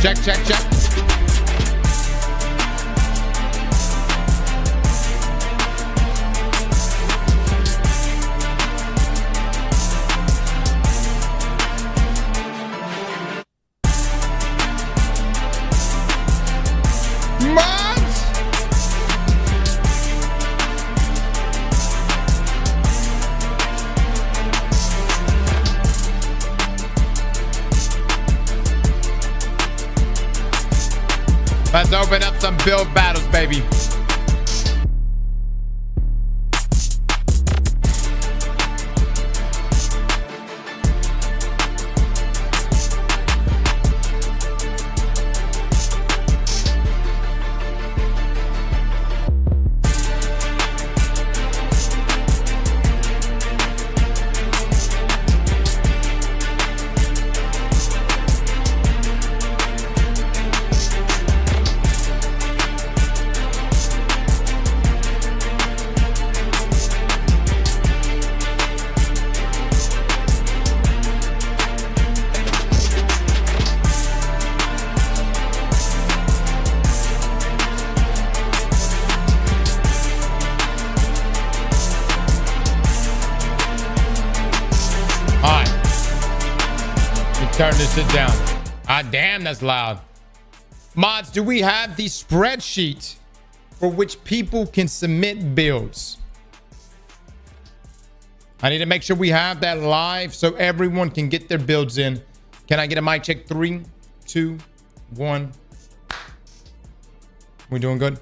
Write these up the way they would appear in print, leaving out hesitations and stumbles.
Check, check, check. Let's open up some build battles, baby. Turn this shit down. Ah, damn, that's loud. Mods, do we have the spreadsheet for which people can submit builds? I need to make sure we have that live so everyone can get their builds in. Can I get a mic check? 3, 2, 1. We doing good?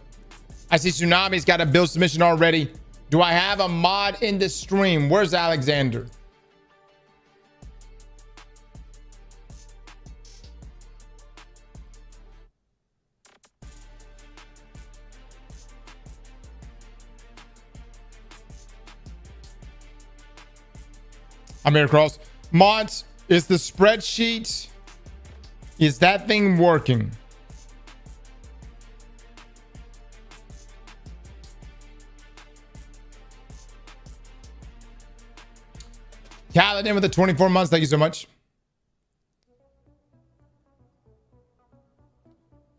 I see Tsunami's got a build submission already. Do I have a mod in the stream? Where's Alexander? I'm here, Cross. Mods, is the spreadsheet, is that thing working? Kaladin with the 24 months. Thank you so much.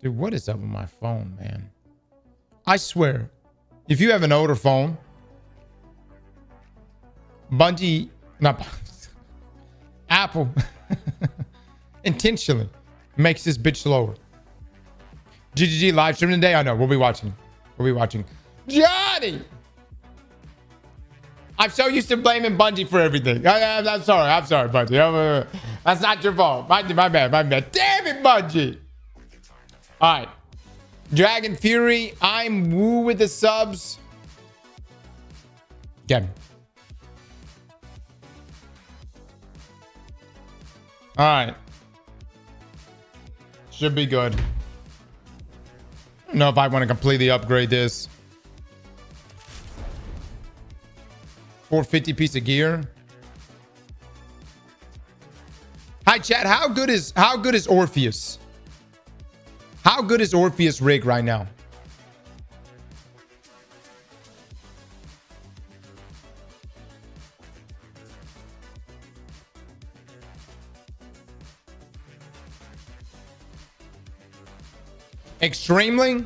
Dude, what is up with my phone, man? I swear, if you have an older phone, Bungie, not Apple, intentionally makes this bitch slower. GGG live stream today. I know we'll be watching. We'll be watching. Johnny, I'm so used to blaming Bungie for everything. I'm sorry. I'm sorry, Bungie. That's not your fault. My bad. My bad. Damn it, Bungie. All right. Dragon Fury. I'm woo with the subs. Get me. All right. Should be good. I don't know if I want to completely upgrade this. 450 piece of gear. Hi chat, how good is Orpheus? How good is Orpheus rig right now? Extremely.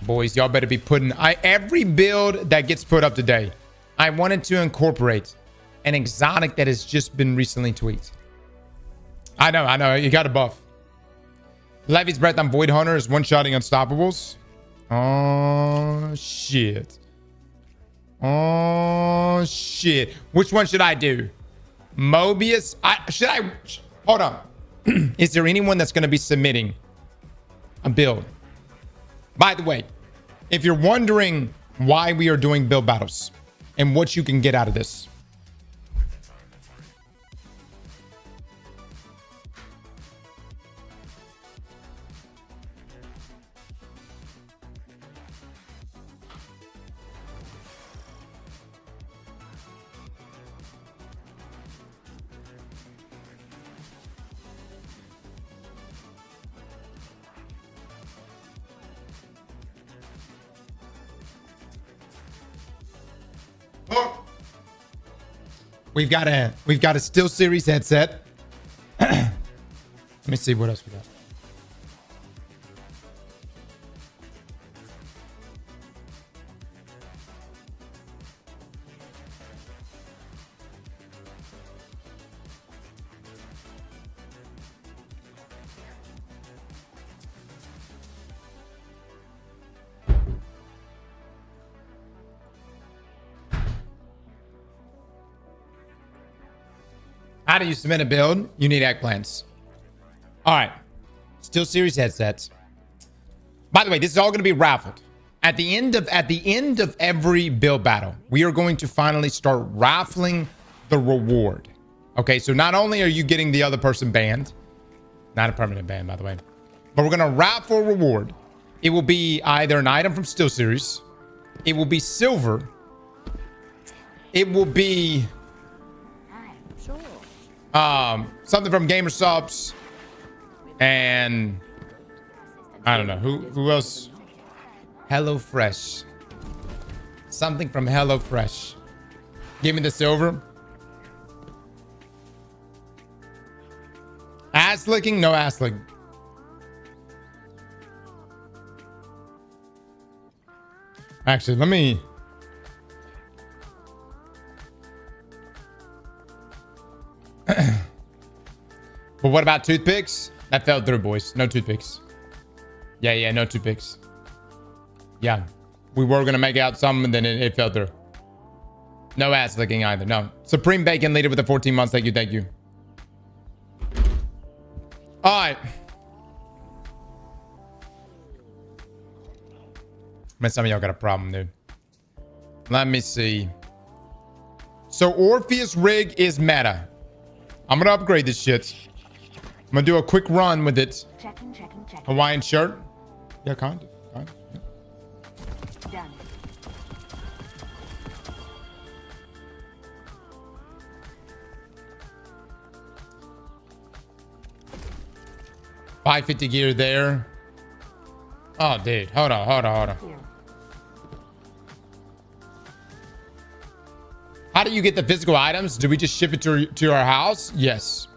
Boys, y'all better be putting every build that gets put up today. I wanted to incorporate an exotic that has just been recently tweaked. I know. You got a buff. Levy's breath on Void Hunter is one-shotting Unstoppables. Oh, shit. Oh, shit. Which one should I do? Mobius? Hold on. Is there anyone that's going to be submitting a build? By the way, if you're wondering why we are doing build battles and what you can get out of this, we've got a Steel Series headset. Let me see what else we got. How do you submit a build? You need eggplants. All right. Still series headsets. By the way, this is all going to be raffled. At the end of every build battle, we are going to finally start raffling the reward. Okay, so not only are you getting the other person banned, not a permanent ban, by the way, but we're going to raffle a reward. It will be either an item from Still Series. It will be silver. It will be something from Gamer Subs, and I don't know who else. Hello Fresh. Something from Hello Fresh. Give me the silver. Ass licking? No ass licking. Actually, let me. But what about toothpicks? That fell through, boys. No toothpicks. Yeah, no toothpicks. Yeah. We were going to make out some, and then it fell through. No ass licking either. No. Supreme Bacon leader with the 14 months. Thank you. All right. Man, some of y'all got a problem, dude. Let me see. So Orpheus rig is meta. I'm going to upgrade this shit. I'm going to do a quick run with it. Checking. Hawaiian shirt. Yeah, kind of. Yeah. Done. $550 gear there. Oh, dude. Hold on. Here. How do you get the physical items? Do we just ship it to our house? Yes.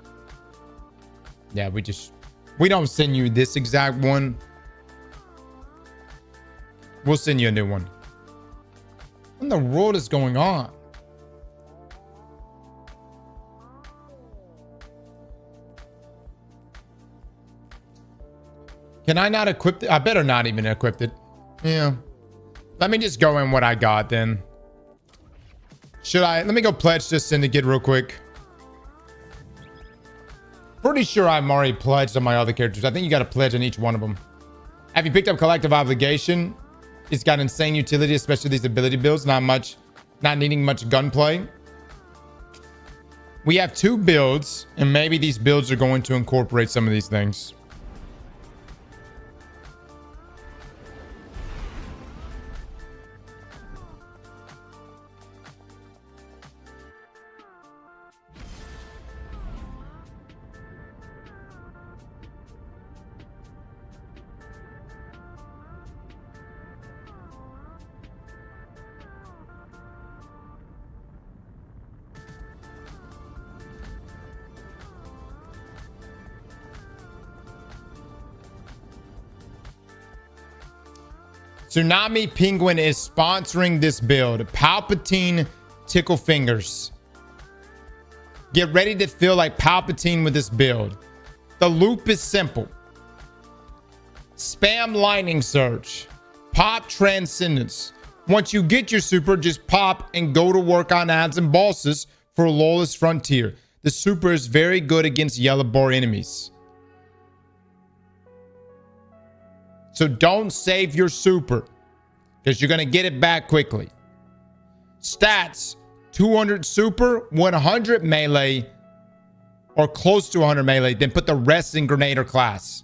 Yeah, we don't send you this exact one. We'll send you a new one. What in the world is going on? Can I not equip it? I better not even equip it. Yeah. Let me just go in what I got then. Let me go pledge this syndicate real quick. Pretty sure I'm already pledged on my other characters. I think you got to pledge on each one of them. Have you picked up Collective Obligation? It's got insane utility, especially these ability builds. Not needing much gunplay. We have 2 builds, and maybe these builds are going to incorporate some of these things. Tsunami Penguin is sponsoring this build. Palpatine Tickle Fingers. Get ready to feel like Palpatine with this build. The loop is simple. Spam Lightning Surge. Pop Transcendence. Once you get your super, just pop and go to work on ads and bosses for Lawless Frontier. The super is very good against yellow bar enemies. So don't save your super, because you're going to get it back quickly. Stats, 200 super, 100 melee, or close to 100 melee. Then put the rest in Grenader class.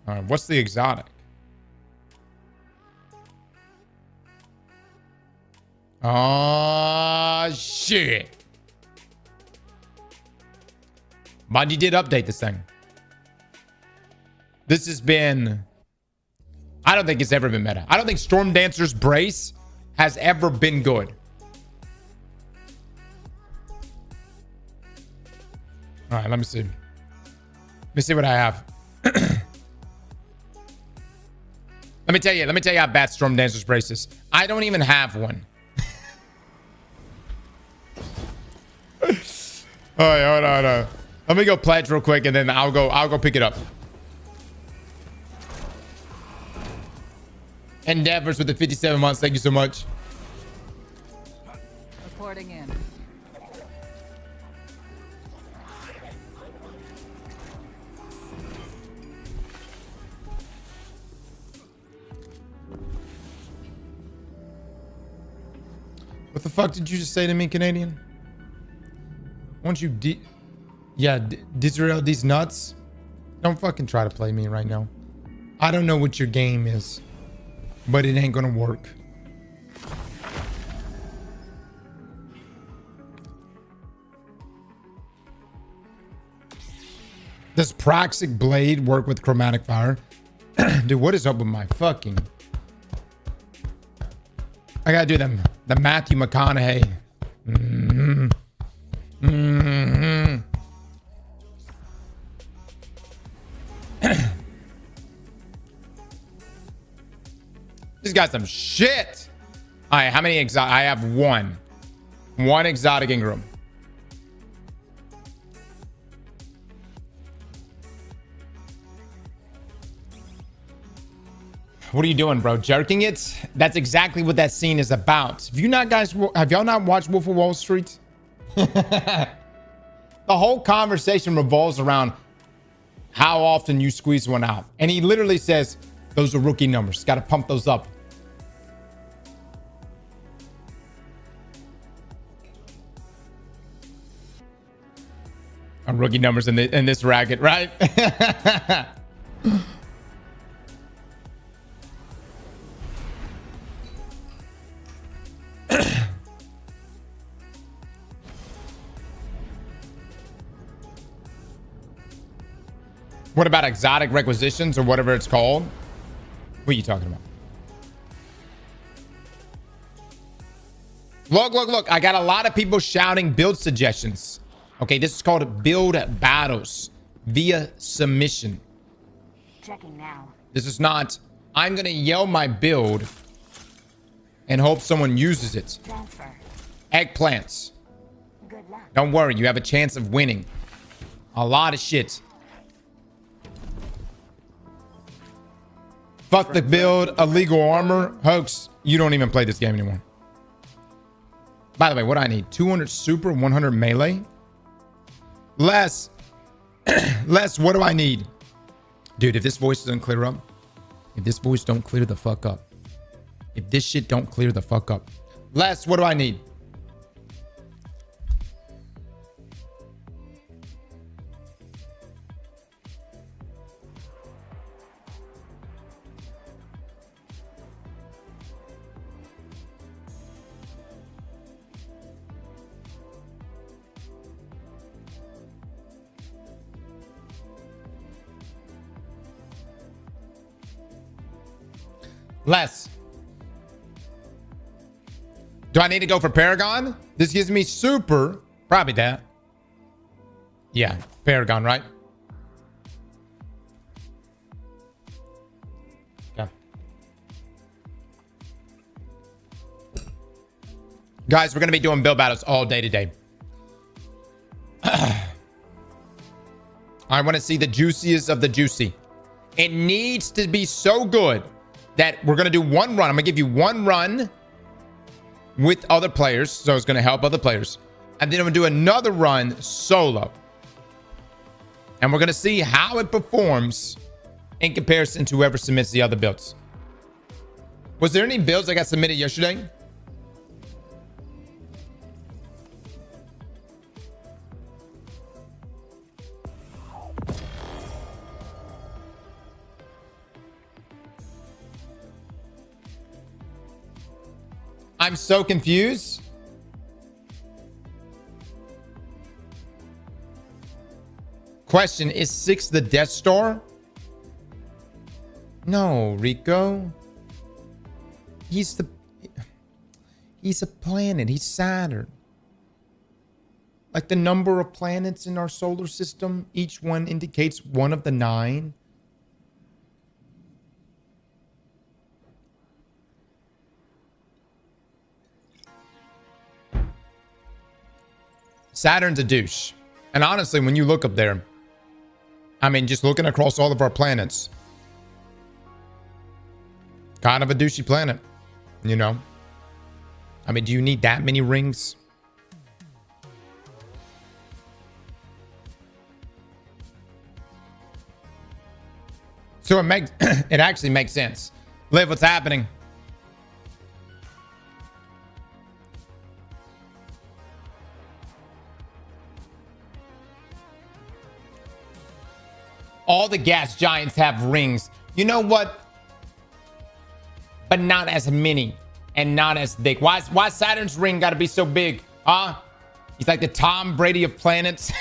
All right, what's the exotic? Oh, shit. Bungie did update this thing. This has been... I don't think it's ever been meta. I don't think Storm Dancer's Brace has ever been good. All right, let me see. Let me see what I have. Let me tell you how bad Storm Dancer's Brace is. I don't even have one. All right, hold on. Let me go pledge real quick, and then I'll go pick it up. Endeavors with the 57 months. Thank you so much. Reporting in. What the fuck did you just say to me, Canadian? Won't you Disrael these nuts? Don't fucking try to play me right now. I don't know what your game is, but it ain't gonna work. Does Praxic Blade work with Chromatic Fire? Dude, what is up with my fucking... I gotta do them. The Matthew McConaughey. This guy's some shit. All right, how many exotic? I have one. One exotic Ingram. What are you doing, bro? Jerking it? That's exactly what that scene is about. Have y'all not watched Wolf of Wall Street? The whole conversation revolves around how often you squeeze one out. And he literally says, those are rookie numbers. Got to pump those up. Rookie numbers in this racket, right? What about exotic requisitions or whatever it's called? What are you talking about? Look. I got a lot of people shouting build suggestions. Okay, this is called build battles via submission. Checking now. This is not, I'm going to yell my build and hope someone uses it. Transfer. Eggplants. Good luck. Don't worry, you have a chance of winning. A lot of shit. Fuck the build, illegal armor. Hoax, you don't even play this game anymore. By the way, what do I need? 200 super, 100 melee? Less, what do I need? Dude, if this voice doesn't clear up, if this voice don't clear the fuck up, if this shit don't clear the fuck up. Less, what do I need? Less. Do I need to go for Paragon? This gives me super. Probably that. Yeah, Paragon, right? Okay. Guys, we're going to be doing build battles all day today. I want to see the juiciest of the juicy. It needs to be so good that we're going to do one run. I'm going to give you one run with other players. So it's going to help other players. And then I'm going to do another run solo. And we're going to see how it performs in comparison to whoever submits the other builds. Was there any builds that got submitted yesterday? I'm so confused. Question, is 6 the Death Star? No, Rico. He's a planet. He's Saturn. Like the number of planets in our solar system, each one indicates one of the 9. Saturn's a douche. And honestly, when you look up there, I mean, just looking across all of our planets, kind of a douchey planet, you know? I mean, do you need that many rings? So it makes it actually makes sense. Liv, what's happening? All the gas giants have rings. You know what? But not as many and not as thick. Why Saturn's ring got to be so big? Huh? He's like the Tom Brady of planets.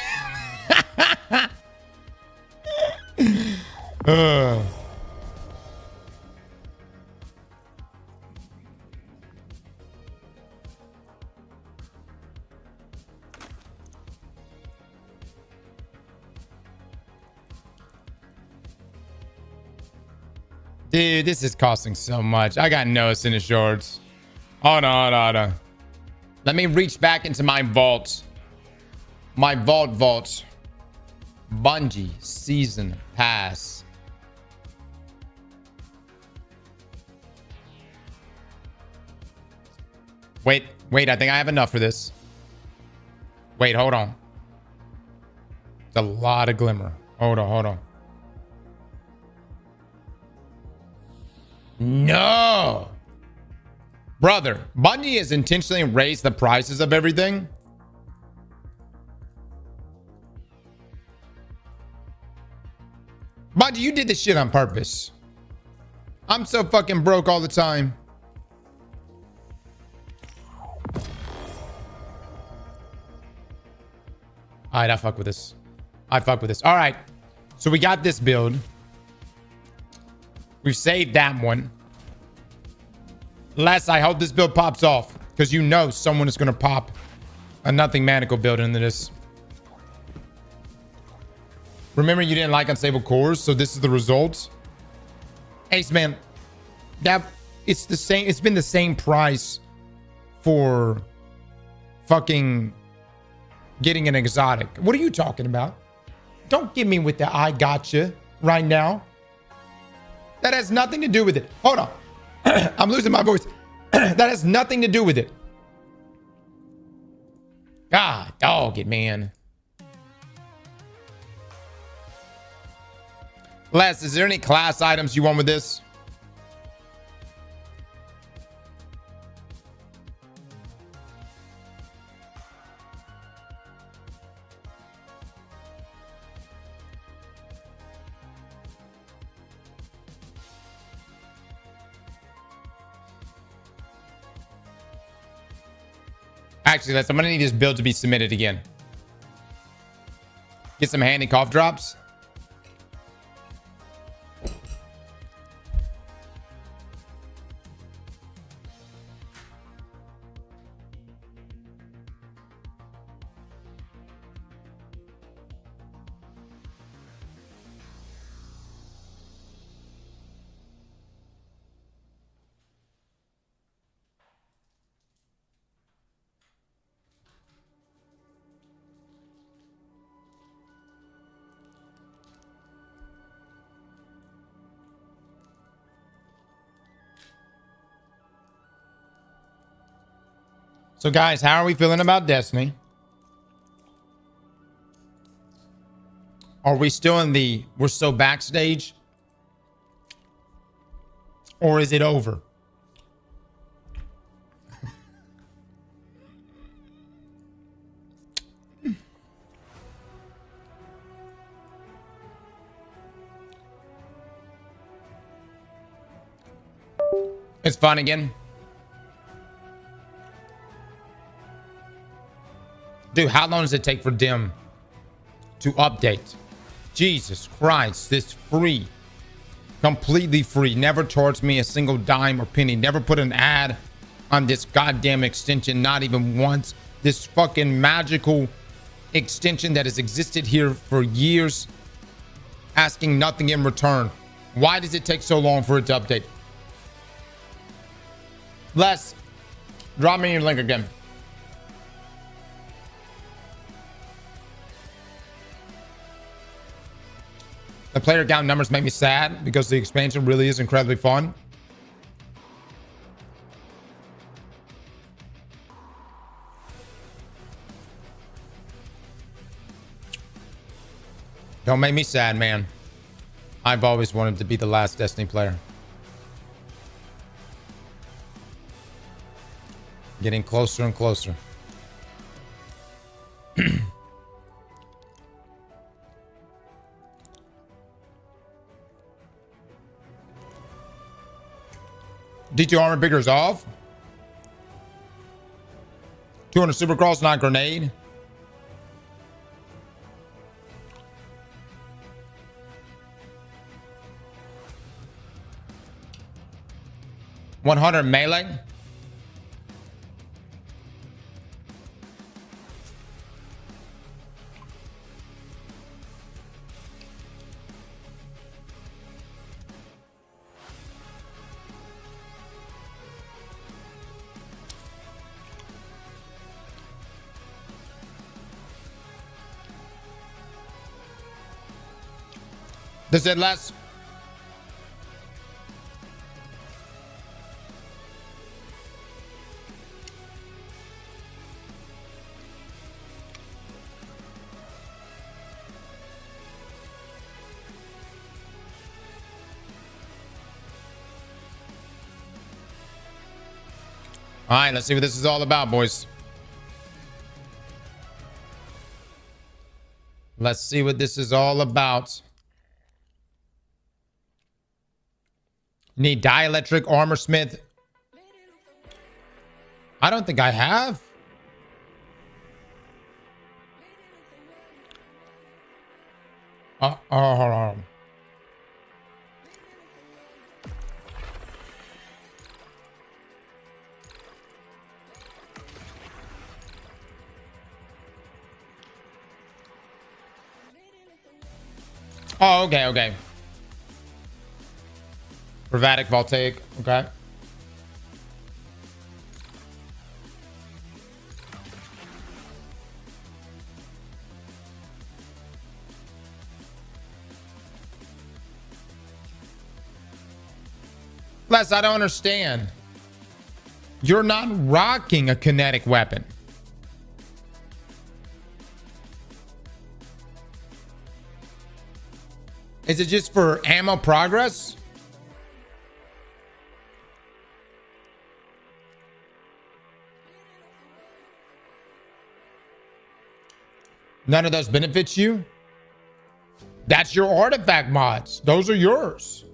Dude, this is costing so much. I got no Ascendant Shards. Hold on. Let me reach back into my vault. My vault. Bungie Season Pass. Wait, I think I have enough for this. Wait, hold on. It's a lot of glimmer. Hold on. No. Brother, Bungie has intentionally raised the prices of everything. Bungie, you did this shit on purpose. I'm so fucking broke all the time. All right, I fuck with this. All right. So we got this build. We've saved that one. Les, I hope this build pops off, because you know someone is going to pop a nothing maniacal build into this. Remember, you didn't like unstable cores, so this is the result. Ace, man, it's the same. It's been the same price for fucking getting an exotic. What are you talking about? Don't give me with the I gotcha right now. That has nothing to do with it. Hold on. I'm losing my voice. That has nothing to do with it. God, dog it, man. Les, is there any class items you want with this? Actually, I'm gonna need this build to be submitted again. Get some handy cough drops. So guys, how are we feeling about Destiny? Are we still in the we're still backstage? Or is it over? It's fun again. Dude, how long does it take for Dim to update? Jesus Christ, this free. Completely free. Never charged me a single dime or penny. Never put an ad on this goddamn extension. Not even once. This fucking magical extension that has existed here for years, asking nothing in return. Why does it take so long for it to update? Les, drop me your link again. The player count numbers make me sad because the expansion really is incredibly fun. Don't make me sad, man. I've always wanted to be the last Destiny player. Getting closer and closer. D2 armor picker is off. 200 Supercross, not grenade. $100 melee. Does it less? All right, let's see what this is all about, boys. Let's see what this is all about. Need dielectric armor smith. I don't think I have. Hold on. Oh, okay. Privatic voltaic, okay. Les, I don't understand. You're not rocking a kinetic weapon. Is it just for ammo progress? None of those benefits you? That's your artifact mods. Those are yours.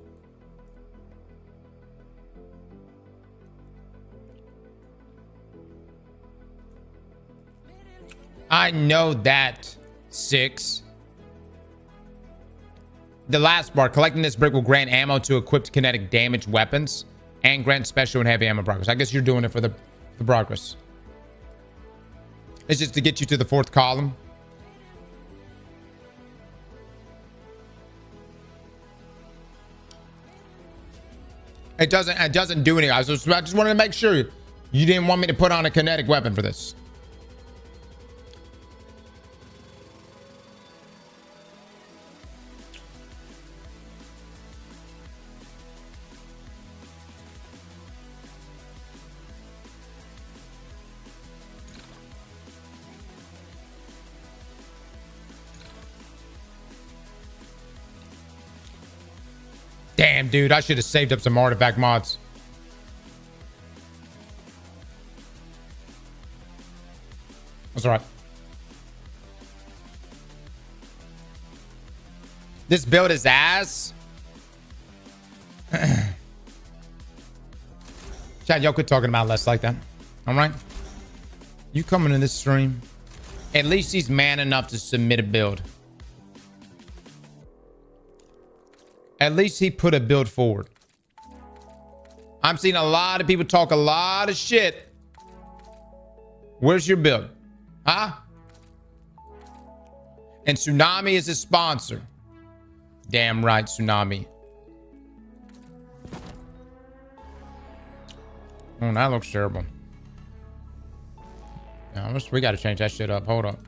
I know that, 6. The last part, collecting this brick will grant ammo to equipped kinetic damage weapons and grant special and heavy ammo progress. I guess you're doing it for the progress. It's just to get you to the 4th column. It doesn't do anything. I just wanted to make sure you didn't want me to put on a kinetic weapon for this. Damn, dude, I should have saved up some artifact mods. That's all right. This build is ass. Chad, y'all quit talking about less like that. All right? You coming in this stream? At least he's man enough to submit a build. At least he put a build forward. I'm seeing a lot of people talk a lot of shit. Where's your build? Huh? And Tsunami is his sponsor. Damn right, Tsunami. Oh, that looks terrible. Yeah, we got to change that shit up. Hold up.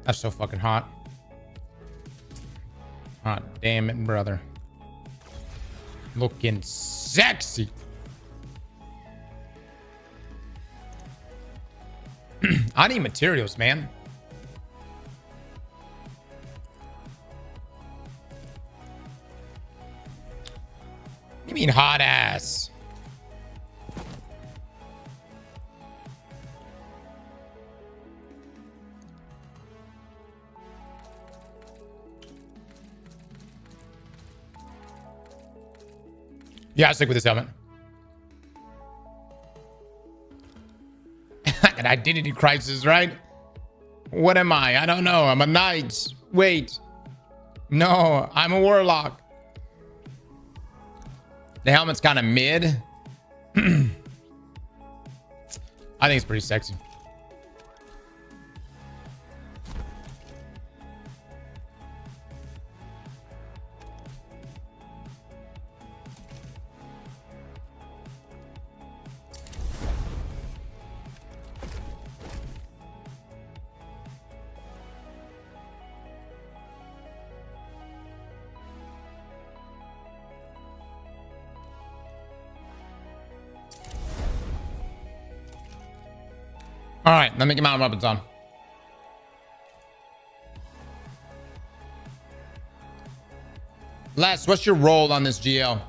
That's so fucking hot. Hot damn it, brother. Looking sexy. I need materials, man. You mean hot ass? Yeah, I'll stick with this helmet. An identity crisis, right? What am I? I don't know. I'm a knight. Wait. No, I'm a warlock. The helmet's kind of mid. I think it's pretty sexy. All right, let me get my weapons on. Les, what's your role on this GL?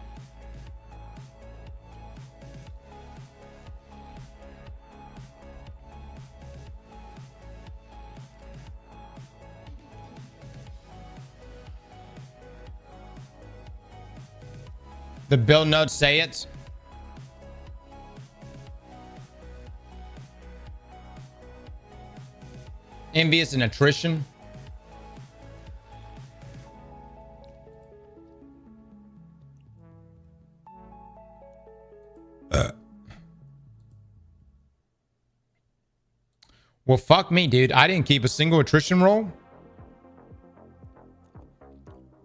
The build notes say it. Envious and attrition. Well, fuck me, dude. I didn't keep a single attrition roll.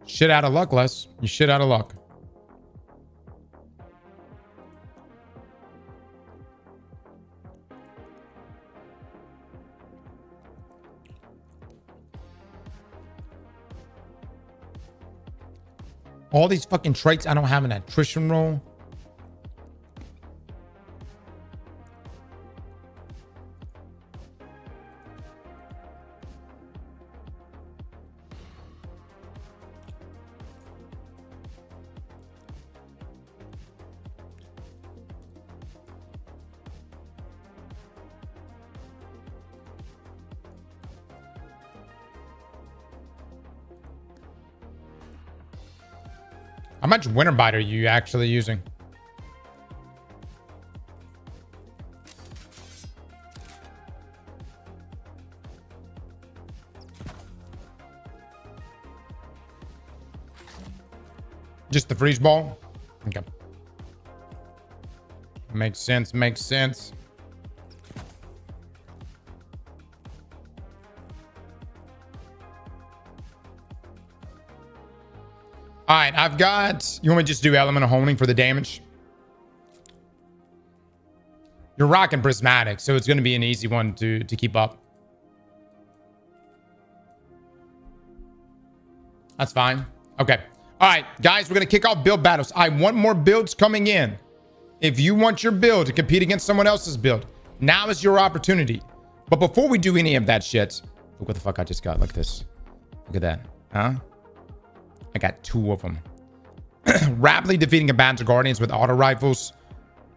Shit out of luck, Les. You shit out of luck. All these fucking traits, I don't have an attrition roll. How much winter bite are you actually using? Just the freeze ball? Okay. Makes sense, makes sense. All right, I've got... You want me to just do element of honing for the damage? You're rocking prismatic, so it's going to be an easy one to keep up. That's fine. Okay. All right, guys, we're going to kick off build battles. I want more builds coming in. If you want your build to compete against someone else's build, now is your opportunity. But before we do any of that shit... Look what the fuck I just got. Look at this. Look at that. Huh? I got 2 of them. Rapidly defeating a band of guardians with auto rifles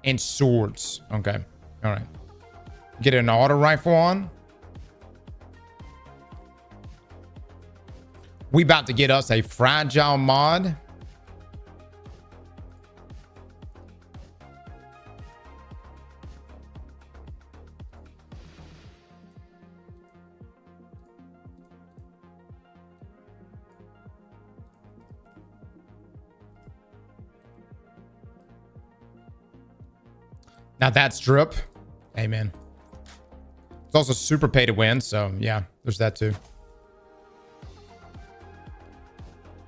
and swords. Okay. All right. Get an auto rifle on. We about to get us a fragile mod. Now that's drip. Amen. It's also super pay to win. So yeah, there's that too.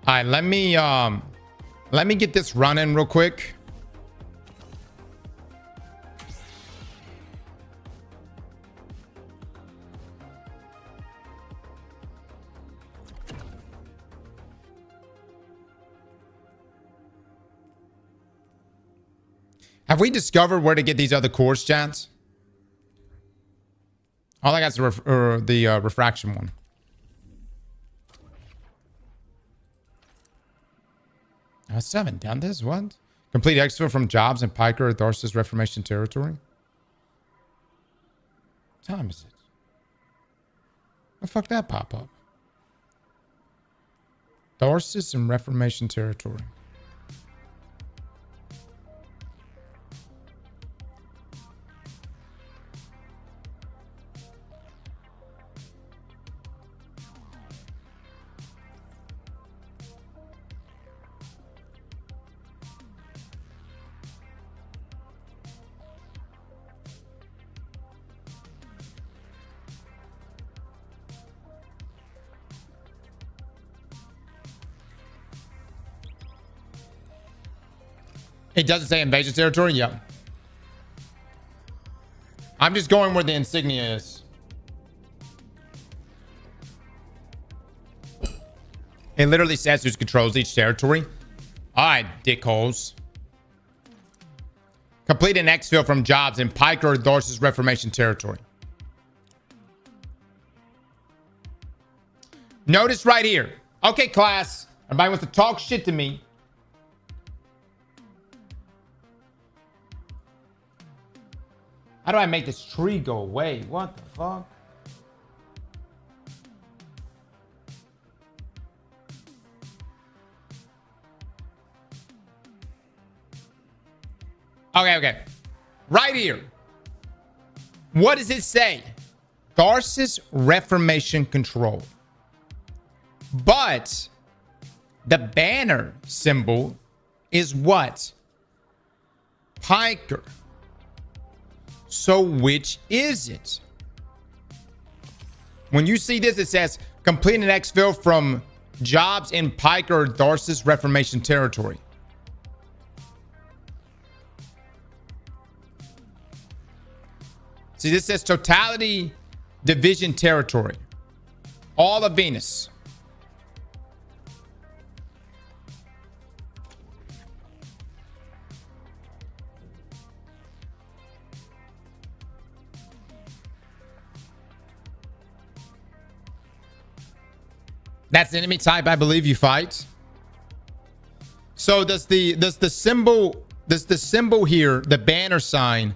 All right, let me get this running real quick. Have we discovered where to get these other cores, chats? All I got is the refraction one. I still haven't done this. What? Complete exfil from Jobs and Piker or Tharsis Reformation territory. What time is it? The fuck that pop up? Tharsis and Reformation territory. It doesn't say invasion territory? Yeah. I'm just going where the insignia is. It literally says who controls each territory. All right, dickholes. Complete an exfil from Jobs in Piker or Tharsis Reformation territory. Notice right here. Okay, class. Everybody wants to talk shit to me. How do I make this tree go away? What the fuck? Okay. Right here. What does it say? Tharsis Reformation Control. But the banner symbol is what? Piker. So which is it? When you see this, it says complete an exfil from Jobs in Piker or Tharsis Reformation territory. See, this says totality division territory. All of Venus. That's the enemy type I believe you fight. So does the symbol here, the banner sign,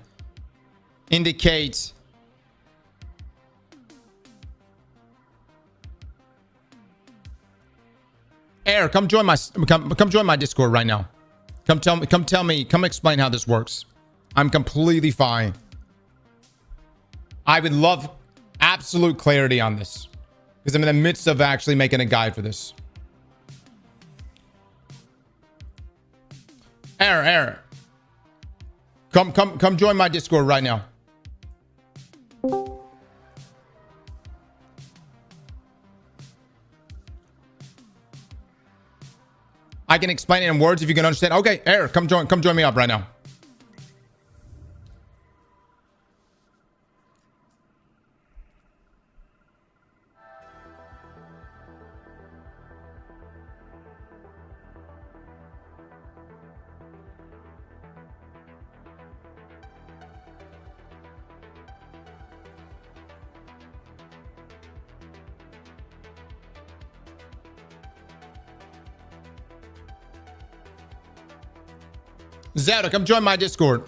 indicate Air, come join my Discord right now. Come explain how this works. I'm completely fine. I would love absolute clarity on this. Because I'm in the midst of actually making a guide for this. Air. Come join my Discord right now. I can explain it in words if you can understand. Okay, Air, come join me up right now. Zelda, come join my Discord.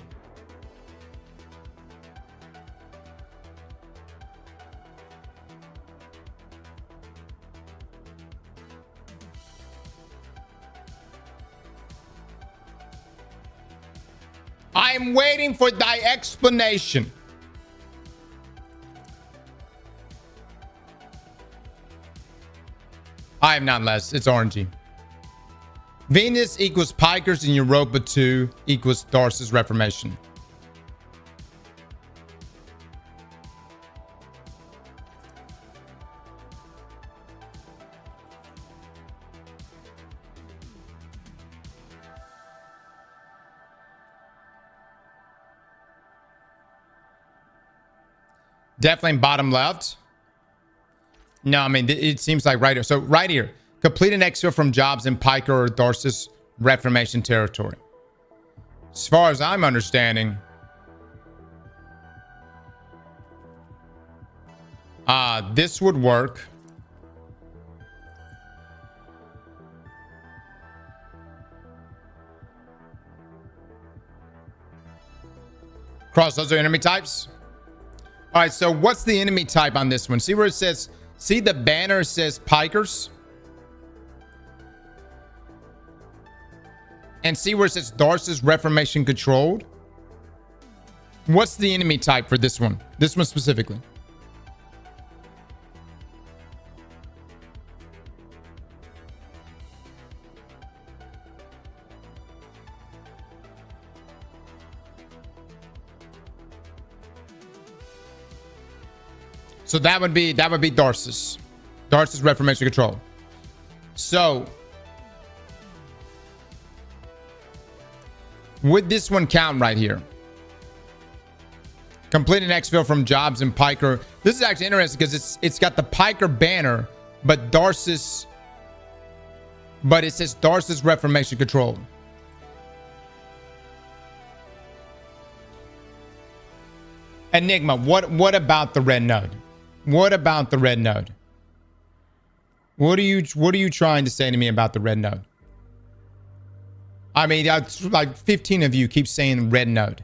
I'm waiting for thy explanation. I am not less. It's RNG. Venus equals Pikers and Europa 2 equals Tharsis Reformation. Definitely bottom left. No, I mean, it seems like right here. So right here, complete an exfil from jobs in Piker or Darcis Reformation territory. As far as I'm understanding, this would work. Cross, those are enemy types. All right, so what's the enemy type on this one? See where it says, see the banner says Pikers? And see where it says Darcis Reformation controlled? What's the enemy type for this one? This one specifically. So that would be Darcis. Darcis Reformation control. So would this one count right here? Complete an exfil from jobs in Piker. This is actually interesting because it's got the Piker banner, but Darcis, but it says Darcis Reformation control. Enigma, what about the red node? What about the red node? What are you trying to say to me about the red node? I mean, like 15 of you keep saying red node.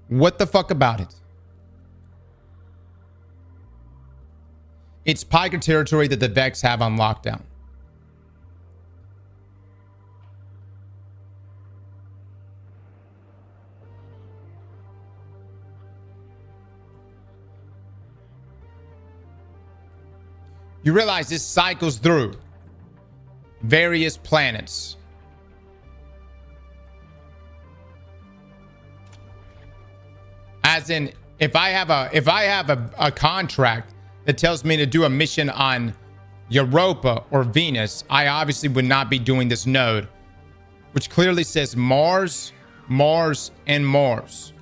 What the fuck about it? It's Piker territory that the Vex have on lockdown. You realize this cycles through various planets. As in, if I have a contract that tells me to do a mission on Europa or Venus, I obviously would not be doing this node, which clearly says Mars, Mars, and Mars.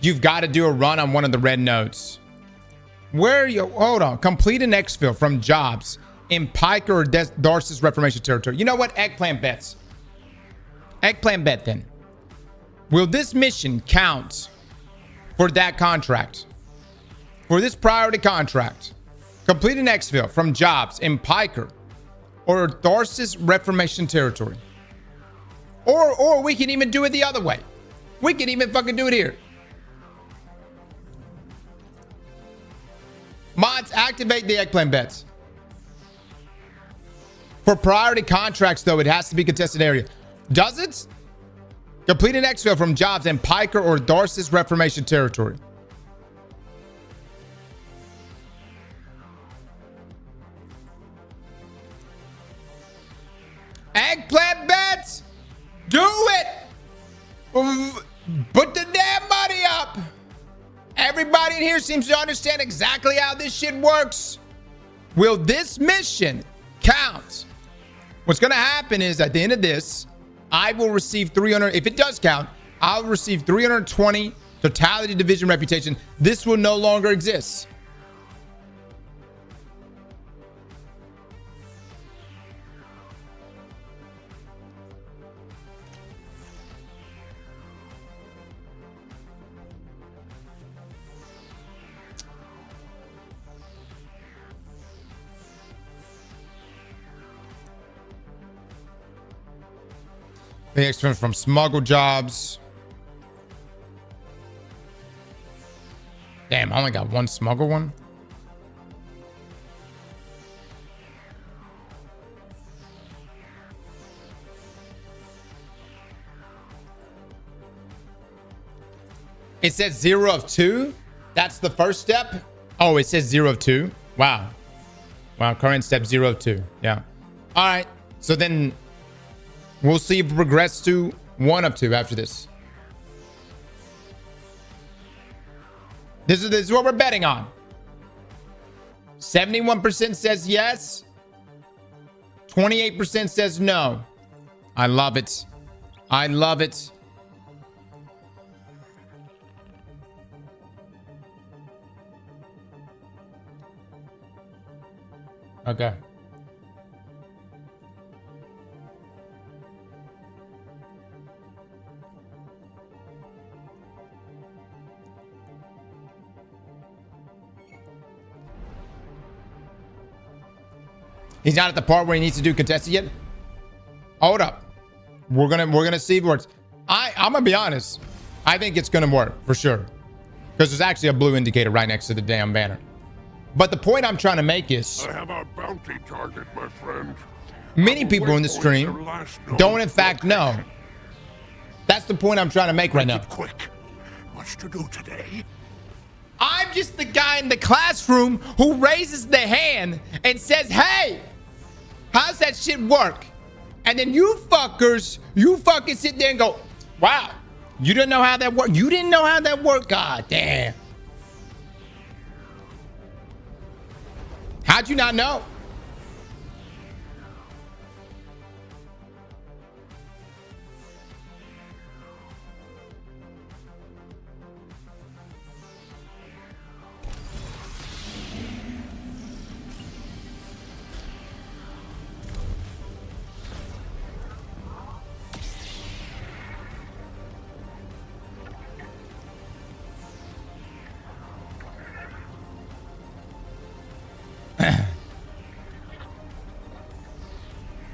You've got to do a run on one of the red nodes. Where are you? Hold on. Complete an exfil from jobs in Piker or Darcis Reformation territory. You know what? Eggplant bets. Eggplant bet then. Will this mission count for that contract? For this priority contract, complete an exfil from jobs in Piker or Darcis Reformation territory. Or we can even do it the other way. We can even fucking do it here. Mods, activate the eggplant bets. For priority contracts, though, it has to be contested area. Does it? Complete an exfil from jobs in Piker or Darcis Reformation territory. Eggplant bets? Do it! Put the damn money up! Everybody in here seems to understand exactly how this shit works. Will this mission count? What's going to happen is at the end of this, I will receive 300. If it does count, I'll receive 320 totality division reputation. This will no longer exist. The expense from smuggle jobs. Damn, I only got one smuggle one. It says 0 of 2. That's the first step. Oh, it says 0 of 2. Wow. Wow, current step 0 of 2. Yeah. All right. So then we'll see if we progress to 1 of 2 after this. This is what we're betting on. 71% says yes. 28% says no. I love it. I love it. Okay. He's not at the part where he needs to do contested yet. Hold up. We're gonna see words. I'm gonna be honest. I think it's gonna work for sure. Because there's actually a blue indicator right next to the damn banner. But the point I'm trying to make is I have a bounty target, my friend. many people in the stream don't in fact know. That's the point I'm trying to make right now. Quick. What's to do today? I'm just the guy in the classroom who raises the hand and says, hey, how's that shit work? And then you fucking sit there and go, wow, you didn't know how that worked. You didn't know how that worked. God damn. How'd you not know?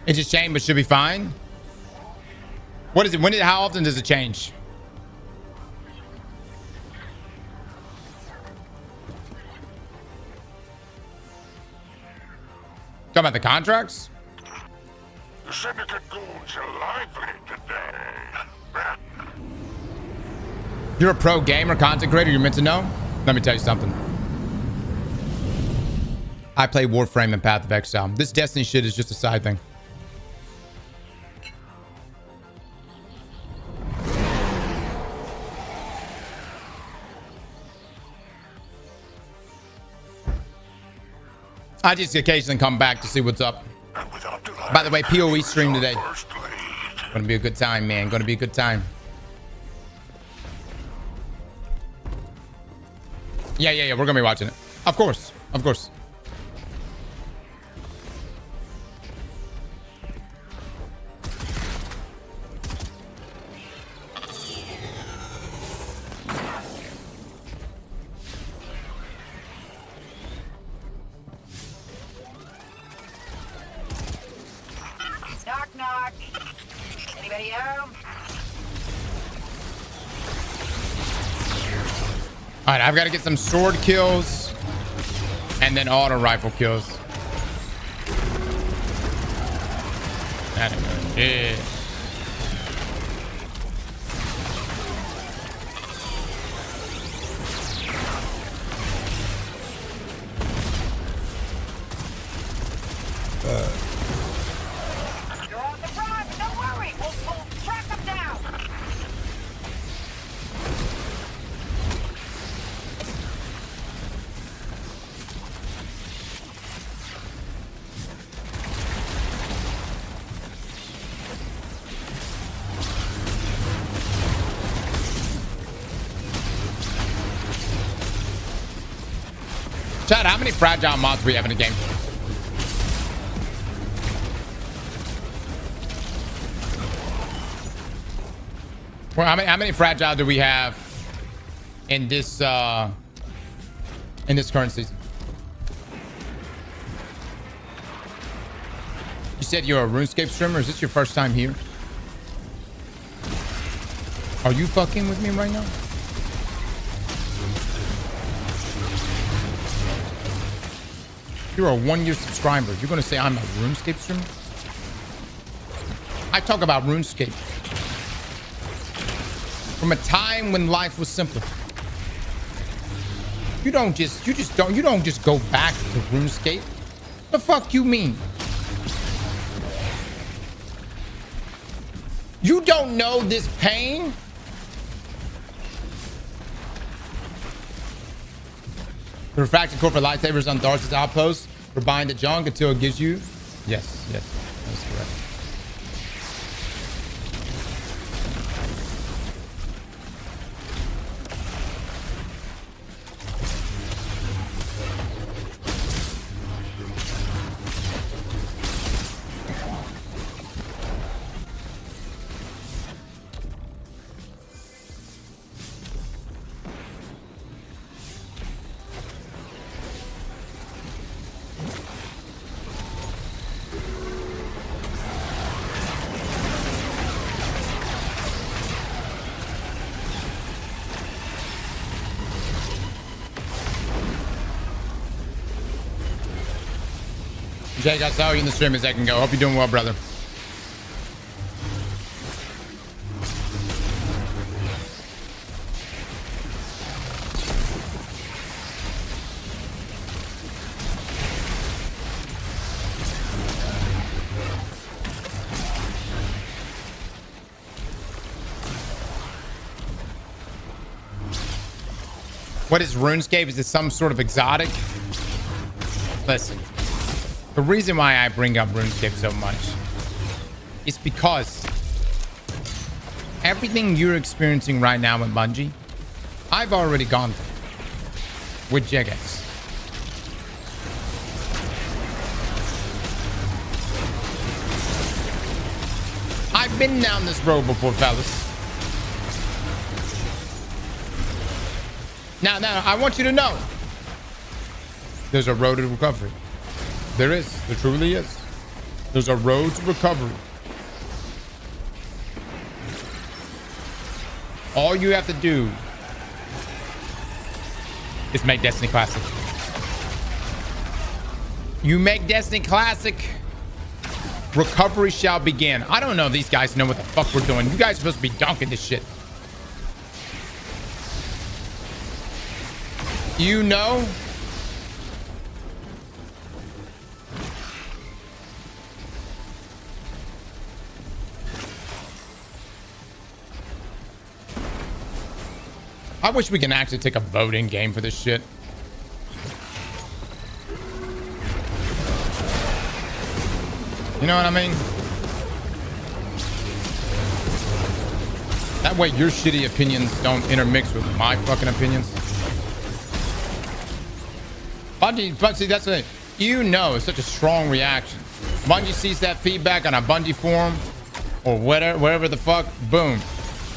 It's just changed, but should be fine. What is it? How often does it change? Talking about the contracts? The syndicate goons are lively today. You're a pro gamer, content creator. You're meant to know. Let me tell you something. I play Warframe and Path of Exile. This Destiny shit is just a side thing. I just occasionally come back to see what's up. By the way, PoE stream today. Gonna be a good time, man. Gonna be a good time. Yeah. We're gonna be watching it. Of course. Of course. Knock, knock. Anybody home? All right, I've got to get some sword kills and then auto rifle kills. That ain't good shit. You're on the run, but don't worry. We'll track them down. Chad, how many fragile mods do we have in the game? Well, how many fragile do we have in this current season? You said you're a RuneScape streamer. Is this your first time here? Are you fucking with me right now? You're a 1-year subscriber. You're gonna say I'm a RuneScape streamer? I talk about RuneScape from a time when life was simpler. You don't just go back to RuneScape. The fuck you mean? You don't know this pain? The refracted corporate lightsabers on Darth's outpost for buying the junk until it gives you. Yes, that's correct. Jake, I saw you in the stream a second ago. Hope you're doing well, brother. What is RuneScape? Is it some sort of exotic? Listen, the reason why I bring up RuneScape so much is because everything you're experiencing right now with Bungie, I've already gone through with Jagex. I've been down this road before, fellas. Now, I want you to know there's a road to recovery. There is. There truly is. There's a road to recovery. All you have to do is make Destiny Classic. You make Destiny Classic, recovery shall begin. I don't know if these guys know what the fuck we're doing. You guys are supposed to be dunking this shit. You know? I wish we can actually take a voting game for this shit. You know what I mean? That way your shitty opinions don't intermix with my fucking opinions. Bungie, that's the thing. You know, it's such a strong reaction. Bungie sees that feedback on a Bungie forum or whatever, wherever the fuck, boom.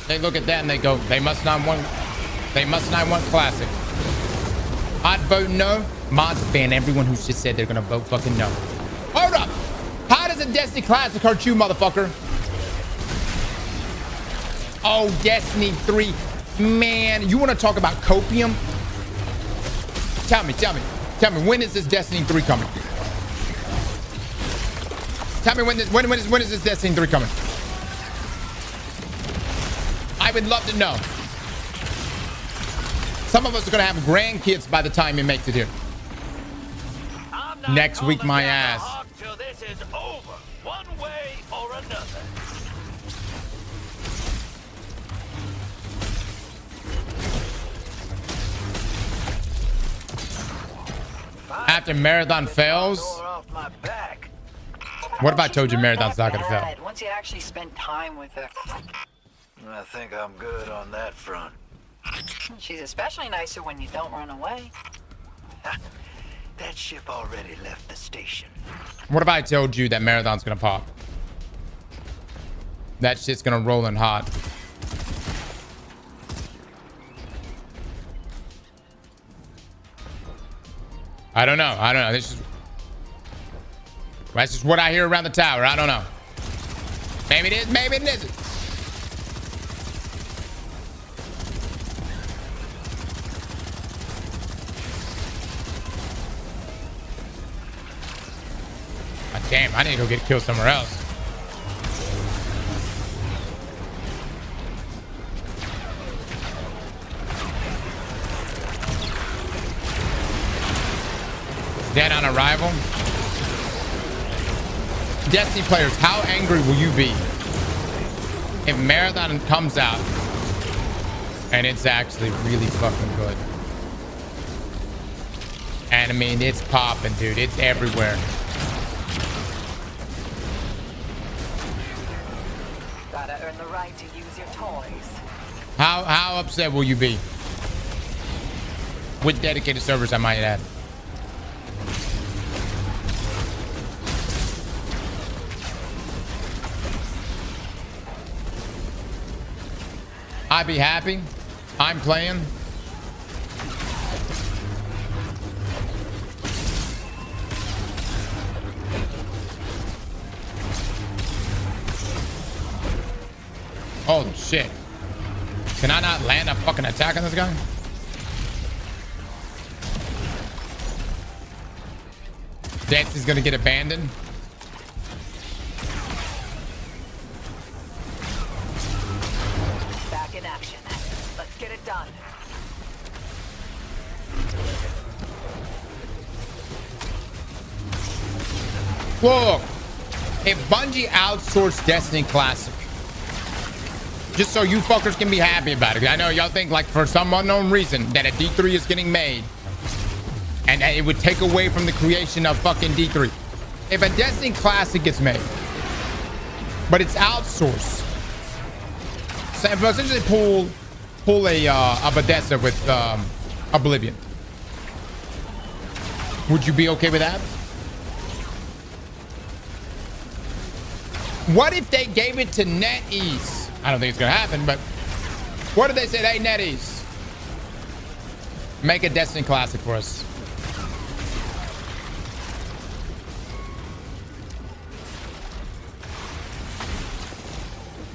They look at that and they go, they must not want Classic. I'd vote no. Mods ban everyone who's just said they're gonna vote fucking no. Hold up. How does a Destiny Classic hurt you, motherfucker? Oh, Destiny 3. Man, you want to talk about copium? Tell me, when is this Destiny 3 coming? Tell me when is this Destiny 3 coming? I would love to know. Some of us are gonna have grandkids by the time it makes it here. Next week, my ass. Till this is over, one way or another. After Marathon fails, what if I told you Marathon's not gonna fail? Once you actually spend time with her. I think I'm good on that front. She's especially nicer when you don't run away. That ship already left the station. What if I told you that Marathon's gonna pop? That shit's gonna roll in hot. I don't know. That's just what I hear around the tower. I don't know. Maybe it is, maybe it isn't. God damn, I need to go get killed somewhere else. Dead on arrival. Destiny players, how angry will you be if Marathon comes out and it's actually really fucking good? And I mean, it's popping, dude. It's everywhere. Gotta earn the right to use your toys. How upset will you be? With dedicated servers, I might add. I'd be happy. I'm playing. Holy shit. Can I not land a fucking attack on this guy? Dance is gonna get abandoned. Back in action. Let's get it done. Look, if Bungie outsourced Destiny Classic, just so you fuckers can be happy about it. I know y'all think like for some unknown reason that a D3 is getting made and that it would take away from the creation of fucking D3. If a Destiny Classic gets made, but it's outsourced, so if essentially pull a Bethesda with Oblivion, would you be okay with that? What if they gave it to NetEase? I don't think it's gonna happen, but what if they said, hey, NetEase, make a Destiny Classic for us?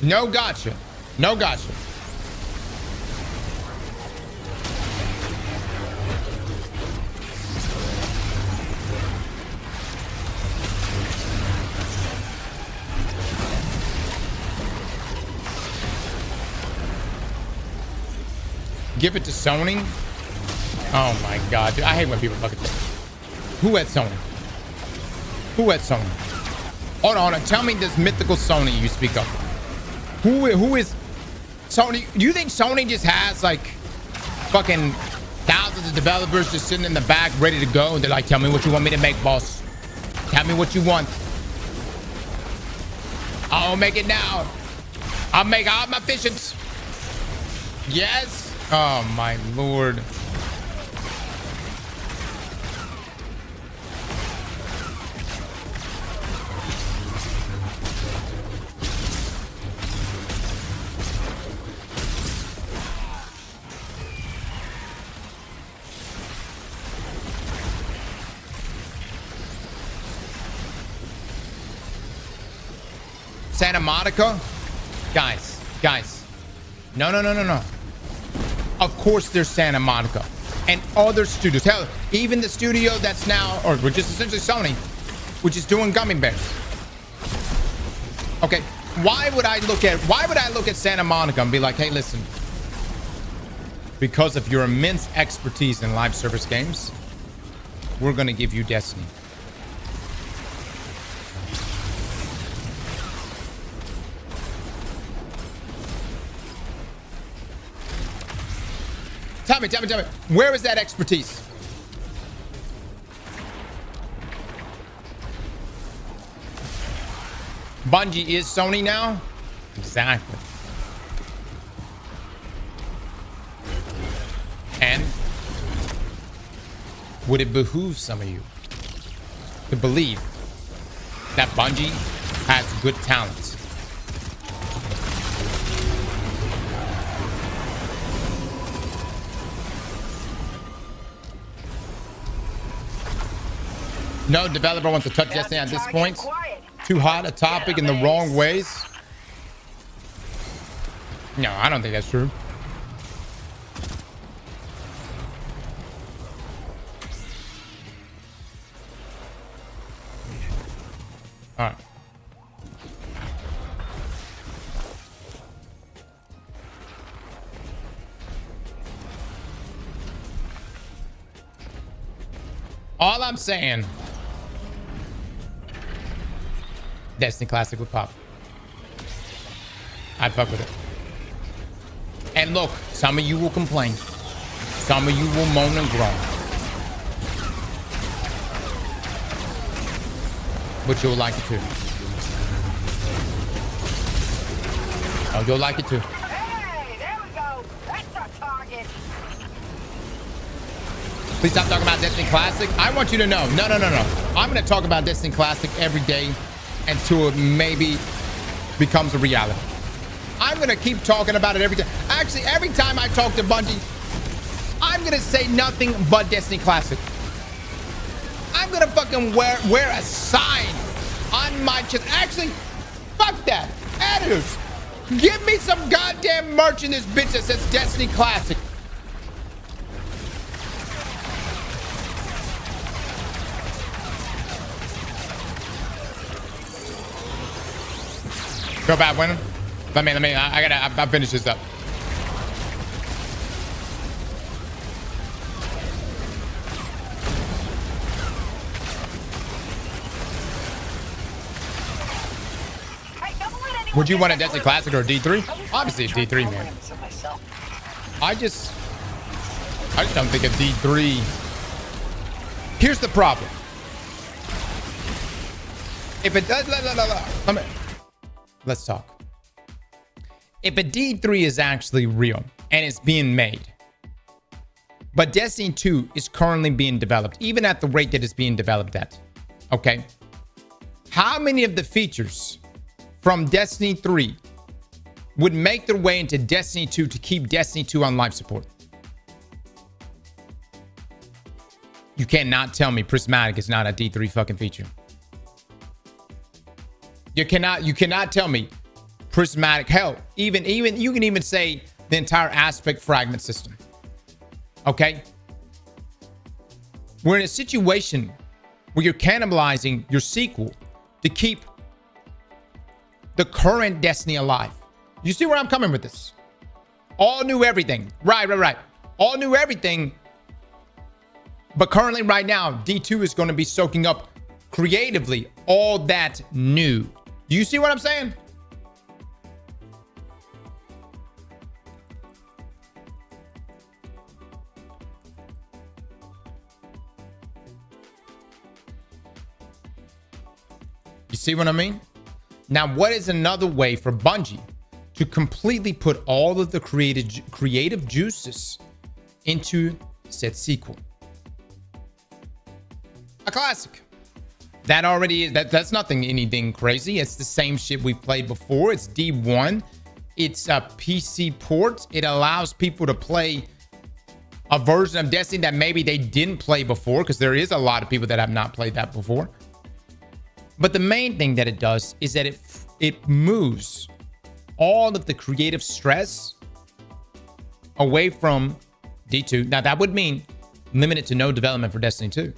No gotcha. No gotcha. Give it to Sony? Oh my god, dude. I hate when people fucking say, who at Sony? Who at Sony? Hold on, tell me this mythical Sony you speak of. Who is Sony? Do you think Sony just has like fucking thousands of developers just sitting in the back ready to go? They're like, tell me what you want me to make, boss. Tell me what you want. I'll make it now. I'll make all my visions. Yes. Oh my lord. Santa Monica? Guys. No. Of course there's Santa Monica and other studios. Hell, even the studio that's now, or which is essentially Sony, which is doing gummy bears. Okay, why would I look at Santa Monica and be like, hey, listen, because of your immense expertise in live service games, we're gonna give you Destiny. Tell me, where is that expertise? Bungie is Sony now? Exactly. And would it behoove some of you to believe that Bungie has good talents? No developer wants to touch Destiny at this point. Too hot a topic in the wrong ways. No, I don't think that's true. All right. All I'm saying, Destiny Classic would pop. I'd fuck with it. And look, some of you will complain. Some of you will moan and groan. But you'll like it too. Oh, you'll like it too. Hey, there we go. That's our target. Please stop talking about Destiny Classic. I want you to know. No. I'm going to talk about Destiny Classic every day until it maybe becomes a reality. I'm going to keep talking about it every time. Actually, every time I talk to Bungie, I'm going to say nothing but Destiny Classic. I'm going to fucking wear a sign on my chest. Actually, fuck that. Editors, give me some goddamn merch in this bitch that says Destiny Classic. Go back, winner. Let me. I'll finish this up. Hey, don't let anyone Would you get want a that Destiny close. Classic or a D3? I was Obviously a trying to D3, man. program it to myself. I just don't think a D3. Here's the problem. If it does, let's talk. If a D3 is actually real and it's being made, but Destiny 2 is currently being developed, even at the rate that it's being developed at, okay? How many of the features from Destiny 3 would make their way into Destiny 2 to keep Destiny 2 on life support? You cannot tell me Prismatic is not a D3 fucking feature. You cannot tell me Prismatic. Hell, even you can even say the entire aspect fragment system. Okay? We're in a situation where you're cannibalizing your sequel to keep the current Destiny alive. You see where I'm coming with this? All new everything. Right. All new everything. But currently right now, D2 is going to be soaking up creatively all that new. Do you see what I'm saying? You see what I mean? Now, what is another way for Bungie to completely put all of the creative juices into said sequel? A classic. That already is, that's nothing, anything crazy. It's the same shit we've played before. It's D1. It's a PC port. It allows people to play a version of Destiny that maybe they didn't play before, because there is a lot of people that have not played that before. But the main thing that it does is that it moves all of the creative stress away from D2. Now, that would mean limited to no development for Destiny 2.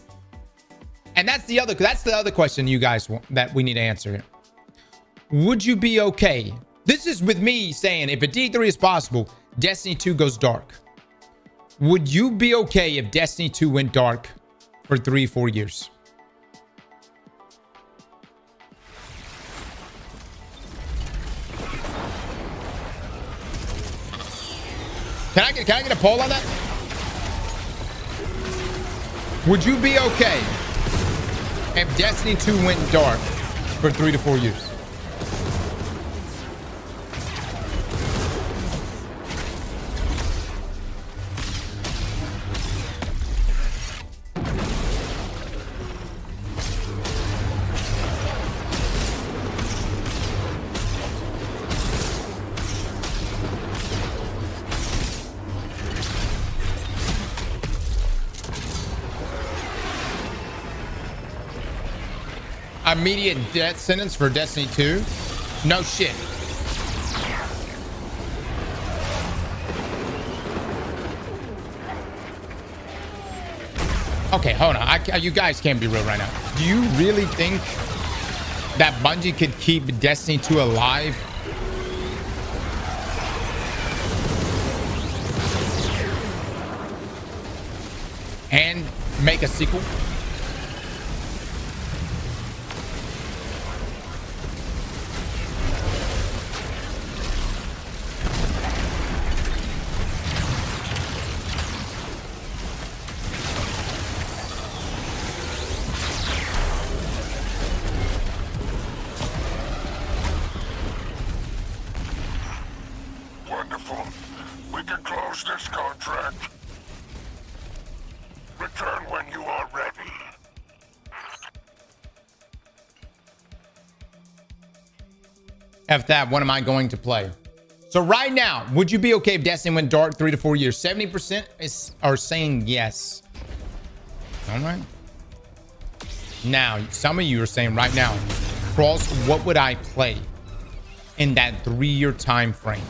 And that's the other question you guys want, that we need to answer here. Would you be okay? This is with me saying if a D3 is possible, Destiny 2 goes dark. Would you be okay if Destiny 2 went dark for 3-4 years? Can I get a poll on that? Would you be okay if Destiny 2 went dark for 3 to 4 years? Immediate death sentence for Destiny 2? No shit. Okay, hold on. You guys can't be real right now. Do you really think that Bungie could keep Destiny 2 alive? And make a sequel? Wonderful. We can close this contract. Return when you are ready. F that, what am I going to play? So right now, would you be okay if Destiny went dark 3 to 4 years? 70% are saying yes. All right. Now, some of you are saying right now, Cross, what would I play in that 3-year time frame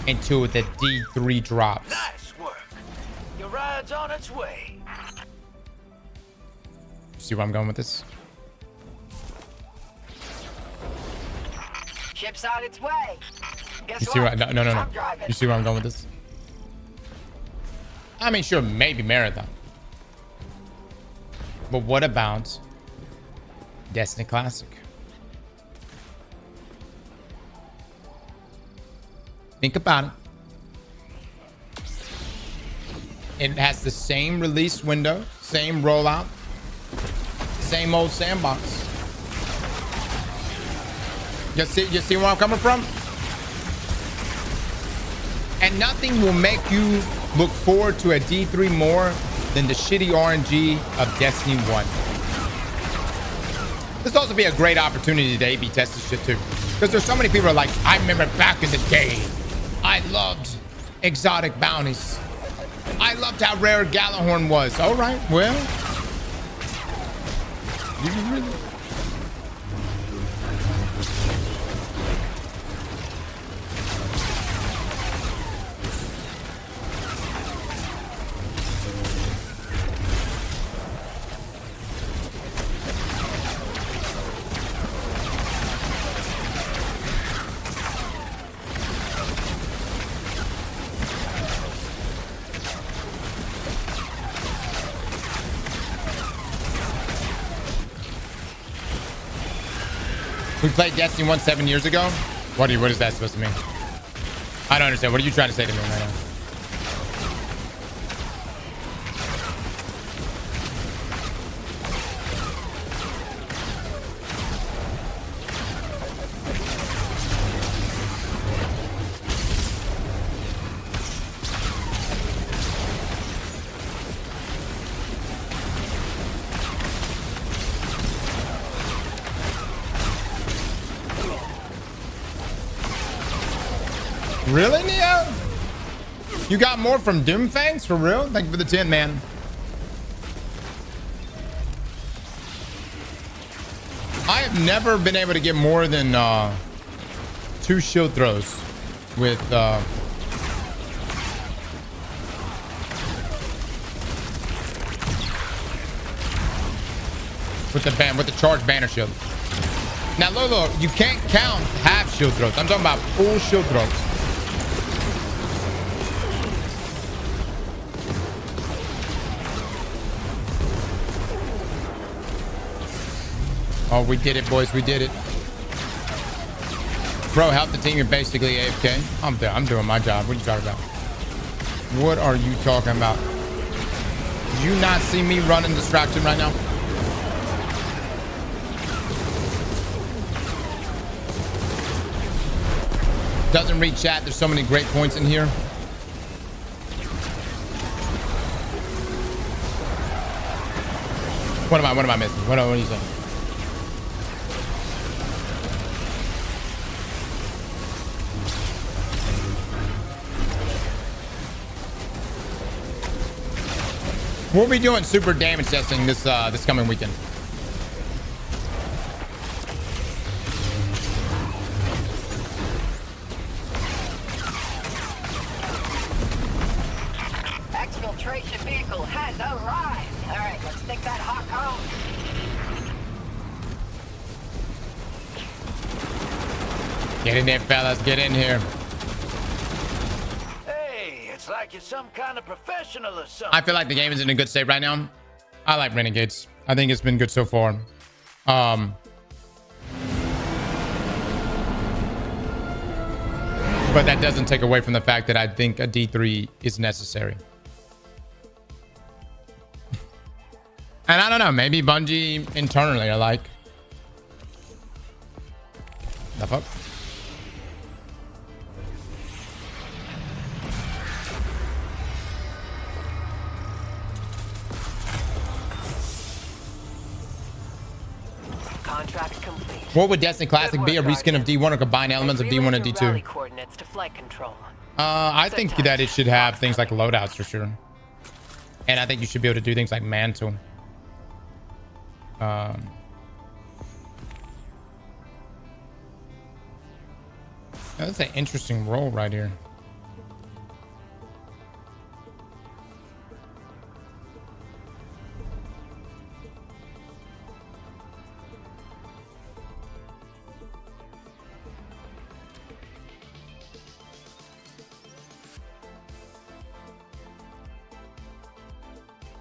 until the D3 drops? Nice work. Your ride's on its way. See where I'm going with this? Ship's on its way. Guess You see what? where? No. I'm driving. You see where I'm going with this? I mean, sure, maybe marathon. But what about Destiny Classic? Think about it. It has the same release window, same rollout, same old sandbox. You see where I'm coming from? And nothing will make you look forward to a D3 more than the shitty RNG of Destiny 1. This will also be a great opportunity to A/B test this shit too. Because there's so many people who are like, I remember back in the day, I loved exotic bounties. I loved how rare Gallahorn was. All right, well. You really... We played Destiny 1 7 years ago. What is that supposed to mean? I don't understand. What are you trying to say to me right now? Really, Neo? You got more from Doomfangs? For real? Thank you for the 10, man. I have never been able to get more than 2 shield throws with the charged banner shield. Now, look, you can't count half shield throws. I'm talking about full shield throws. Oh, we did it, boys. We did it. Bro, help the team. You're basically AFK. I'm doing my job. What are you talking about? What are you talking about? Do you not see me running distraction right now? Doesn't read chat. There's so many great points in here. What am I missing? What are you saying? We'll be doing super damage testing this coming weekend. Exfiltration vehicle has arrived. All right, let's take that hawk home. Get in there, fellas. Get in here. It's like you're some kind of professional or something. I feel like the game is in a good state right now. I like Renegades. I think it's been good so far. But that doesn't take away from the fact that I think a D3 is necessary. And I don't know, maybe Bungie internally are like, the fuck? Contract complete. What would Destiny Classic be? A reskin of D1 or combine elements of D1 and D2? Coordinates to flight control. I think that it should have things like loadouts for sure. And I think you should be able to do things like mantle. That's an interesting role right here.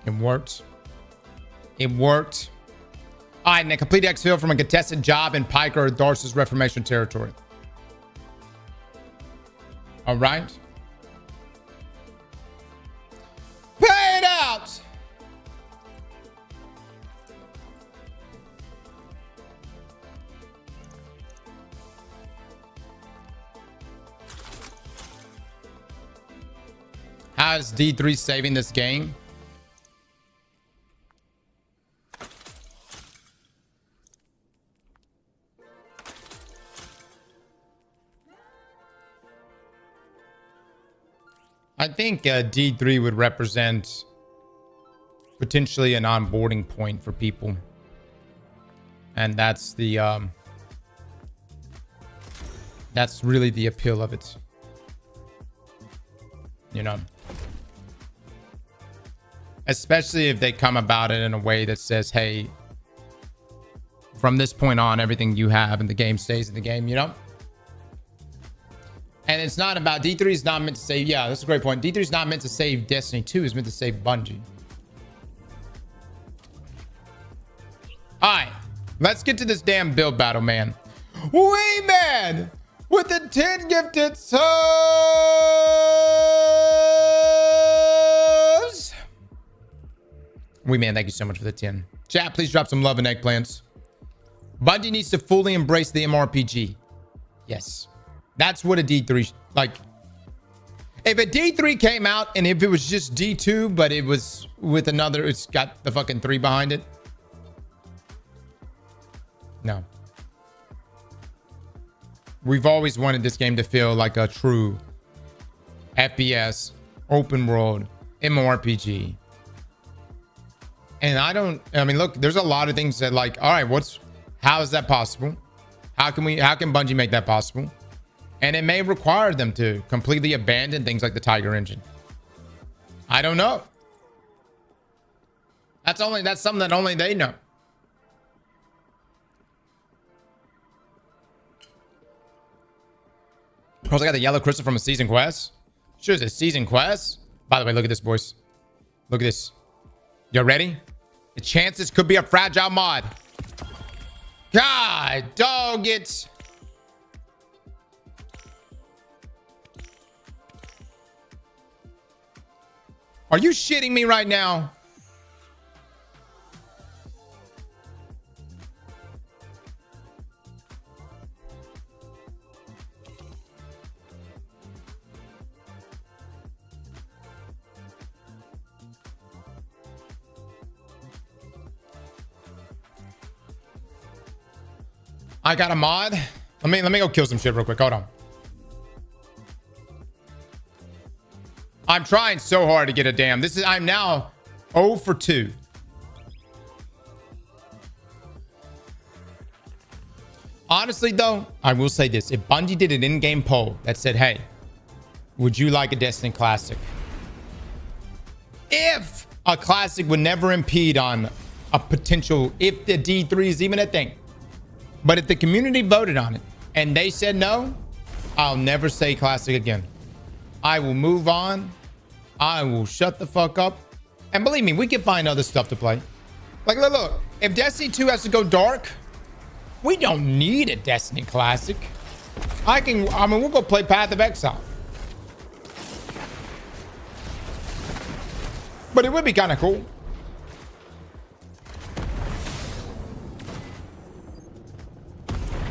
It worked. It worked. All right, and a complete exfil from a contested job in Piker or Darcy's Reformation territory. All right. Pay it out. How is D3 saving this game? I think D3 would represent potentially an onboarding point for people. And that's the that's really the appeal of it. You know, especially if they come about it in a way that says, hey, from this point on, everything you have in the game stays in the game, you know? And it's not about D3 is not meant to save. Yeah, that's a great point. D3 is not meant to save Destiny 2. It's meant to save Bungie. All right, let's get to this damn build battle, man. Wee man with the 10 gifted subs. Wee man, thank you so much for the 10. Chat, please drop some love and eggplants. Bungie needs to fully embrace the MRPG. Yes. That's what a D3, like, if a D3 came out and if it was just D2, but it was with another, it's got the fucking 3 behind it. No. We've always wanted this game to feel like a true FPS, open world, MMORPG. And I mean, look, there's a lot of things that like, all right, how is that possible? How can Bungie make that possible? And it may require them to completely abandon things like the Tiger engine. I don't know. That's something that only they know. Of course, I got the yellow crystal from a season quest. Sure, it's a season quest. By the way, look at this, boys. Look at this. You ready? The chances could be a fragile mod. God, dog it. Are you shitting me right now? I got a mod. Let me go kill some shit real quick. Hold on. I'm trying so hard to get a damn. I'm now 0 for 2. Honestly, though, I will say this. If Bungie did an in-game poll that said, hey, would you like a Destiny Classic? If a Classic would never impede on a potential, if the D3 is even a thing. But if the community voted on it and they said no, I'll never say Classic again. I will move on. I will shut the fuck up. And believe me, we can find other stuff to play. Like, look, if Destiny 2 has to go dark, we don't need a Destiny Classic. We'll go play Path of Exile. But it would be kind of cool.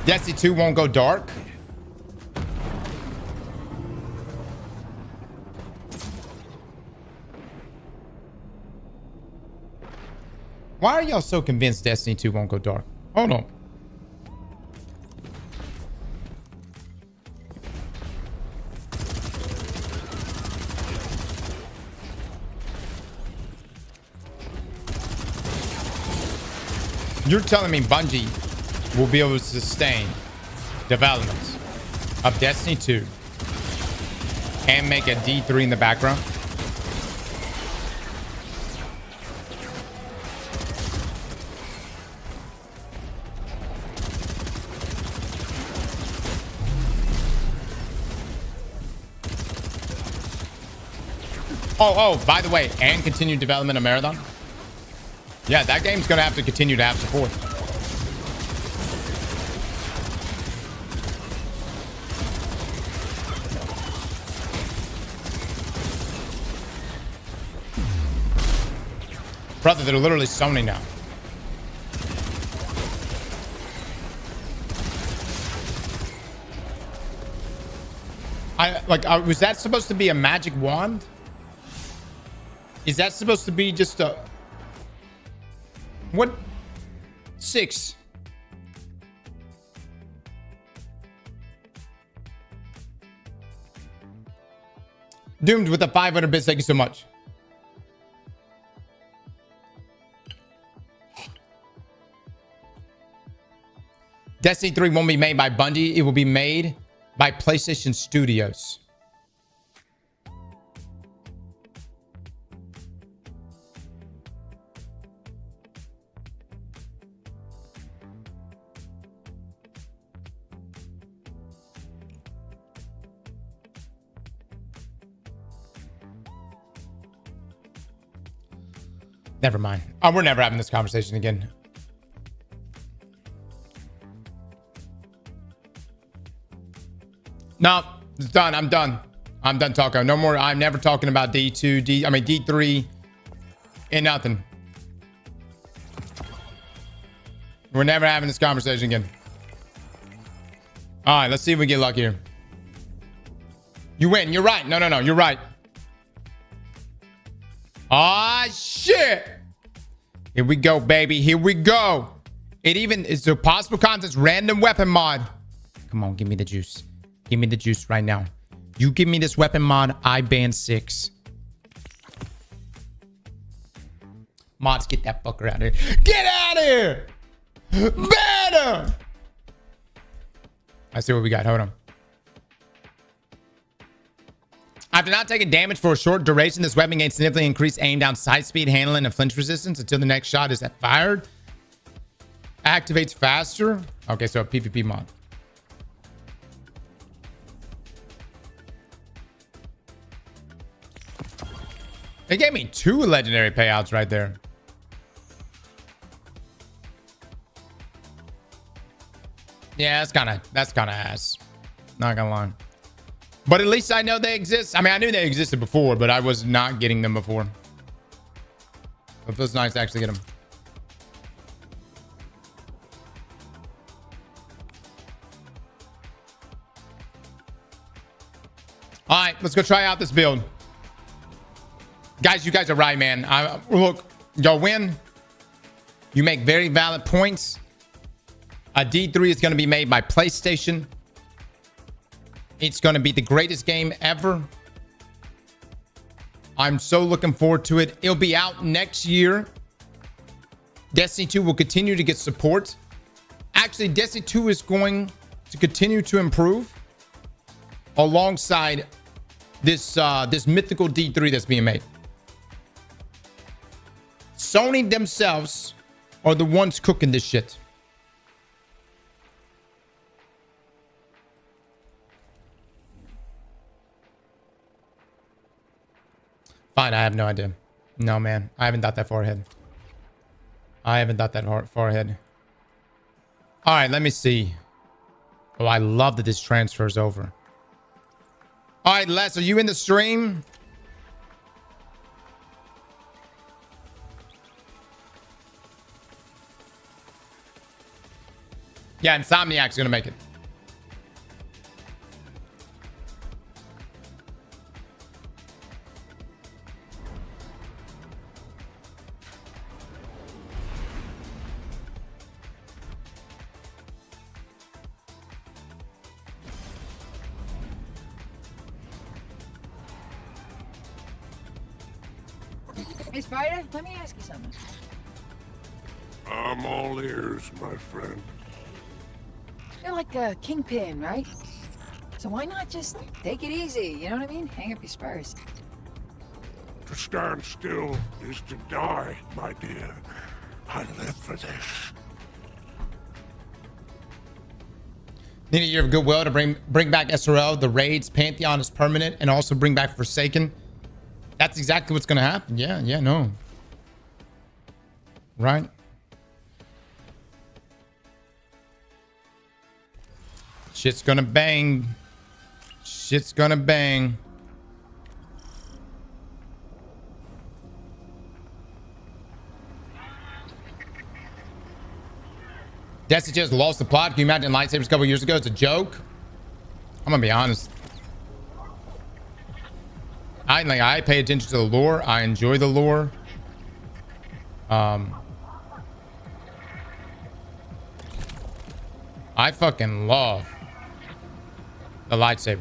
Destiny 2 won't go dark. Why are y'all so convinced Destiny 2 won't go dark? Hold on. You're telling me Bungie will be able to sustain development of Destiny 2 and make a D3 in the background? Oh, by the way, and continued development of Marathon. Yeah, that game's going to have to continue to have support. Brother, they're literally summoning now. Was that supposed to be a magic wand? Is that supposed to be just a... What? 6. Doomed with the 500 bits. Thank you so much. Destiny 3 won't be made by Bungie. It will be made by PlayStation Studios. Never mind. Oh, we're never having this conversation again. No, it's done. I'm done. I'm done talking. No more. I'm never talking about D2, D3, and nothing. We're never having this conversation again. All right, let's see if we get lucky here. You win. You're right. No. You're right. Ah, shit. Here we go, baby. Here we go. It even is a possible contest random weapon mod. Come on, give me the juice. Give me the juice right now. You give me this weapon mod, I ban 6. Mods, get that fucker out of here. Get out of here! Ban him! I see what we got. Hold on. After not taking damage for a short duration, this weapon gains significantly increased aim down, sight speed, handling, and flinch resistance until the next shot is fired. Activates faster. Okay, so a PvP mod. They gave me 2 legendary payouts right there. Yeah, that's kind of ass. Not gonna lie. But at least I know they exist. I mean, I knew they existed before, but I was not getting them before. It feels nice to actually get them. All right, let's go try out this build. Guys, you guys are right, man. Look, y'all win. You make very valid points. A D3 is going to be made by PlayStation. It's going to be the greatest game ever. I'm so looking forward to it. It'll be out next year. Destiny 2 will continue to get support. Actually, Destiny 2 is going to continue to improve alongside this mythical D3 that's being made. Sony themselves are the ones cooking this shit. Fine, I have no idea. No, man. I haven't thought that far ahead. Far ahead. All right, let me see. Oh, I love that this transfers over. All right, Les, are you in the stream? Yeah, Insomniac's gonna make it. Hey, Spider, let me ask you something. I'm all ears, my friend. You're like a kingpin, right? So why not just take it easy? You know what I mean? Hang up your spurs. To stand still is to die, my dear. I live for this. Need a year of goodwill to bring back SRL. The raids, Pantheon is permanent, and also bring back Forsaken. That's exactly what's gonna happen. Yeah, no. Right? Shit's gonna bang. Shit's gonna bang. Destiny just lost the plot. Can you imagine lightsabers a couple years ago? It's a joke. I'm gonna be honest. I pay attention to the lore. I enjoy the lore. I fucking love the lightsaber.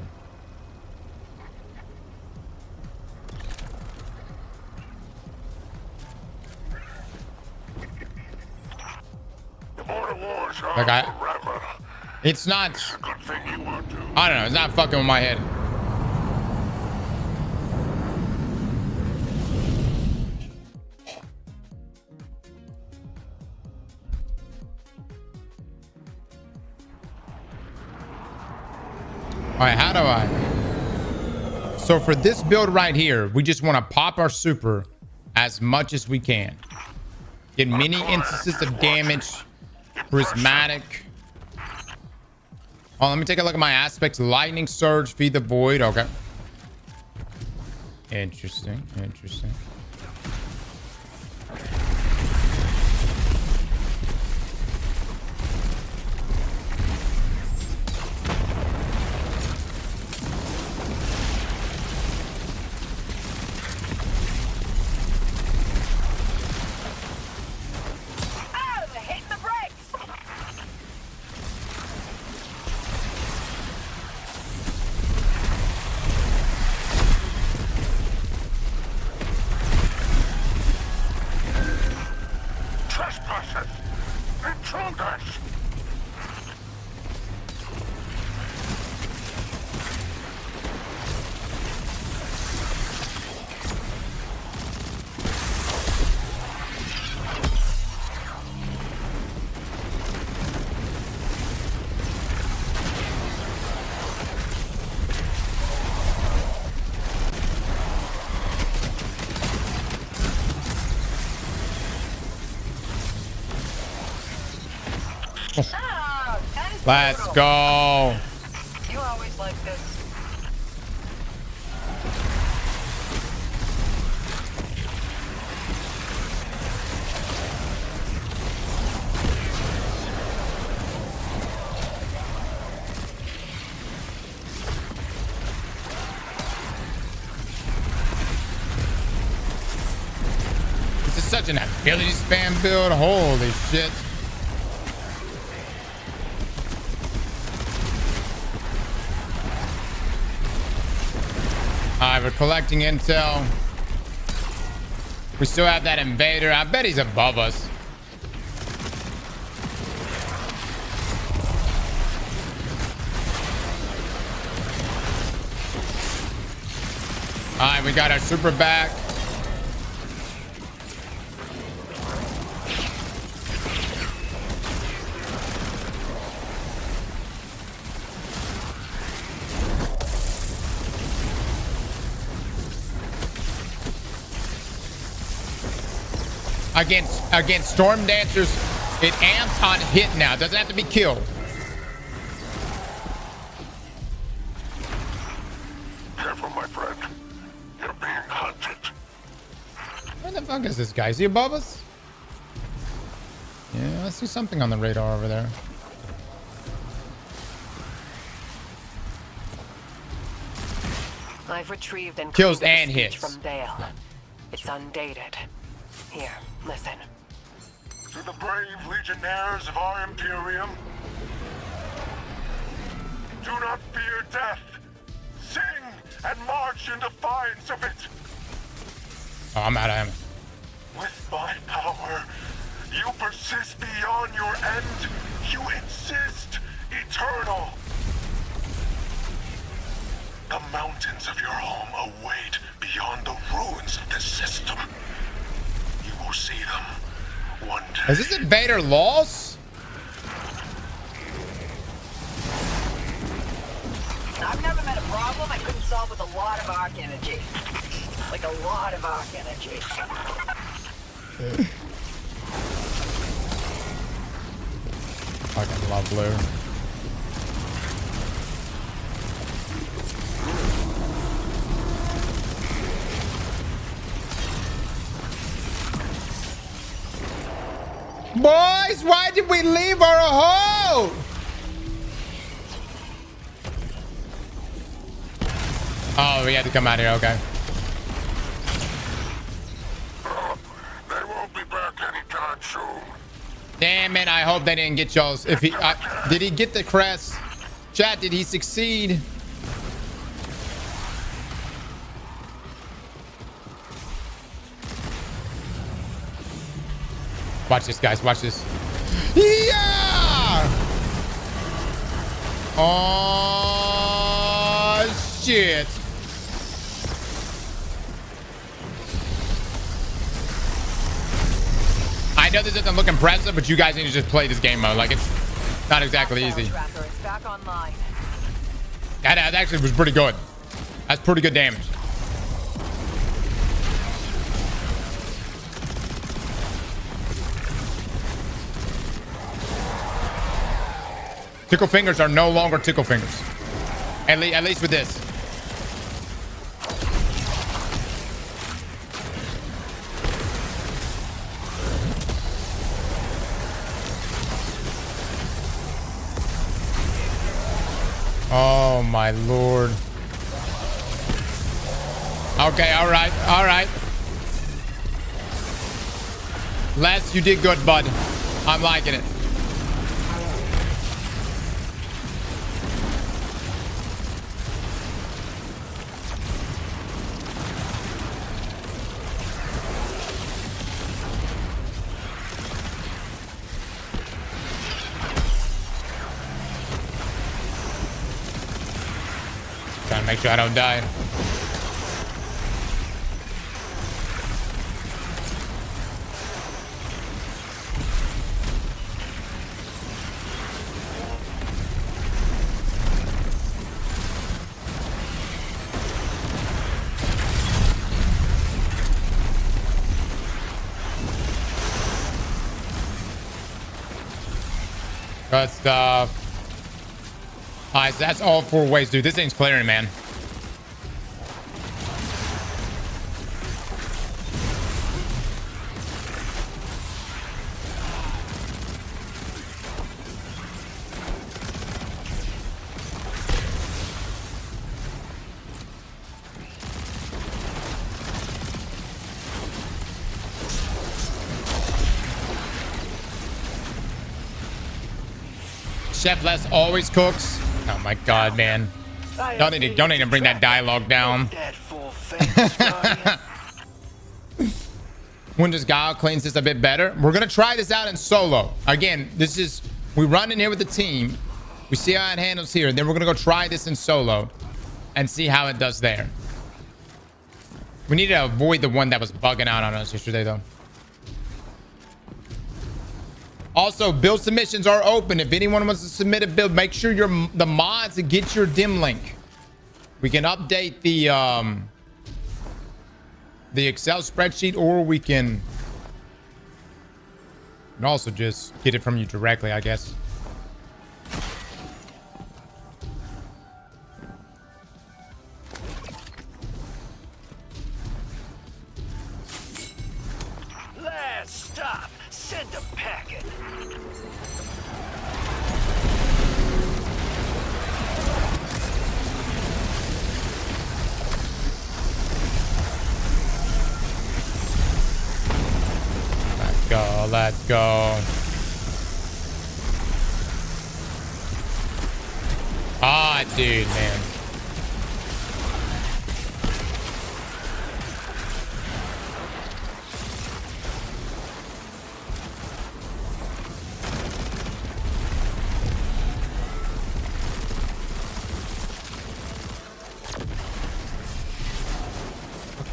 Like it's not. I don't know. It's not fucking with my head. All right, how do I? So for this build right here, we just want to pop our super as much as we can. Get many instances of damage. Prismatic. Oh, let me take a look at my aspects. Lightning surge, feed the void. Okay. Interesting. Let's go. You always like this. This is such an ability spam build. Holy shit. Alright, we're collecting intel. We still have that invader. I bet he's above us. Alright, we got our super back. Against storm dancers, it amps on hit now. It doesn't have to be killed. Careful, my friend. You're being hunted. Where the fuck is this guy? Is he above us? Yeah, I see something on the radar over there. I've retrieved and Kills and and hits. from Dale. It's undated. Here, listen. To the brave legionnaires of our Imperium, do not fear death. Sing and march in defiance of it. Oh, I'm out of ammo. With my power, you persist beyond your end. You insist eternal. The mountains of your home await beyond the ruins of this system. You will see them one day. Is this invader lost? I've never met a problem problem I couldn't solve with a lot of arc energy. Like a lot of arc energy. Fucking love blue. Boys, why did we leave our hole? Oh, we had to come out here. Okay. They won't be back anytime soon. Damn it! I hope they didn't get y'all's. If he did, he get the crest? Chat, did he succeed? Watch this, guys. Watch this. Yeah! Oh shit! I know this doesn't look impressive, but you guys need to just play this game mode. Like, it's not exactly easy. Tracker is back online. That actually was pretty good. That's pretty good damage. Tickle fingers are no longer tickle fingers. At least with this. Oh my lord. Okay, all right, all right. Les, you did good, bud. I'm liking it. Trying to make sure I don't die. Good stuff. Alright, so that's all 4 ways, dude. This thing's clearing, man. Chef Les always cooks. Oh my god, man. Don't need to bring that dialogue down. When does Guile cleans this a bit better? We're gonna try this out in solo. Again, this is, we run in here with the team. We see how it handles here. Then we're gonna go try this in solo and see how it does there. We need to avoid the one that was bugging out on us yesterday, though. Also, build submissions are open. If anyone wants to submit a build, make sure the mods get your dim link. We can update the Excel spreadsheet, or we can also just get it from you directly, I guess. Last stop. Send a packet. Let's go. Let's go. Ah, dude, man.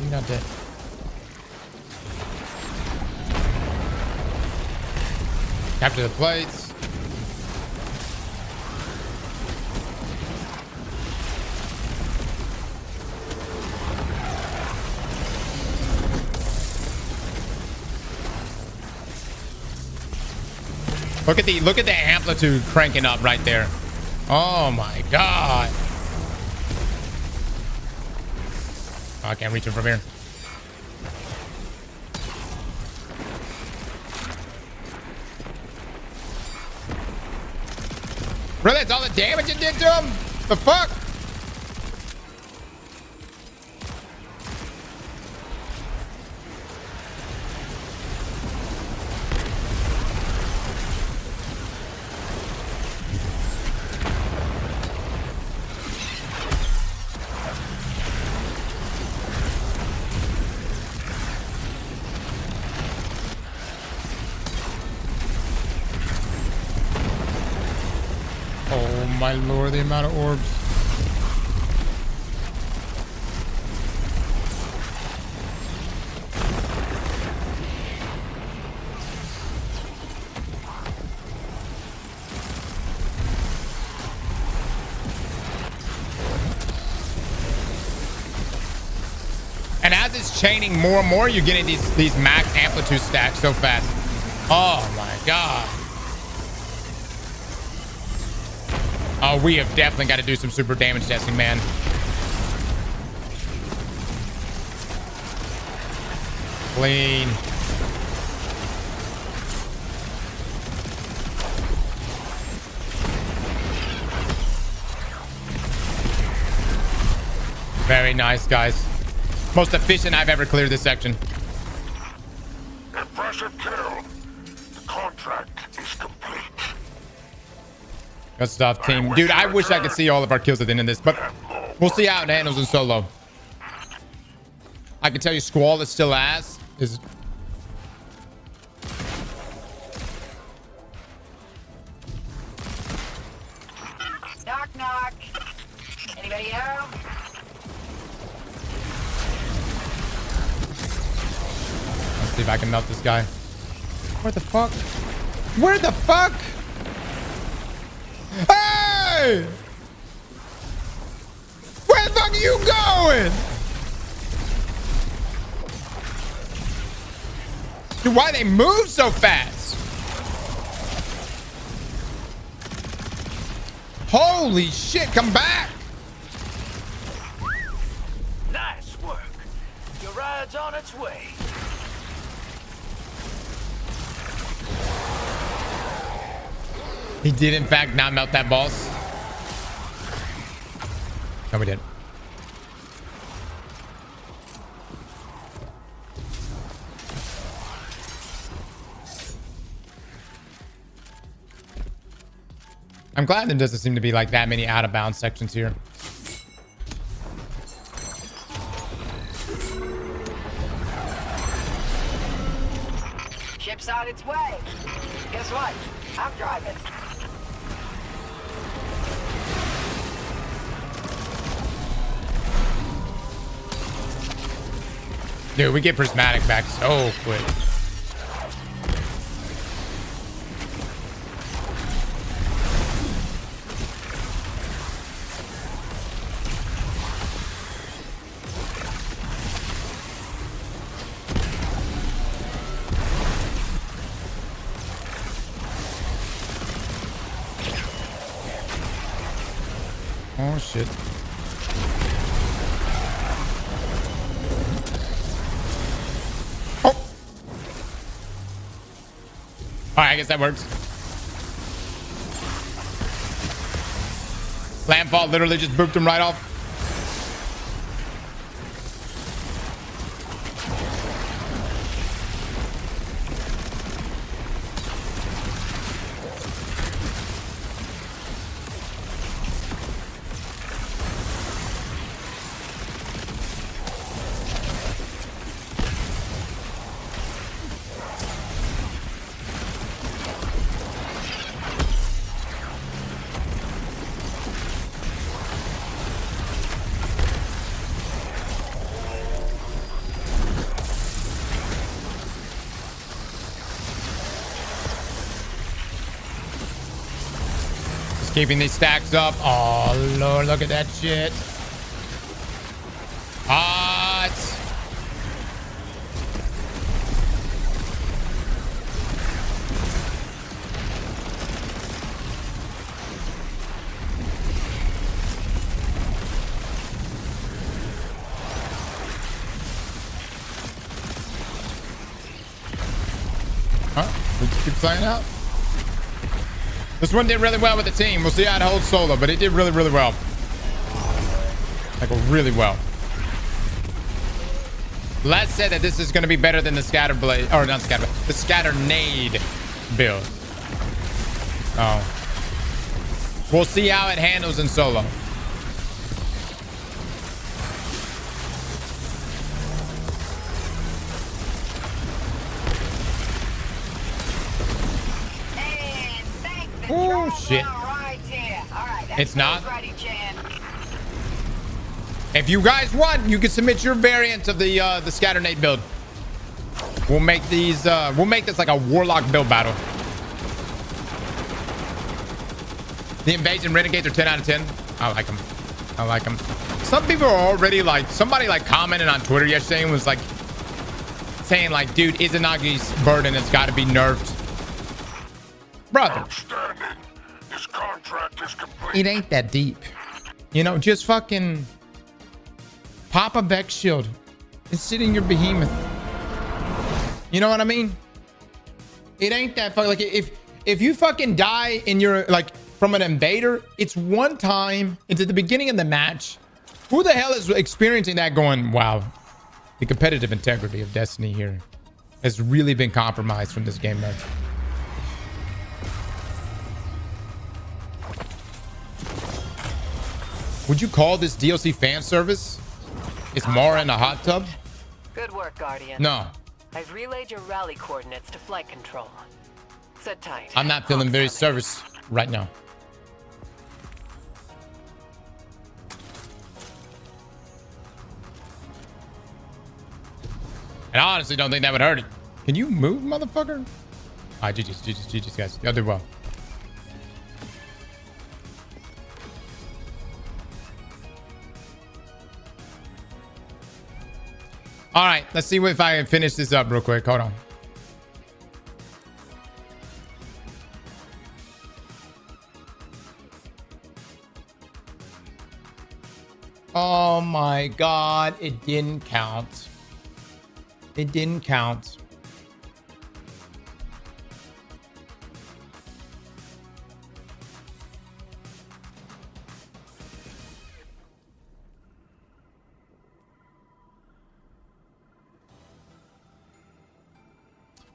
You're not dead. Capture the plates. Look at the amplitude cranking up right there. Oh my god. Oh, I can't reach him from here. Really? That's all the damage it did to him? The fuck? Oh my lord, the amount of orbs. And as it's chaining more and more, you're getting these max amplitude stacks so fast. Oh my god. Oh, we have definitely got to do some super damage testing, man. Clean. Very nice, guys. Most efficient I've ever cleared this section. Impressive kill. The contract is complete. Good stuff, team. Dude, I wish I could see all of our kills at the end of this, but we'll see how it handles in solo. I can tell you Squall is still ass. Is Knock, knock. Anybody home? Let's see if I can melt this guy. Where the fuck? Where the fuck? Hey! Where the fuck are you going? Dude, why they move so fast? Holy shit, come back! Nice work. Your ride's on its way. He did, in fact, not melt that boss. No, we didn't. I'm glad there doesn't seem to be like that many out of bounds sections here. Ship's on its way. Guess what? I'm driving. Dude, we get prismatic back so quick. Oh shit. Oh. Alright, I guess that works. Landfall literally just booped him right off. Keeping these stacks up. Oh, Lord, look at that shit. Hot. Keep playing out. This one did really well with the team. We'll see how it holds solo, but it did really, really well. Like, really well. Les said that this is going to be better than the scatter blade, or not scatter, the scatter nade build. Oh. We'll see how it handles in solo. Oh shit. It's not. If you guys want, you can submit your variant of the scatter nade build. We'll make these we'll make this like a warlock build battle. The invasion renegades are 10 out of 10. I like them. I like them. Some people are already like, somebody like commented on Twitter yesterday and was like saying like, dude, Izanagi's burden has got to be nerfed. Brother, this contract is complete. it ain't that deep. You know, just fucking pop a Vex shield and sit in your behemoth. You know what I mean? It ain't that fucking, like, if you fucking die in your, like, from an invader, it's one time. It's at the beginning of the match. Who the hell is experiencing that going, wow, the competitive integrity of Destiny here has really been compromised from this game mode. Would you call this DLC fan service? Is Mara in a hot tub? Good work, Guardian. No. I've relayed your rally coordinates to flight control. Sit tight. I'm not feeling very service right now. And I honestly don't think that would hurt it. Can you move, motherfucker? All right, GG's, guys. Y'all did well. All right, let's see if I can finish this up real quick. Hold on. Oh my God, it didn't count. It didn't count.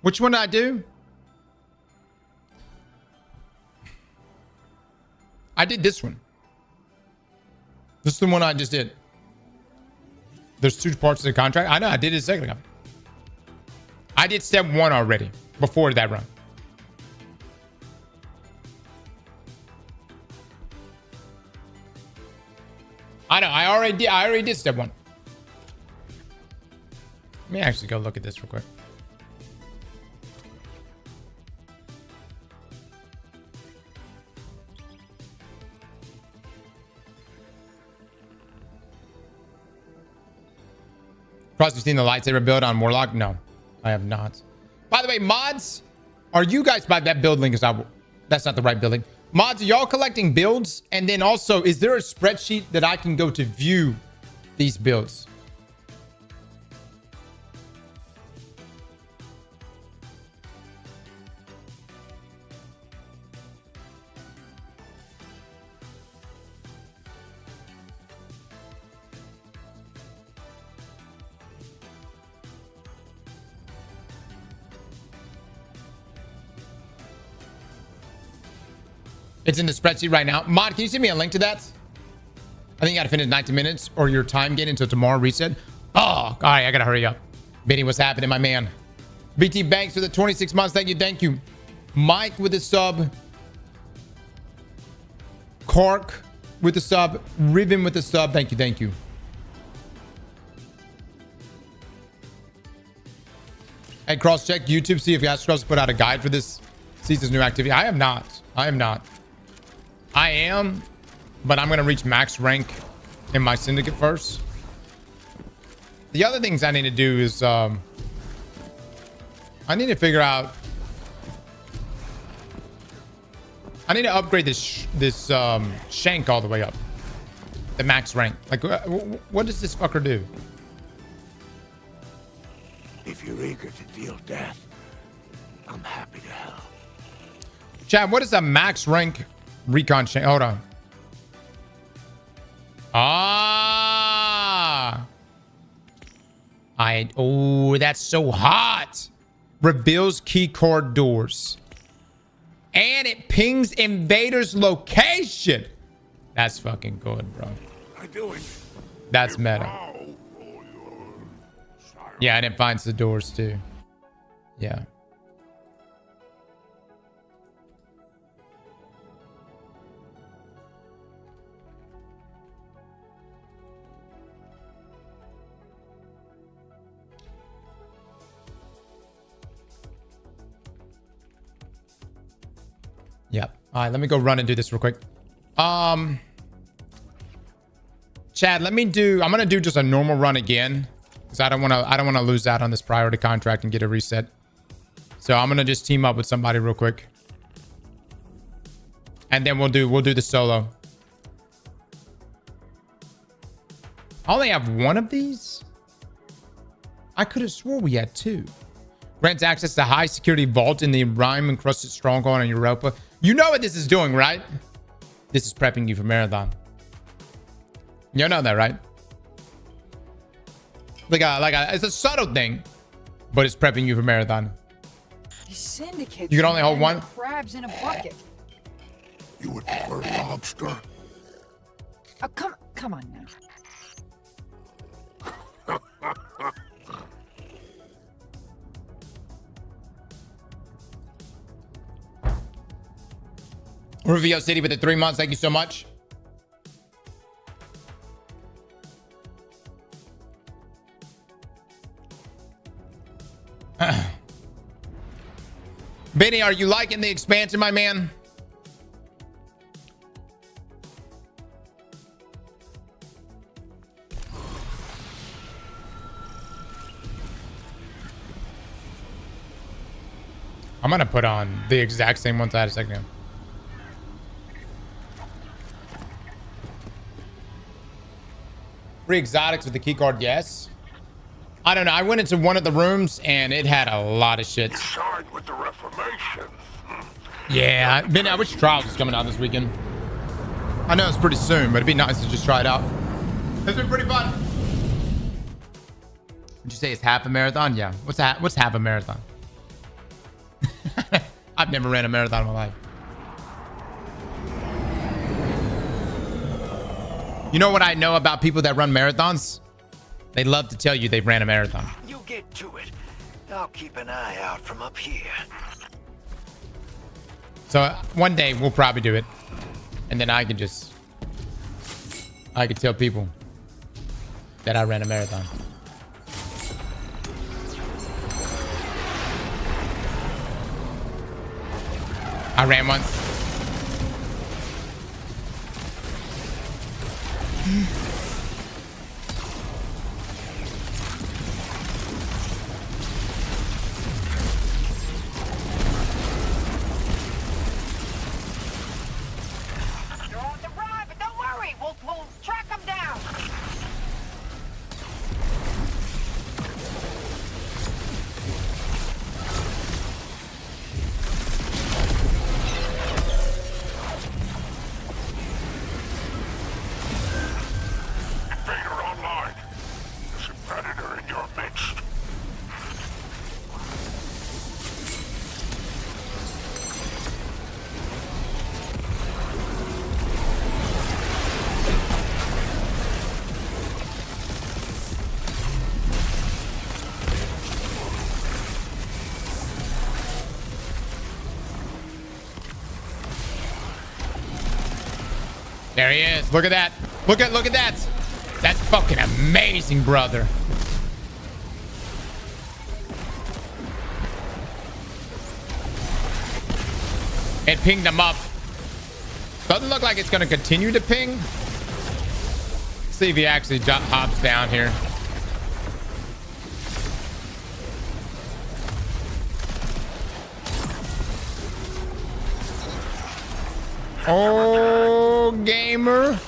Which one did I do? I did this one. This is the one I just did. There's two parts of the contract. I know, I did it a second ago. I did step 1 already before that run. I know, I already did step 1. Let me actually go look at this real quick. Cross, you seen the lightsaber build on Warlock? No, I have not. By the way, mods, are you guys by that build link? That's not the right building. Mods, are y'all collecting builds? And then also, is there a spreadsheet that I can go to view these builds? It's in the spreadsheet right now. Mod, can you send me a link to that? I think you got to finish 90 minutes or your time getting until tomorrow reset. Oh, all right. I got to hurry up. Benny, what's happening, my man? BT Banks for the 26 months. Thank you. Thank you. Mike with the sub. Cork with the sub. Ribbon with the sub. Thank you. Thank you. And cross-check YouTube. See if Aztecross put out a guide for this season's new activity. I am not. I am not. I am, but I'm going to reach max rank in my syndicate first. The other things I need to do is I need to figure out. I need to upgrade this shank all the way up. The max rank. Like, what does this fucker do? If you're eager to deal death, I'm happy to help. Chad, what is a max rank recon chain? Hold on. Ah. Oh, that's so hot. Reveals keycard doors. And it pings invaders' location. That's fucking good, bro. That's meta. Yeah, and it finds the doors too. Yeah. Yep. All right, let me go run and do this real quick. Chad, I'm gonna do just a normal run again because I don't want to lose out on this priority contract and get a reset. So I'm gonna just team up with somebody real quick, and then we'll do the solo. I only have one of these. I could have swore we had two. Grants access to high security vault in the rime encrusted stronghold in Europa. You know what this is doing, right? This is prepping you for marathon. You know that, right? It's a subtle thing, but it's prepping you for marathon. Syndicate. You can only hold one. Crabs in a bucket. You would prefer lobster? Oh, come on now. Ruvio City with the 3 months. Thank you so much. Benny, are you liking the expansion, my man? I'm gonna put on the exact same ones I had a second ago. Free exotics with the key card, yes. I don't know. I went into one of the rooms and it had a lot of shit. You signed with the Reformation. Yeah, Ben, I wish Trials was coming out this weekend. I know it's pretty soon, but it'd be nice to just try it out. It's been pretty fun. Would you say it's half a marathon? Yeah. What's half a marathon? I've never ran a marathon in my life. You know what I know about people that run marathons? They love to tell you they've ran a marathon. You get to it. I'll keep an eye out from up here. So one day we'll probably do it. And then I could tell people that I ran a marathon. I ran once. You're on the run, but don't worry. We'll track them down. Invader online. There's a predator in your midst. There he is. Look at that. Look at that. That's fucking amazing, brother. It pinged him up. Doesn't look like it's going to continue to ping. See if he actually hops down here. Oh, gamer.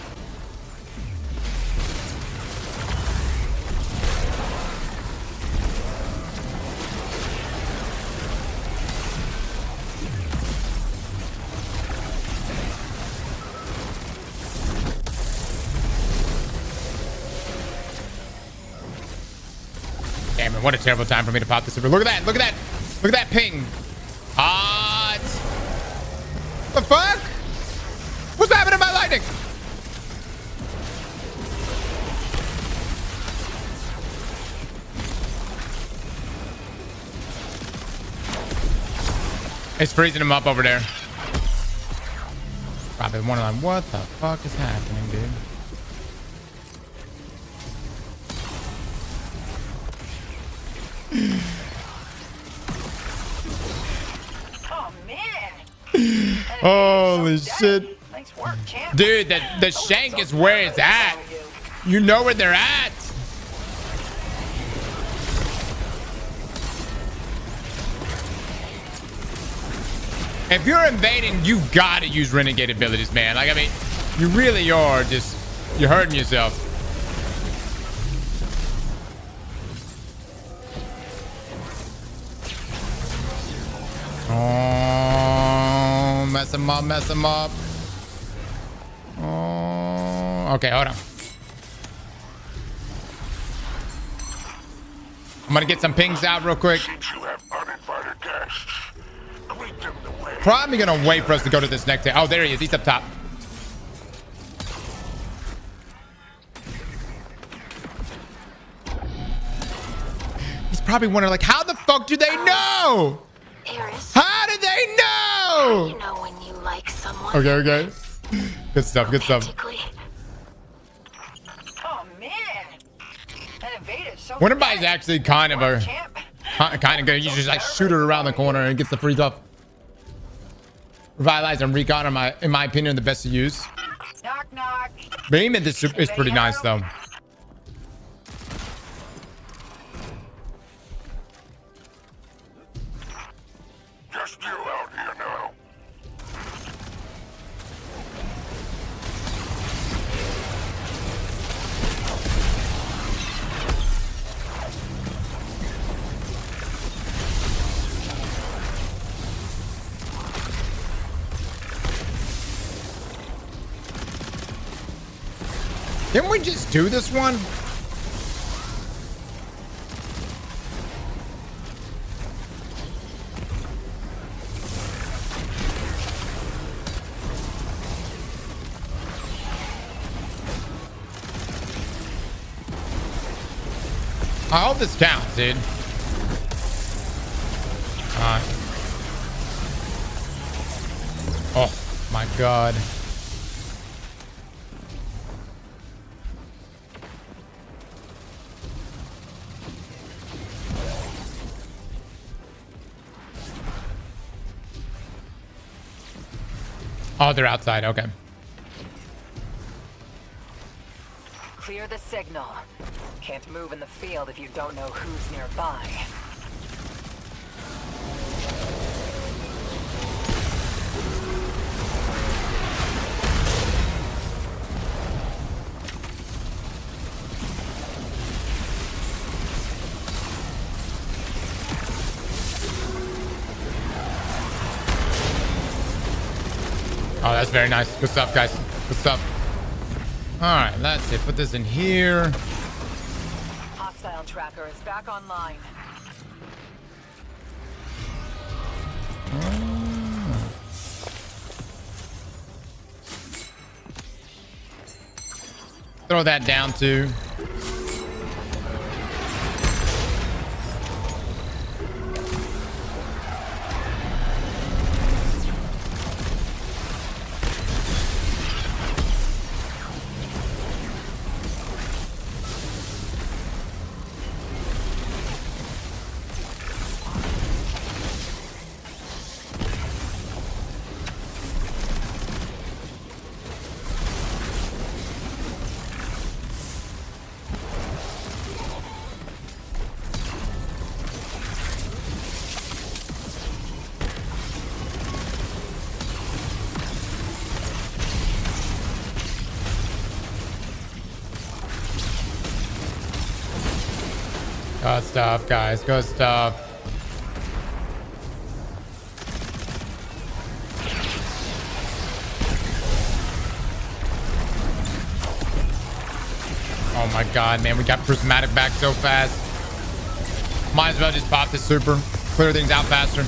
Damn it, what a terrible time for me to pop this super. Look at that, look at that. Look at that ping. What the fuck? What's happening to my lightning? It's freezing him up over there. Probably wondering, what the fuck is happening, dude? Oh, man. Holy shit. Nice work, champ. Dude, the shank is where it's at. You know where they're at. If you're invading, you gotta use renegade abilities, man. Like, I mean, you really are just, you're hurting yourself. Oh, mess him up, mess him up. Oh, okay, hold on. I'm gonna get some pings out real quick. Since you have uninvited guests, greet them the way. Probably gonna wait for us to go to this next day. Oh, there he is. He's up top. He's probably wondering, like, how the fuck do they know? Paris, How did they know? you know when you like someone. Okay, okay. Good stuff, good stuff. romantically. Oh, man. That invader's so Wonder if he's bad. actually kind of a, Champ. kind of good. You just like shoot it around the corner and gets the freeze off. Revitalize and recon are in my opinion, the best to use. Knock, knock. Beam in this is pretty nice though. Just you out here now. Didn't we just do this one? I hope this counts, dude. Oh my god. Oh, they're outside. Okay. Clear the signal. Can't move in the field if you don't know who's nearby. Oh, that's very nice. Good stuff, guys. Good stuff. All right, let's see. Put this in here. Hostile tracker is back online. Throw that down too. Good stuff, guys. Good stuff. Oh my god, man. We got Prismatic back so fast. Might as well just pop this super. Clear things out faster.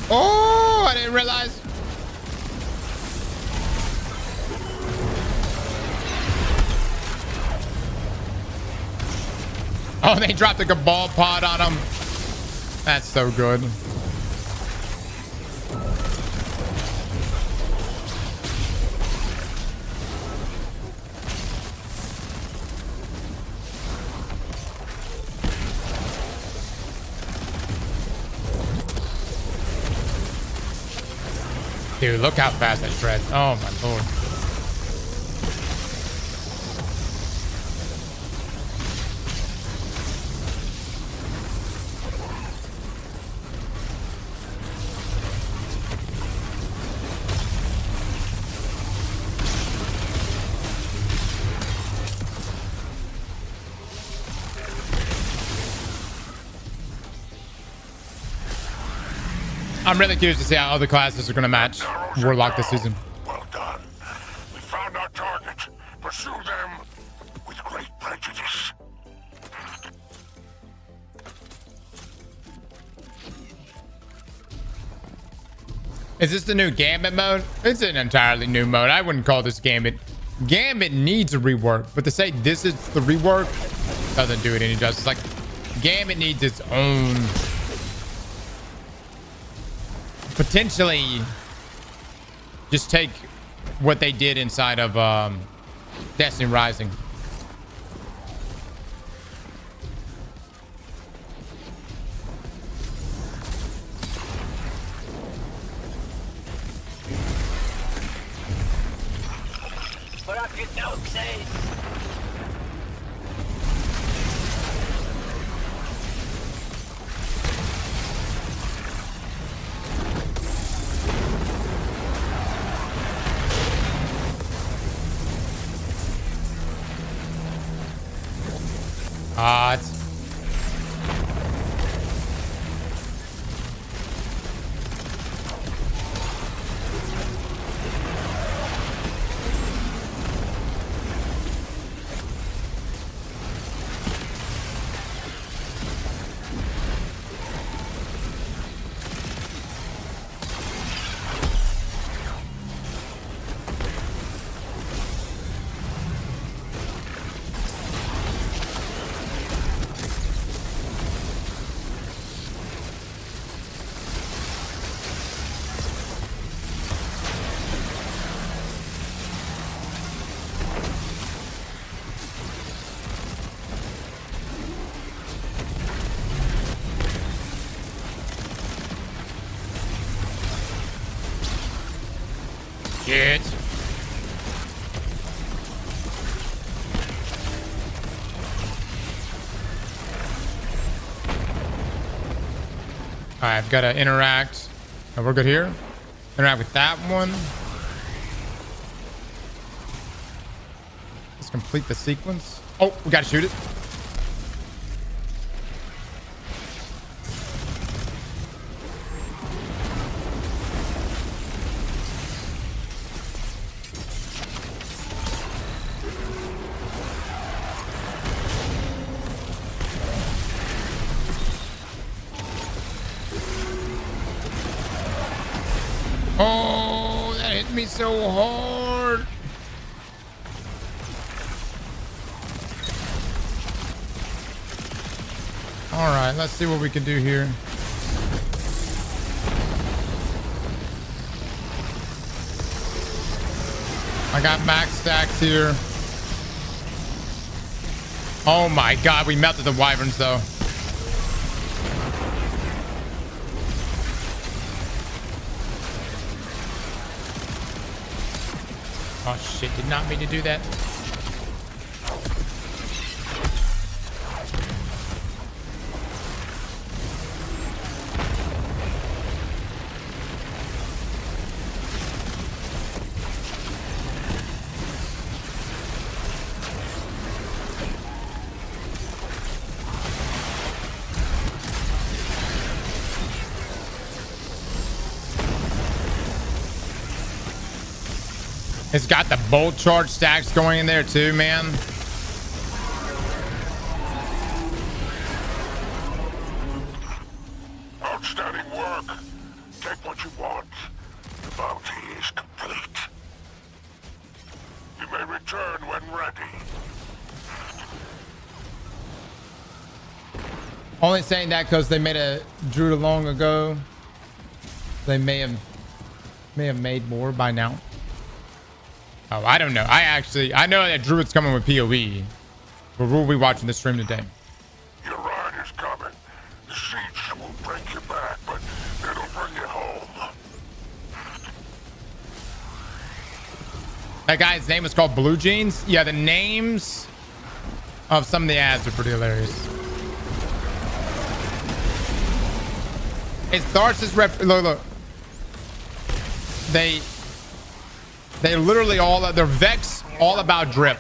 Oh, I didn't realize. Oh, they dropped like a ball pod on him. That's so good. Dude, look how fast that shreds. Oh my lord. I'm really curious to see how other classes are going to match Warlock this season. Well done. We found our target. Pursue them with great prejudice. Is this the new Gambit mode? It's an entirely new mode. I wouldn't call this Gambit. Gambit needs a rework, but to say this is the rework doesn't do it any justice. Like, Gambit needs its own... potentially just take what they did inside of Destiny Rising. Put up your dokes, eh? Hot. Shit. Alright, I've got to interact. Oh, we're good here. Interact with that one. Let's complete the sequence. Oh, we got to shoot it. Oh, that hit me so hard. All right, let's see what we can do here. I got max stacks here. Oh my God, we melted the wyverns though. Oh shit, did not mean to do that. It's got the bolt charge stacks going in there too, man. Outstanding work. Take what you want. The bounty is complete. You may return when ready. Only saying that because they made a Druid long ago. They may have made more by now. Oh, I don't know. I know that Druid's coming with PoE. But we'll be watching the stream today. Your ride is coming. The siege will break your back, but it'll bring you home. That guy's name is called Blue Jeans. Yeah, the names of some of the ads are pretty hilarious. It's Tharsis rep. Look. They literally they're Vex all about drip.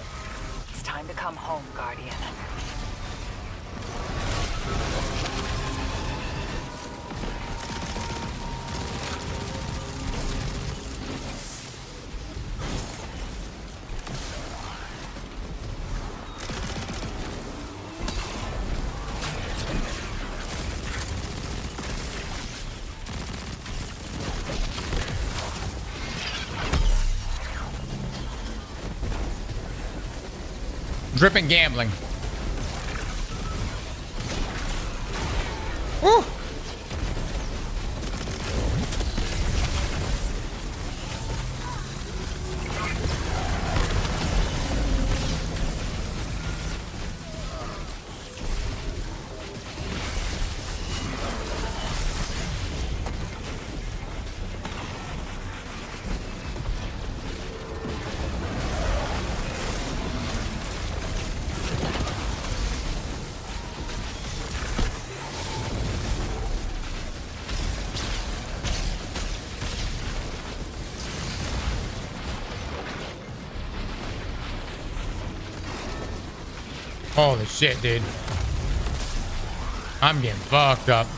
It's time to come home, Guardian. Dripping gambling. Woo. Holy shit, dude. I'm getting fucked up.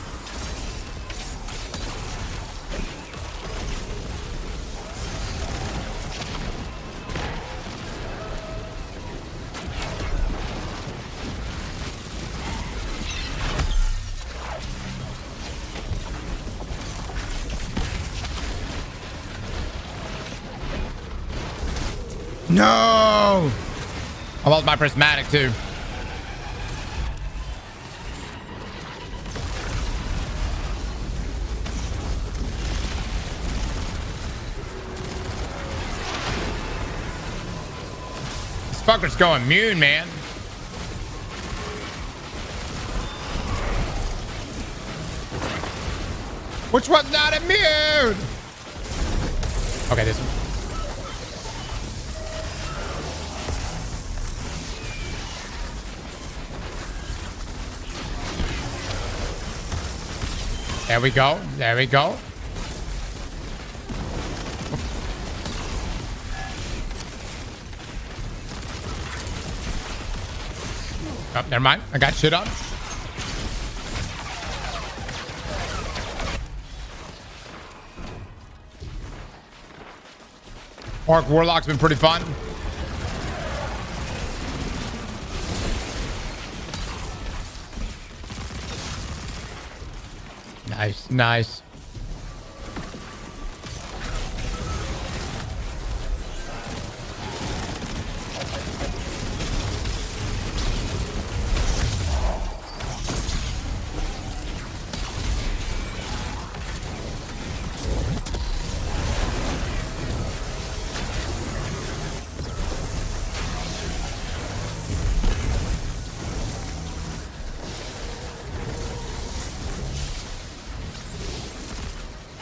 No! I lost my prismatic too. This fucker's going immune, man. Which one's not immune? Okay, this one. There we go. There we go. Oh, never mind. I got shit up. Orc Warlock's been pretty fun. Nice, nice.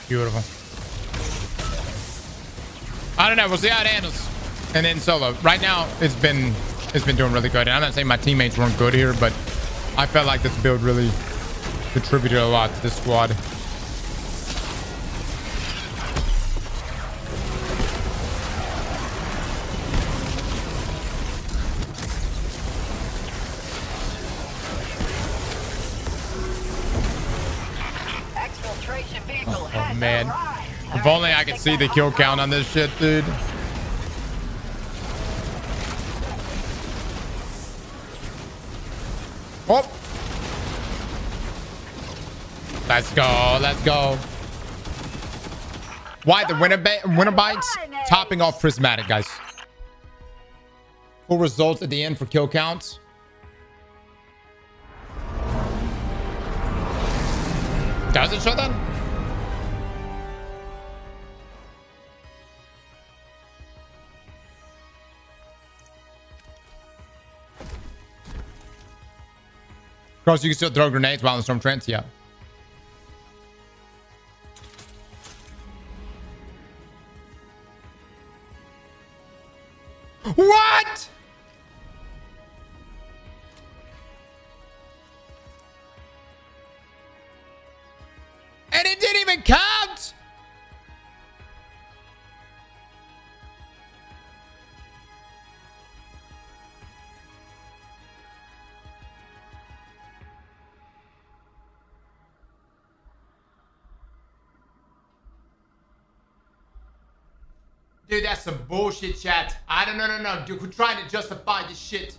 Beautiful. I don't know. We'll see how it handles. And then solo. Right now, it's been doing really good. And I'm not saying my teammates weren't good here, but I felt like this build really contributed a lot to this squad. Oh man. If only I could see the kill count on this shit, dude. Let's go. Let's go. Why the winter bikes topping off prismatic, guys. Full results at the end for kill counts. Does it show that? Of course, you can still throw grenades while in the storm trance. Yeah. What? And it didn't even count. Dude, that's some bullshit, chat. I don't know, no. Dude, we're trying to justify this shit.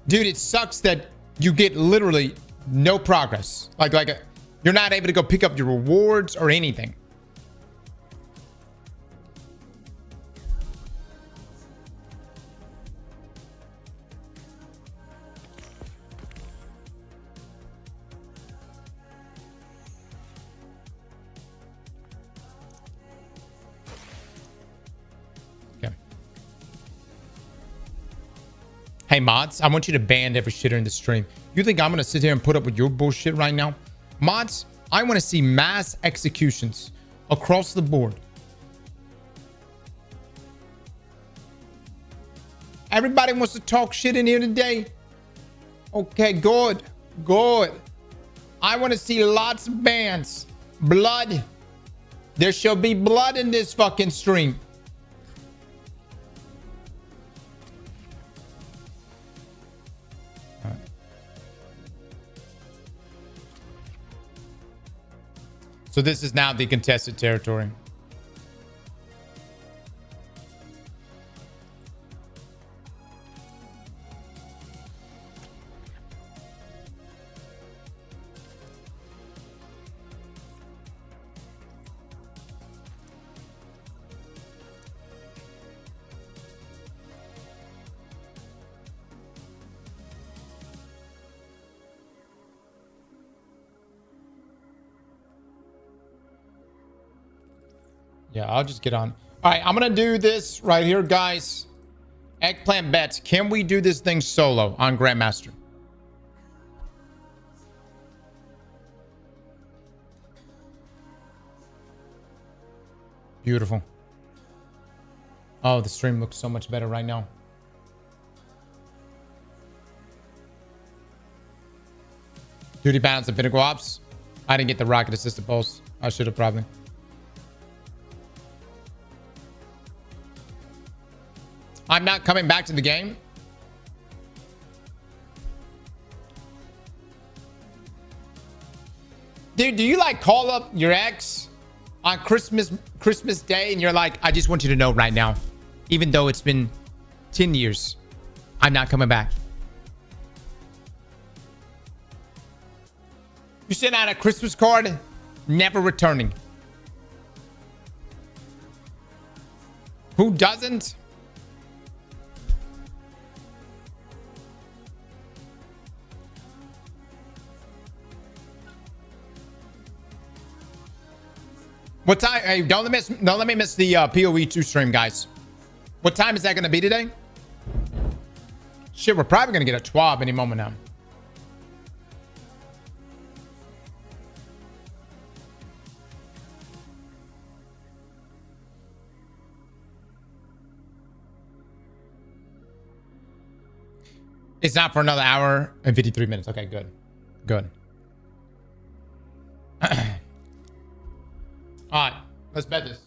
Dude, it sucks that you get literally no progress. You're not able to go pick up your rewards or anything. Hey mods, I want you to ban every shitter in the stream. You think I'm gonna sit here and put up with your bullshit right now? Mods, I want to see mass executions across the board. Everybody wants to talk shit in here today. Okay, good. Good. I want to see lots of bans. Blood. There shall be blood in this fucking stream. So this is now the contested territory. Yeah, I'll just get on. All right, I'm going to do this right here, guys. Eggplant bets. Can we do this thing solo on Grandmaster? Beautiful. Oh, the stream looks so much better right now. Duty balance and pinnacle ops. I didn't get the rocket assisted pulse. I should have probably. I'm not coming back to the game. Dude, do you like call up your ex on Christmas Day and you're like, I just want you to know right now, even though it's been 10 years, I'm not coming back. You send out a Christmas card, never returning. Who doesn't? What time? Hey, don't let me miss the PoE 2 stream, guys. What time is that going to be today? Shit, we're probably going to get a TWAB any moment now. It's not for another hour and 53 minutes. Okay, good. Good. All right, let's bet this.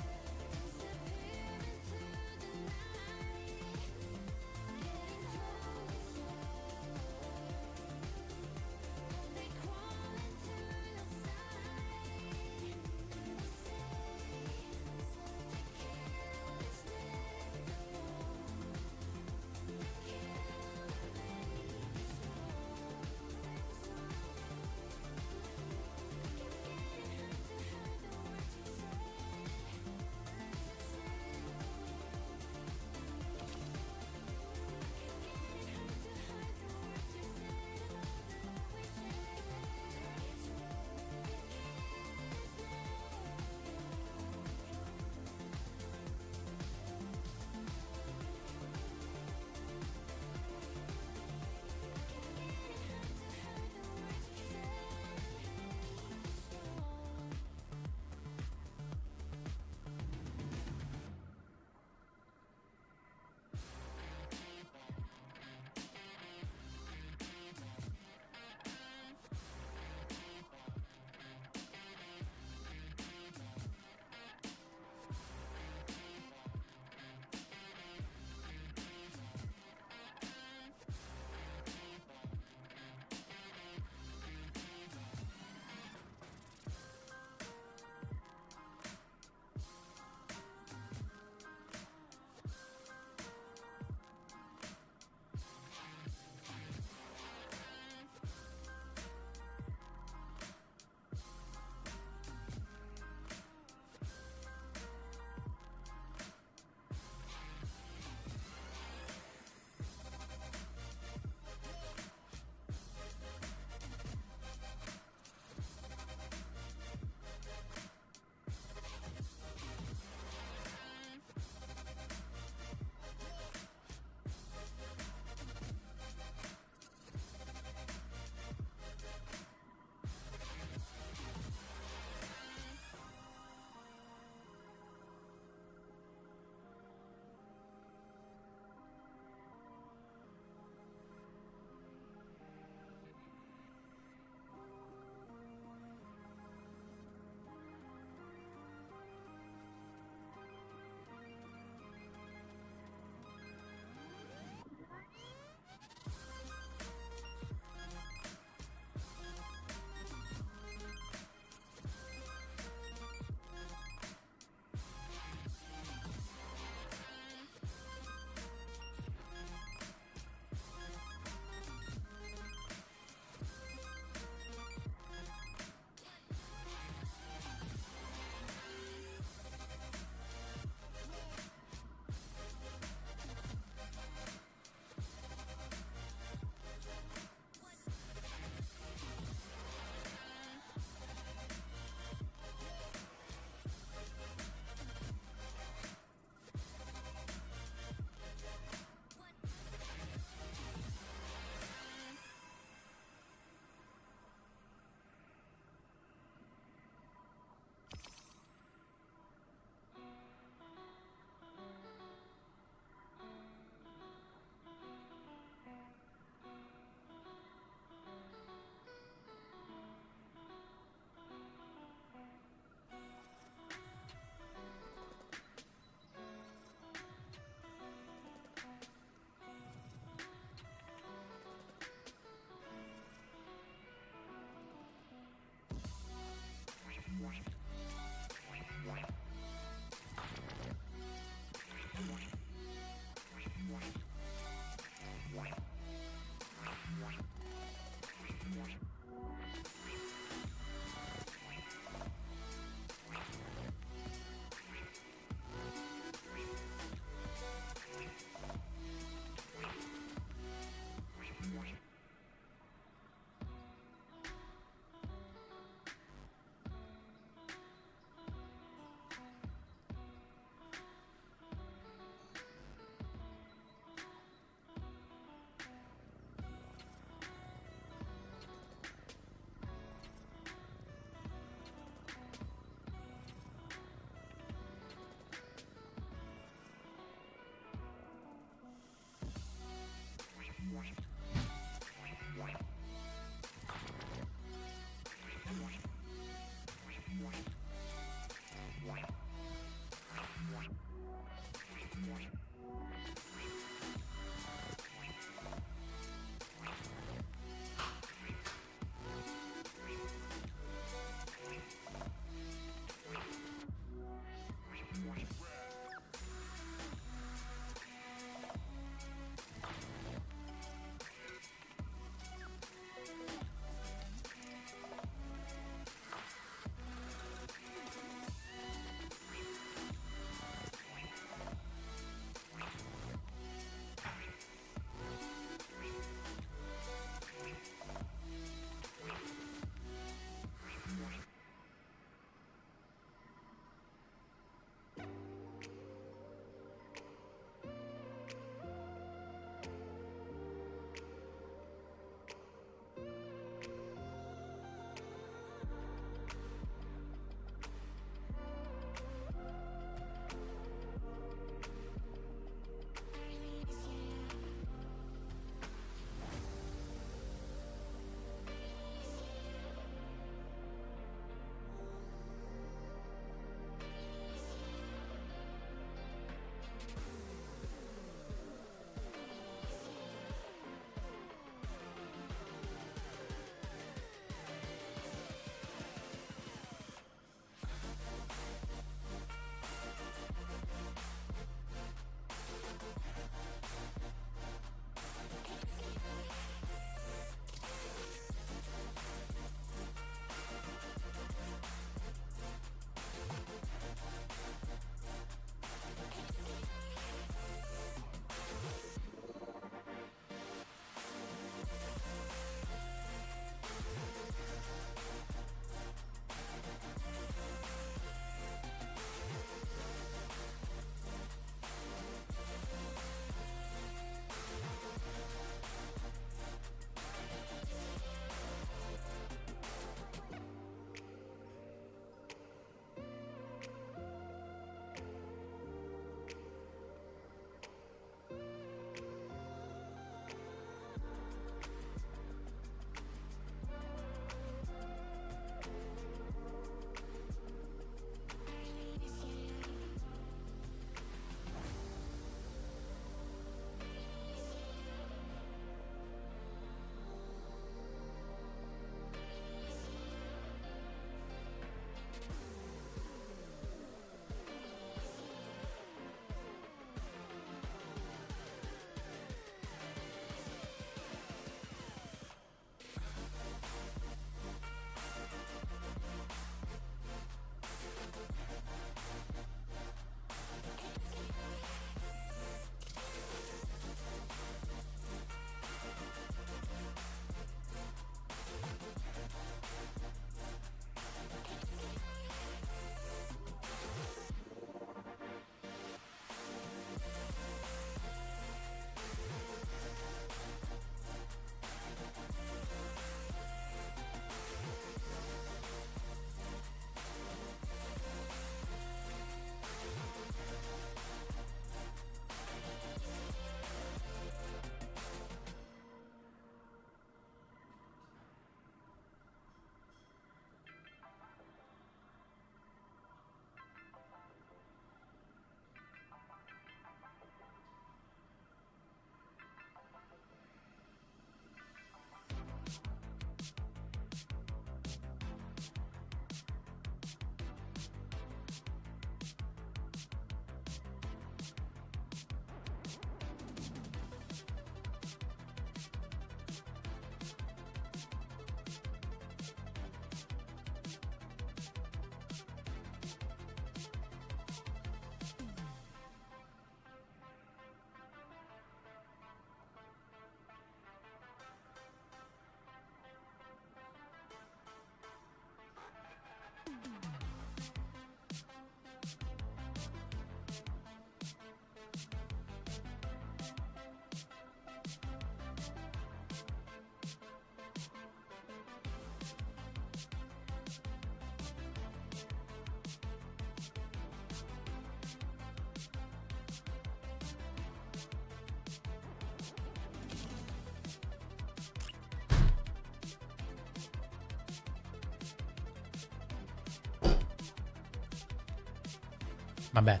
My bad.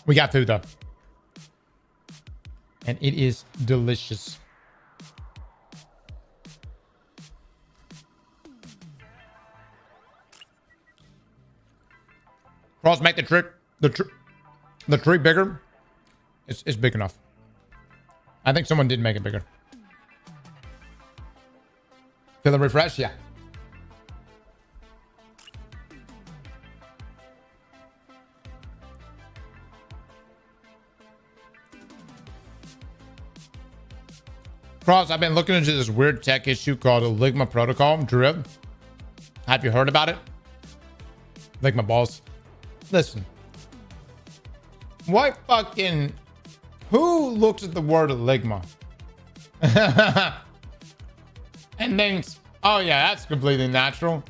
We got food though. And it is delicious. Cross, make the tree bigger. It's big enough. I think someone did make it bigger. Feel the refresh? Yeah. Cross, I've been looking into this weird tech issue called a Ligma protocol. Druid, have you heard about it? Ligma balls. Listen. What fucking... Who looks at the word Ligma? And thinks, oh yeah, that's completely natural.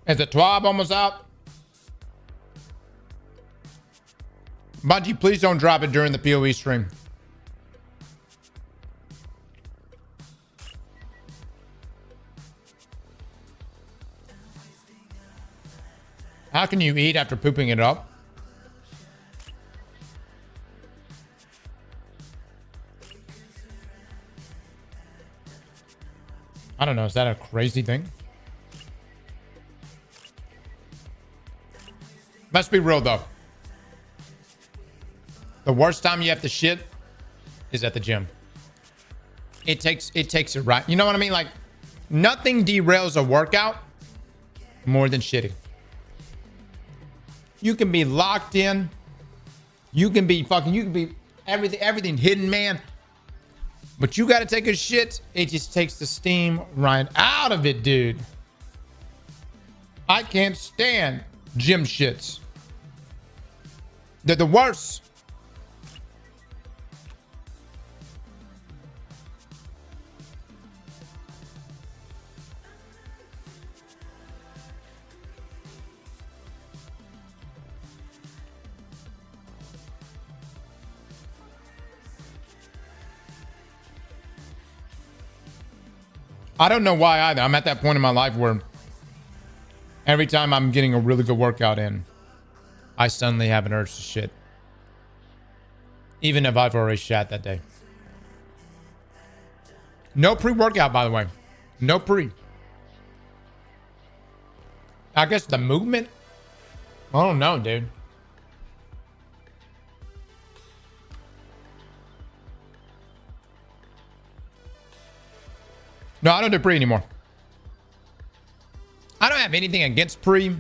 Is the TWAB almost out? Bungie, please don't drop it during the PoE stream. How can you eat after pooping it up? I don't know. Is that a crazy thing? Let's be real though. The worst time you have to shit is at the gym. It takes it right. You know what I mean? Like nothing derails a workout more than shitting. You can be locked in. You can be everything hidden, man. But you got to take a shit. It just takes the steam right out of it, dude. I can't stand gym shits. They're the worst. I don't know why either. I'm at that point in my life where every time I'm getting a really good workout in, I suddenly have an urge to shit. Even if I've already shat that day. No pre-workout, by the way. No pre. I guess the movement? I don't know, dude. No, I don't do pre anymore. I don't have anything against pre,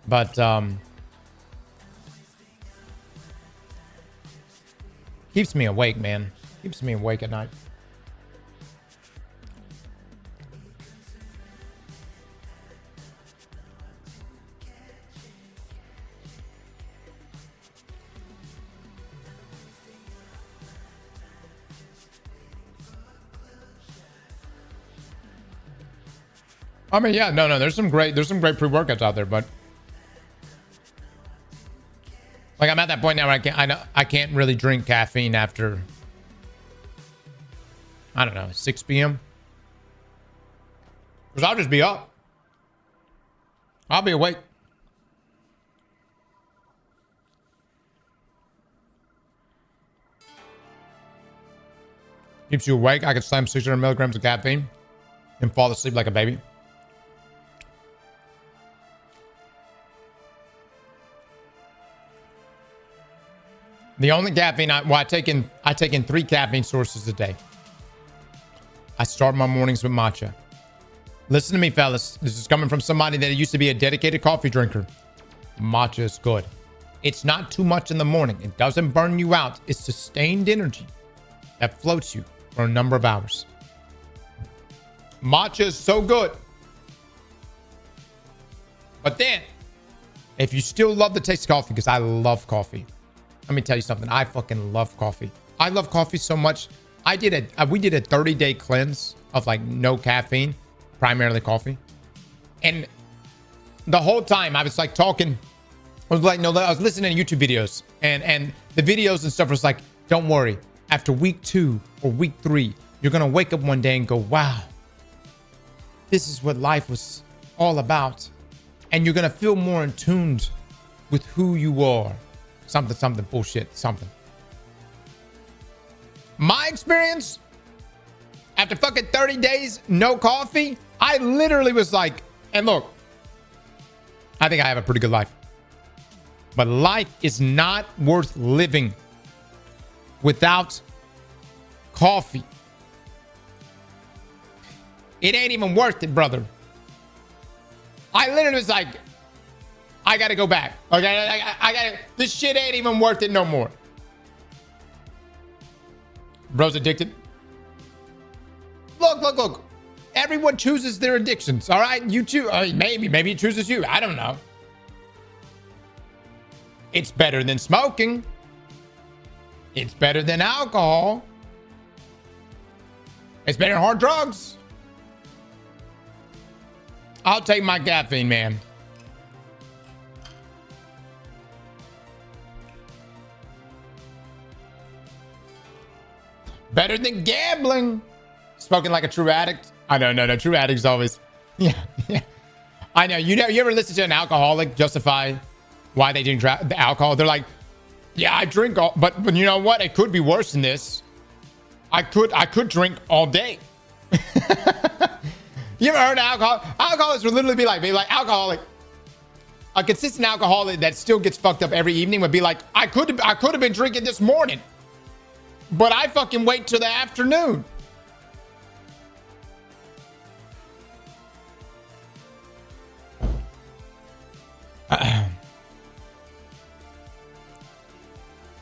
but keeps me awake, man. Keeps me awake at night. I mean, yeah, no, there's some great pre-workouts out there, but like I'm at that point now where I can't really drink caffeine after, I don't know, 6 p.m. Because I'll just be up. I'll be awake. Keeps you awake. I could slam 600 milligrams of caffeine and fall asleep like a baby. The only caffeine I take in 3 caffeine sources a day. I start my mornings with matcha. Listen to me, fellas. This is coming from somebody that used to be a dedicated coffee drinker. Matcha is good. It's not too much in the morning. It doesn't burn you out. It's sustained energy that floats you for a number of hours. Matcha is so good. But then, If you still love the taste of coffee, because I love coffee. Let me tell you something. I fucking love coffee. I love coffee so much. We did a 30-day cleanse of like no caffeine, primarily coffee. And the whole time I was like talking, I was like, no, I was listening to YouTube videos and the videos and stuff was like, don't worry. After week 2 or week 3, you're going to wake up one day and go, wow, this is what life was all about. And you're going to feel more in tune with who you are. Something, bullshit, something. My experience, after fucking 30 days, no coffee, I literally was like, and look, I think I have a pretty good life. But life is not worth living without coffee. It ain't even worth it, brother. I literally was like, I gotta go back. Okay, I gotta, this shit ain't even worth it no more. Bro's addicted. Look. Everyone chooses their addictions, all right? You choose, maybe it chooses you. I don't know. It's better than smoking. It's better than alcohol. It's better than hard drugs. I'll take my caffeine, man. Better than gambling. Spoken like a true addict. I know, no. True addicts always. Yeah. I know. You ever listen to an alcoholic justify why they drink the alcohol? They're like, yeah, I drink all, but you know what? It could be worse than this. I could drink all day. You ever heard of alcohol? Alcoholics would literally be like alcoholic. A consistent alcoholic that still gets fucked up every evening would be like, I could have been drinking this morning, but I fucking wait till the afternoon.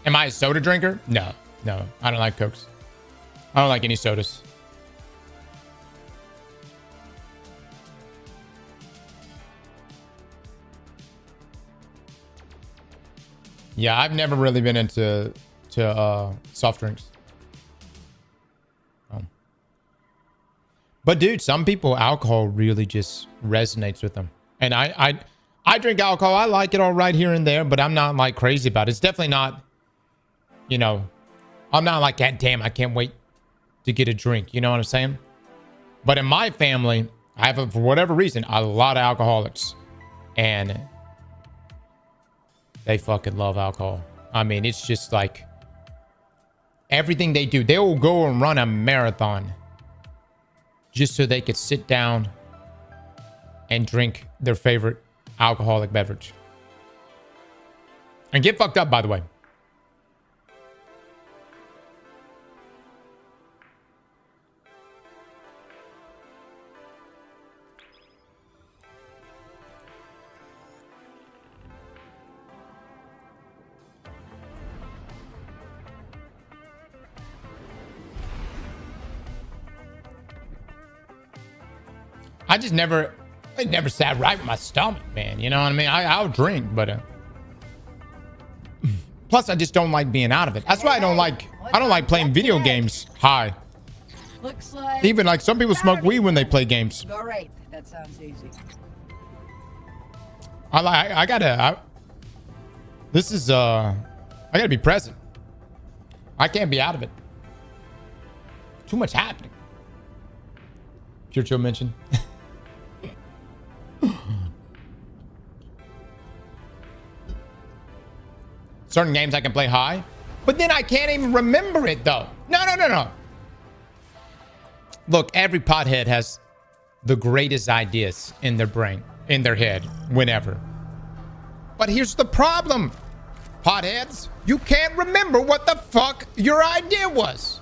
Am I a soda drinker? No. I don't like Cokes. I don't like any sodas. Yeah, I've never really been into soft drinks. But dude, some people, alcohol really just resonates with them. And I drink alcohol. I like it all right here and there, but I'm not like crazy about it. It's definitely not, you know, I'm not like, God damn, I can't wait to get a drink. You know what I'm saying? But in my family, I have, for whatever reason, a lot of alcoholics. And they fucking love alcohol. I mean, it's just like everything they do. They will go and run a marathon just so they could sit down and drink their favorite alcoholic beverage. And get fucked up, by the way. It never sat right with my stomach, man. You know what I mean? I'll drink, but plus I just don't like being out of it. That's why I don't like playing video games high. Looks like Even like some people smoke weed when they play games. All right, that sounds easy. I gotta be present. I can't be out of it. Too much happening. Pure Chill mention. Certain games I can play high, but then I can't even remember it though. No. Look, every pothead has the greatest ideas in their brain, in their head, whenever. But here's the problem, potheads. You can't remember what the fuck your idea was.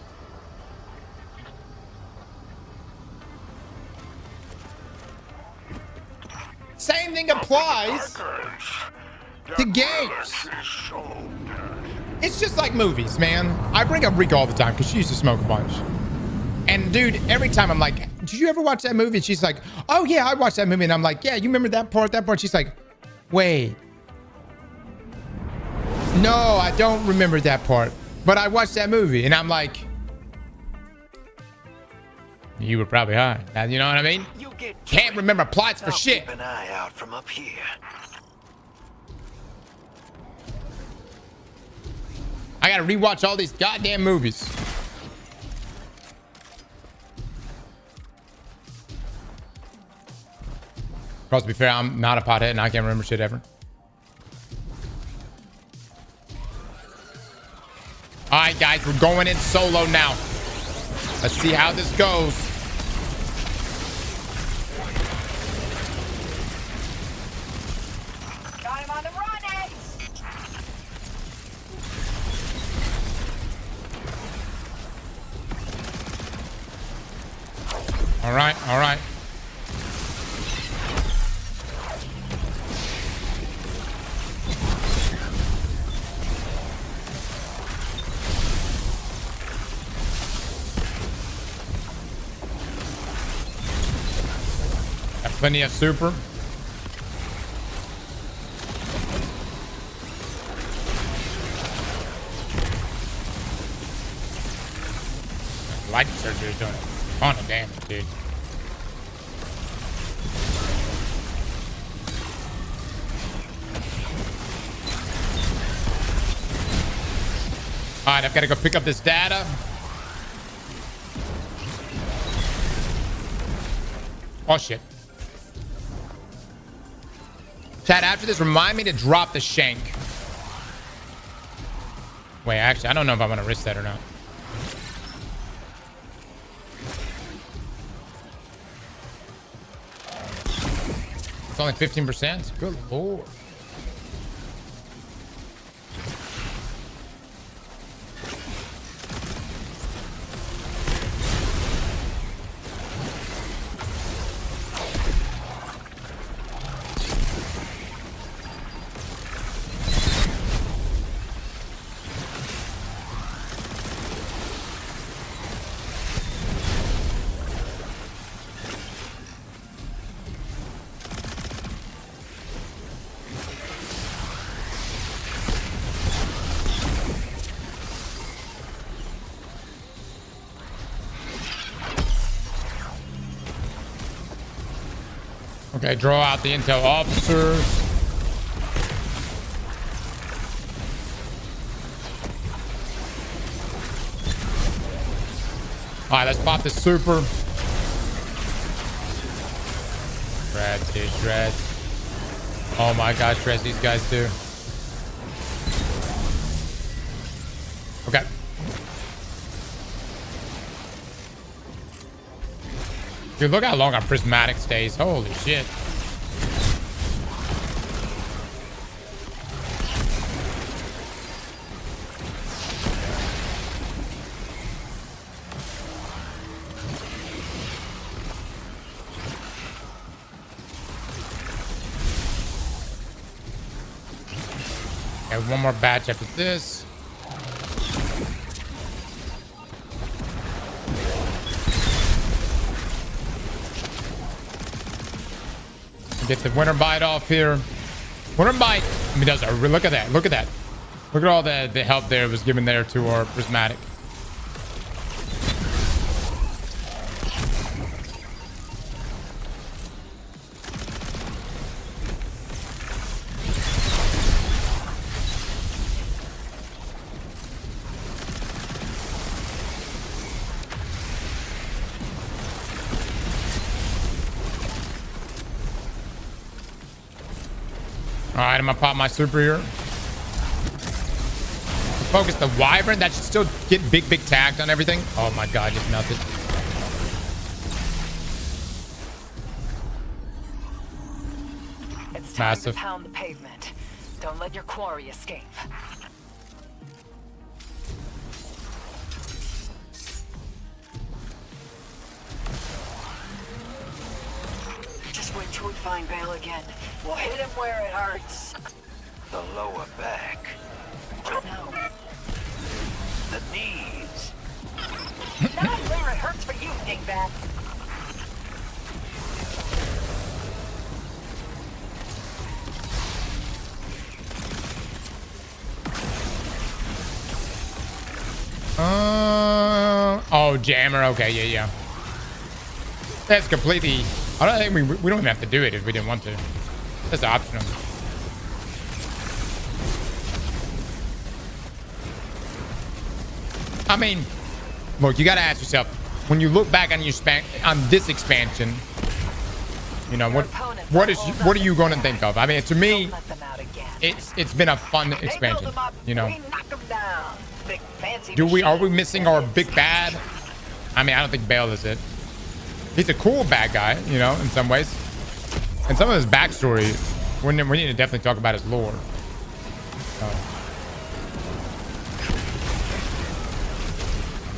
Same thing applies to games. It's just like movies, man. I bring up Rika all the time because she used to smoke a bunch. And dude, every time I'm like, did you ever watch that movie? And she's like, oh yeah, I watched that movie. And I'm like, yeah, you remember that part? She's like, wait, No, I don't remember that part. But I watched that movie and I'm like, you were probably high. You know what I mean? You get Can't remember plots for I'll shit. keep an eye out from up here. I gotta rewatch all these goddamn movies. Cross, to be fair, I'm not a pothead and I can't remember shit ever. All right, guys, we're going in solo now. Let's see how this goes. Got him on the run, Ace! All right, all right. Got plenty of super. Light surgery is doing a ton of damage, dude. All right, I've got to go pick up this data. Oh, shit. Chat, after this, remind me to drop the shank. Wait, actually, I don't know if I want to risk that or not. It's only 15%? Good lord. Okay, draw out the intel officers. All right, let's pop this super. Shred, dude, shred. Oh my God, shreds these guys do. Okay. Dude, look how long our prismatic stays. Holy shit. Okay, one more batch after this. Get the winter bite off here. Winter bite. I mean, does look at that. Look at that. Look at all the help there was given there to our prismatic. All right, I'm gonna pop my super here. Focus the wyvern. That should still get big tagged on everything. Oh my God, just melted. It's time Massive. to pound the pavement. Don't let your quarry escape. Just wait till we find Bale again. We'll hit him where it hurts. The lower back. No. The knees. Not where it hurts for you, dingbat. Oh, jammer. Okay, yeah. That's completely... I don't think we don't even have to do it if we didn't want to. That's optional. I mean, look, you got to ask yourself, when you look back on this expansion, you know, what are you going to think of? I mean, to me, it's been a fun expansion, you know. Are we missing our big bad? I mean, I don't think Bale is it. He's a cool bad guy, you know, in some ways. And some of his backstory, we need to definitely talk about his lore.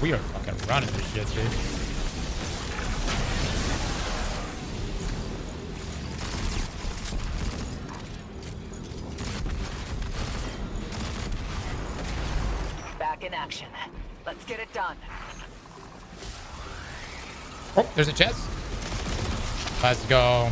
We are fucking running this shit, dude. Back in action. Let's get it done. Oh, there's a chest. Let's go.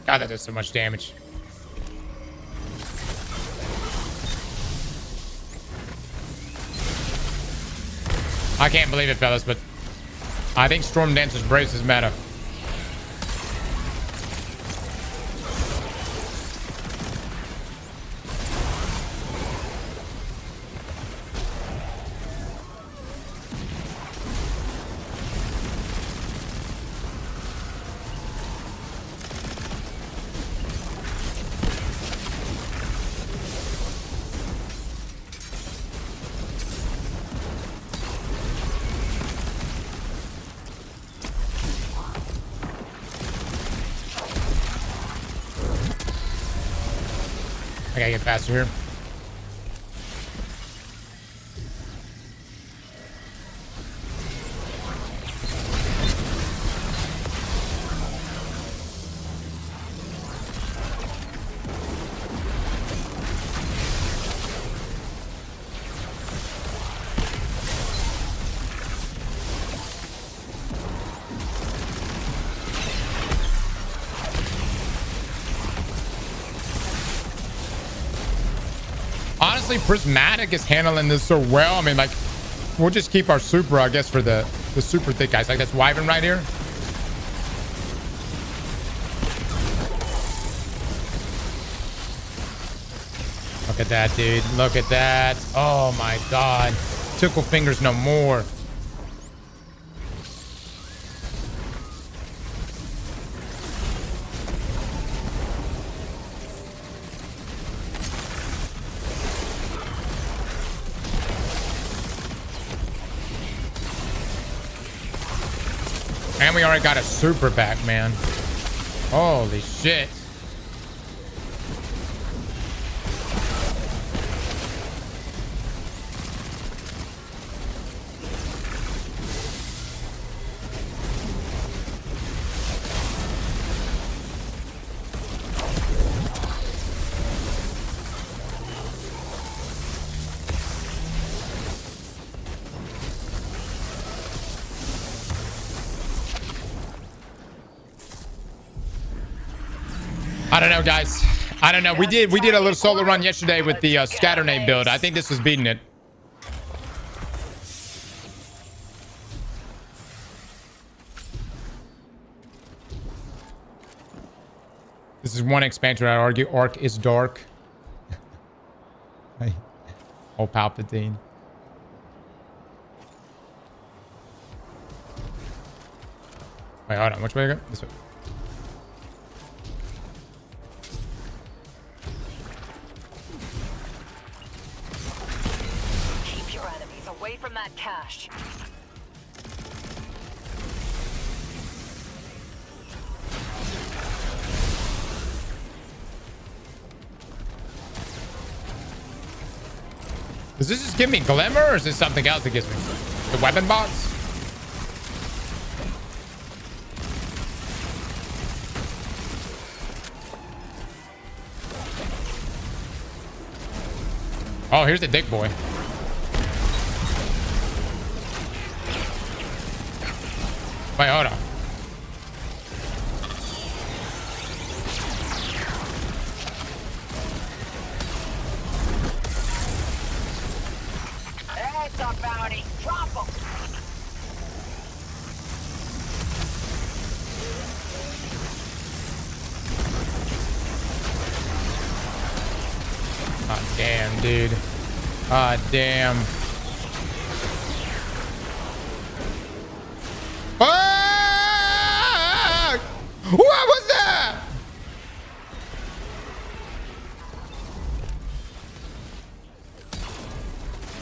God, that does so much damage. I can't believe it, fellas, but I think Storm Dancer's Brace is meta. I gotta get faster here. Honestly, Prismatic is handling this so well. I mean, like, we'll just keep our super, I guess, for the super thick guys. Like, that's Wyvern right here. Look at that, dude. Look at that. Oh, my God. Tickle fingers no more. And we already got a super back, man. Holy shit. I don't know, guys. I don't know. We did a little solo run yesterday with the Scatternade build. I think this was beating it. This is one expansion, I'd argue. Arc is dark. Oh, Palpatine. Wait, hold on. Which way to go? This way. Away from that cache. Does this just give me glimmer, or is this something else that gives me? The weapon box? Oh, here's the dick boy. Wait, hold on. It's a bounty. Drop 'em. Ah, damn, dude. Ah, damn. Ah! What was that?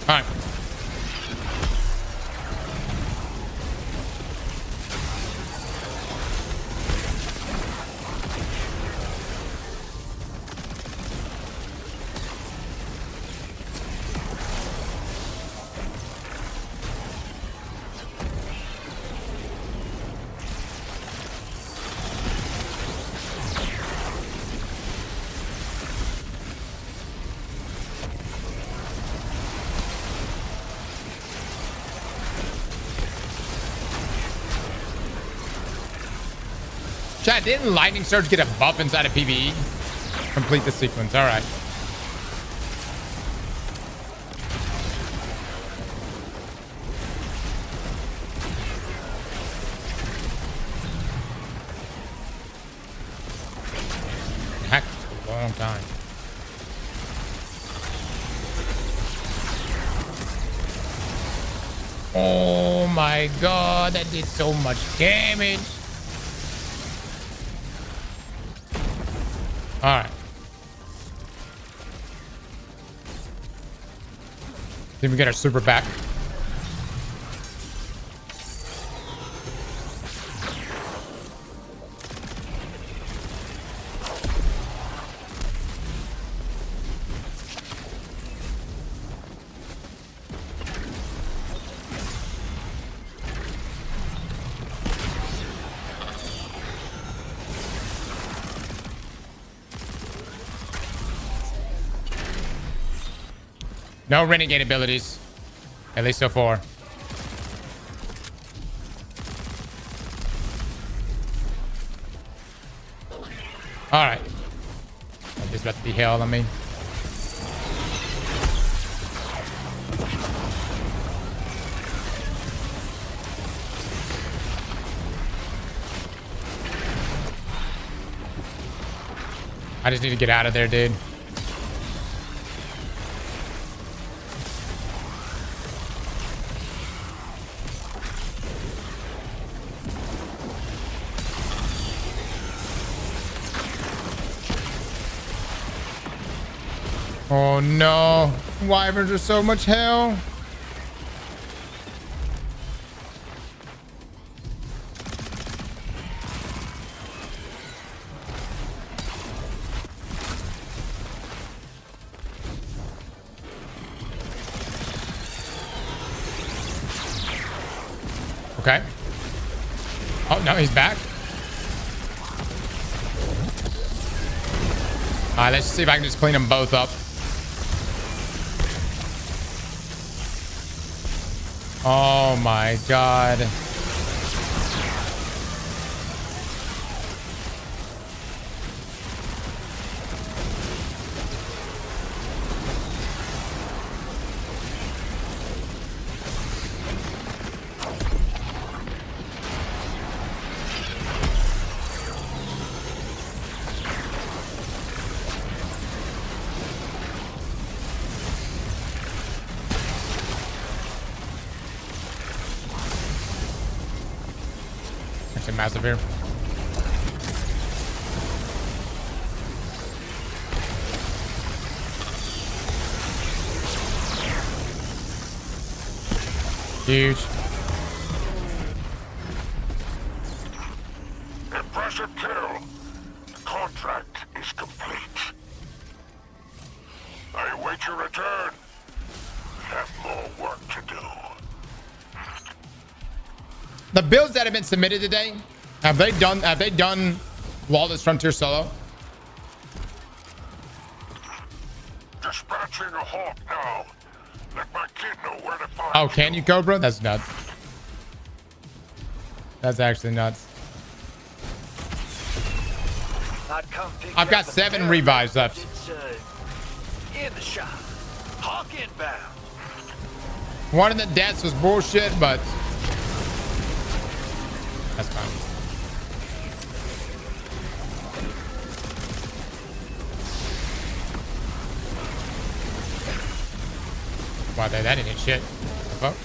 All right. Chat, didn't Lightning Surge get a buff inside of PvE? Complete the sequence. All right. Heck, a long time. Oh my god, that did so much damage. All right. Then we get our super back. No renegade abilities. At least so far. Alright. This is about to be hell on me. I just need to get out of there, dude. Oh no, wyverns are so much hell. Okay. Oh no, he's back. All right, let's see if I can just clean them both up. Oh my god. Massive here. Huge. Impressive kill. The contract is complete. I await your return. We have more work to do. The builds that have been submitted today, have they done Lawless Frontier solo? Dispatch capturing a hawk now. Let my kid know where to find Oh, can you, Cobra? That's nuts. That's actually nuts. I'd come pick I've you got up at 7 the revives left. It's in the shop. Hawk inbound. One of the deaths was bullshit, but that's fine. Wow, that didn't hit shit. The fuck?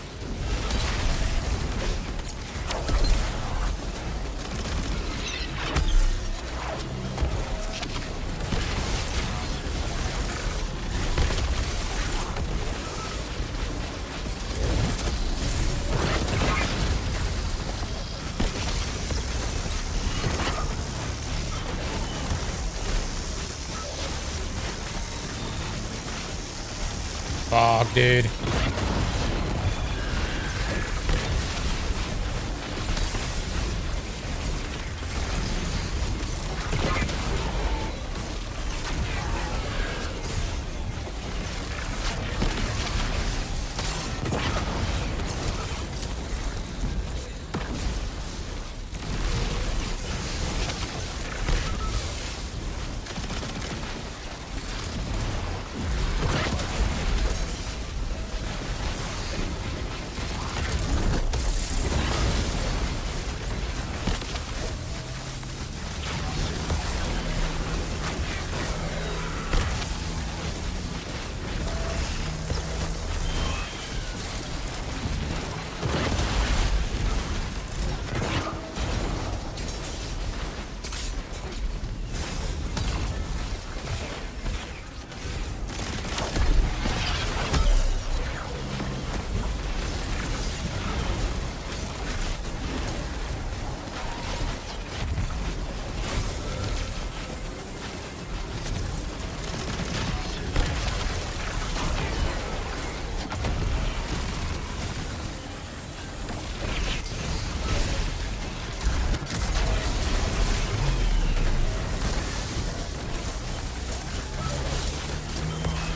Fuck, dude.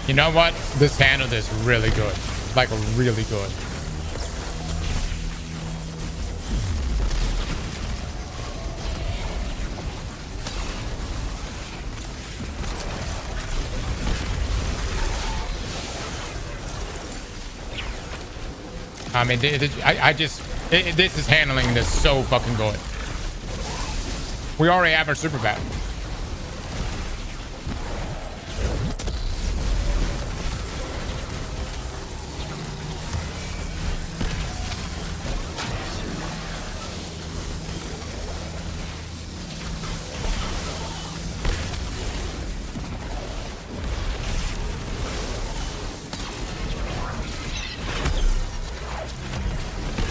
You know what? This handled this really good. Like, really good. I mean, this is handling this so fucking good. We already have our super battle.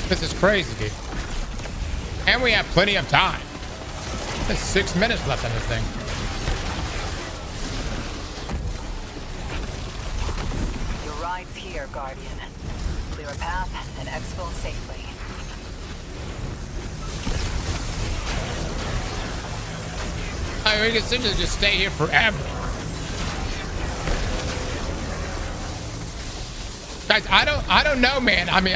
This is crazy, dude. And we have plenty of time. There's 6 minutes left on this thing. Your ride's here, Guardian. Clear a path and exfil safely. I mean, we can simply just stay here forever. Guys, I don't know, man. I mean,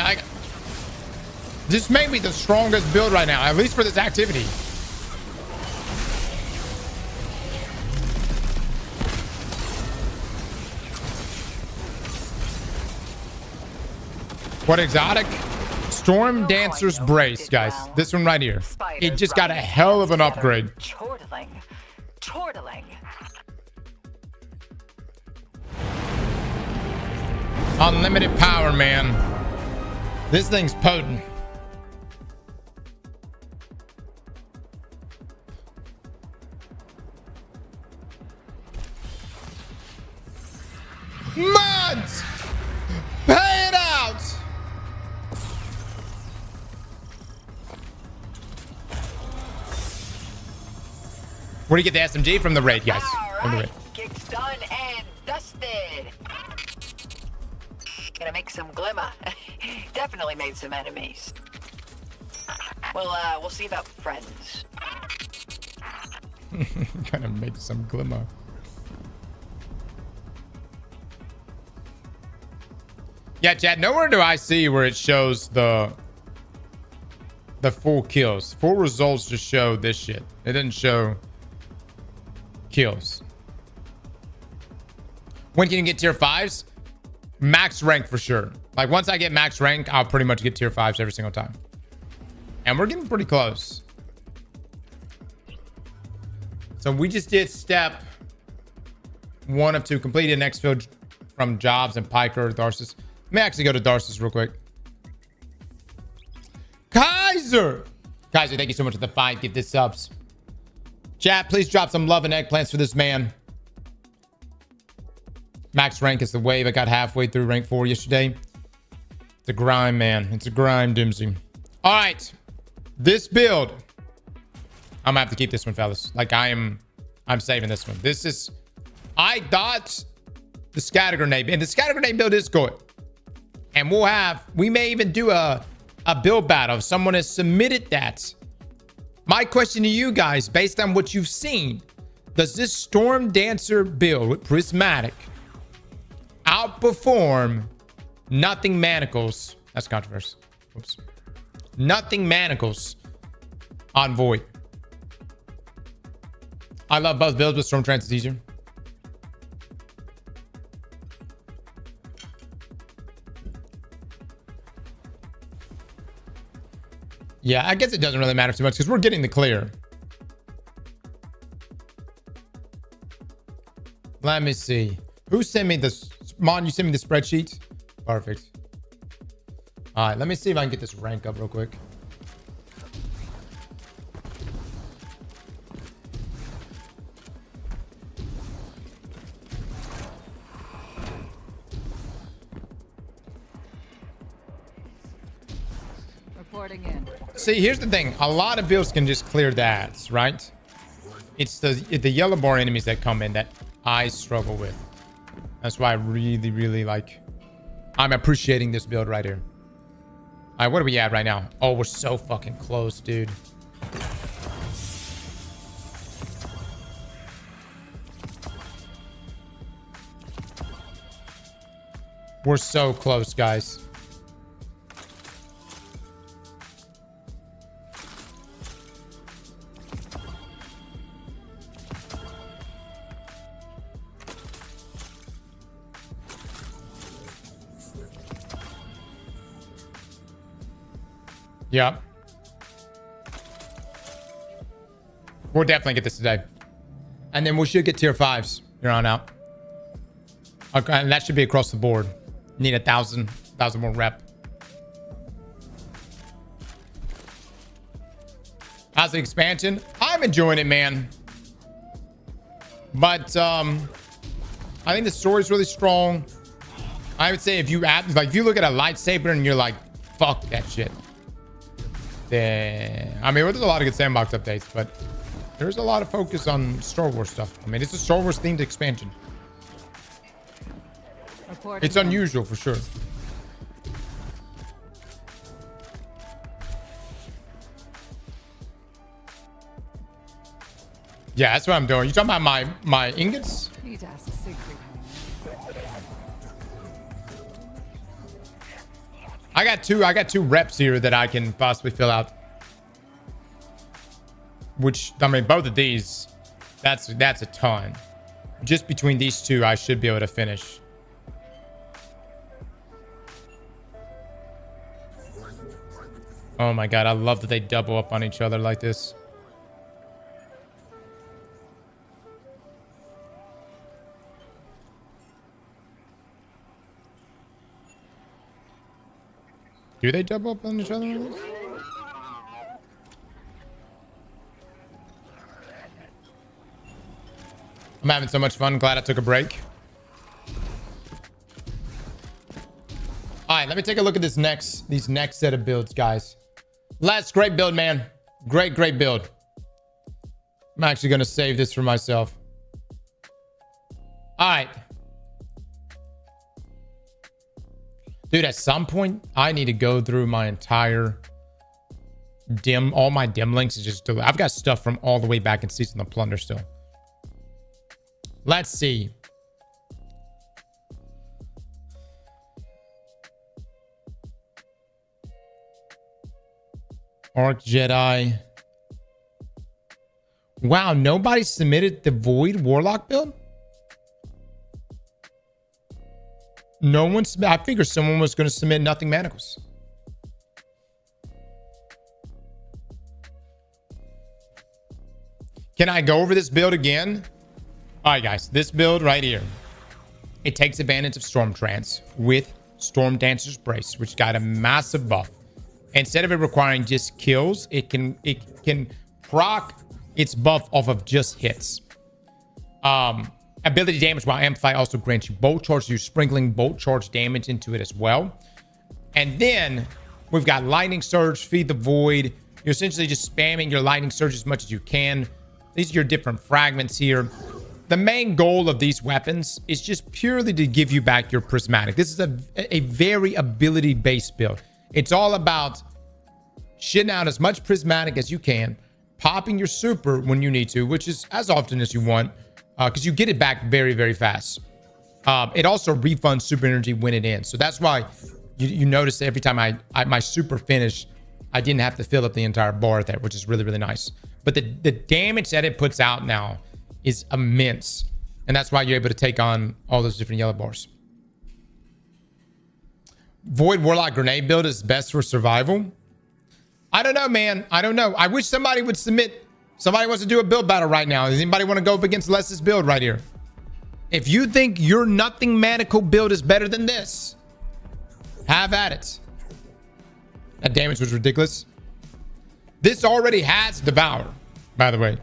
this may be the strongest build right now, at least for this activity. What exotic? Storm Dancer's Brace, guys. This one right here. It just got a hell of an upgrade. Chortling. Unlimited power, man. This thing's potent. Mods! Pay it out! Where do you get the SMG? From the raid, guys. From the raid. Kick's done and dusted. Gonna make some glimmer. Definitely made some enemies. We'll see about friends. Gonna make some glimmer. Yeah, Chad, nowhere do I see where it shows the full kills. Full results just show this shit. It doesn't show kills. When can you get tier 5s? Max rank for sure. Like once I get max rank, I'll pretty much get tier 5s every single time. And we're getting pretty close. So we just did step 1 of 2. Completed next field from Jobs and Piker, Darcis. Let me actually go to Darcis real quick. Kaiser, thank you so much for the 5 gift subs. Chat, please drop some love and eggplants for this man. Max rank is the wave. I got halfway through rank 4 yesterday. It's a grind, man. It's a grind, Dimsy. All right. This build. I'm gonna have to keep this one, fellas. Like I'm saving this one. This is, I thought the scatter grenade, and the scatter grenade build is good. And we may even do a build battle if someone has submitted that. My question to you guys, based on what you've seen, does this Storm Dancer build with Prismatic outperform Nothing Manacles? That's controversial. Whoops. Nothing Manacles on Void. I love both builds, but Storm Trance is easier. Yeah, I guess it doesn't really matter too much because we're getting the clear. Let me see. Who sent me this? Mon, you sent me the spreadsheet? Perfect. All right, let me see if I can get this rank up real quick. Reporting in. See, here's the thing. A lot of builds can just clear that, right? It's the yellow bar enemies that come in that I struggle with. That's why I really, really like... I'm appreciating this build right here. All right, what are we at right now? Oh, we're so fucking close, dude. We're so close, guys. Yeah. We'll definitely get this today. And then we should get tier 5s here on out. Okay, and that should be across the board. Need 1,000 more rep. How's the expansion? I'm enjoying it, man. But I think the story's really strong. I would say if you add, like, if you look at a lightsaber and you're like, fuck that shit. Then, I mean, there's a lot of good sandbox updates, but there's a lot of focus on Star Wars stuff. I mean, it's a Star Wars themed expansion. It's unusual for sure. Yeah, that's what I'm doing. You talking about my ingots? Need to ask Siegfried. I got two reps here that I can possibly fill out. Which, I mean, both of these, that's a ton. Just between these two, I should be able to finish. Oh my god, I love that they double up on each other like this. Do they double up on each other like this? I'm having so much fun. Glad I took a break. All right, let me take a look at these next set of builds, guys. Last great build, man. Great build. I'm actually going to save this for myself. All right. Dude, at some point, I need to go through my entire all my dim links. I've got stuff from all the way back in Season of Plunder still. Let's see. Arc Jedi. Wow, nobody submitted the Void Warlock build? No one submitted. I figured someone was going to submit Nothing Manacles. Can I go over this build again? All right, guys. This build right here. It takes advantage of Storm Trance with Storm Dancer's Brace, which got a massive buff. Instead of it requiring just kills, it can proc its buff off of just hits. Ability damage while Amplify also grants you bolt charge, so you're sprinkling bolt charge damage into it as well. And then we've got Lightning Surge, Feed the Void. You're essentially just spamming your Lightning Surge as much as you can. These are your different fragments here. The main goal of these weapons is just purely to give you back your prismatic. This is a very ability-based build. It's all about shitting out as much prismatic as you can, popping your super when you need to, which is as often as you want, because you get it back very, very fast. It also refunds super energy when it ends. So that's why you notice every time my super finish, I didn't have to fill up the entire bar there, which is really, really nice. But the damage that it puts out now is immense. And that's why you're able to take on all those different yellow bars. Void Warlock Grenade build is best for survival. I don't know, man. I don't know. I wish somebody would submit. Somebody wants to do a build battle right now. Does anybody want to go up against Les's build right here? If you think your Nothing Manacle build is better than this, have at it. That damage was ridiculous. This already has Devour, by the way.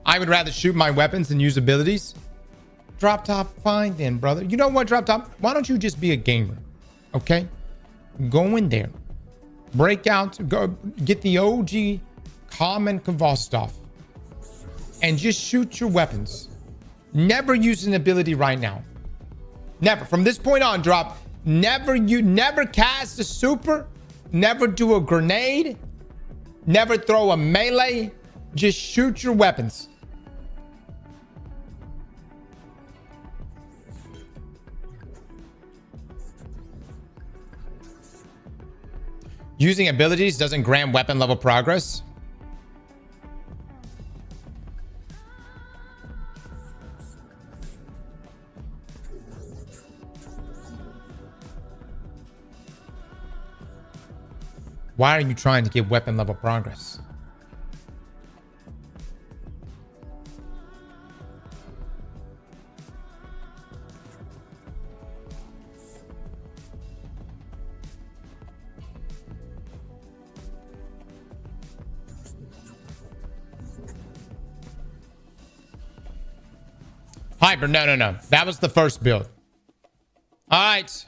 I would rather shoot my weapons than use abilities. Drop Top, fine then, brother. You know what, Drop Top? Why don't you just be a gamer? Okay? Go in there. Break out. Go get the OG common Kvalstov. And just shoot your weapons. Never use an ability right now. Never. From this point on, Drop. Never cast a super. Never do a grenade. Never throw a melee. Just shoot your weapons. Using abilities doesn't grant weapon level progress. Why are you trying to get weapon level progress? Hyper, no. That was the first build. All right.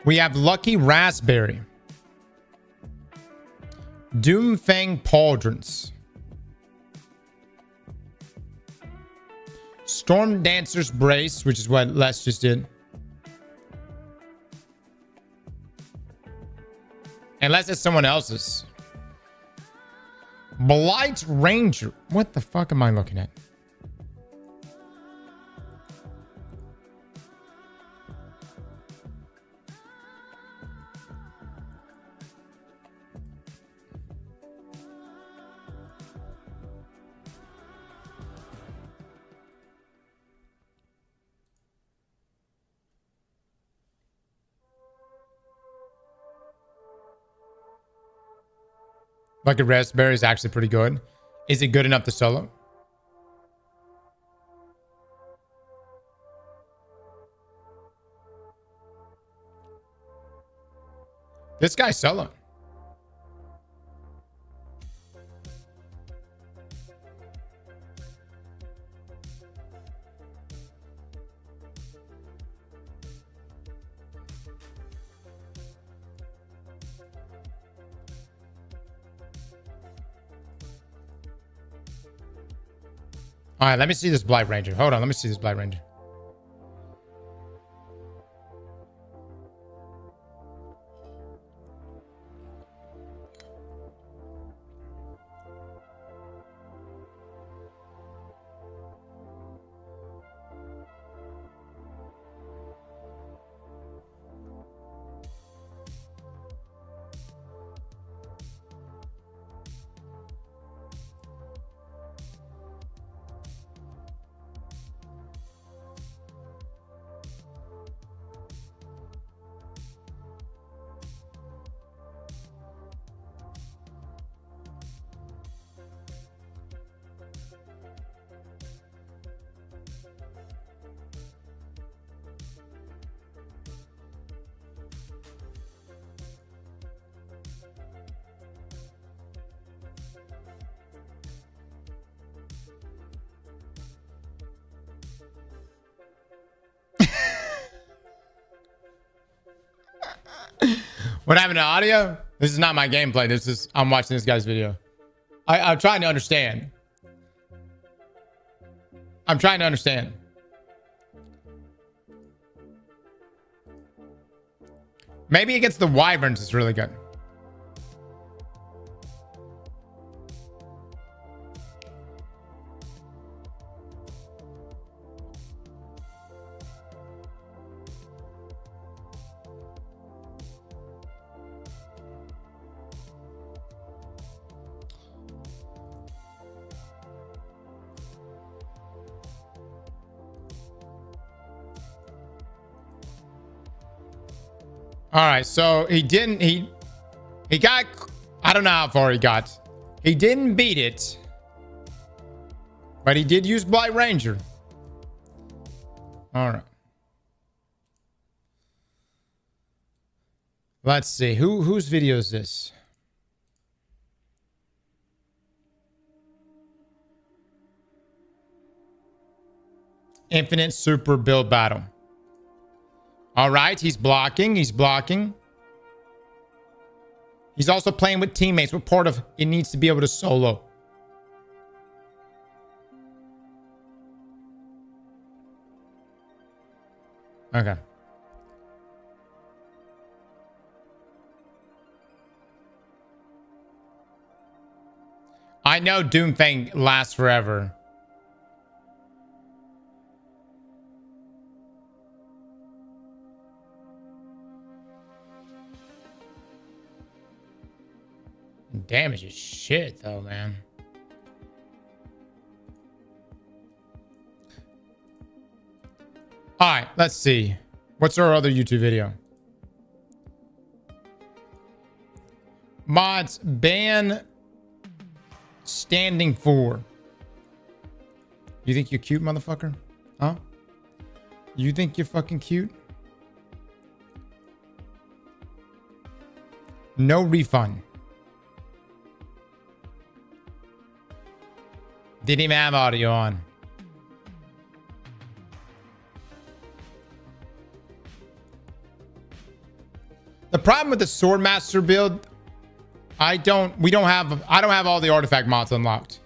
We have Lucky Raspberry. Doomfang Pauldrons. Storm Dancer's Brace, which is what Les just did. Unless it's someone else's. Blight Ranger. What the fuck am I looking at? Lucky Raspberry is actually pretty good. Is it good enough to solo? This guy's solo. All right, let me see this Blight Ranger. Hold on, let me see this Blight Ranger. What happened to audio? This is not my gameplay. This is I'm watching this guy's video. I'm trying to understand. I'm trying to understand. Maybe against the Wyverns is really good. All right, so he got, I don't know how far he got. He didn't beat it, but he did use Blight Ranger. All right. Let's see, whose video is this? Infinite Super Build Battle. All right, he's blocking. He's blocking. He's also playing with teammates. What part of it needs to be able to solo? Okay. I know Doomfang lasts forever. Damage is shit though, man. All right, let's see. What's our other YouTube video? Mods ban standing for. You think you're cute, motherfucker? Huh? You think you're fucking cute? No refund. Didn't even have audio on. The problem with the Swordmaster build, I don't have all the artifact mods unlocked.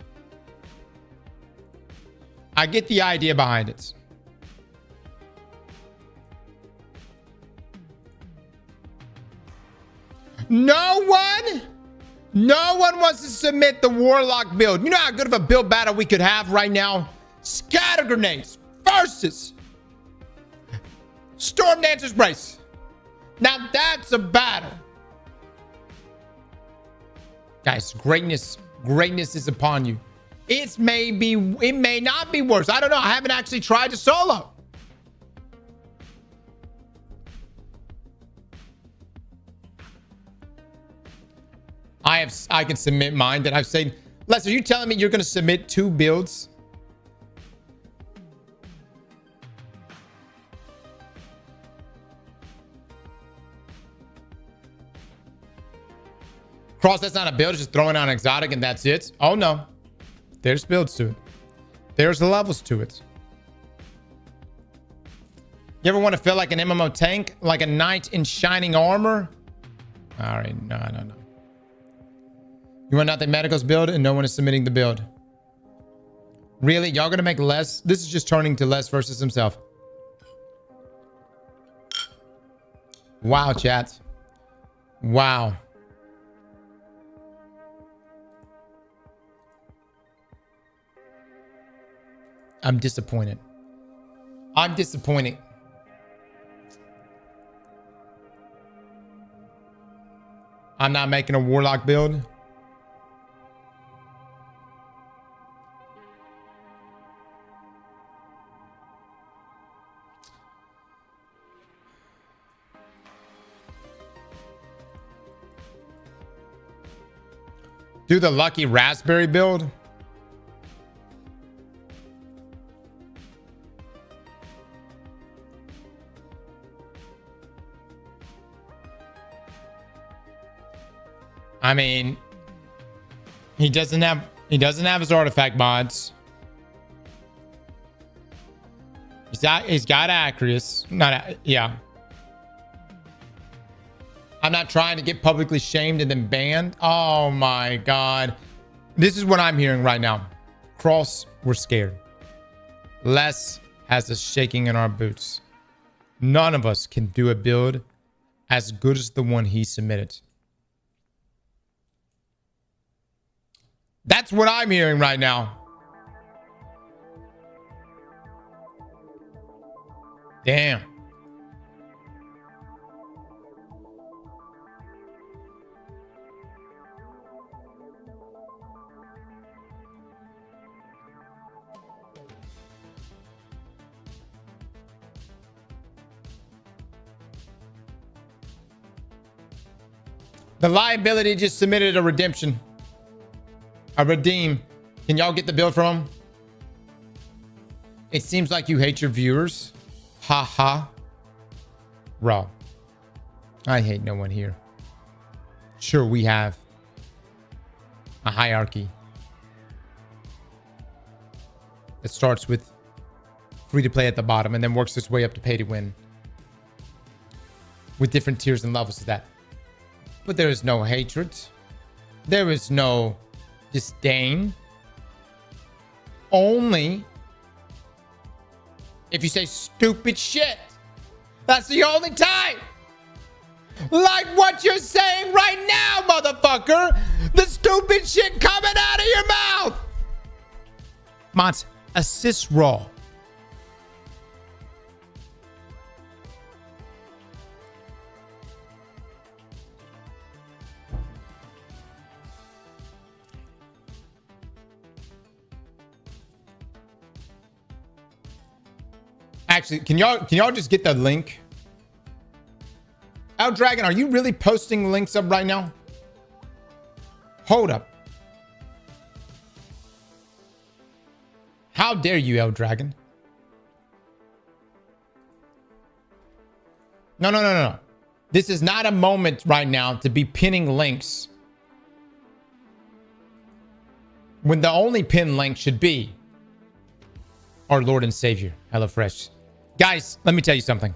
I get the idea behind it. No one wants to submit the Warlock build. You know how good of a build battle we could have right now? Scatter Grenades versus Storm Dancer's Brace. Now that's a battle. Guys, greatness is upon you. It may not be worse. I don't know. I haven't actually tried to solo. I can submit mine that I've said. Les, are you telling me you're going to submit 2 builds? Cross, that's not a build. It's just throwing out an exotic and that's it. Oh, no. There's builds to it. There's levels to it. You ever want to feel like an MMO tank? Like a knight in shining armor? All right. No. You want nothing medicals build and no one is submitting the build. Really? Y'all gonna make less? This is just turning to less versus himself. Wow, chat. Wow. I'm disappointed. I'm disappointed. I'm not making a Warlock build. Do the lucky raspberry build. I mean, he doesn't have his artifact mods. He's got Acreus. Yeah. I'm not trying to get publicly shamed and then banned. Oh my God. This is what I'm hearing right now. Cross, we're scared. Les has us shaking in our boots. None of us can do a build as good as the one he submitted. That's what I'm hearing right now. Damn. The liability just submitted a redemption. A redeem. Can y'all get the bill from him? It seems like you hate your viewers. Ha ha. Raw. I hate no one here. Sure, we have a hierarchy that starts with free to play at the bottom and then works its way up to pay to win with different tiers and levels of that. But there is no hatred. There is no disdain. Only if you say stupid shit. That's the only time. Like what you're saying right now, motherfucker. The stupid shit coming out of your mouth. Mods, assist raw. Actually, can y'all just get the link? El Dragon, are you really posting links up right now? Hold up. How dare you, El Dragon? No. This is not a moment right now to be pinning links when the only pin link should be our Lord and Savior, HelloFresh. Guys, let me tell you something.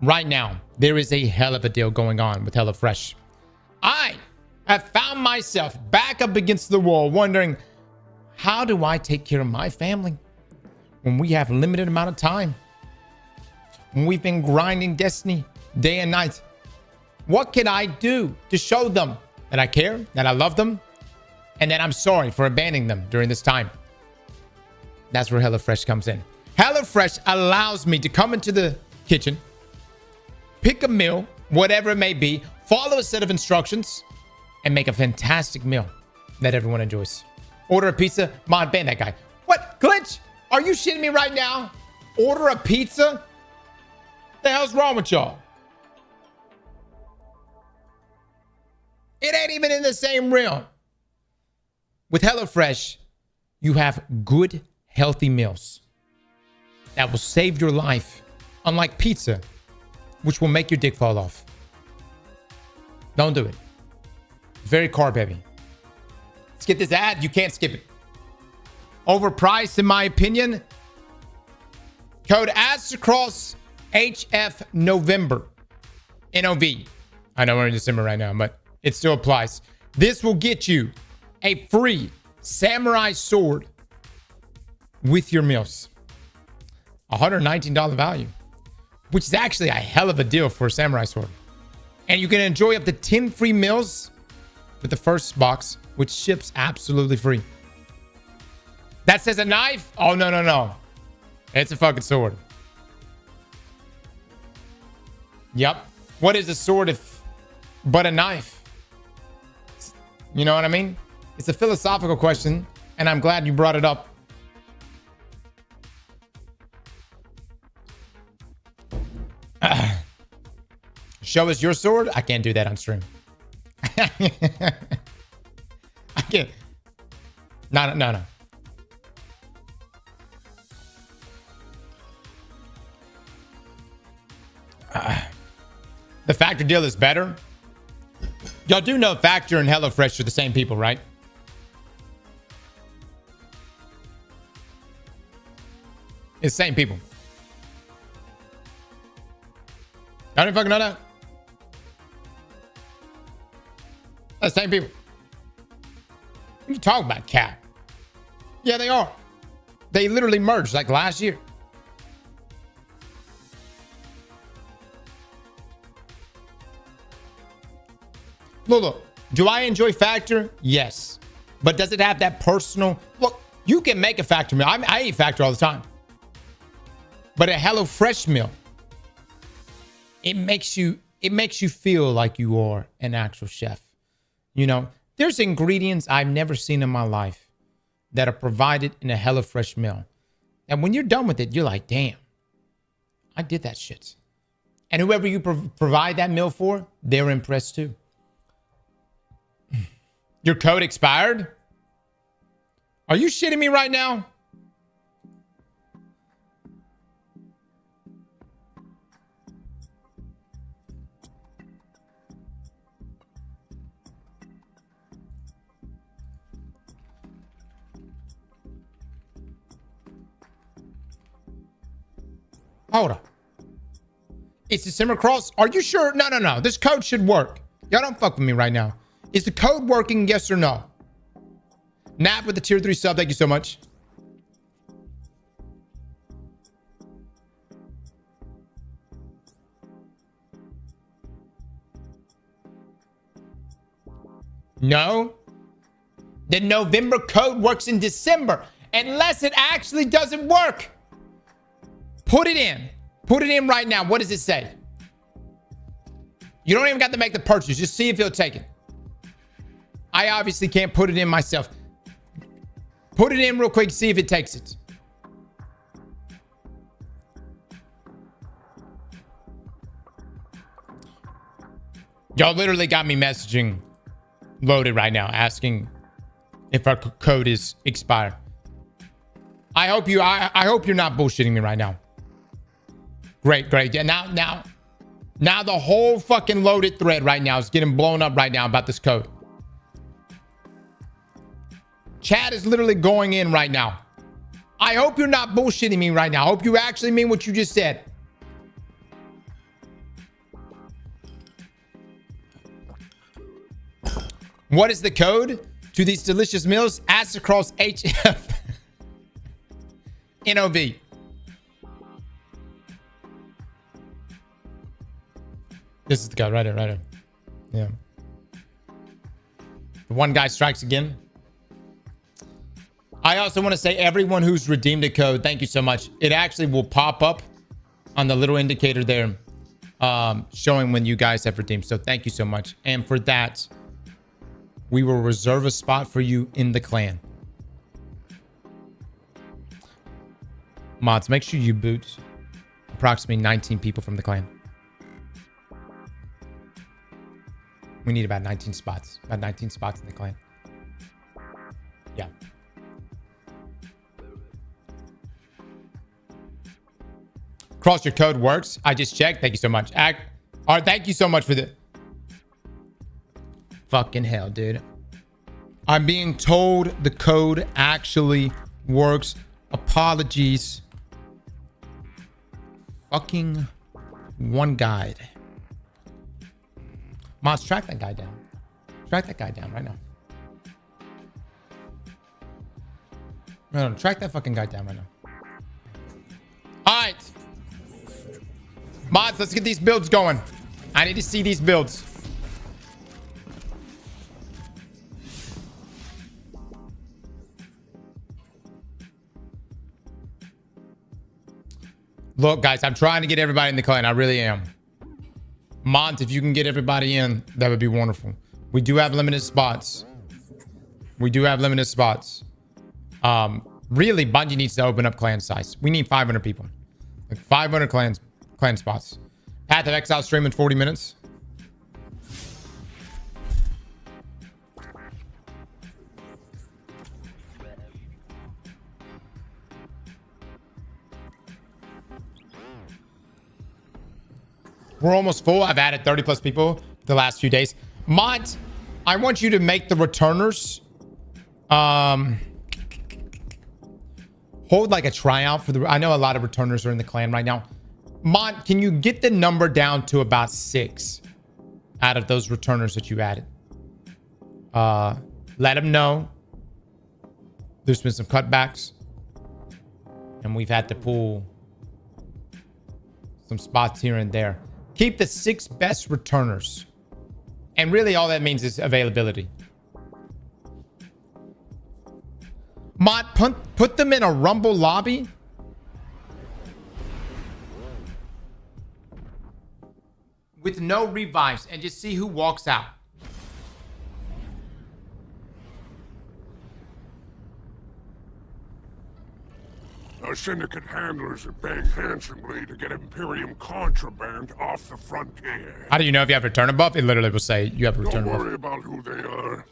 Right now, there is a hell of a deal going on with HelloFresh. I have found myself back up against the wall wondering, how do I take care of my family when we have a limited amount of time? When we've been grinding Destiny day and night? What can I do to show them that I care, that I love them, and that I'm sorry for abandoning them during this time? That's where HelloFresh comes in. HelloFresh allows me to come into the kitchen, pick a meal, whatever it may be, follow a set of instructions, and make a fantastic meal that everyone enjoys. Order a pizza, mod ban that guy. What? Glitch? Are you shitting me right now? Order a pizza? The hell's wrong with y'all? It ain't even in the same realm. With HelloFresh, you have good, healthy meals that will save your life, unlike pizza, which will make your dick fall off. Don't do it. Very carb heavy. Let's get this ad. You can't skip it. Overpriced, in my opinion. Code Aztecross HF November. NOV. I know we're in December right now, but it still applies. This will get you a free samurai sword with your meals. $119 value, which is actually a hell of a deal for a samurai sword. And you can enjoy up to 10 free meals with the first box, which ships absolutely free. That says a knife? Oh, no. It's a fucking sword. Yep. What is a sword if but a knife? You know what I mean? It's a philosophical question, and I'm glad you brought it up. Show us your sword? I can't do that on stream. I can't. No. The Factor deal is better. Y'all do know Factor and HelloFresh are the same people, right? It's the same people. I don't fucking know that. The same people. What are you talking about, Cap? Yeah, they are. They literally merged like last year. Look. Do I enjoy Factor? Yes. But does it have that personal? Look, you can make a Factor meal. I eat Factor all the time. But a HelloFresh meal, it makes you feel like you are an actual chef. You know, there's ingredients I've never seen in my life that are provided in a HelloFresh meal. And when you're done with it, you're like, damn, I did that shit. And whoever you provide that meal for, they're impressed too. Your code expired? Are you shitting me right now? Hold on. It's Aztecross. Are you sure? No. This code should work. Y'all don't fuck with me right now. Is the code working? Yes or no? Nap with the tier 3 sub. Thank you so much. No. The November code works in December. Unless it actually doesn't work. Put it in. Put it in right now. What does it say? You don't even got to make the purchase. Just see if he'll take it. I obviously can't put it in myself. Put it in real quick. See if it takes it. Y'all literally got me messaging loaded right now, asking if our code is expired. I hope you're not bullshitting me right now. Great. Yeah, now the whole fucking loaded thread right now is getting blown up right now about this code. Chat is literally going in right now. I hope you're not bullshitting me right now. I hope you actually mean what you just said. What is the code to these delicious meals? Aztecross HF NOV. This is the guy right here. Yeah. The one guy strikes again. I also want to say everyone who's redeemed a code, thank you so much. It actually will pop up on the little indicator there, showing when you guys have redeemed. So thank you so much. And for that, we will reserve a spot for you in the clan. Mods, make sure you boot approximately 19 people from the clan. We need about 19 spots. About 19 spots in the clan. Yeah. Cross, your code works. I just checked. Thank you so much. All right, thank you so much for the... Fucking hell, dude. I'm being told the code actually works. Apologies. Fucking one guide. Mods, track that guy down. Track that guy down right now. No, track that fucking guy down right now. All right. Mods, let's get these builds going. I need to see these builds. Look, guys, I'm trying to get everybody in the clan. I really am. Mont, if you can get everybody in, that would be wonderful. We do have limited spots. Really, Bungie needs to open up clan size. We need 500 people. Like 500 clan spots. Path of Exile stream in 40 minutes. We're almost full. I've added 30 plus people the last few days. Mont, I want you to make the returners hold like a tryout for the... I know a lot of returners are in the clan right now. Mont, can you get the number down to about 6 out of those returners that you added? Let them know there's been some cutbacks, and we've had to pull some spots here and there. Keep the 6 best returners. And really all that means is availability. Mod, put them in a Rumble lobby. With no revives and just see who walks out. Our syndicate handlers are paying handsomely to get Imperium contraband off the frontier. How do you know if you have a return buff? It literally will say you have a return Don't buff. worry about who they are.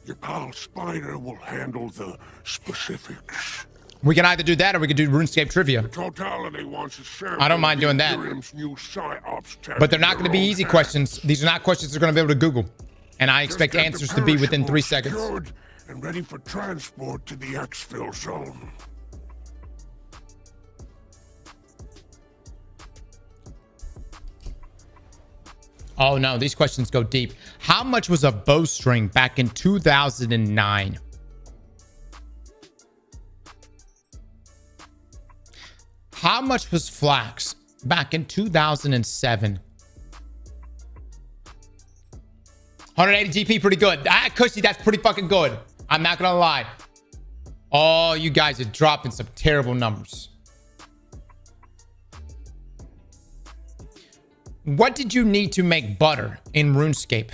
Your pal Spider will handle the specifics. We can either do that or we can do RuneScape trivia. Totality wants a sample. I don't mind doing that. Imperium's new PsyOps tech But they're not in going to be your own easy hands. questions. These are not questions they're going to be able to Google. And I expect Just get the answers to be within 3 perishables seconds. secured and ready for transport to the exfil zone. Oh no, these questions go deep. How much was a bowstring back in 2009? How much was flax back in 2007? 180 GP, pretty good. Cushy, that's pretty fucking good. I'm not gonna lie. Oh, you guys are dropping some terrible numbers. What did you need to make butter in RuneScape?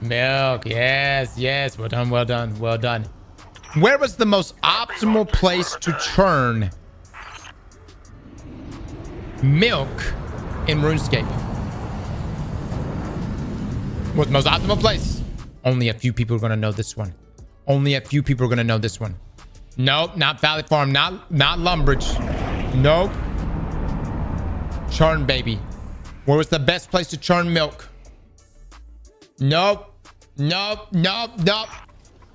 Milk, yes, yes. Well done, well done, well done. Where was the most optimal place to churn milk in RuneScape? What's the most optimal place? Only a few people are gonna know this one. Only a few people are gonna know this one. Nope, not Valley Farm, not Lumbridge. Nope. Churn, baby. Where was the best place to churn milk? Nope. Nope. Nope. Nope.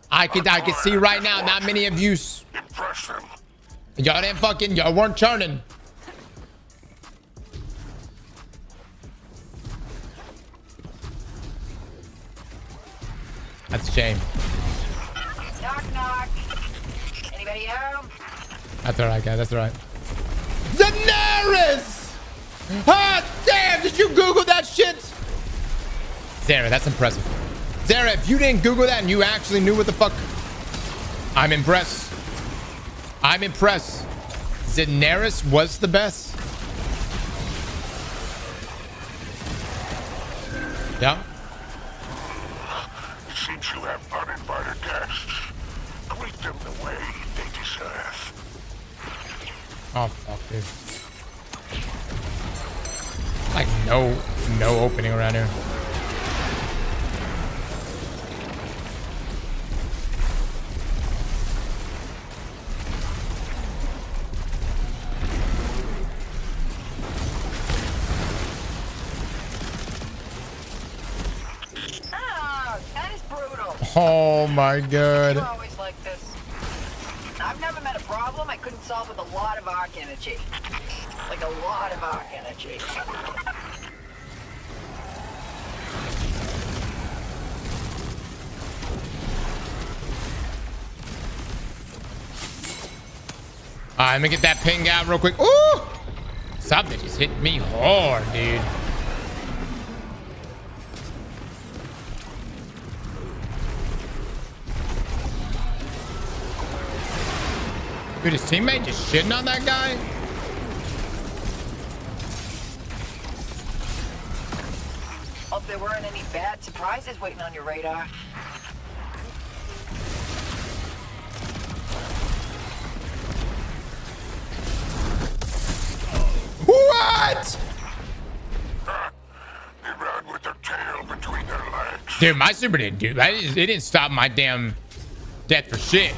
I can see right now, not many of you. Impress them. Y'all didn't fucking, y'all weren't churning. That's a shame. Knock, knock. Anybody home? That's all right, guys. That's all right. Daenerys! Ah, damn! Did you Google that shit? Zara, that's impressive. Zara, if you didn't Google that and you actually knew what the fuck, I'm impressed. I'm impressed. Daenerys was the best. Yeah. Since you have uninvited guests, greet them the way they deserve. Oh fuck, dude. Like no opening around here. Oh, that is brutal. Oh my god. You're always like this. I've never met a problem I couldn't solve with a lot of arc energy. Like a lot of arc energy. Alright, let me get that ping out real quick. Ooh! Something just hit me hard, dude. Dude, his teammate just shitting on that guy? Hope there weren't any bad surprises waiting on your radar. What? They ran with their tail between their legs. Dude, my super didn't do that. It didn't stop my damn death for shit.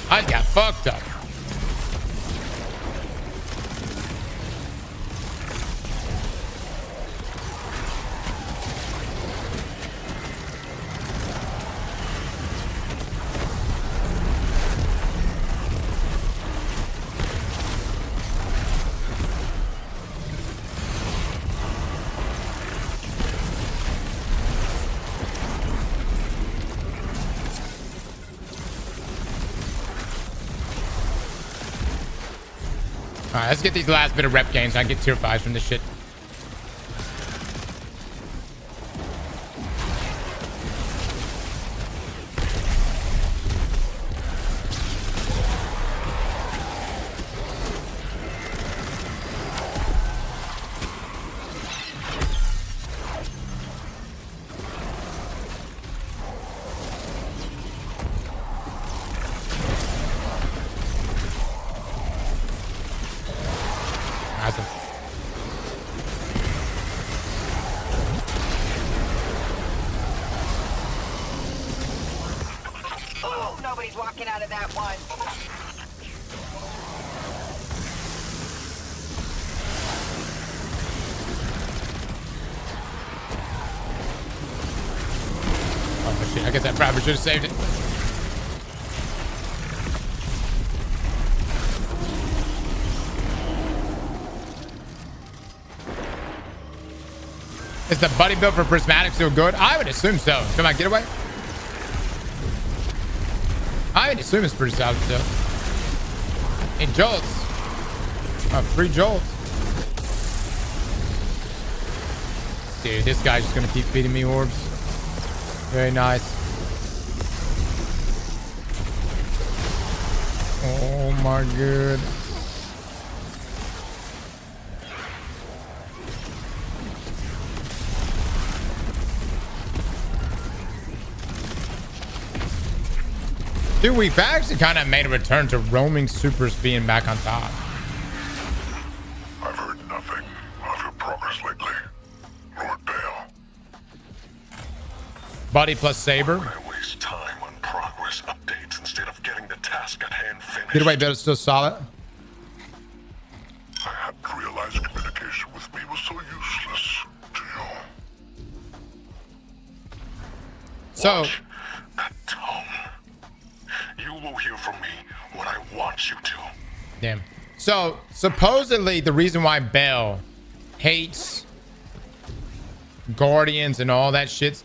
I got fucked up. right, let's get these last bit of rep gains. I can get tier 5s from this shit. Oh, nobody's walking out of that one. Oh shit, I guess I probably should have saved it. Is the buddy build for prismatic still good? I would assume so. Come on, get away. I would assume it's pretty solid still. In jolts. Free jolts. Dude, this guy's just gonna keep feeding me orbs. Very nice. Oh my god. Dude, we've actually kind of made a return to roaming supers being back on top. I've heard nothing of your progress lately, Lord Bale. Buddy plus Saber. I waste time on progress updates instead of getting the task at hand finished. Get away, but it's still solid. I hadn't realized communication with me was so useless to you. So, Watch that tone. You will hear from me what I want you to. damn. So, supposedly the reason why Bell hates Guardians and all that shit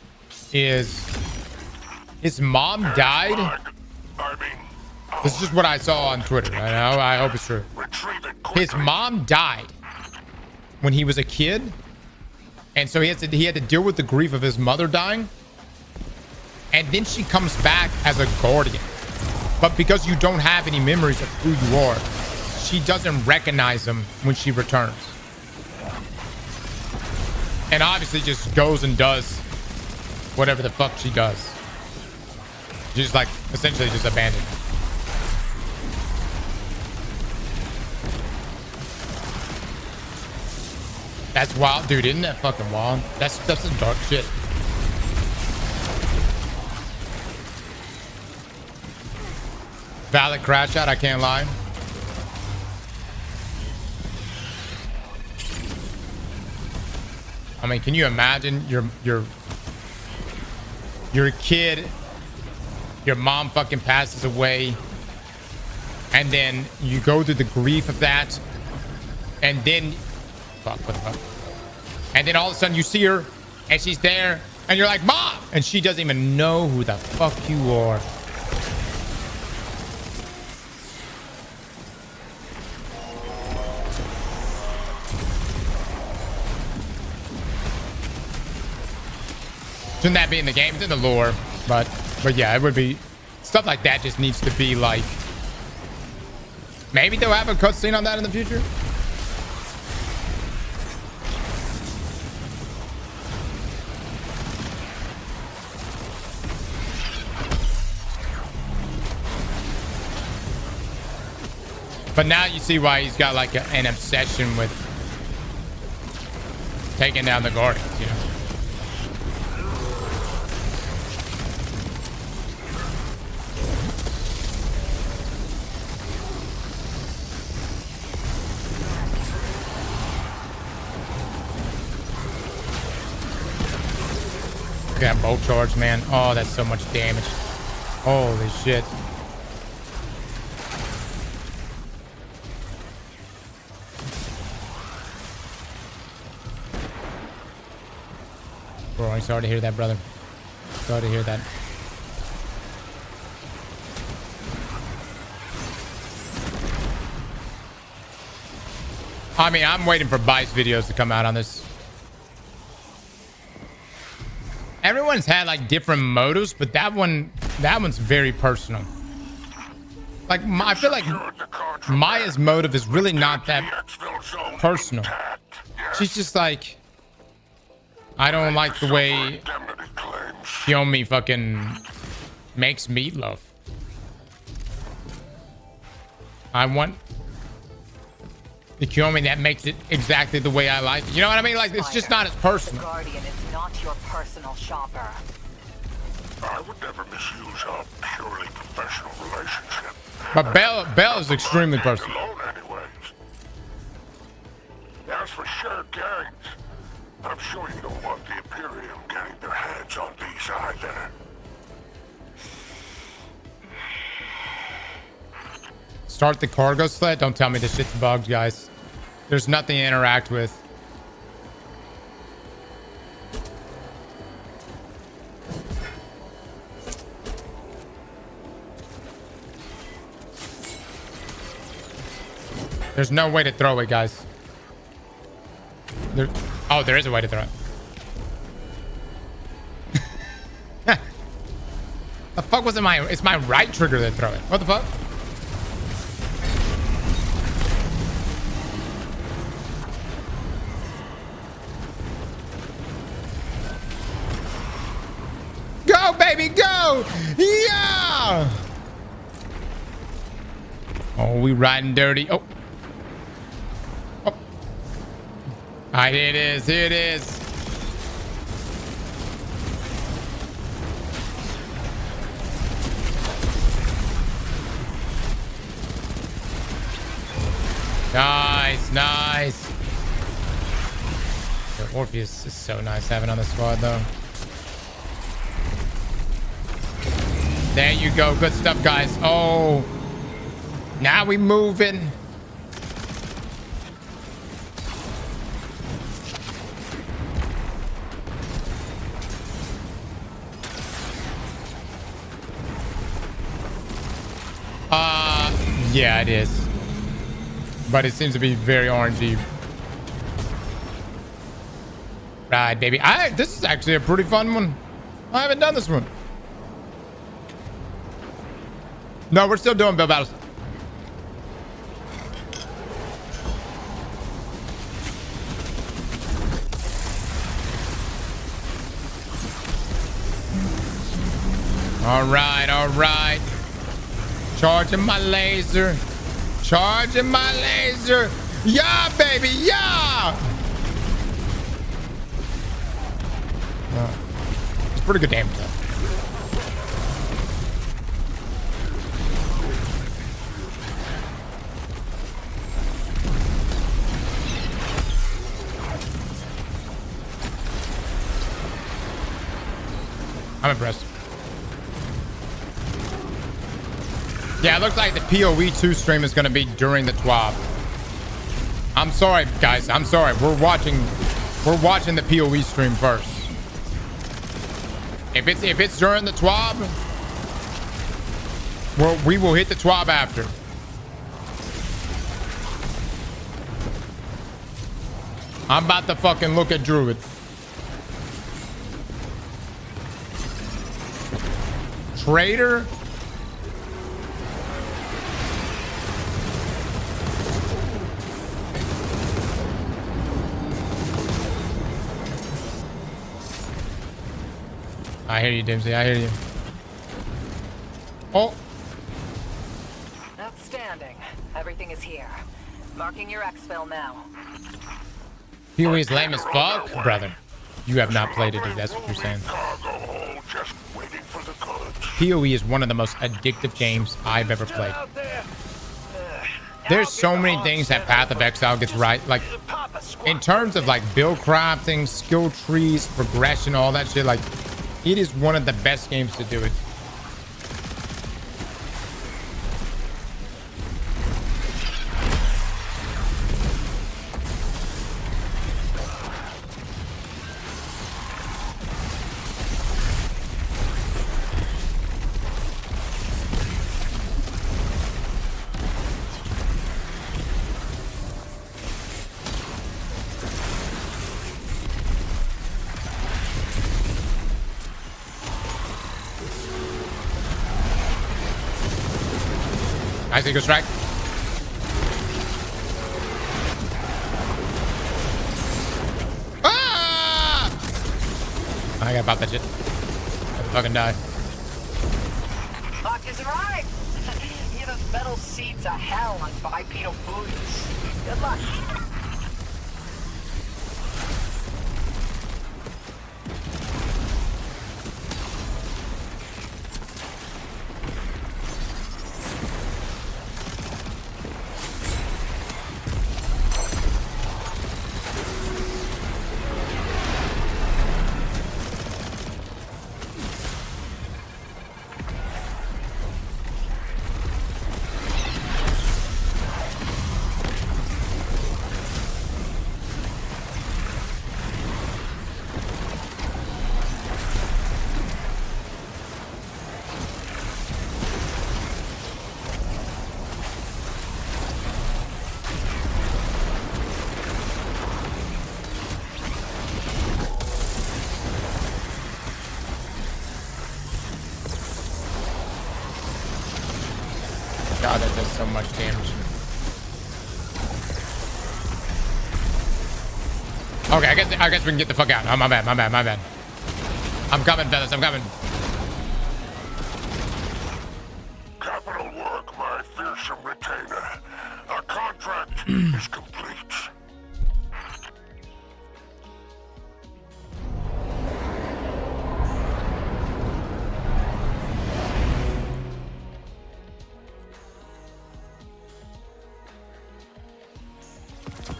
is his mom died. I mean, This is just what I saw on Twitter. I hope it's true. retrieve it quickly. His mom died when he was a kid, and so he had to deal with the grief of his mother dying, and then she comes back as a guardian. But because you don't have any memories of who you are, she doesn't recognize him when she returns, and obviously just goes and does whatever the fuck she does. She's like essentially just abandoned. That's wild, dude. Isn't that fucking wild? That's some dark shit. Valid crash out, I can't lie. I mean, can you imagine you're a kid, your mom fucking passes away, and then you go through the grief of that, and then fuck, what the fuck? And then all of a sudden you see her and she's there and you're like, Mom! And she doesn't even know who the fuck you are. Shouldn't that be in the game? It's in the lore, but yeah, it would be stuff like that. Just needs to be like, maybe they'll have a cutscene on that in the future. But now you see why he's got like an obsession with taking down the Guardians, you know. Look at that bolt charge, man. Oh, that's so much damage. Holy shit. Bro, I'm sorry to hear that, brother. Sorry to hear that. I mean, I'm waiting for Bice videos to come out on this. Everyone's had like different motives, but that one's very personal. Like I feel like Maya's motive is really not that personal. She's just like, I don't like the way Kiyomi fucking makes meatloaf. I want the Kiyomi that makes it exactly the way I like it. You know what I mean? Like, it's just not as personal. The Guardian is not your personal shopper. I would never misuse our purely professional relationship. But Bell is extremely personal. Alone anyways. As for shared gangs, I'm sure you don't want the Imperium getting their hands on these either. Start the cargo sled? Don't tell me this shit's bugged, guys. There's nothing to interact with. There's no way to throw it, guys. Oh, there is a way to throw it. The fuck was it? It's my right trigger to throw it. What the fuck? Go, baby, go! Yeah! Oh, we riding dirty. Oh. Oh. Alright, here it is. Here it is. Nice, nice. The Orpheus is so nice having on the squad, though. There you go. Good stuff, guys. Oh, now we moving. Yeah, it is. But it seems to be very orangey. Right, baby. This is actually a pretty fun one. I haven't done this one. No, we're still doing build battles. All right, all right. Charging my laser. Charging my laser. Yeah, baby, yeah. It's pretty good damage, though. I'm impressed. Yeah, it looks like the PoE 2 stream is going to be during the TWAB. I'm sorry, guys. I'm sorry. We're watching the PoE stream first. If it's during the TWAB, we will hit the TWAB after. I'm about to fucking look at Druid. Traitor? I hear you, Dimsy. I hear you. Oh. Outstanding. Everything is here. Marking your exfil now. PoE is lame as fuck, brother. You have not played it, dude. That's what you're saying. PoE is one of the most addictive games I've ever played. There's so many things that Path of Exile gets right. Like, in terms of like build crafting, skill trees, progression, all that shit, like, it is one of the best games to do it. Nice eagle strike. Ah! I gotta pop that shit. I'll fucking die. Hawk has arrived! Yeah, those metal seats are hell on bipedal booties. Good luck. God, that does so much damage. Okay, I guess we can get the fuck out. Oh, my bad. I'm coming, fellas. I'm coming. Capital work, my fearsome retainer. Our contract is complete.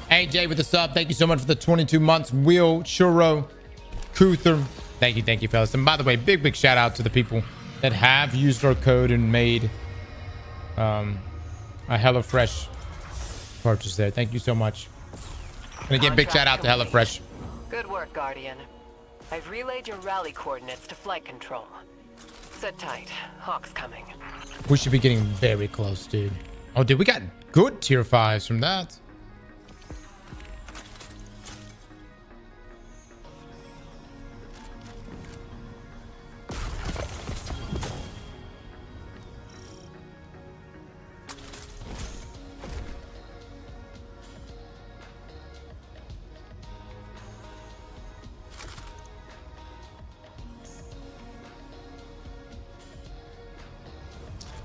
Hey, Jay with the sub. Thank you so much for the 22 months. Will, Churro, Kuther. Thank you, fellas. And by the way, big shout out to the people that have used our code and made a HelloFresh purchase there. Thank you so much. And again, big shout out to HelloFresh. Good work, Guardian. I've relayed your rally coordinates to flight control. Sit tight. Hawk's coming. We should be getting very close, dude. Oh, dude, we got good tier 5s from that.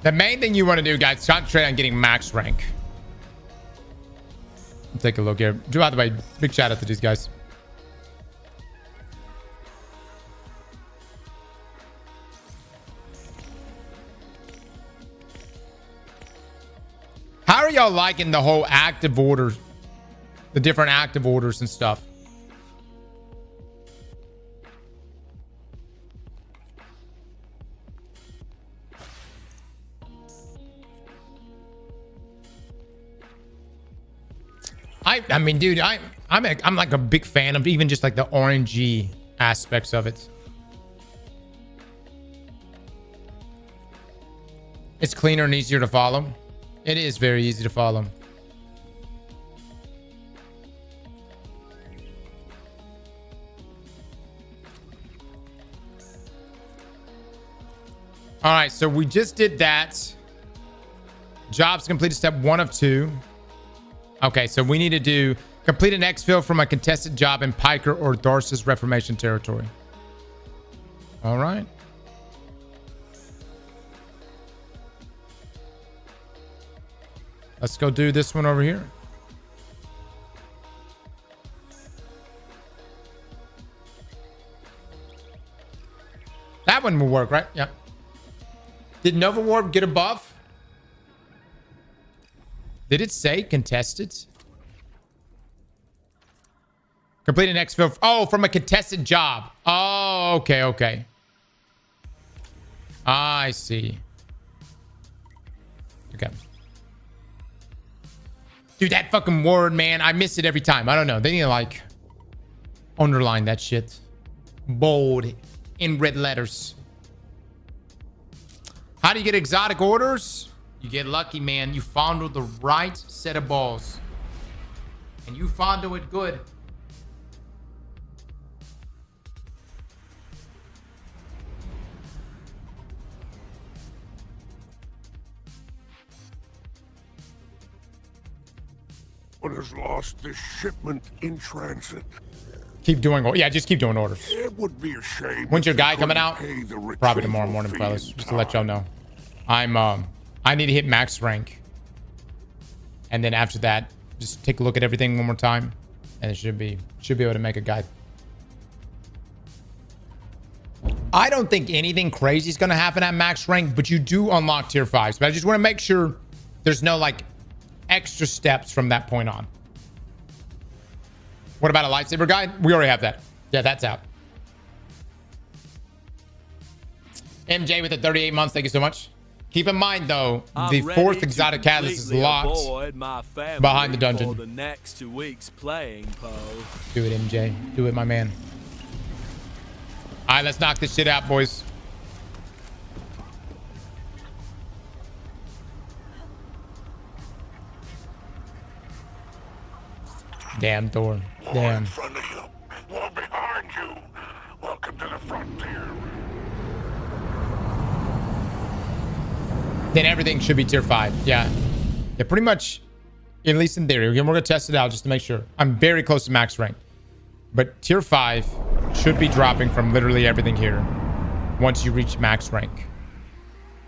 The main thing you want to do, guys, is concentrate on getting max rank. Let's take a look here. By the way, big shout out to these guys. How are y'all liking the whole active orders, the different active orders and stuff? I mean, dude, I'm like a big fan of even just like the RNG aspects of it. It's cleaner and easier to follow. It is very easy to follow. All right, so we just did that. Jobs completed step 1 of 2. Okay, so we need to do complete an exfil from a contested job in Piker or Darcis Reformation territory. All right. Let's go do this one over here. That one will work, right? Yep. Did Nova Warp get a buff? Did it say contested? Complete an exfil. Oh, from a contested job. Oh, okay. I see. Okay. Dude, that fucking word, man. I miss it every time. I don't know. They need to like underline that shit. Bold in red letters. How do you get exotic orders? You get lucky, man. You fondle the right set of balls. And you fondle it good. but has lost this shipment in transit. Keep doing. Yeah, just keep doing orders. It would be a shame. When's your if guy you coming couldn't out? pay the Probably tomorrow retrieval morning, fee fellas. in Just to let y'all time. know. I need to hit max rank. And then after that, just take a look at everything one more time. And it should be able to make a guide. I don't think anything crazy is going to happen at max rank, but you do unlock tier 5s. But I just want to make sure there's no like extra steps from that point on. What about a lightsaber guide? We already have that. Yeah, that's out. MJ with the 38 months. Thank you so much. Keep in mind, though, the 4th exotic catalyst is locked behind the dungeon. The next 2 weeks playing, Poe. Do it, MJ. Do it, my man. All right, let's knock this shit out, boys. Damn, Thor. Damn. In front of you, war behind you. Welcome to the frontier. Then everything should be tier 5. Yeah. Yeah, pretty much, at least in theory. Again, we're going to test it out just to make sure. I'm very close to max rank. But tier 5 should be dropping from literally everything here once you reach max rank.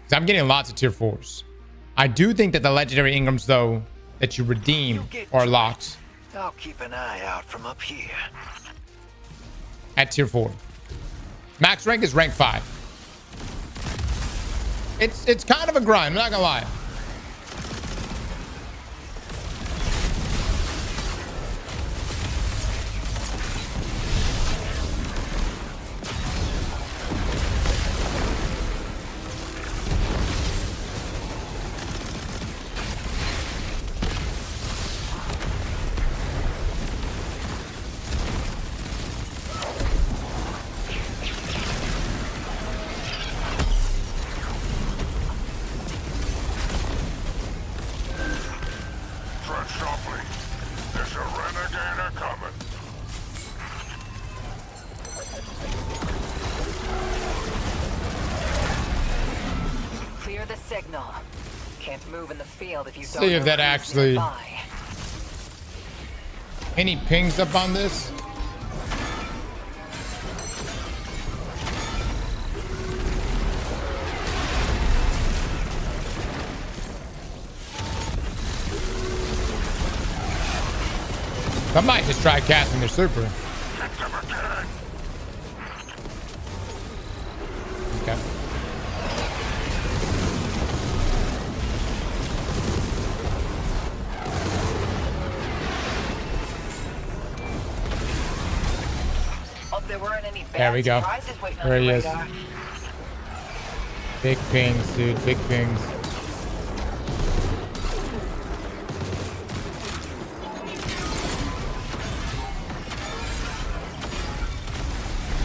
Because I'm getting lots of tier 4s. I do think that the legendary Ingrams, though, that you redeem are locked. I'll keep an eye out from up here. At tier 4. Max rank is rank 5. It's kind of a grind, I'm not gonna lie. Tread softly. There's a renegade coming. Clear the signal. Can't move in the field if you don't See if know that who's actually- nearby. Any pings up on this? I might just try casting their super. Hit them again. Okay. Hope there weren't any There we bad go. surprises waiting on There the he is. radar. Big pings, dude. Big pings.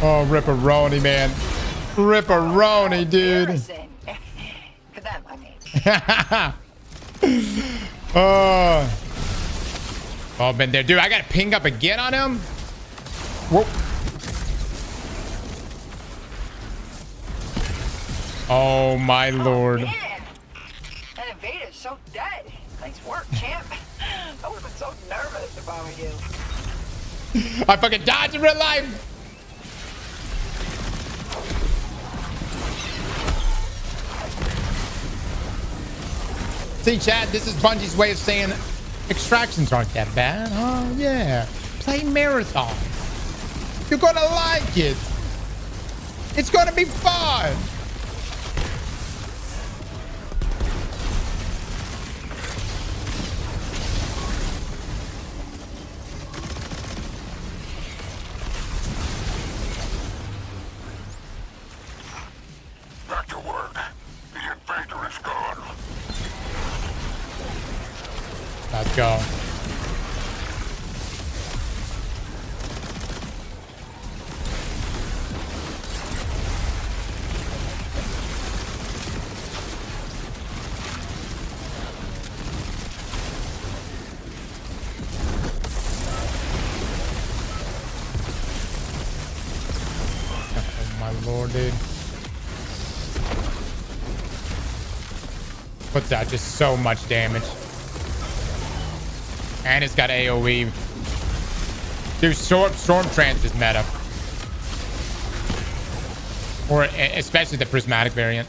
Oh, ripperoni, man. Ripperoni, dude. Embarrassing. For them, I mean. Oh. Oh, been there. Dude, I got to ping up again on him. Whoop. Oh, my lord. Man, that invader's so dead. Nice work, champ. I would have been so nervous if I were you. I fucking dodged in real life. See, Chad, this is Bungie's way of saying extractions aren't that bad. Oh, yeah. Play Marathon. You're going to like it. It's going to be fun. Back to work. The invader is gone. Let's go. Oh my lord, dude. What's that? Just so much damage. And it's got AoE. Dude, Storm Trance is meta. Or especially the prismatic variant.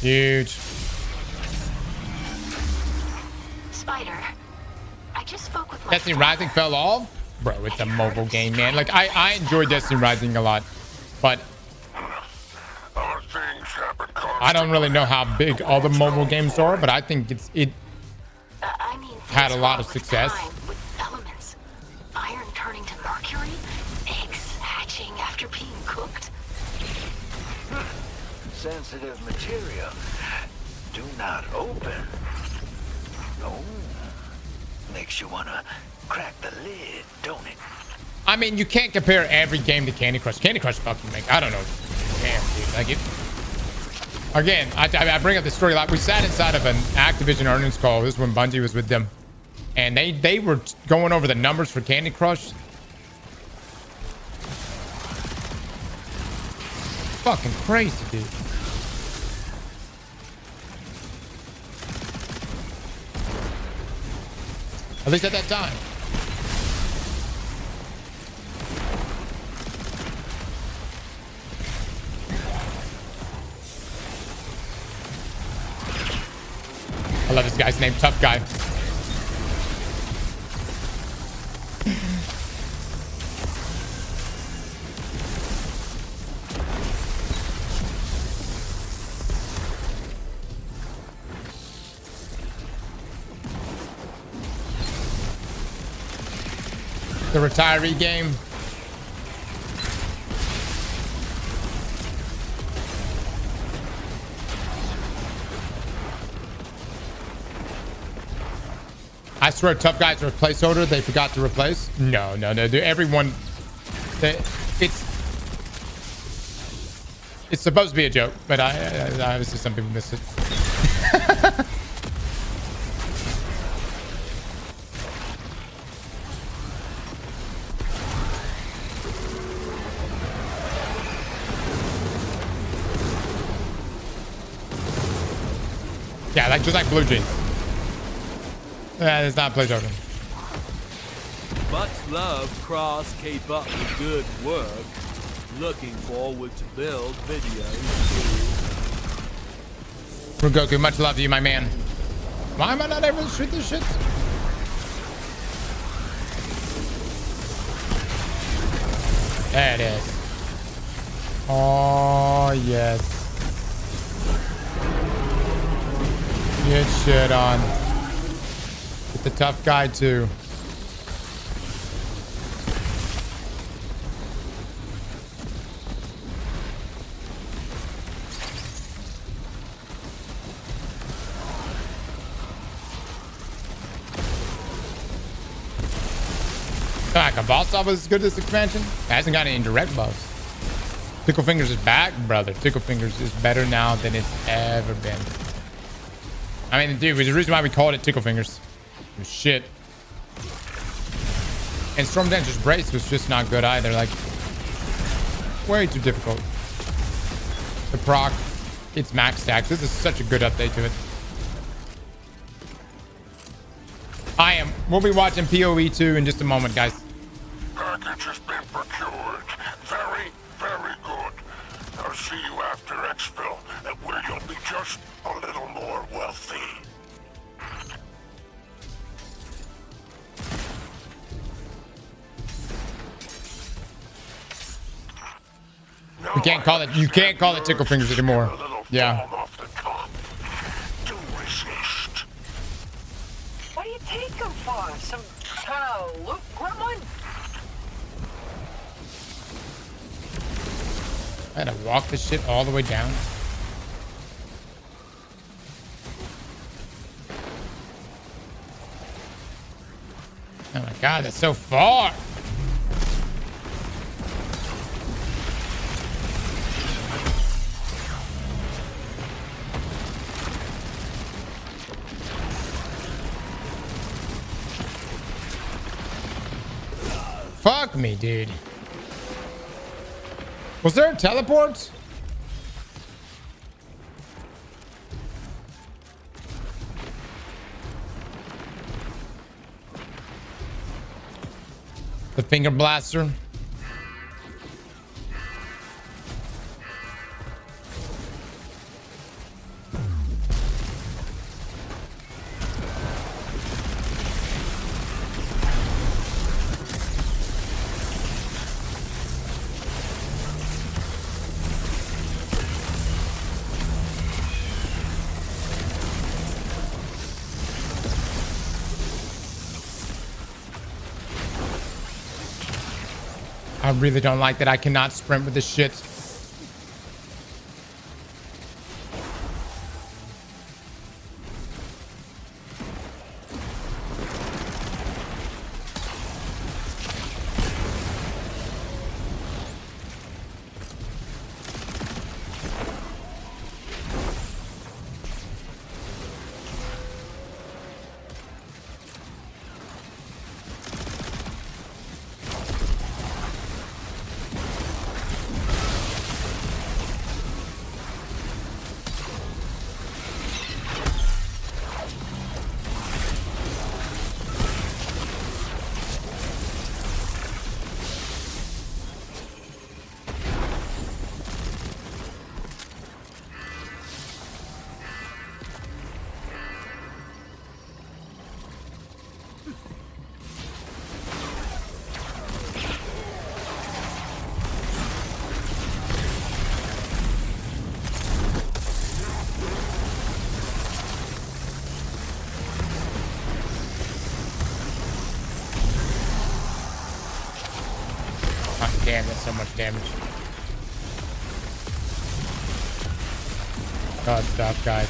Huge. Spider, I just spoke with my Destiny Rising fell off? Bro, it's a mobile game, man. Like, I enjoy Destiny Rising a lot. But I don't really know how big all the mobile games are, but I think it I mean, had a lot of with success. time, with elements. Iron turning to mercury, eggs hatching after being cooked. Sensitive material. Do not open. Oh. Makes you wanna crack the lid, don't it? I mean, you can't compare every game to Candy Crush. Candy Crush fucking I don't know. Damn, dude. Like it. Again, I bring up the story a lot. We sat inside of an Activision earnings call. This is when Bungie was with them. And they were going over the numbers for Candy Crush. Fucking crazy, dude. At least at that time. I love this guy's name, Tough Guy. The retiree game. I swear, Tough Guy's a placeholder they forgot to replace. No. Dude, everyone, it's supposed to be a joke, but I obviously some people miss it. Yeah, like just like Blue Jeans. Yeah, it's not placeholder. Much love, Cross. Keep up the good work. Looking forward to build videos too. Rugoku, much love to you, my man. Why am I not able to shoot this shit? There it is. Oh, yes. Get shit on. Get the Tough Guy, too. Like a boss off as good as this expansion? It hasn't got any direct buffs. Tickle Fingers is back, brother. Tickle Fingers is better now than it's ever been. I mean, dude, there's a reason why we called it Tickle Fingers. It was shit. And Storm Dancer's Brace was just not good either. Like, way too difficult. The proc, it's max stacks. This is such a good update to it. We'll be watching PoE 2 in just a moment, guys. Package has been procured. Very, very good. I'll see you after exfil, where you'll be just a little more wealthy. You can't call it Tickle Fingers anymore. Yeah. What do you take them for? Some kind of loot gremlin? I had to walk this shit all the way down. Oh my god, that's so far. Fuck me, dude. Was there a teleport? The finger blaster. I really don't like that I cannot sprint with this shit. Damn, that's so much damage. God stuff, guys.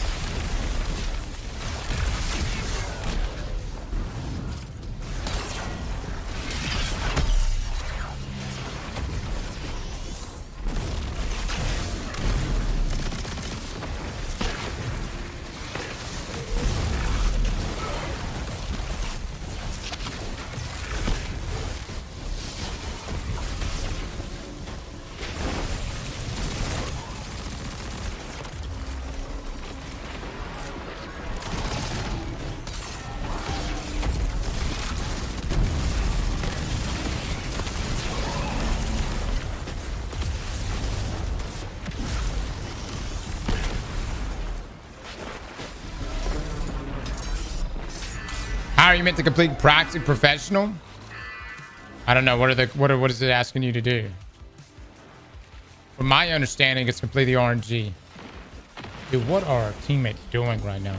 How are you meant to complete practice professional? I don't know. What is it asking you to do? From my understanding, it's completely RNG. Dude, what are our teammates doing right now?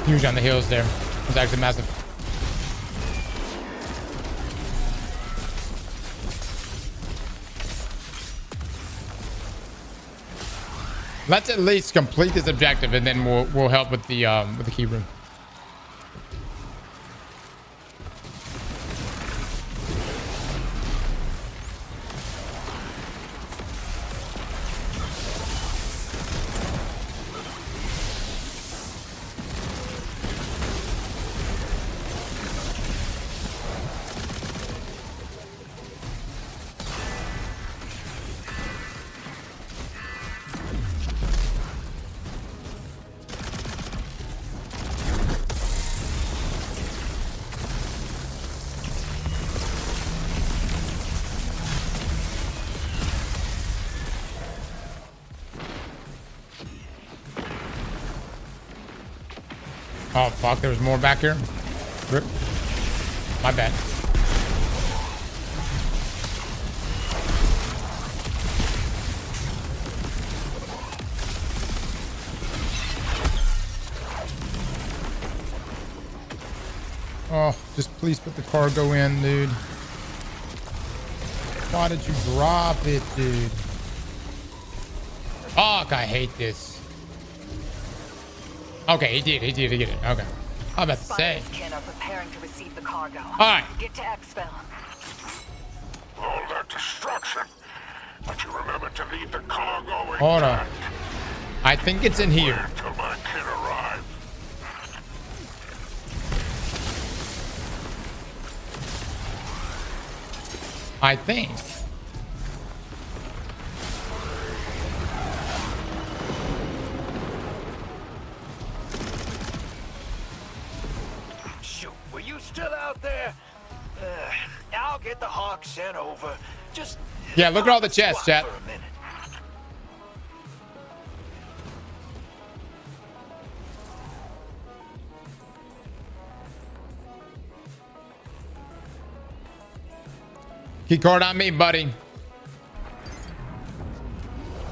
Huge on the hills there. It's actually massive. Let's at least complete this objective, and then we'll help with the key room. Oh fuck, there was more back here. Rip. My bad. Oh, just please put the cargo in, dude. Why did you drop it, dude? Fuck, I hate this. Okay, he did it. Okay. I'm about to say. Spires kin are preparing to receive the cargo. All right. Get to exfil. All that destruction. But you remember to leave the cargo intact. Hold on. I think it's in here. Until my kid arrives. I think. Shoot, were you still out there? I'll get the Hawk sent over. Just Yeah, look at all the chests, squat chat. for a minute. Key card on me, buddy.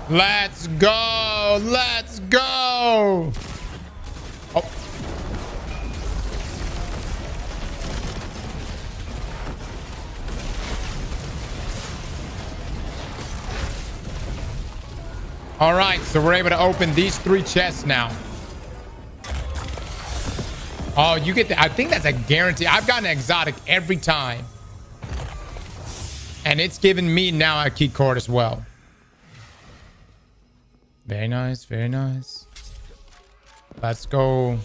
Let's go. Let's go. Oh. All right, so we're able to open these 3 chests now. Oh, you get the, I think that's a guarantee. I've gotten an exotic every time. And it's given me now a key card as well. Very nice, very nice. Let's go.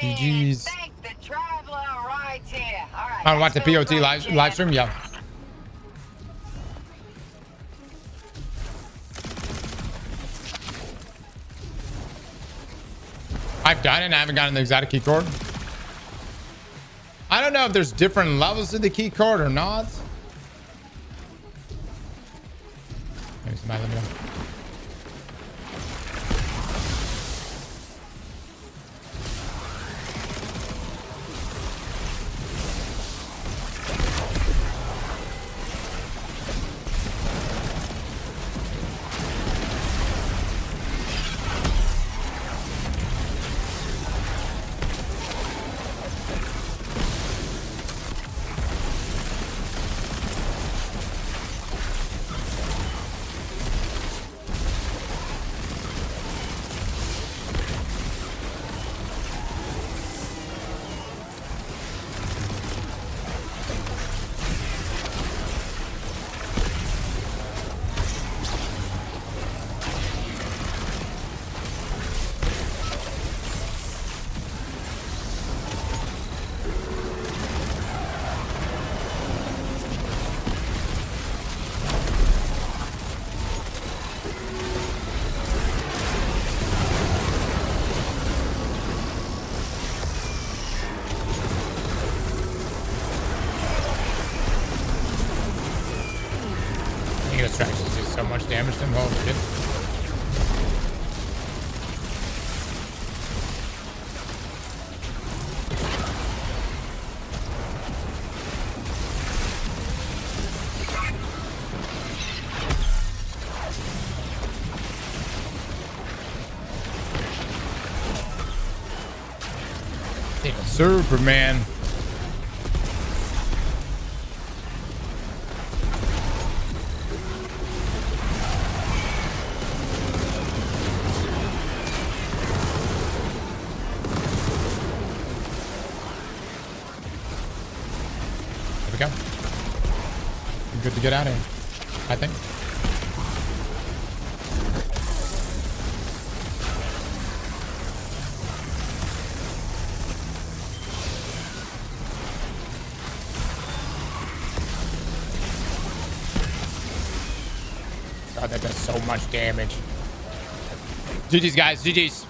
GG's. Thank the traveler right here. All right. I watch the let's POT go live stream, yeah. I've done it and I haven't gotten the exotic key card. I don't know if there's different levels to the key card or not. Maybe somebody let me know. Distractions do so much damage to them. Oh, shit. Superman. There we go. We're good to get out of here, I think. God, that does so much damage. GG's, guys. GG's.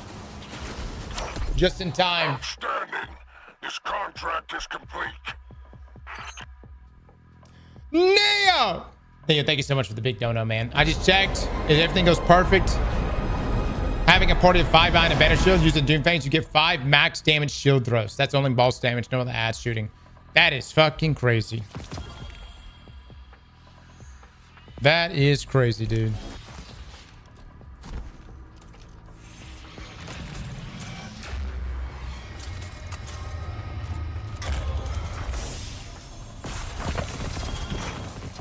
Just in time. Outstanding. This contract is complete. Neo! Thank you so much for the big dono, man. I just checked. If everything goes perfect, Having a party of 5 iron and better shields, use the Doom Fangs, you get 5 max damage shield throws. That's only boss damage, no other ass shooting. That is fucking crazy. That is crazy, dude.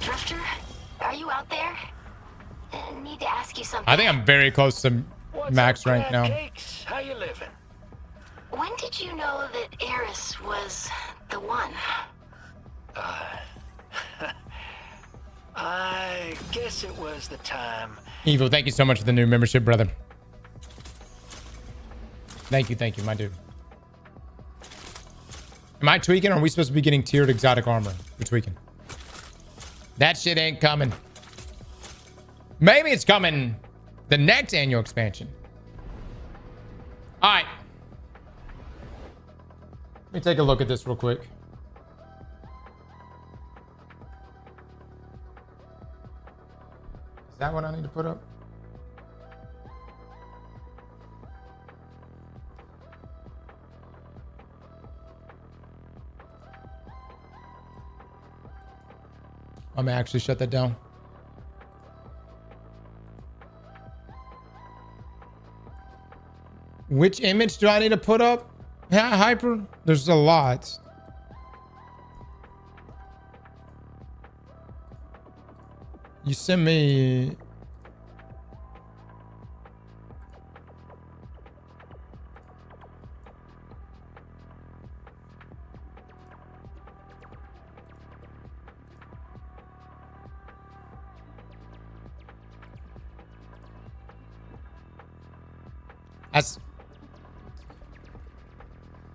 Drifter, are you out there? I need to ask you something. I think I'm very close to max rank now. Cakes? How you living? When did you know that Eris was the one? I guess it was the time. Evil, thank you so much for the new membership, brother. Thank you, my dude. Am I tweaking or are we supposed to be getting tiered exotic armor? We're tweaking. That shit ain't coming. Maybe it's coming the next annual expansion. All right. Let me take a look at this real quick. Is that what I need to put up? I'm gonna actually shut that down. Which image do I need to put up? Yeah, Hyper? There's a lot. You sent me...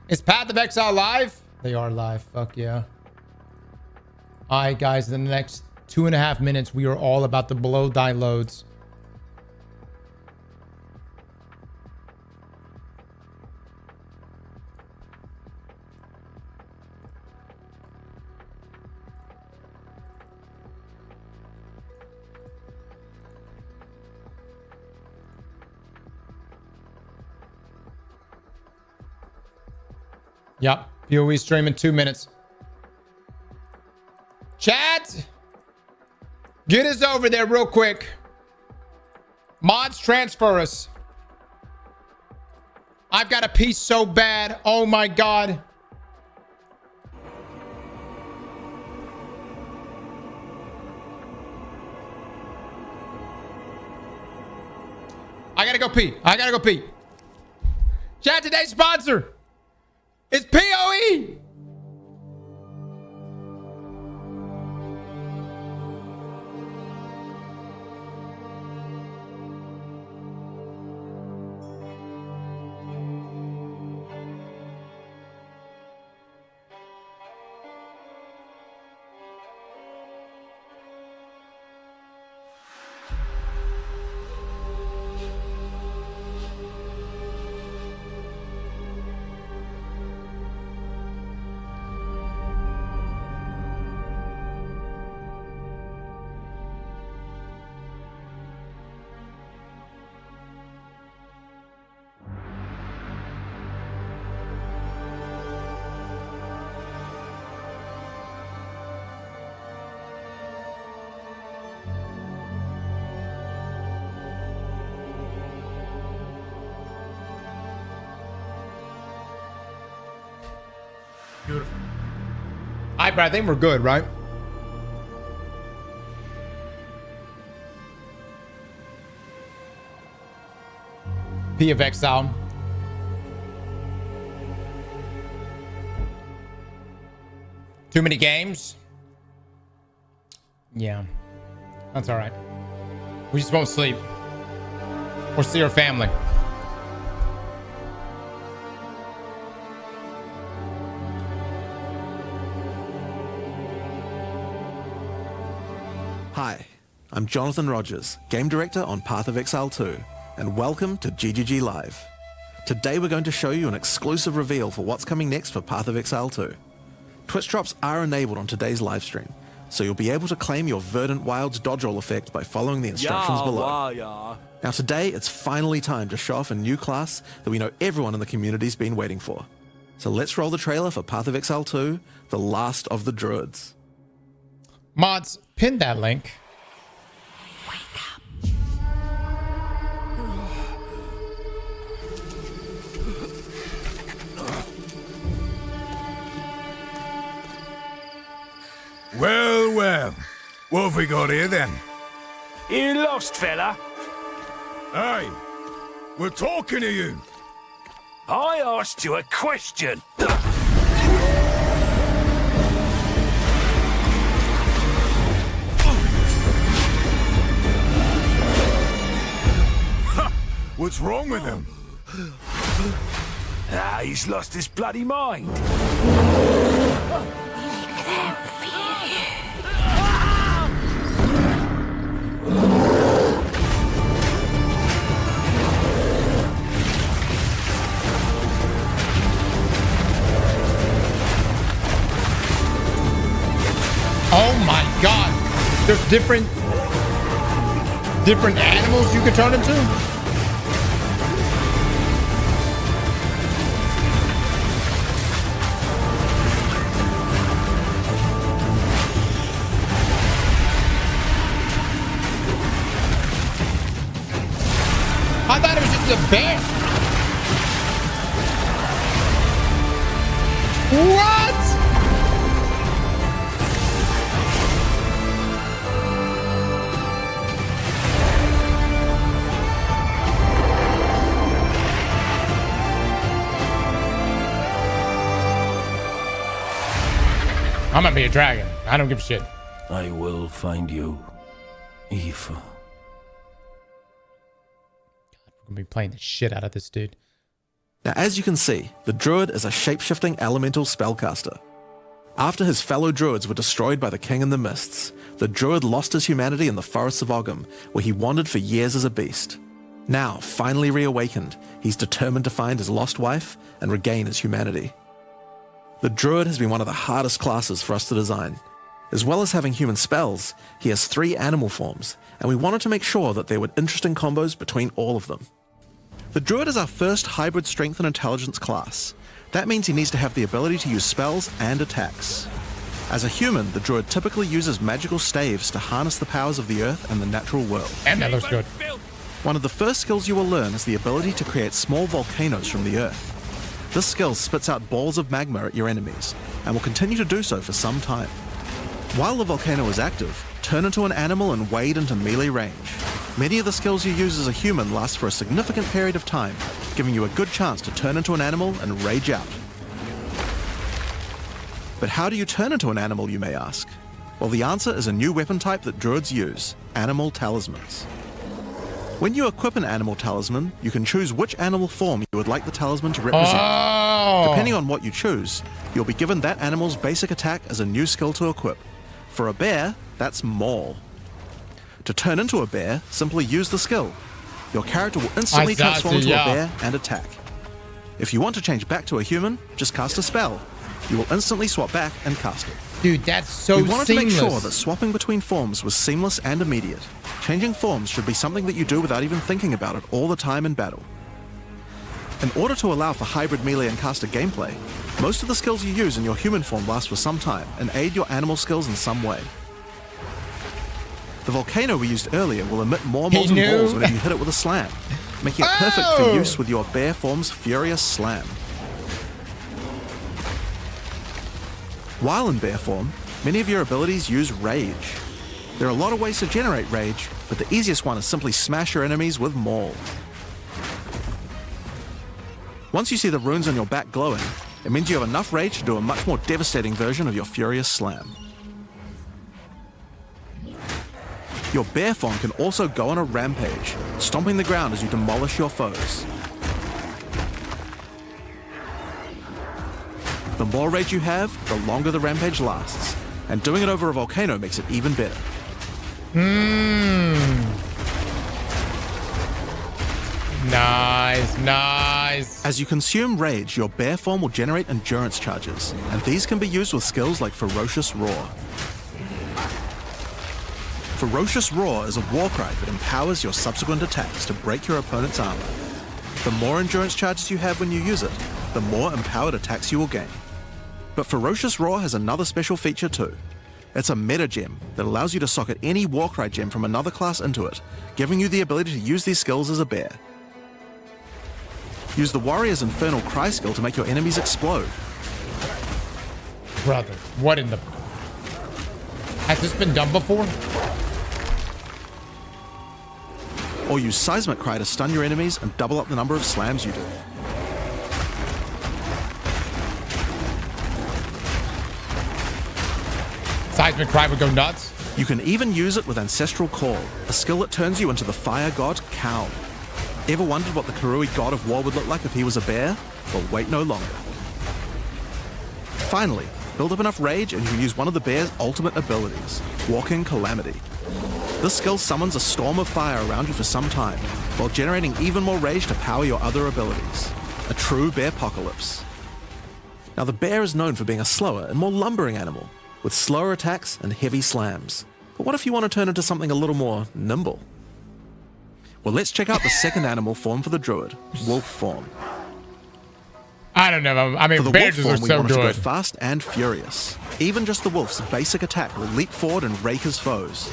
Is Path of Exile live? They are live. Fuck yeah. All right, guys. In the next 2.5 minutes, we are all about to blow die loads. Yep. PoE stream in 2 minutes. Chat, get us over there real quick. Mods, transfer us. I've got a piece so bad. Oh my God. I gotta go pee. Chat, today's sponsor. It's PoE. Beautiful. All right, but I think we're good, right? P of Exile. Too many games? Yeah. That's all right. We just won't sleep. Or see our family. Hi, I'm Jonathan Rogers, Game Director on Path of Exile 2, and welcome to GGG Live. Today we're going to show you an exclusive reveal for what's coming next for Path of Exile 2. Twitch drops are enabled on today's livestream, so you'll be able to claim your Verdant Wilds dodge roll effect by following the instructions below. Now today, it's finally time to show off a new class that we know everyone in the community's been waiting for. So let's roll the trailer for Path of Exile 2, The Last of the Druids. Mods, pin that link. Well, well. What have we got here then? You lost, fella? Hey, we're talking to you. I asked you a question. What's wrong with him? He's lost his bloody mind. Oh my god. There's different animals you can turn into? I thought it was just a bear. What? I'm gonna be a dragon. I don't give a shit. I will find you, Eve. We're gonna be playing the shit out of this dude. Now, as you can see, the Druid is a shape-shifting elemental spellcaster. After his fellow Druids were destroyed by the King in the Mists, the Druid lost his humanity in the forests of Ogham, where he wandered for years as a beast. Now, finally reawakened, he's determined to find his lost wife and regain his humanity. The Druid has been one of the hardest classes for us to design. As well as having human spells, he has 3 animal forms, and we wanted to make sure that there were interesting combos between all of them. The Druid is our first hybrid strength and intelligence class. That means he needs to have the ability to use spells and attacks. As a human, the Druid typically uses magical staves to harness the powers of the earth and the natural world. And that looks good. One of the first skills you will learn is the ability to create small volcanoes from the earth. This skill spits out balls of magma at your enemies, and will continue to do so for some time. While the volcano is active, turn into an animal and wade into melee range. Many of the skills you use as a human last for a significant period of time, giving you a good chance to turn into an animal and rage out. But how do you turn into an animal, you may ask? Well, the answer is a new weapon type that Druids use, animal talismans. When you equip an animal talisman, you can choose which animal form you would like the talisman to represent. Oh. Depending on what you choose, you'll be given that animal's basic attack as a new skill to equip. For a bear, that's Maul. To turn into a bear, simply use the skill. Your character will instantly transform into a bear and attack. If you want to change back to a human, just cast a spell. You will instantly swap back and cast it. Dude, that's so seamless. We wanted to make sure that swapping between forms was seamless and immediate. Changing forms should be something that you do without even thinking about it all the time in battle. In order to allow for hybrid melee and caster gameplay, most of the skills you use in your human form last for some time and aid your animal skills in some way. The volcano we used earlier will emit more molten balls whenever you hit it with a slam, making it perfect for use with your bear form's furious slam. While in bear form, many of your abilities use rage. There are a lot of ways to generate rage, but the easiest one is simply smash your enemies with Maul. Once you see the runes on your back glowing, it means you have enough rage to do a much more devastating version of your furious slam. Your bear form can also go on a rampage, stomping the ground as you demolish your foes. The more rage you have, the longer the rampage lasts, and doing it over a volcano makes it even better. Nice, nice. As you consume rage, your bear form will generate endurance charges, and these can be used with skills like Ferocious Roar. Ferocious Roar is a warcry that empowers your subsequent attacks to break your opponent's armor. The more endurance charges you have when you use it, the more empowered attacks you will gain. But Ferocious Roar has another special feature too. It's a meta gem that allows you to socket any warcry gem from another class into it, giving you the ability to use these skills as a bear. Use the Warrior's Infernal Cry skill to make your enemies explode. Brother, what in the... Has this been done before? Or use Seismic Cry to stun your enemies and double up the number of slams you do. Seismic Cry would go nuts. You can even use it with Ancestral Call, a skill that turns you into the fire god Cow. Ever wondered what the Karui god of war would look like if he was a bear? Well, wait no longer. Finally, build up enough rage and you can use one of the bear's ultimate abilities, Walking Calamity. This skill summons a storm of fire around you for some time, while generating even more rage to power your other abilities. A true bear-pocalypse. Now the bear is known for being a slower and more lumbering animal, with slower attacks and heavy slams. But what if you want to turn into something a little more nimble? Well, let's check out the second animal form for the Druid, wolf form. I don't know. I mean, for the wolf bears form, are we so want it to go good. fast and furious. Even just the wolf's basic attack will leap forward and rake his foes.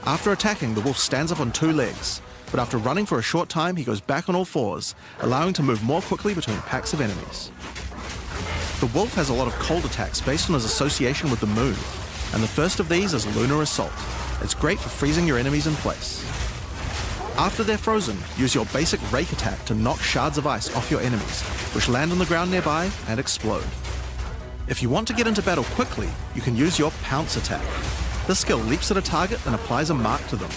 After attacking, the wolf stands up on two legs, but after running for a short time, he goes back on all fours, allowing to move more quickly between packs of enemies. The wolf has a lot of cold attacks based on his association with the moon, and the first of these is Lunar Assault. It's great for freezing your enemies in place. After they're frozen, use your basic rake attack to knock shards of ice off your enemies, which land on the ground nearby and explode. If you want to get into battle quickly, you can use your pounce attack. This skill leaps at a target and applies a mark to them.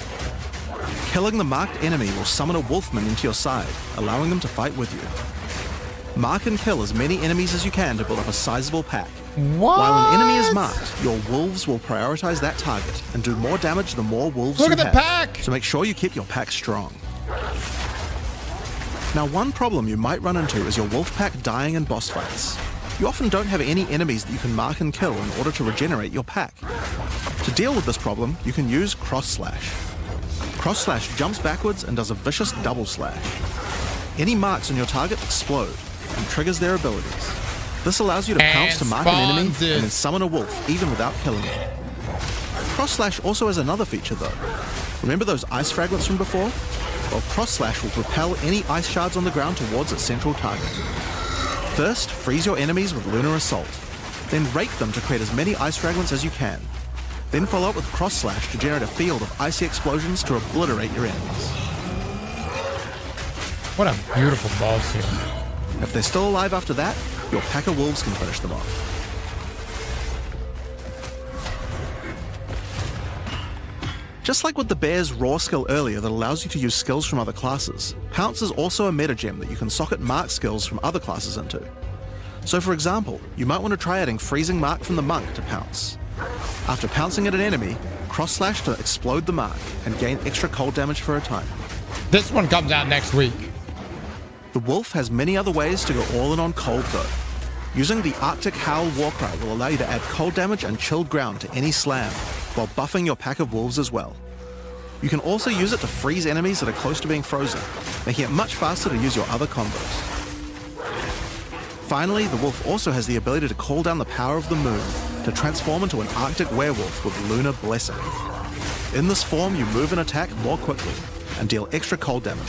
Killing the marked enemy will summon a wolfman into your side, allowing them to fight with you. Mark and kill as many enemies as you can to build up a sizable pack. What? While an enemy is marked, your wolves will prioritize that target and do more damage the more wolves Look you at the have. pack! So make sure you keep your pack strong. Now, one problem you might run into is your wolf pack dying in boss fights. You often don't have any enemies that you can mark and kill in order to regenerate your pack. To deal with this problem, you can use Cross Slash. Cross Slash jumps backwards and does a vicious double slash. Any marks on your target explode and triggers their abilities. This allows you to pounce to mark an enemy and then summon a wolf even without killing it. Cross Slash also has another feature though. Remember those ice fragments from before? Well, Cross Slash will propel any ice shards on the ground towards its central target. First, freeze your enemies with Lunar Assault. Then rake them to create as many ice fragments as you can. Then follow up with Cross Slash to generate a field of icy explosions to obliterate your enemies. What a beautiful boss here. If they're still alive after that, your pack of wolves can finish them off. Just like with the bear's raw skill earlier that allows you to use skills from other classes, Pounce is also a meta gem that you can socket mark skills from other classes into. So for example, you might want to try adding Freezing Mark from the Monk to Pounce. After pouncing at an enemy, Cross Slash to explode the mark and gain extra cold damage for a time. This one comes out next week. The wolf has many other ways to go all in on cold though. Using the Arctic Howl Warcry will allow you to add cold damage and chilled ground to any slam, while buffing your pack of wolves as well. You can also use it to freeze enemies that are close to being frozen, making it much faster to use your other combos. Finally, the wolf also has the ability to call down the power of the moon to transform into an Arctic werewolf with Lunar Blessing. In this form, you move and attack more quickly and deal extra cold damage.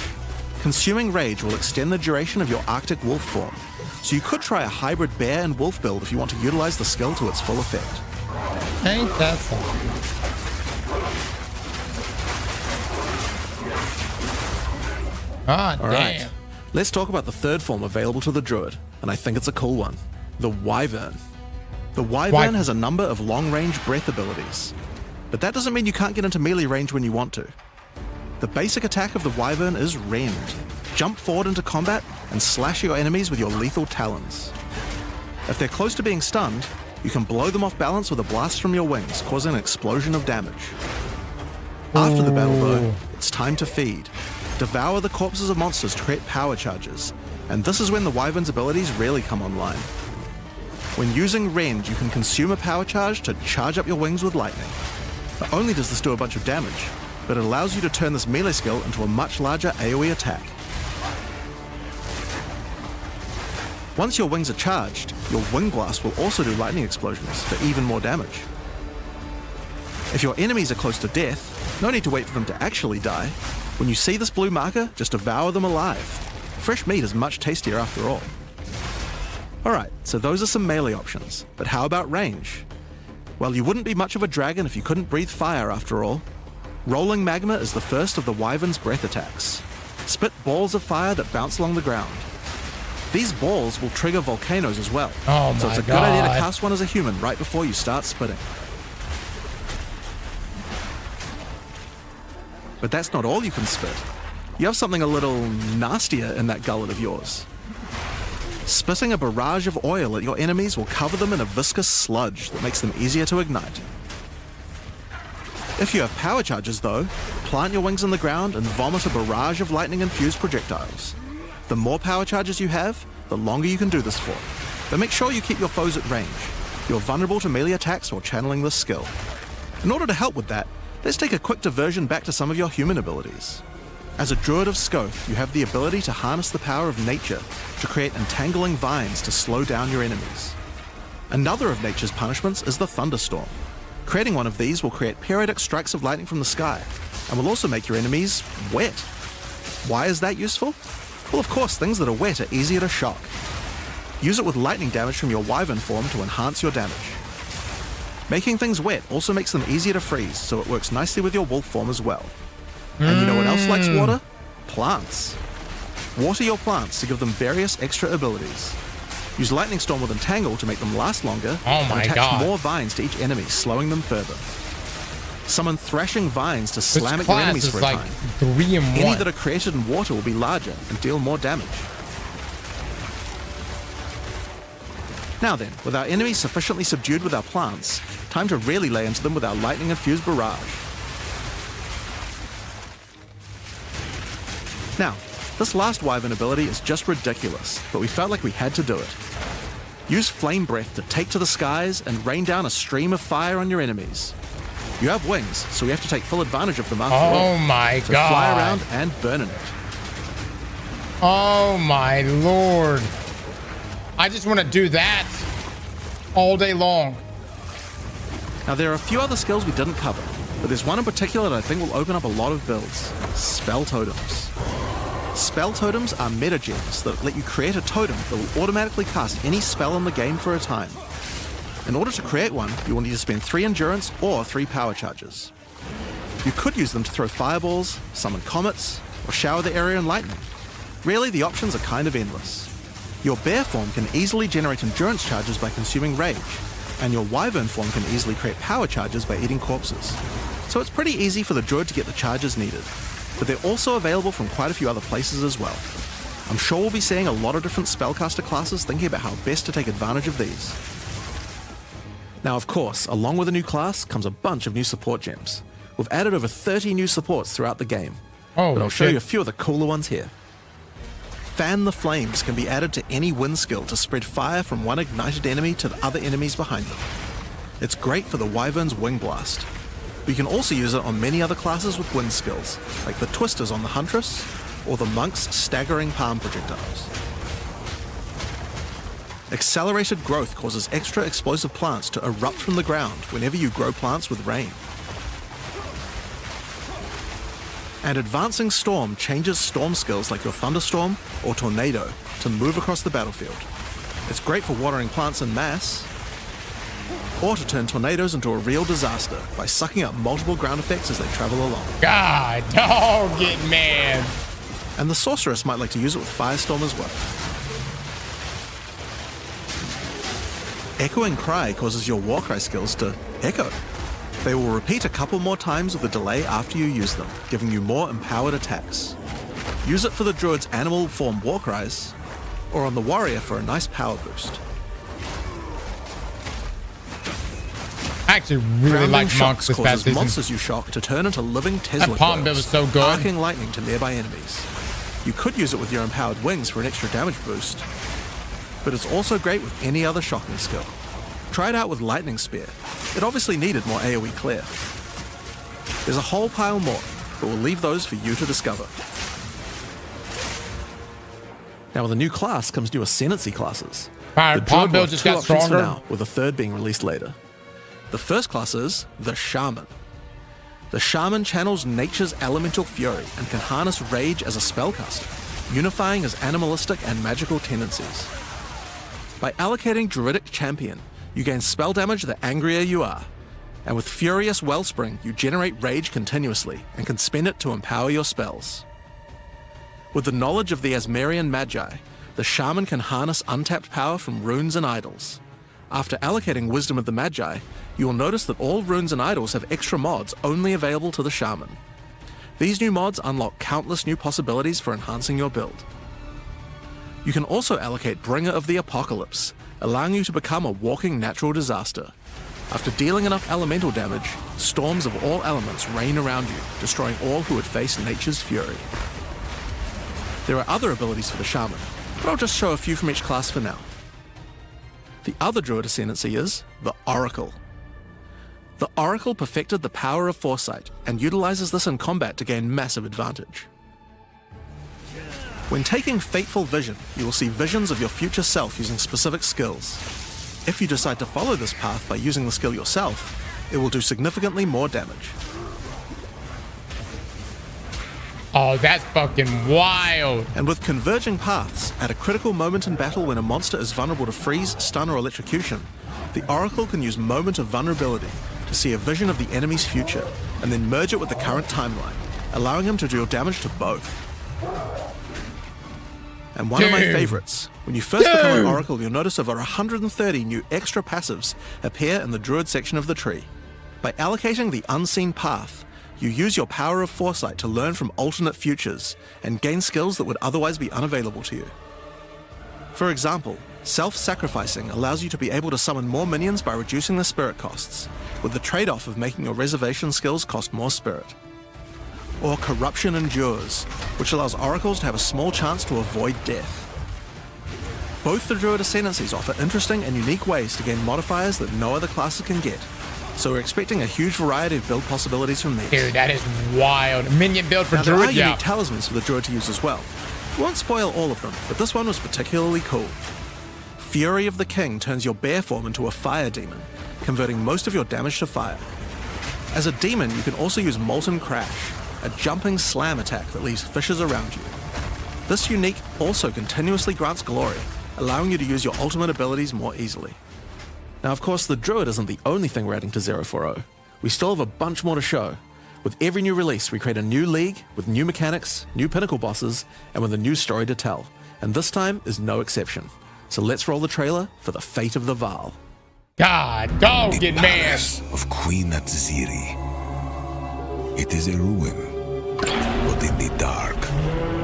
Consuming Rage will extend the duration of your Arctic wolf form, so you could try a hybrid bear and wolf build if you want to utilize the skill to its full effect. Ain't that something? Ah, damn. Alright, let's talk about the third form available to the Druid, and I think it's a cool one. The Wyvern. The Wyvern has a number of long-range breath abilities, but that doesn't mean you can't get into melee range when you want to. The basic attack of the Wyvern is Rend. Jump forward into combat and slash your enemies with your lethal talons. If they're close to being stunned, you can blow them off balance with a blast from your wings, causing an explosion of damage. After the battle though, it's time to feed. Devour the corpses of monsters to create power charges, and this is when the Wyvern's abilities really come online. When using Rend, you can consume a power charge to charge up your wings with lightning. Not only does this do a bunch of damage, but it allows you to turn this melee skill into a much larger AoE attack. Once your wings are charged, your Wing Blast will also do lightning explosions for even more damage. If your enemies are close to death, no need to wait for them to actually die. When you see this blue marker, just devour them alive. Fresh meat is much tastier after all. Alright, so those are some melee options, but how about range? Well, you wouldn't be much of a dragon if you couldn't breathe fire after all. Rolling Magma is the first of the Wyvern's breath attacks. Spit balls of fire that bounce along the ground. These balls will trigger volcanoes as well, so it's a good idea to cast one as a human right before you start spitting. But that's not all you can spit. You have something a little nastier in that gullet of yours. Spitting a barrage of oil at your enemies will cover them in a viscous sludge that makes them easier to ignite. If you have power charges though, plant your wings in the ground and vomit a barrage of lightning-infused projectiles. The more power charges you have, the longer you can do this for. But make sure you keep your foes at range. You're vulnerable to melee attacks while channeling this skill. In order to help with that, let's take a quick diversion back to some of your human abilities. As a Druid of Scoth, you have the ability to harness the power of nature to create entangling vines to slow down your enemies. Another of nature's punishments is the thunderstorm. Creating one of these will create periodic strikes of lightning from the sky, and will also make your enemies wet. Why is that useful? Well, of course, things that are wet are easier to shock. Use it with lightning damage from your Wyvern form to enhance your damage. Making things wet also makes them easier to freeze, so it works nicely with your wolf form as well. And you know what else likes water? Plants. Water your plants to give them various extra abilities. Use Lightning Storm with Entangle to make them last longer, and attach more vines to each enemy, slowing them further. Summon Thrashing Vines to slam at your enemies for a time. 3 in 1. Any that are created in water will be larger and deal more damage. Now then, with our enemies sufficiently subdued with our plants, time to really lay into them with our lightning-infused barrage. Now, this last Wyvern ability is just ridiculous, but we felt like we had to do it. Use Flame Breath to take to the skies and rain down a stream of fire on your enemies. You have wings, so we have to take full advantage of them after all. Oh my so god. Fly around and burn in it. Oh my lord. I just want to do that all day long. Now there are a few other skills we didn't cover, but there's one in particular that I think will open up a lot of builds. Spell Totems. Spell Totems are meta gems that let you create a totem that will automatically cast any spell in the game for a time. In order to create one, you will need to spend 3 endurance or 3 power charges. You could use them to throw fireballs, summon comets, or shower the area in lightning. Really, the options are kind of endless. Your bear form can easily generate endurance charges by consuming rage, and your wyvern form can easily create power charges by eating corpses. So it's pretty easy for the druid to get the charges needed, but they're also available from quite a few other places as well. I'm sure we'll be seeing a lot of different spellcaster classes thinking about how best to take advantage of these. Now, of course, along with a new class comes a bunch of new support gems. We've added over 30 new supports throughout the game, but I'll show you a few of the cooler ones here. Fan the Flames can be added to any wind skill to spread fire from one ignited enemy to the other enemies behind them. It's great for the Wyvern's Wing Blast, but you can also use it on many other classes with wind skills, like the Twisters on the Huntress, or the Monk's Staggering Palm Projectiles. Accelerated Growth causes extra explosive plants to erupt from the ground whenever you grow plants with rain. And Advancing Storm changes storm skills like your Thunderstorm or Tornado to move across the battlefield. It's great for watering plants en masse, or to turn tornadoes into a real disaster by sucking up multiple ground effects as they travel along. God, don't get mad. And the Sorceress might like to use it with Firestorm as well. Echoing Cry causes your Warcry skills to echo. They will repeat a couple more times with a delay after you use them, giving you more empowered attacks. Use it for the Druid's animal form Warcries, or on the Warrior for a nice power boost. I actually really like Monks this past season. Monsters you shock to turn into living Tesla That palm build is so good. arcing lightning to nearby enemies. You could use it with your empowered wings for an extra damage boost, but it's also great with any other shocking skill. Try it out with Lightning Spear. It obviously needed more AoE clear. There's a whole pile more, but we'll leave those for you to discover. Now with a new class comes new Ascendancy classes. Alright, Palm build just got stronger. Now, with a third being released later. The first class is the Shaman. The Shaman channels nature's elemental fury and can harness rage as a spellcaster, unifying his animalistic and magical tendencies. By allocating Druidic Champion, you gain spell damage the angrier you are, and with Furious Wellspring, you generate rage continuously and can spend it to empower your spells. With the knowledge of the Asmerian Magi, the Shaman can harness untapped power from runes and idols. After allocating Wisdom of the Magi, you will notice that all runes and idols have extra mods only available to the Shaman. These new mods unlock countless new possibilities for enhancing your build. You can also allocate Bringer of the Apocalypse, allowing you to become a walking natural disaster. After dealing enough elemental damage, storms of all elements rain around you, destroying all who would face nature's fury. There are other abilities for the Shaman, but I'll just show a few from each class for now. The other Druid Ascendancy is the Oracle. The Oracle perfected the power of foresight and utilizes this in combat to gain massive advantage. When taking Fateful Vision, you will see visions of your future self using specific skills. If you decide to follow this path by using the skill yourself, it will do significantly more damage. Oh, that's fucking wild. And with Converging Paths, at a critical moment in battle when a monster is vulnerable to freeze, stun, or electrocution, the Oracle can use Moment of Vulnerability to see a vision of the enemy's future, and then merge it with the current timeline, allowing him to deal damage to both. And one of my favorites, when you first become an Oracle, you'll notice over 130 new extra passives appear in the Druid section of the tree. By allocating the Unseen Path, you use your power of foresight to learn from alternate futures and gain skills that would otherwise be unavailable to you. For example, self-sacrificing allows you to be able to summon more minions by reducing the spirit costs, with the trade-off of making your reservation skills cost more spirit. Or Corruption Endures, which allows oracles to have a small chance to avoid death. Both the Druid Ascendancies offer interesting and unique ways to gain modifiers that no other classes can get, so we're expecting a huge variety of build possibilities from these. Dude, that is wild. Minion build for now, Druid, there are unique talismans for the Druid to use as well. We won't spoil all of them, but this one was particularly cool. Fury of the King turns your bear form into a fire demon, converting most of your damage to fire. As a demon, you can also use Molten Crash, a jumping slam attack that leaves fissures around you. This unique also continuously grants glory, allowing you to use your ultimate abilities more easily. Now, of course, the Druid isn't the only thing we're adding to 040. We still have a bunch more to show. With every new release, we create a new league with new mechanics, new pinnacle bosses, and with a new story to tell. And this time is no exception. So let's roll the trailer for the Fate of the Vaal. God, dog get mad. Of Queen Atziri. It is a ruin, but in the dark,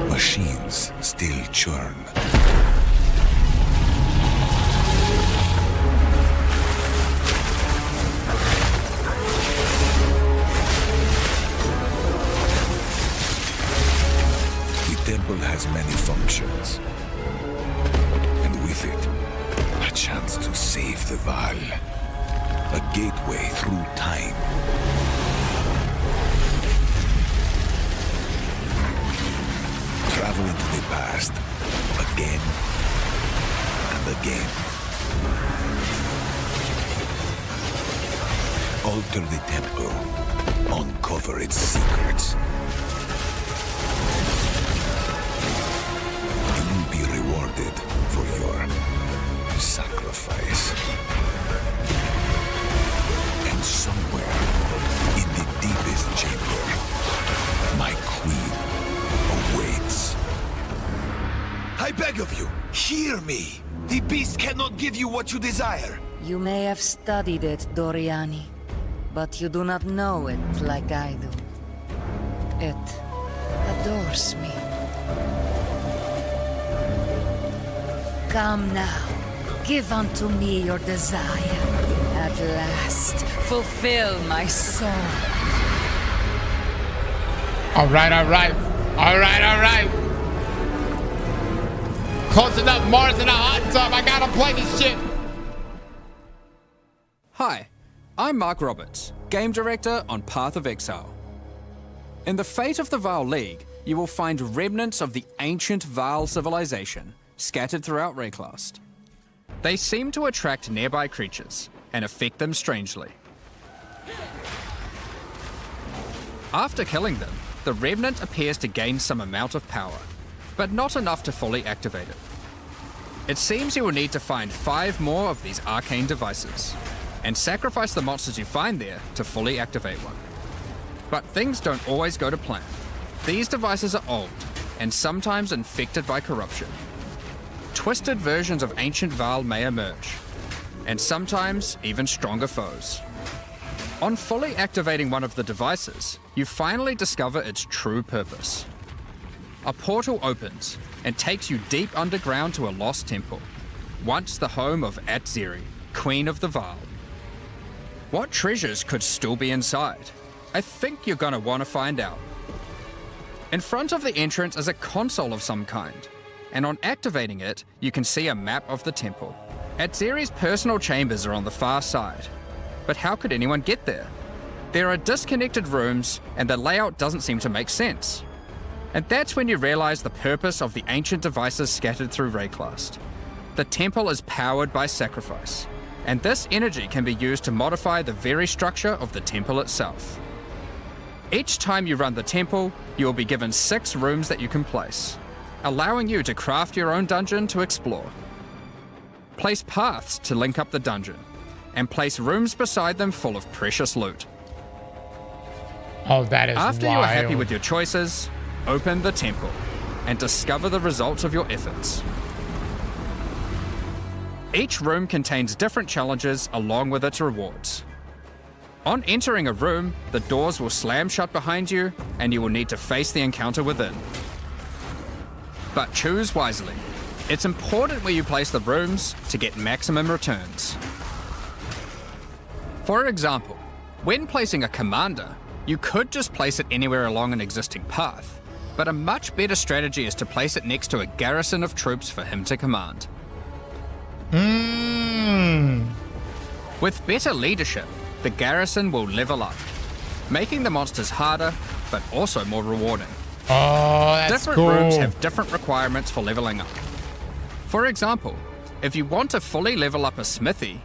machines still churn. The temple has many functions, and with it, a chance to save the Vaal, a gateway through time. Travel into the past, again and again. Alter the temple, uncover its secrets. You'll be rewarded for your sacrifice. And somewhere in the deepest chamber, my queen awaits. I beg of you, hear me. The beast cannot give you what you desire. You may have studied it, Doriani, but you do not know it like I do. It adores me. Come now, give unto me your desire. At last, fulfill my soul. All right. Close enough, Mars in a hot tub. I gotta play this shit. Hi, I'm Mark Roberts, Game Director on Path of Exile. In the Fate of the Vaal League, you will find remnants of the ancient Vaal civilization scattered throughout Rayclast. They seem to attract nearby creatures and affect them strangely. After killing them, the remnant appears to gain some amount of power, but not enough to fully activate it. It seems you will need to find 5 more of these arcane devices, and sacrifice the monsters you find there to fully activate one. But things don't always go to plan. These devices are old, and sometimes infected by corruption. Twisted versions of ancient Vaal may emerge, and sometimes even stronger foes. On fully activating one of the devices, you finally discover its true purpose. A portal opens and takes you deep underground to a lost temple, once the home of Atzeri, Queen of the Vaal. What treasures could still be inside? I think you're gonna want to find out. In front of the entrance is a console of some kind, and on activating it, you can see a map of the temple. Atzeri's personal chambers are on the far side, but how could anyone get there? There are disconnected rooms, and the layout doesn't seem to make sense. And that's when you realize the purpose of the ancient devices scattered through Rayclast. The temple is powered by sacrifice, and this energy can be used to modify the very structure of the temple itself. Each time you run the temple, you will be given 6 rooms that you can place, allowing you to craft your own dungeon to explore. Place paths to link up the dungeon, and place rooms beside them full of precious loot. Oh, that is After wild. you are happy with your choices, open the temple and discover the results of your efforts. Each room contains different challenges along with its rewards. On entering a room, the doors will slam shut behind you and you will need to face the encounter within. But choose wisely. It's important where you place the rooms to get maximum returns. For example, when placing a commander, you could just place it anywhere along an existing path, but a much better strategy is to place it next to a garrison of troops for him to command. With better leadership, the garrison will level up, making the monsters harder, but also more rewarding. Oh, that's different cool. rooms have different requirements for leveling up. For example, if you want to fully level up a smithy,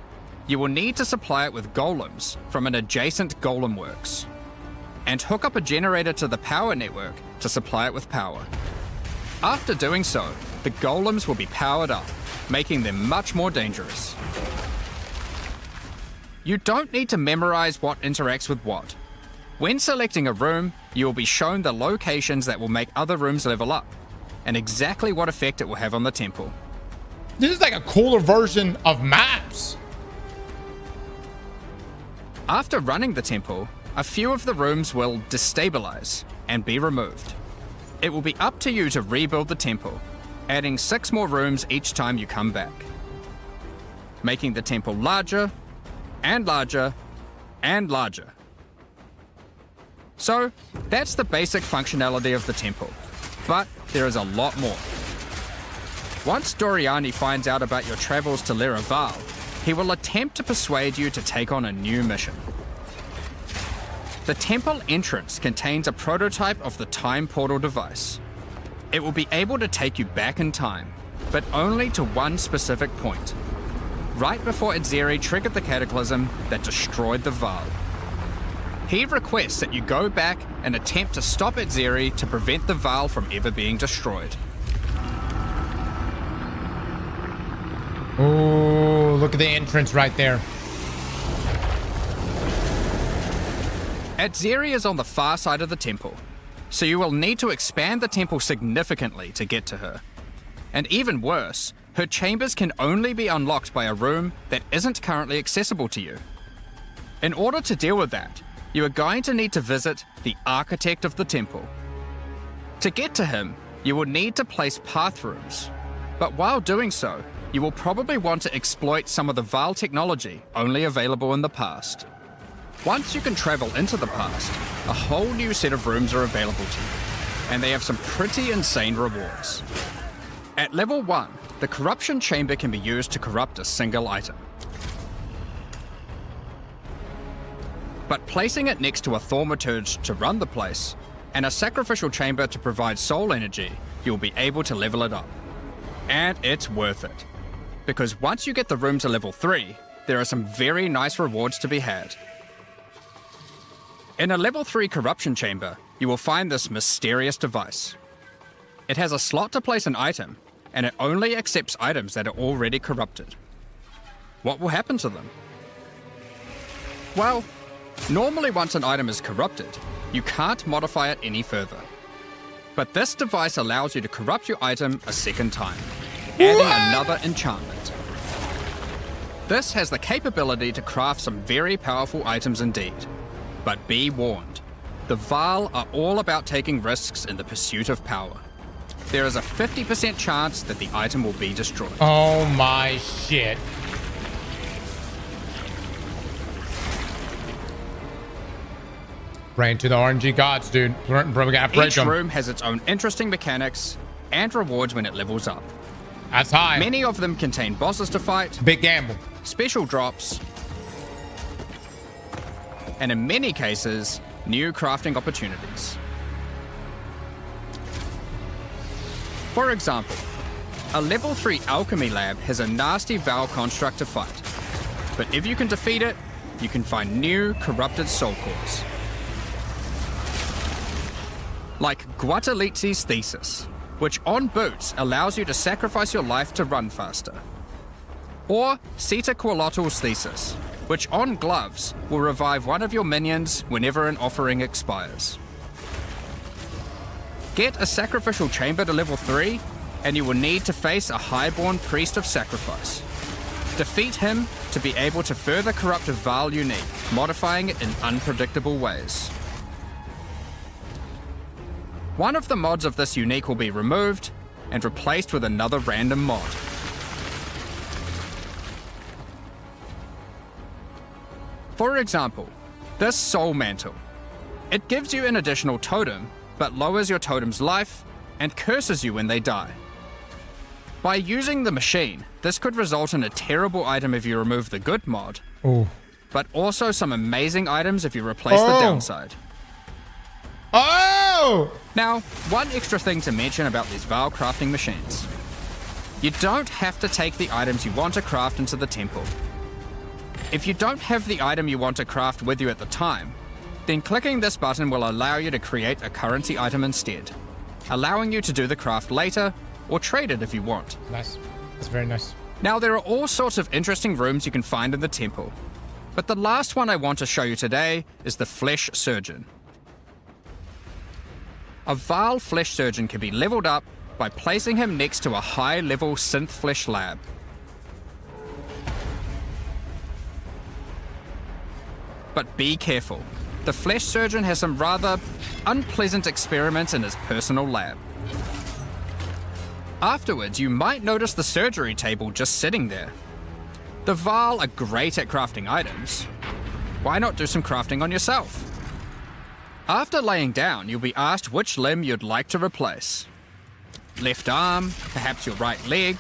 you will need to supply it with golems from an adjacent golem works, and hook up a generator to the power network to supply it with power. After doing so, the golems will be powered up, making them much more dangerous. You don't need to memorize what interacts with what. When selecting a room, you will be shown the locations that will make other rooms level up, and exactly what effect it will have on the temple. This is like a cooler version of maps. After running the temple, a few of the rooms will destabilize and be removed. It will be up to you to rebuild the temple, adding 6 more rooms each time you come back, making the temple larger and larger and larger. So, that's the basic functionality of the temple, but there is a lot more. Once Doriani finds out about your travels to Leraval, he will attempt to persuade you to take on a new mission. The temple entrance contains a prototype of the time portal device. It will be able to take you back in time, but only to one specific point, right before Atzeri triggered the cataclysm that destroyed the Vaal. He requests that you go back and attempt to stop Atzeri to prevent the Vaal from ever being destroyed. Oh, look at the entrance right there. Atzeri is on the far side of the temple, so you will need to expand the temple significantly to get to her. And even worse, her chambers can only be unlocked by a room that isn't currently accessible to you. In order to deal with that, you are going to need to visit the architect of the temple. To get to him, you will need to place path rooms, but while doing so, you will probably want to exploit some of the Vaal technology only available in the past. Once you can travel into the past, a whole new set of rooms are available to you, and they have some pretty insane rewards. At level 1, the corruption chamber can be used to corrupt a single item. But placing it next to a thaumaturge to run the place and a sacrificial chamber to provide soul energy, you'll be able to level it up. And it's worth it. Because once you get the room to level 3, there are some very nice rewards to be had. In a level 3 corruption chamber, you will find this mysterious device. It has a slot to place an item, and it only accepts items that are already corrupted. What will happen to them? Well, normally once an item is corrupted, you can't modify it any further. But this device allows you to corrupt your item a second time, adding another enchantment. This has the capability to craft some very powerful items indeed. But be warned, the Vaal are all about taking risks in the pursuit of power. There is a 50% chance that the item will be destroyed. Oh my shit. Pray to the RNG gods, dude. Probably gotta break Each them. room has its own interesting mechanics and rewards when it levels up. That's high. Many of them contain bosses to fight, big gamble, special drops, and in many cases, new crafting opportunities. For example, a level 3 alchemy lab has a nasty Vaal construct to fight, but if you can defeat it, you can find new corrupted soul cores. Like Guatalitzi's Thesis, which on boots allows you to sacrifice your life to run faster. Or Sitaqualotl's Thesis, which on gloves will revive one of your minions whenever an offering expires. Get a sacrificial chamber to level 3, and you will need to face a highborn priest of sacrifice. Defeat him to be able to further corrupt a Vaal unique, modifying it in unpredictable ways. One of the mods of this unique will be removed and replaced with another random mod. For example, this Soul Mantle. It gives you an additional totem, but lowers your totem's life and curses you when they die. By using the machine, this could result in a terrible item if you remove the good mod, but also some amazing items if you replace the downside. Now, one extra thing to mention about these Vaal crafting machines. You don't have to take the items you want to craft into the temple. If you don't have the item you want to craft with you at the time, then clicking this button will allow you to create a currency item instead, allowing you to do the craft later or trade it if you want. Nice. That's very nice. Now, there are all sorts of interesting rooms you can find in the temple, but the last one I want to show you today is the Flesh Surgeon. A Vaal Flesh Surgeon can be leveled up by placing him next to a high-level synth flesh lab. But be careful. The Flesh Surgeon has some rather unpleasant experiments in his personal lab. Afterwards, you might notice the surgery table just sitting there. The Vaal are great at crafting items. Why not do some crafting on yourself? After laying down, you'll be asked which limb you'd like to replace. Left arm, perhaps your right leg.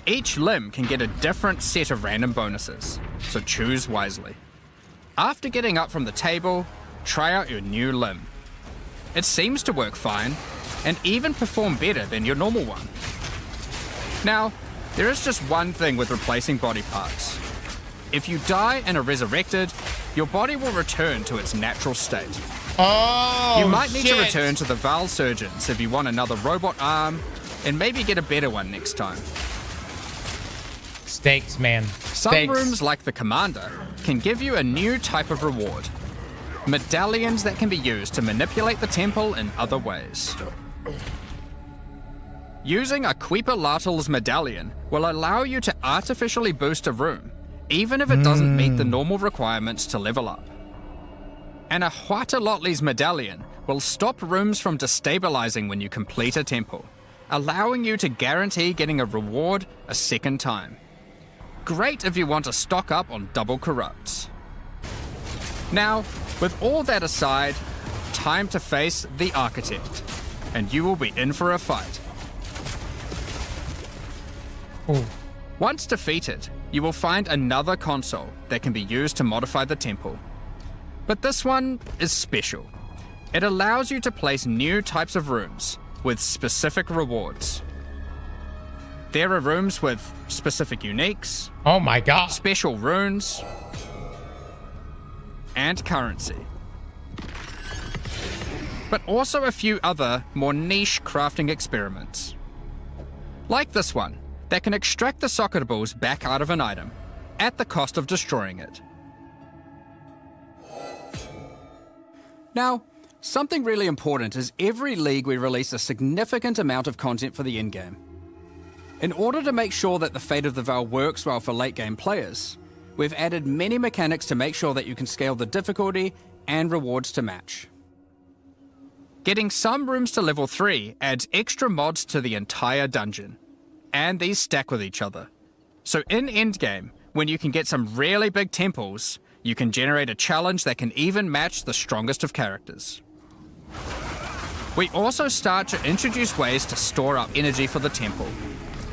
Each limb can get a different set of random bonuses, so choose wisely. After getting up from the table, try out your new limb. It seems to work fine, and even perform better than your normal one. Now, there is just one thing with replacing body parts. If you die and are resurrected, your body will return to its natural state. You might need to return to the Vaal Surgeons if you want another robot arm, and maybe get a better one next time. Stakes, man. Some rooms, like the Commander, can give you a new type of reward. Medallions that can be used to manipulate the temple in other ways. Using a Queeper-Lartl's medallion will allow you to artificially boost a room, even if it doesn't meet the normal requirements to level up. And a Huatalotli's medallion will stop rooms from destabilizing when you complete a temple, allowing you to guarantee getting a reward a second time. Great if you want to stock up on double corrupts. Now, with all that aside, time to face the Architect, and you will be in for a fight. Once defeated, you will find another console that can be used to modify the temple. But this one is special. It allows you to place new types of rooms with specific rewards. There are rooms with specific uniques. Oh my god. Special runes. And currency. But also a few other, more niche crafting experiments. Like this one, that can extract the soccer balls back out of an item, at the cost of destroying it. Now, something really important is every league we release a significant amount of content for the in-game. In order to make sure that the Fate of the Veil works well for late-game players, we've added many mechanics to make sure that you can scale the difficulty and rewards to match. Getting some rooms to level 3 adds extra mods to the entire dungeon, and these stack with each other. So in endgame, when you can get some really big temples, you can generate a challenge that can even match the strongest of characters. We also start to introduce ways to store up energy for the temple,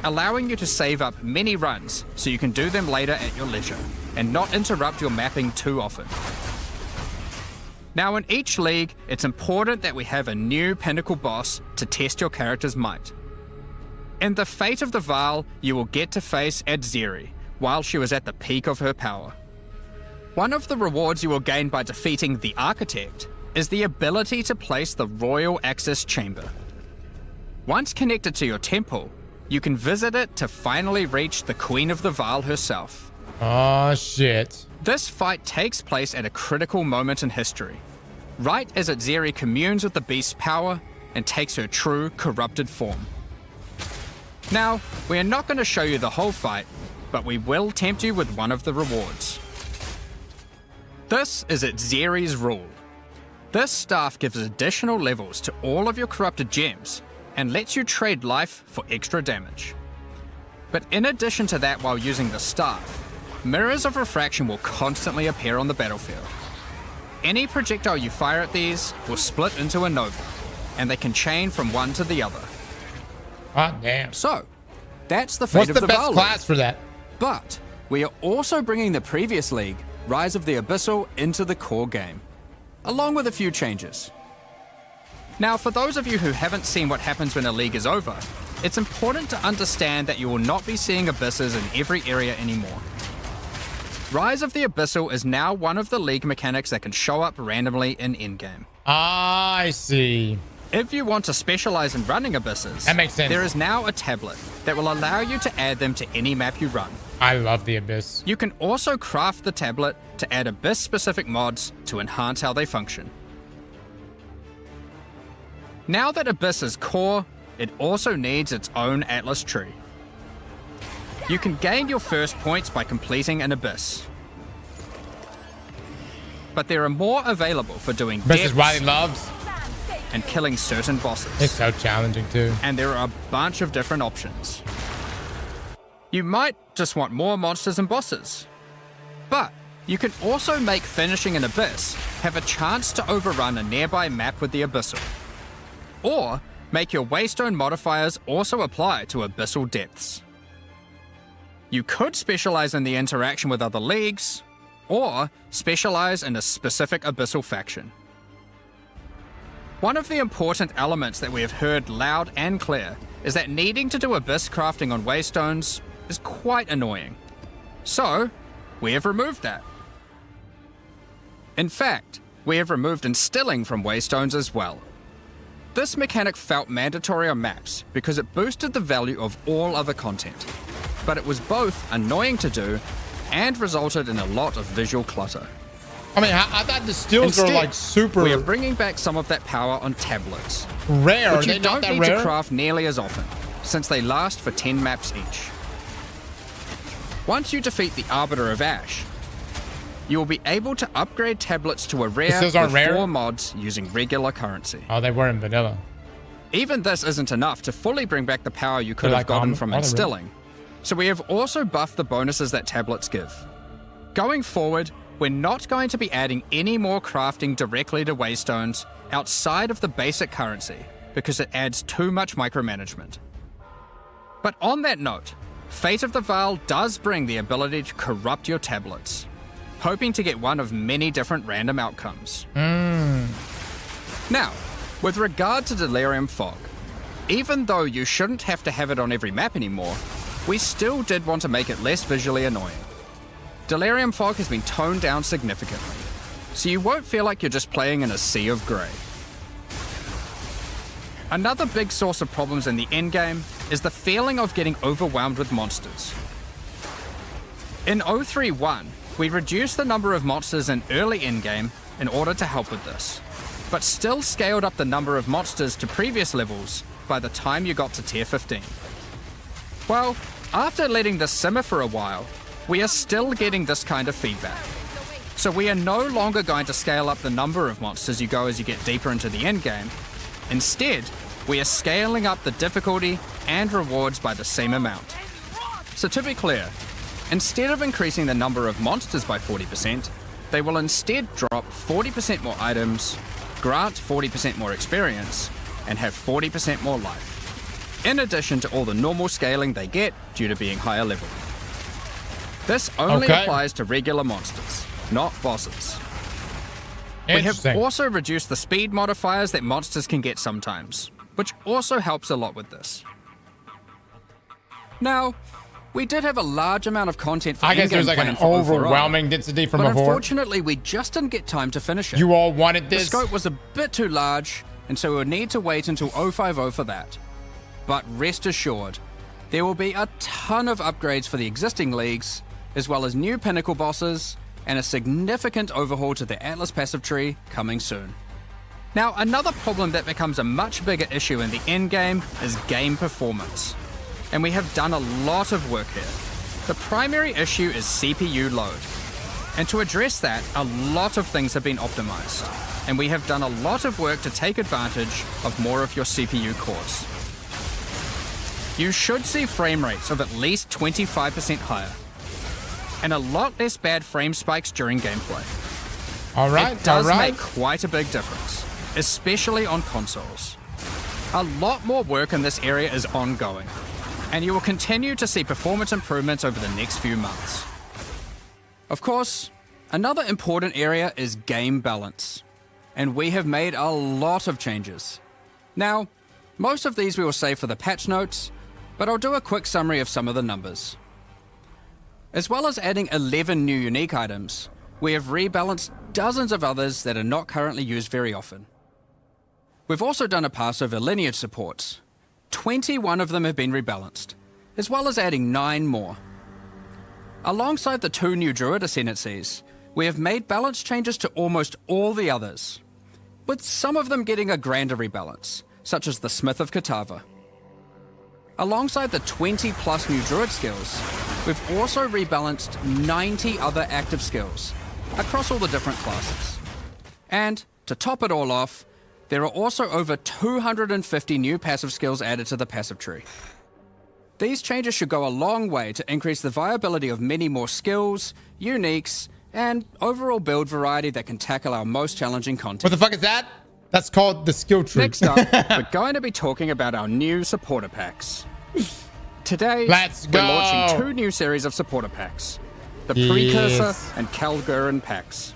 allowing you to save up many runs so you can do them later at your leisure, and not interrupt your mapping too often. Now in each league, it's important that we have a new pinnacle boss to test your character's might. In the Fate of the Veil, you will get to face Aztecross while she was at the peak of her power. One of the rewards you will gain by defeating the Architect is the ability to place the Royal Access Chamber. Once connected to your temple, you can visit it to finally reach the Queen of the Veil herself. Oh shit. This fight takes place at a critical moment in history, right as Aztecross communes with the beast's power and takes her true corrupted form. Now, we are not going to show you the whole fight, but we will tempt you with one of the rewards. This is Aztecross' rule. This staff gives additional levels to all of your corrupted gems and lets you trade life for extra damage. But in addition to that, while using the staff, mirrors of refraction will constantly appear on the battlefield. Any projectile you fire at these will split into a nova, and they can chain from one to the other. Ah, damn. So, that's the Fate What's of the the best Veil class League. for that? But we are also bringing the previous league, Rise of the Abyssal, into the core game, along with a few changes. Now, for those of you who haven't seen what happens when a league is over, it's important to understand that you will not be seeing abysses in every area anymore. Rise of the Abyssal is now one of the league mechanics that can show up randomly in endgame. I see. If you want to specialize in running abysses, that makes sense. There is now a tablet that will allow you to add them to any map you run. I love the Abyss. You can also craft the tablet to add Abyss-specific mods to enhance how they function. Now that Abyss is core, it also needs its own Atlas tree. You can gain your first points by completing an Abyss. But there are more available for doing This is depths what he loves. and killing certain bosses. It's so challenging too. And there are a bunch of different options. You might just want more monsters and bosses. But you can also make finishing an Abyss have a chance to overrun a nearby map with the Abyssal. Or make your Waystone modifiers also apply to Abyssal depths. You could specialize in the interaction with other leagues, or specialize in a specific Abyssal faction. One of the important elements that we have heard loud and clear is that needing to do Abyss crafting on Waystones is quite annoying. So, we have removed that. In fact, we have removed instilling from Waystones as well. This mechanic felt mandatory on maps because it boosted the value of all other content, but it was both annoying to do and resulted in a lot of visual clutter. I mean, I thought the stills were like super we are bringing back some of that power on tablets. rare. But Are you they don't not that need rare? to craft nearly as often, since they last for 10 maps each. Once you defeat the Arbiter of Ash, you will be able to upgrade tablets to a rare stills with aren't rare? 4 mods using regular currency. Oh, they were in vanilla. Even this isn't enough to fully bring back the power you could They're have like gotten on- from oh, they're really- instilling. So we have also buffed the bonuses that tablets give. Going forward, we're not going to be adding any more crafting directly to Waystones outside of the basic currency because it adds too much micromanagement. But on that note, Fate of the Veil does bring the ability to corrupt your tablets, hoping to get one of many different random outcomes. Now, with regard to Delirium Fog, even though you shouldn't have to have it on every map anymore, we still did want to make it less visually annoying. Delirium Fog has been toned down significantly, so you won't feel like you're just playing in a sea of grey. Another big source of problems in the endgame is the feeling of getting overwhelmed with monsters. In 031, we reduced the number of monsters in early endgame in order to help with this, but still scaled up the number of monsters to previous levels by the time you got to tier 15. Well, after letting this simmer for a while, we are still getting this kind of feedback. So we are no longer going to scale up the number of monsters you go as you get deeper into the endgame. Instead, we are scaling up the difficulty and rewards by the same amount. So to be clear, instead of increasing the number of monsters by 40%, they will instead drop 40% more items, grant 40% more experience, and have 40% more life, in addition to all the normal scaling they get due to being higher level. This only applies to regular monsters, not bosses. We have also reduced the speed modifiers that monsters can get sometimes, which also helps a lot with this. Now, we did have a large amount of content for I guess there's like an overwhelming density from but before. Unfortunately, we just didn't get time to finish it. You all wanted this? The scope was a bit too large, and so we would need to wait until 050 for that. But rest assured, there will be a ton of upgrades for the existing leagues, as well as new pinnacle bosses, and a significant overhaul to the Atlas passive tree coming soon. Now, another problem that becomes a much bigger issue in the endgame is game performance. And we have done a lot of work here. The primary issue is CPU load. And to address that, a lot of things have been optimized. And we have done a lot of work to take advantage of more of your CPU cores. You should see frame rates of at least 25% higher, and a lot less bad frame spikes during gameplay. It does make quite a big difference, especially on consoles. A lot more work in this area is ongoing, and you will continue to see performance improvements over the next few months. Of course, another important area is game balance, and we have made a lot of changes. Now, most of these we will save for the patch notes, but I'll do a quick summary of some of the numbers. As well as adding 11 new unique items, we have rebalanced dozens of others that are not currently used very often. We've also done a pass over lineage supports. 21 of them have been rebalanced, as well as adding 9 more. Alongside the 2 new Druid ascendancies, we have made balance changes to almost all the others, with some of them getting a grander rebalance, such as the Smith of Katava. Alongside the 20 plus new Druid skills, we've also rebalanced 90 other active skills across all the different classes. And to top it all off, there are also over 250 new passive skills added to the passive tree. These changes should go a long way to increase the viability of many more skills, uniques, and overall build variety that can tackle our most challenging content. What the fuck is that? That's called the skill tree. Next up, we're going to be talking about our new supporter packs. Today, we're launching 2 new series of supporter packs, the Precursor and Kalgurin packs.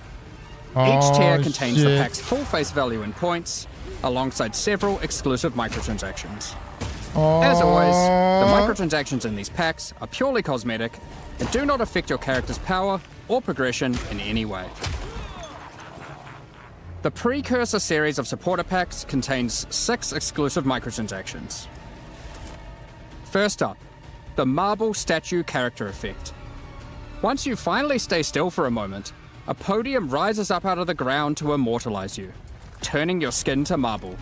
Each tier contains the pack's full face value in points, alongside several exclusive microtransactions. As always, the microtransactions in these packs are purely cosmetic and do not affect your character's power or progression in any way. The Precursor series of supporter packs contains 6 exclusive microtransactions. First up, the Marble Statue Character Effect. Once you finally stay still for a moment, a podium rises up out of the ground to immortalize you, turning your skin to marble.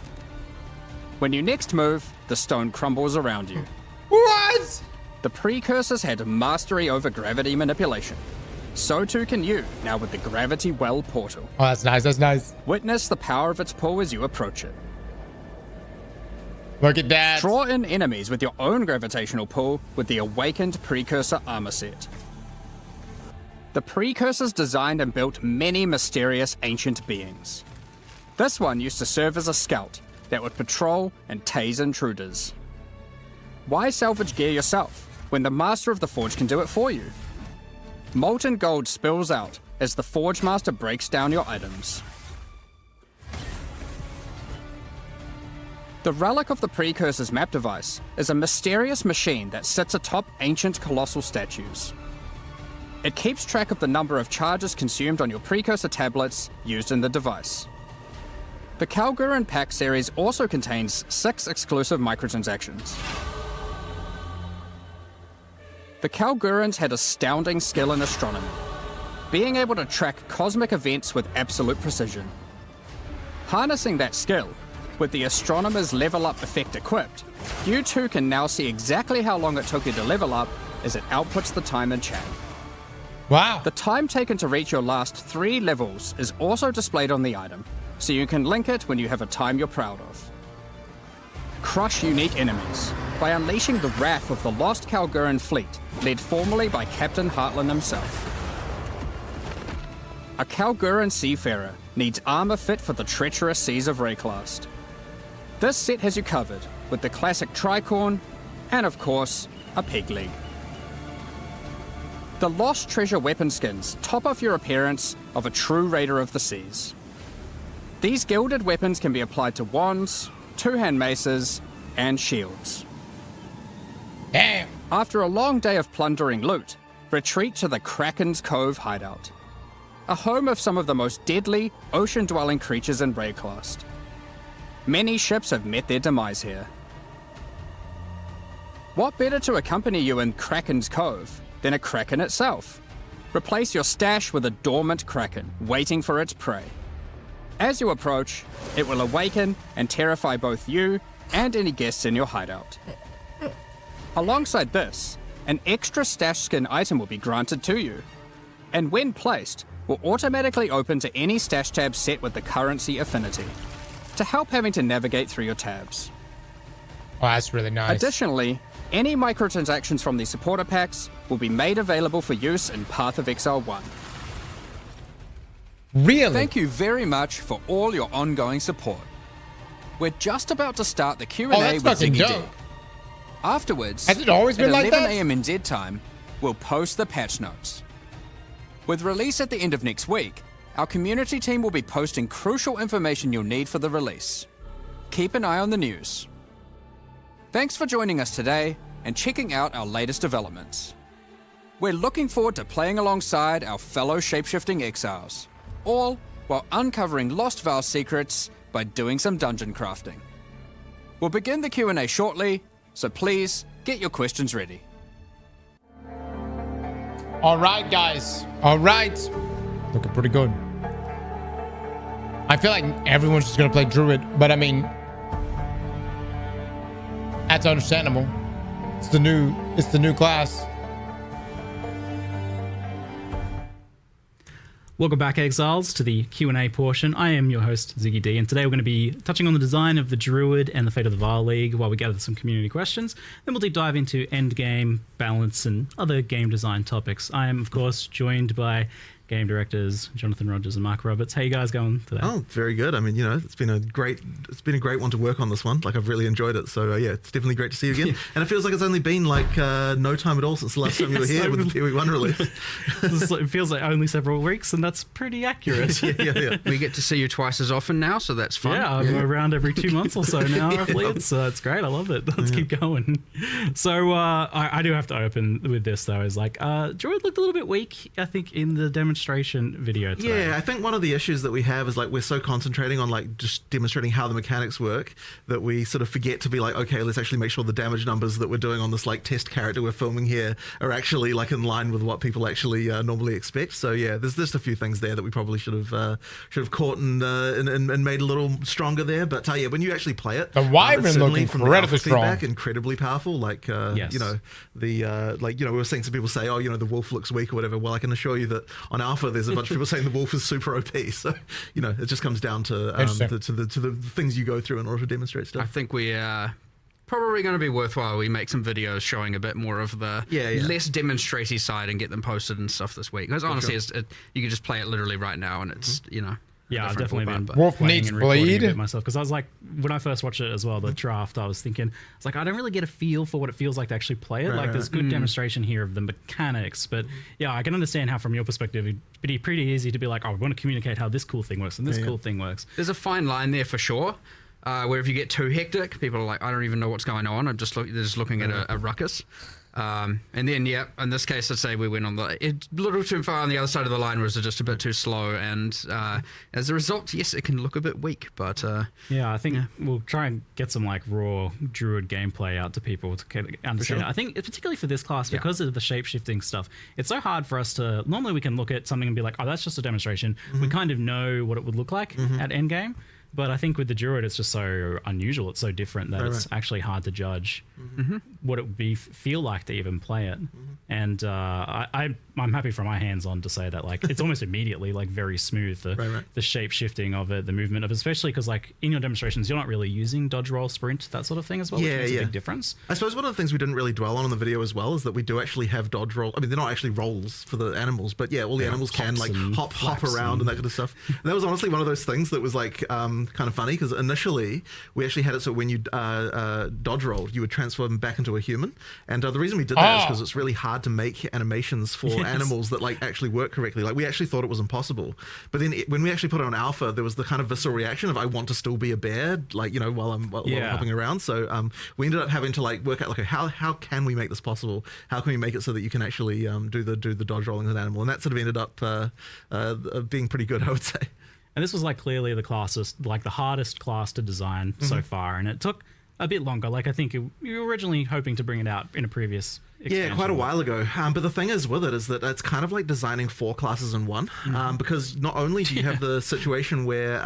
When you next move, the stone crumbles around you. What? The Precursors had mastery over gravity manipulation. So too can you, now with the Gravity Well portal. Oh, that's nice, that's nice. Witness the power of its pull as you approach it. Look at that. Draw in enemies with your own gravitational pull with the Awakened Precursor armor set. The Precursors designed and built many mysterious ancient beings. This one used to serve as a scout that would patrol and tase intruders. Why salvage gear yourself when the Master of the Forge can do it for you? Molten gold spills out as the Forge Master breaks down your items. The relic of the Precursor's map device is a mysterious machine that sits atop ancient colossal statues. It keeps track of the number of charges consumed on your Precursor tablets used in the device. The Kalguran pack series also contains 6 exclusive microtransactions. The Kalgurans had astounding skill in astronomy, being able to track cosmic events with absolute precision. Harnessing that skill, with the Astronomer's level up effect equipped, you too can now see exactly how long it took you to level up as it outputs the time in chat. Wow. The time taken to reach your last 3 levels is also displayed on the item, so you can link it when you have a time you're proud of. Crush unique enemies by unleashing the wrath of the lost Kalguran fleet, led formerly by Captain Heartland himself. A Kalguran seafarer needs armor fit for the treacherous seas of Rayclast. This set has you covered with the classic tricorn and, of course, a peg leg. The Lost Treasure weapon skins top off your appearance of a true raider of the seas. These gilded weapons can be applied to wands, two-hand maces, and shields. Damn. After a long day of plundering loot, retreat to the Kraken's Cove hideout, a home of some of the most deadly ocean-dwelling creatures in Rayclast. Many ships have met their demise here. What better to accompany you in Kraken's Cove than a Kraken itself? Replace your stash with a dormant Kraken, waiting for its prey. As you approach, it will awaken and terrify both you and any guests in your hideout. Alongside this, an extra stash skin item will be granted to you, and when placed, will automatically open to any stash tab set with the currency affinity, to help having to navigate through your tabs. Oh, that's really nice. Additionally, any microtransactions from the supporter packs will be made available for use in Path of Exile 1. Really? Thank you very much for all your ongoing support. We're just about to start the Q&A with Ziggy D. Afterwards, has it always been like that? at 11 a.m. NZ time, we'll post the patch notes. With release at the end of next week, our community team will be posting crucial information you'll need for the release. Keep an eye on the news. Thanks for joining us today and checking out our latest developments. We're looking forward to playing alongside our fellow shapeshifting exiles, all while uncovering Lost Val secrets by doing some dungeon crafting. We'll begin the Q&A shortly, so please get your questions ready. All right, guys. All right. Looking pretty good. I feel like everyone's just going to play Druid, but I mean, that's understandable. It's the new class. Welcome back, Exiles, to the Q&A portion. I am your host, Ziggy D, and today we're going to be touching on the design of the Druid and the fate of the Val League while we gather some community questions. Then we'll deep dive into endgame, balance, and other game design topics. I am, of course, joined by game directors Jonathan Rogers and Mark Roberts. How you guys going today? Oh, very good. I mean, you know, it's been a great one to work on this one. Like, I've really enjoyed it. So yeah, it's definitely great to see you again. And it feels like it's only been like no time at all since the last time you were here with the PoE1 release. It feels like only several weeks, and that's pretty accurate. yeah. We get to see you twice as often now, so that's fun. Yeah, I'm around every 2 months or so now. Roughly. It's great. I love it. Let's keep going. So I do have to open with this though. Is like Druid looked a little bit weak, I think, in the demonstration video today. Yeah, I think one of the issues that we have is like we're so concentrating on like just demonstrating how the mechanics work that we sort of forget to be like, okay, let's actually make sure the damage numbers that we're doing on this like test character we're filming here are actually like in line with what people actually normally expect. So yeah, there's just a few things there that we probably should have caught and made a little stronger there. But yeah, when you actually play it, the Wyvern looking incredibly strong, incredibly powerful. Like yes. you know, the like you know, we were seeing some people say, oh, you know, the wolf looks weak or whatever. Well, I can assure you that on Alpha there's a bunch of people saying the wolf is super OP. So you know, it just comes down to the things you go through in order to demonstrate stuff. I think we probably going to be worthwhile. We make some videos showing a bit more of the less demonstraty side and get them posted and stuff this week. Because honestly, you can just play it literally right now, and it's you know. Yeah, I've definitely been Wolf needs bleed a bit myself, because I was like, when I first watched it as well, the draft, I was thinking, it's like I don't really get a feel for what it feels like to actually play it. There's good demonstration here of the mechanics, but yeah, I can understand how from your perspective it'd be pretty easy to be like, oh, we want to communicate how this cool thing works and this cool thing works. There's a fine line there for sure. where if you get too hectic, people are like, I don't even know what's going on. I'm just they're just looking at a ruckus. And then, yeah, in this case, I'd say we went on a little too far on the other side of the line, was just a bit too slow. And as a result, yes, it can look a bit weak. But yeah, I think we'll try and get some like raw Druid gameplay out to people to understand. Sure. I think particularly for this class, because of the shape-shifting stuff, it's so hard for us to. Normally, we can look at something and be like, oh, that's just a demonstration. We kind of know what it would look like at endgame. But I think with the Druid, it's just so unusual. It's so different that it's actually hard to judge what it would feel like to even play it. And I'm happy for my hands-on to say that like it's almost immediately like very smooth. The shape shifting of it, the movement of it, especially because like in your demonstrations, you're not really using dodge, roll, sprint, that sort of thing as well. Which makes a big difference. I suppose one of the things we didn't really dwell on in the video as well is that we do actually have dodge roll. I mean, they're not actually rolls for the animals, but yeah, all the animals can like hop around and that kind of stuff. And that was honestly one of those things that was like kind of funny because initially we actually had it so when you dodge rolled, you would transform back into a human. And the reason we did that is because it's really hard to make animations for animals that like actually work correctly. Like we actually thought it was impossible, but then when we actually put it on alpha, there was the kind of visceral reaction of I want to still be a bear, like, you know, while I'm hopping around. So we ended up having to like work out like how can we make this possible? How can we make it so that you can actually do the dodge rolling as an animal? And that sort of ended up being pretty good, I would say. And this was like clearly the like the hardest class to design so far, and it took a bit longer. Like I think you were originally hoping to bring it out in a previous expansion. Yeah, quite a while ago. But the thing is with it is that it's kind of like designing 4 classes in one, because not only do you have the situation where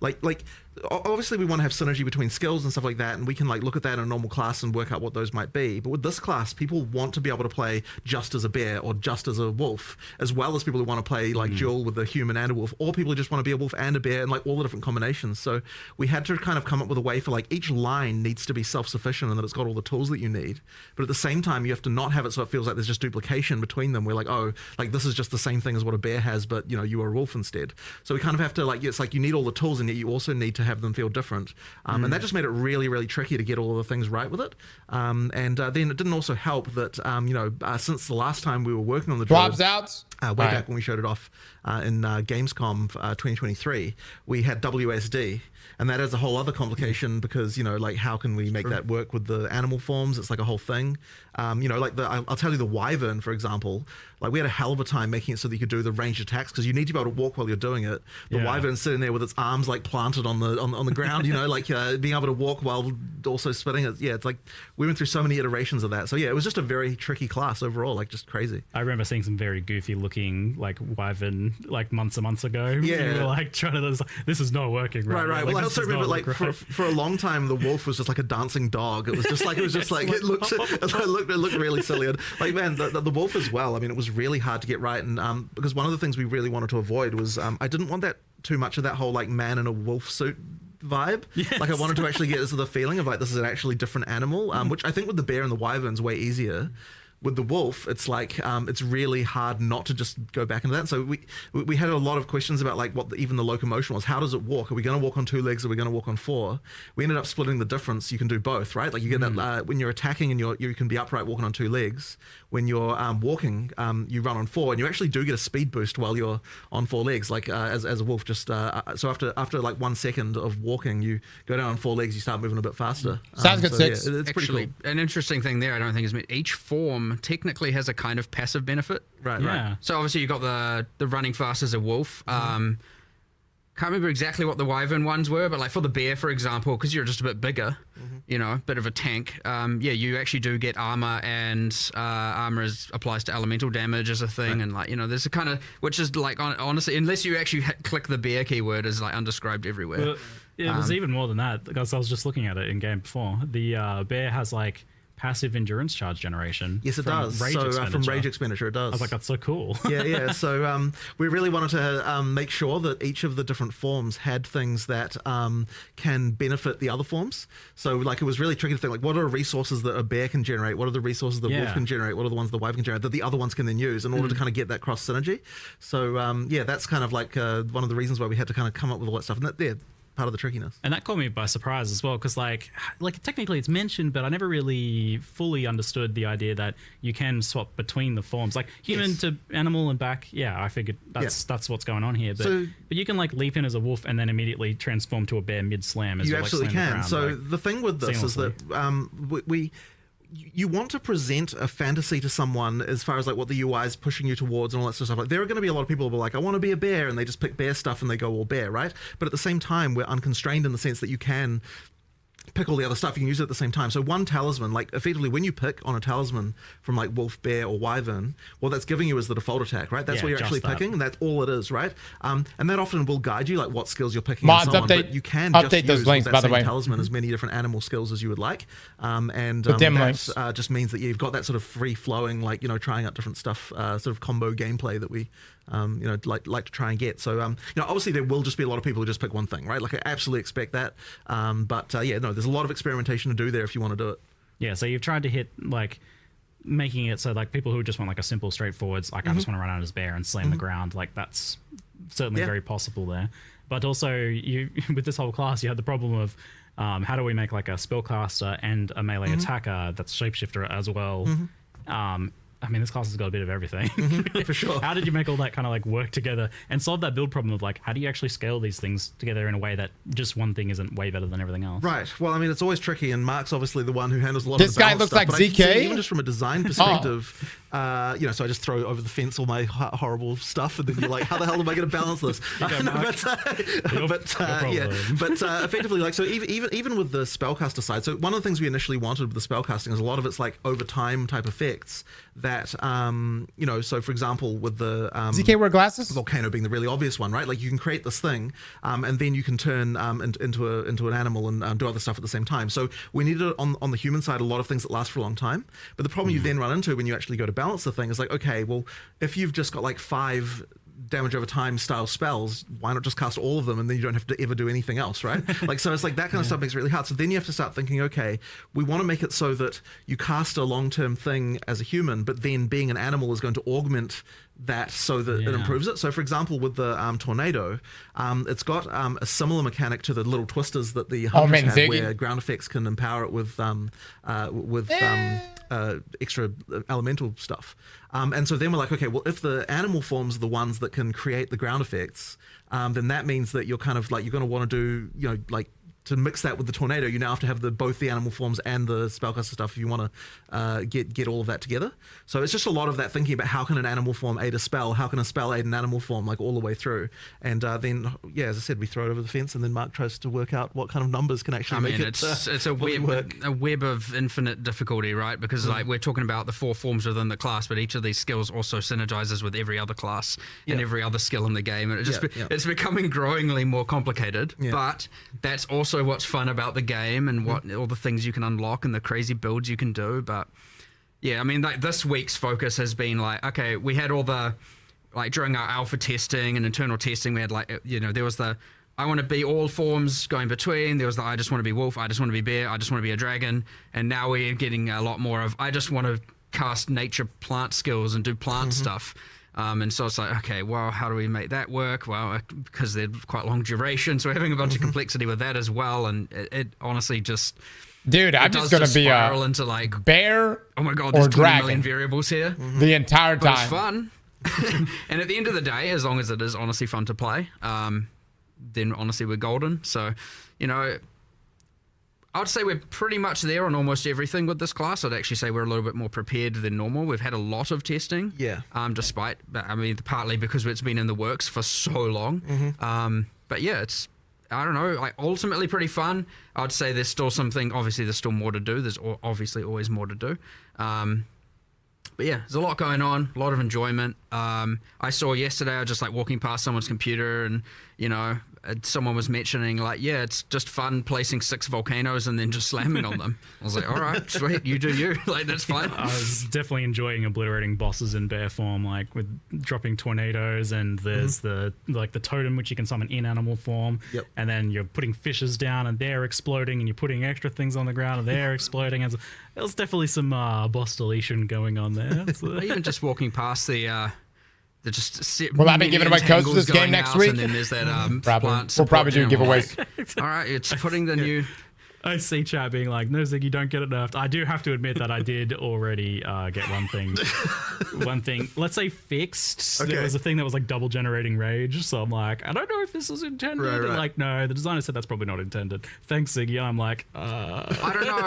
like obviously we want to have synergy between skills and stuff like that, and we can like look at that in a normal class and work out what those might be. But with this class, people want to be able to play just as a bear or just as a wolf, as well as people who want to play like dual with a human and a wolf, or people who just want to be a wolf and a bear, and like all the different combinations. So we had to kind of come up with a way for like each line needs to be self-sufficient and that it's got all the tools that you need. But at the same time, you have to not have it so it feels like there's just duplication between them. We're like, oh, like this is just the same thing as what a bear has, but you know, you are a wolf instead. So we kind of have to like, it's like you need all the tools and yet you also need to have them feel different. And that just made it really, really tricky to get all of the things right with it. And then it didn't also help that, you know, since the last time we were working on the drops out, way back when we showed it off in Gamescom 2023, we had WSD. And that has a whole other complication because, you know, like how can we make that work with the animal forms? It's like a whole thing. You know, like I'll tell you the wyvern, for example, like we had a hell of a time making it so that you could do the ranged attacks because you need to be able to walk while you're doing it. The wyvern's sitting there with its arms like planted on the ground, you know, like being able to walk while also spitting it. Yeah, it's like we went through so many iterations of that. So yeah, it was just a very tricky class overall, like just crazy. I remember seeing some very goofy looking like wyvern like months and months ago. Yeah, we were like trying to, this is not working. Right. Like, well, I also remember like for a long time the wolf was just like a dancing dog. It was just like it looked really silly. And like man, the wolf as well. I mean, it was really hard to get right, and because one of the things we really wanted to avoid was I didn't want that too much of that whole like man in a wolf suit vibe. Like I wanted to actually get this the feeling of like this is an actually different animal, which I think with the bear and the wyvern's way easier. With the wolf, it's like it's really hard not to just go back into that. So we had a lot of questions about like what even the locomotion was. How does it walk? Are we going to walk on 2 legs? Are we going to walk on 4? We ended up splitting the difference. You can do both, right? Like you get that when you're attacking and you can be upright walking on 2 legs. When you're walking, you run on 4, and you actually do get a speed boost while you're on 4 legs. Like as a wolf, just so after like 1 second of walking, you go down on 4 legs. You start moving a bit faster. Sounds good. Yeah, it's pretty cool. An interesting thing there, I don't think is each form technically has a kind of passive benefit. Right. So obviously you got the running fast as a wolf. Can't remember exactly what the wyvern ones were, but like for the bear, for example, because you're just a bit bigger, you know, a bit of a tank. Yeah, you actually do get armor, and armor applies to elemental damage as a thing, and like, you know, there's a kind of, which is like honestly, unless you actually click the bear keyword, is like undescribed everywhere. Well, it was even more than that because I was just looking at it in game before. The bear has like passive endurance charge generation. Yes, it does. From rage expenditure, it does. I was like, that's so cool. Yeah. So we really wanted to make sure that each of the different forms had things that can benefit the other forms. So like it was really tricky to think like, what are resources that a bear can generate? What are the resources that wolf can generate? What are the ones the wyvern can generate that the other ones can then use in order to kind of get that cross synergy? So yeah, that's kind of like one of the reasons why we had to kind of come up with all that stuff. And part of the trickiness. And that caught me by surprise as well, because like technically it's mentioned, but I never really fully understood the idea that you can swap between the forms, like human to animal and back. Yeah, I figured that's what's going on here. But you can like leap in as a wolf and then immediately transform to a bear mid slam. You absolutely can. So the thing with this is that you want to present a fantasy to someone as far as like what the UI is pushing you towards and all that sort of stuff. Like there are going to be a lot of people who are like, I want to be a bear, and they just pick bear stuff and they go all bear, right? But at the same time, we're unconstrained in the sense that you can pick all the other stuff, you can use it at the same time. So one talisman, like effectively when you pick on a talisman from like wolf, bear, or wyvern, what that's giving you is the default attack, right? That's what you're actually picking, and that's all it is, right? And that often will guide you like what skills you're picking and so on, but you can just use those links, that same talisman as many different animal skills as you would like. That just means that you've got that sort of free-flowing, like, you know, trying out different stuff, sort of combo gameplay that we you know, like to try and get. So, you know, obviously there will just be a lot of people who just pick one thing, right? Like I absolutely expect that. But yeah, no, there's a lot of experimentation to do there if you want to do it. Yeah, so you've tried to hit like making it so like people who just want like a simple straightforwards, like I just want to run out as bear and slam the ground, like that's certainly very possible there. But also you with this whole class, you had the problem of how do we make like a spellcaster and a melee attacker that's shapeshifter as well. I mean, this class has got a bit of everything. For sure. How did you make all that kind of like work together and solve that build problem of like, how do you actually scale these things together in a way that just one thing isn't way better than everything else? Right. Well, I mean, it's always tricky, and Mark's obviously the one who handles a lot of the This guy looks stuff, like ZK? Even just from a design perspective, you know, so I just throw over the fence all my horrible stuff, and then you're like, how the hell am I going to balance this? Effectively, like, so even with the spellcaster side, so one of the things we initially wanted with the spellcasting is a lot of it's like over time type effects that, you know, so for example, with the ZK wear glasses? Volcano being the really obvious one, right? Like you can create this thing, and then you can turn into an animal and do other stuff at the same time. So we needed on the human side a lot of things that last for a long time. But the problem you then run into when you actually go to balance the thing is like, okay, well, if you've just got like 5 damage over time style spells, why not just cast all of them and then you don't have to ever do anything else, right? Like, so it's like that kind of stuff makes it really hard. So then you have to start thinking, okay, we want to make it so that you cast a long-term thing as a human, but then being an animal is going to augment that so that it improves it. So for example, with the tornado, it's got a similar mechanic to the little twisters that the hunters have, where ground effects can empower it with extra elemental stuff. And so then we're like, okay, well, if the animal forms are the ones that can create the ground effects, then that means that you're kind of like, you're going to want to do, you know, like, to mix that with the tornado, you now have to have both the animal forms and the spellcaster stuff if you want to get all of that together. So it's just a lot of that thinking about how can an animal form aid a spell, how can a spell aid an animal form, like all the way through. And then, yeah, as I said, we throw it over the fence, and then Mark tries to work out what kind of numbers can actually make it it's a web of infinite difficulty, right? Because like we're talking about the 4 forms within the class, but each of these skills also synergizes with every other class and every other skill in the game, and it's becoming growingly more complicated. But that's also what's fun about the game and what all the things you can unlock and the crazy builds you can do. But yeah, I mean, like this week's focus has been like, okay, we had all the, like during our alpha testing and internal testing, we had like, you know, there was the I want to be all forms going between, there was the I just want to be wolf, I just want to be bear, I just want to be a dragon, and now we're getting a lot more of I just want to cast nature plant skills and do plant stuff. And so it's like, okay, well, how do we make that work? Well, because they're quite long duration, so we're having a bunch of complexity with that as well. And it honestly just, dude, I'm just gonna be a into like bear. Oh my god, there's 20 dragon. million variables here. The entire time. But it's fun. And at the end of the day, as long as it is honestly fun to play, then honestly we're golden. So, you know, I would say we're pretty much there on almost everything with this class. I'd actually say we're a little bit more prepared than normal. We've had a lot of testing. Despite, I mean, partly because it's been in the works for so long. But yeah, it's, I don't know, like ultimately pretty fun. I'd say there's still something, obviously there's still more to do. There's obviously always more to do. But yeah, there's a lot going on, a lot of enjoyment. I saw yesterday, I was just like walking past someone's computer and, you know, someone was mentioning like, yeah, it's just fun placing 6 volcanoes and then just slamming on them. I was like, all right, sweet, you do you. Like, that's fine. I was definitely enjoying obliterating bosses in bear form, like with dropping tornadoes, and there's the totem which you can summon in animal form. And then you're putting fishes down and they're exploding, and you're putting extra things on the ground and they're exploding. And there's definitely some boss deletion going on there. So. Even just walking past the They're just Will I be giving away codes to this game next week? And then there's that probably. We'll probably do giveaways. All right, it's putting the new. I see chat being like, no, Ziggy, don't get it nerfed. I do have to admit that I did already get one thing, let's say fixed. Okay. There was a thing that was like double generating rage. So I'm like, I don't know if this was intended. Right. And like, no, the designer said that's probably not intended. Thanks, Ziggy. I'm like, I don't know.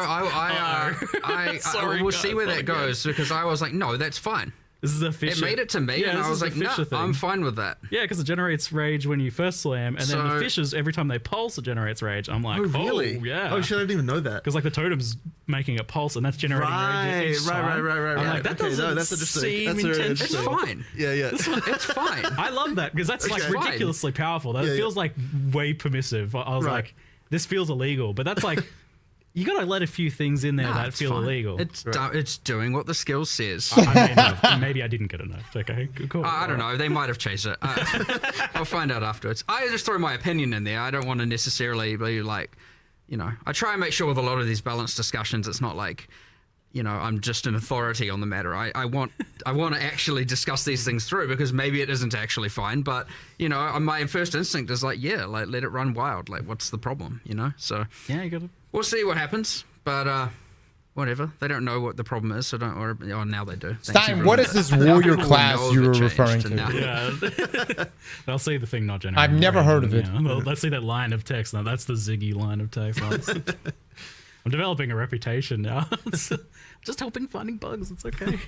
I will see where that goes because I was like, no, that's fine. This is a fish. It made it to me, and I was like, no, I'm fine with that. Yeah, because it generates rage when you first slam, and then the fishes, every time they pulse, it generates rage. I'm like, oh, really? Oh, yeah. Oh, shit, I didn't even know that. Because like the totem's making it pulse, and that's generating rage. Right. I'm like, that doesn't that's interesting. seem That's really intentional. It's fine. Yeah. It's fine. I love that because that's like ridiculously powerful. That feels like way permissive. I was like, this feels illegal, but that's like. You gotta let a few things in there that feel illegal. It's doing what the skill says. Maybe I didn't get enough. Okay, cool. I don't know. They might have changed it. I'll find out afterwards. I just throw my opinion in there. I don't want to necessarily be like, I try and make sure with a lot of these balanced discussions, it's not like, I'm just an authority on the matter. I want to actually discuss these things through because maybe it isn't actually fine. But my first instinct is like, let it run wild. Like, what's the problem? So yeah, you gotta. We'll see what happens, but whatever. They don't know what the problem is, so don't worry. Oh, now they do. Stein, what is this warrior class you were referring to? Yeah. I'll see the thing not generating. I've never heard of it. Well, let's see that line of text. Now, that's the Ziggy line of text. I'm developing a reputation now. It's just helping finding bugs. It's okay.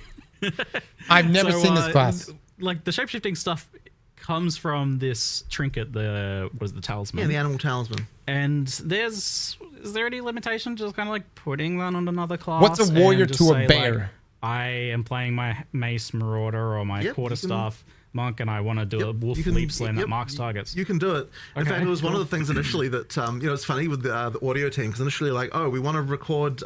I've never seen this class. Like, the shapeshifting stuff comes from this trinket, the talisman? Yeah, the animal talisman. And is there any limitation just kind of like putting that on another class? What's a warrior to a bear? Like, I am playing my mace marauder or my quarterstaff monk, and I want to do a wolf leap slam that marks targets. You can do it. In fact, it was one of the things initially that it's funny with the audio team because initially we want to record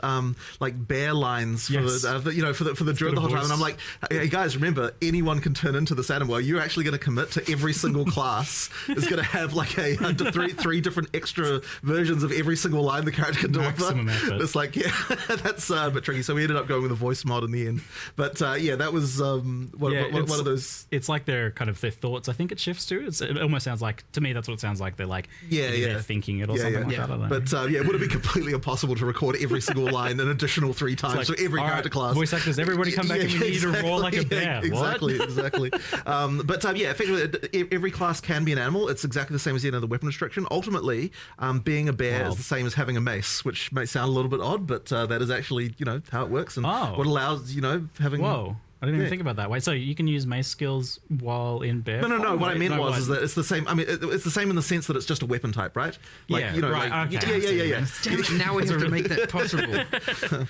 like bear lines for the Druid the whole time, and I'm like, hey guys, remember anyone can turn into this animal. You're actually going to commit to every single class is going to have like three different extra versions of every single line the character can deliver. It's like that's a bit tricky. So we ended up going with a voice mod in the end. But that was one of those. It's like their thoughts. I think it shifts to. It almost sounds like, to me, that's what it sounds like. They're like, they're thinking it or something like that. I don't know. But it would have been completely impossible to record every single line an additional 3 times for every character class. Voice actors, everybody come back and we need to roar like a bear. Exactly. Effectively, every class can be an animal. It's exactly the same as the weapon restriction. Ultimately, being a bear is the same as having a mace, which may sound a little bit odd, but that is actually how it works and what allows having. Whoa. I didn't even think about that. Wait, so you can use mace skills while in bear? No. What I meant is that it's the same. I mean, it's the same in the sense that it's just a weapon type, right? Like, Yeah, Damn it, now we have to make that possible.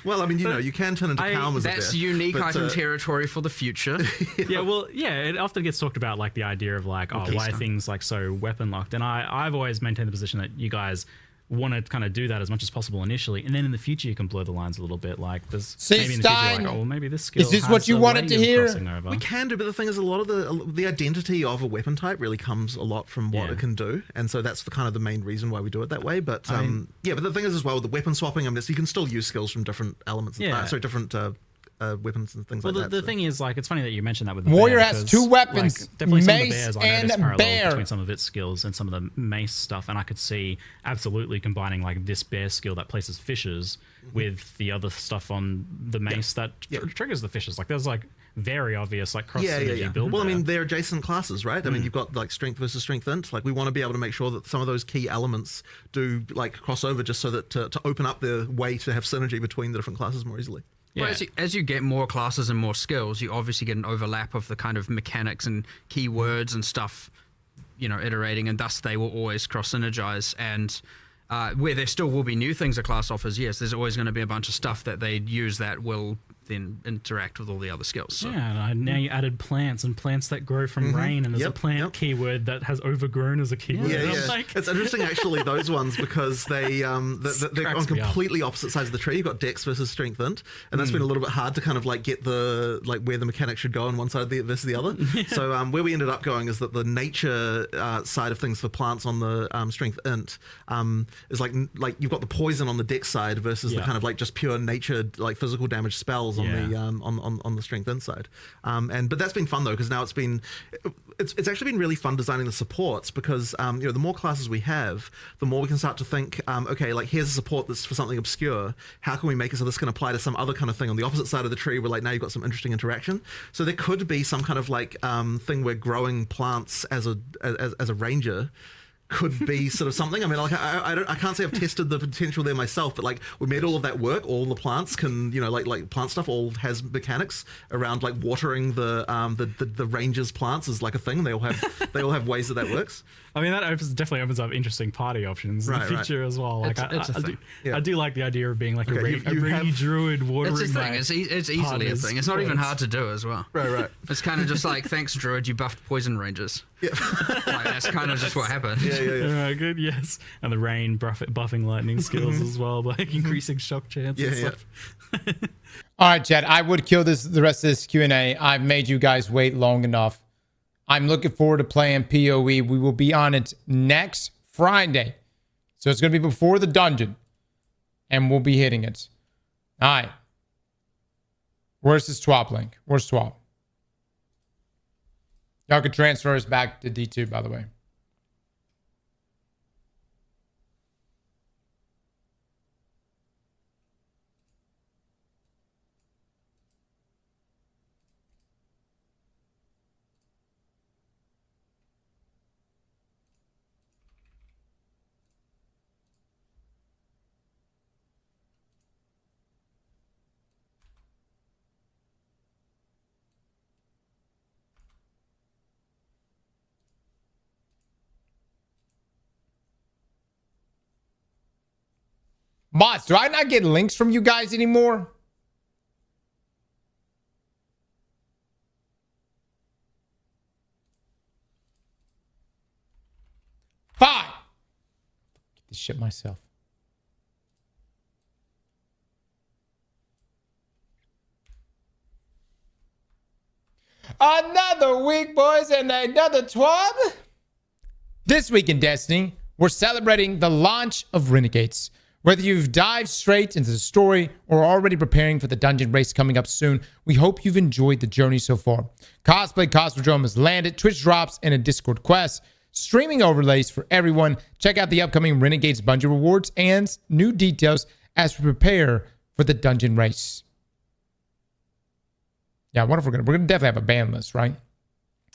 Well, I mean, you can turn into Calm as a bear. That's unique item territory for the future. It often gets talked about like the idea of like, why are things like so weapon locked? And I've always maintained the position that you guys want to kind of do that as much as possible initially, and then in the future you can blur the lines a little bit. Like there's maybe in the future, like, maybe this skill. Is this what you wanted to hear? We can do, but the thing is, a lot of the identity of a weapon type really comes a lot from what it can do, and so that's the main reason why we do it that way. But but the thing is as well with the weapon swapping, you can still use skills from different elements. Different weapons and things like that. The thing is, like, it's funny that you mentioned that with the warrior bear has 2 weapons, like, definitely mace some of the bears, and bear. Between some of its skills and some of the mace stuff, and I could see absolutely combining like this bear skill that places fishes with the other stuff on the mace that triggers the fishes. Like there's like very obvious like cross synergy build. Well, I mean, they're adjacent classes, right? I mean, you've got like strength versus strength int. Like we want to be able to make sure that some of those key elements do like cross over, just so that to open up the way to have synergy between the different classes more easily. Well, as you get more classes and more skills, you obviously get an overlap of the kind of mechanics and keywords and stuff, iterating, and thus they will always cross-synergize. And where there still will be new things a class offers, yes, there's always going to be a bunch of stuff that they use that will then interact with all the other skills. So. Yeah, now you added plants and plants that grow from rain, and there's a plant keyword that has overgrown as a keyword. Like, it's interesting actually those ones because they're on completely opposite sides of the tree. You've got Dex versus Strength int, and that's been a little bit hard to kind of like get the where the mechanic should go on one side versus the other. So where we ended up going is that the nature side of things for plants on the Strength int is like you've got the poison on the Dex side versus the kind of like just pure nature like physical damage spells was on the on the strength inside. But that's been fun though, because now it's actually been really fun designing the supports, because the more classes we have, the more we can start to think, okay, like here's a support that's for something obscure. How can we make it so this can apply to some other kind of thing on the opposite side of the tree, where like now you've got some interesting interaction. So there could be some kind of like thing where growing plants as a ranger could be sort of something. I mean, like I can't say I've tested the potential there myself, but like we made all of that work. All the plants can, like plant stuff all has mechanics around like watering the rangers' plants is like a thing. They all have ways that works. I mean, that definitely opens up interesting party options in the future as well. Like, I do like the idea of being like a rainy druid watering. It's a thing. It's easily a thing. It's not even hard to do as well. Right. It's kind of just like, thanks, druid, you buffed poison rangers. Yeah. Like, that's kind of just what happened. Yeah. Right, good, yes. And the rain buffing lightning skills as well, by like increasing shock chance and stuff. All right, Chad, I would kill the rest of this Q&A. I've made you guys wait long enough. I'm looking forward to playing PoE. We will be on it next Friday. So it's going to be before the dungeon. And we'll be hitting it. All right. Where's this swap link? Where's swap? Y'all can transfer us back to D2, by the way. Bots, do I not get links from you guys anymore? Fine. Get this shit myself. Another week, boys, and another twab. This week in Destiny, we're celebrating the launch of Renegades. Whether you've dived straight into the story or are already preparing for the dungeon race coming up soon, we hope you've enjoyed the journey so far. Cosplay Cosmodrome has landed, Twitch drops, and a Discord quest. Streaming overlays for everyone. Check out the upcoming Renegades Bungie rewards and new details as we prepare for the dungeon race. Yeah, I wonder if we're gonna definitely have a ban list, right?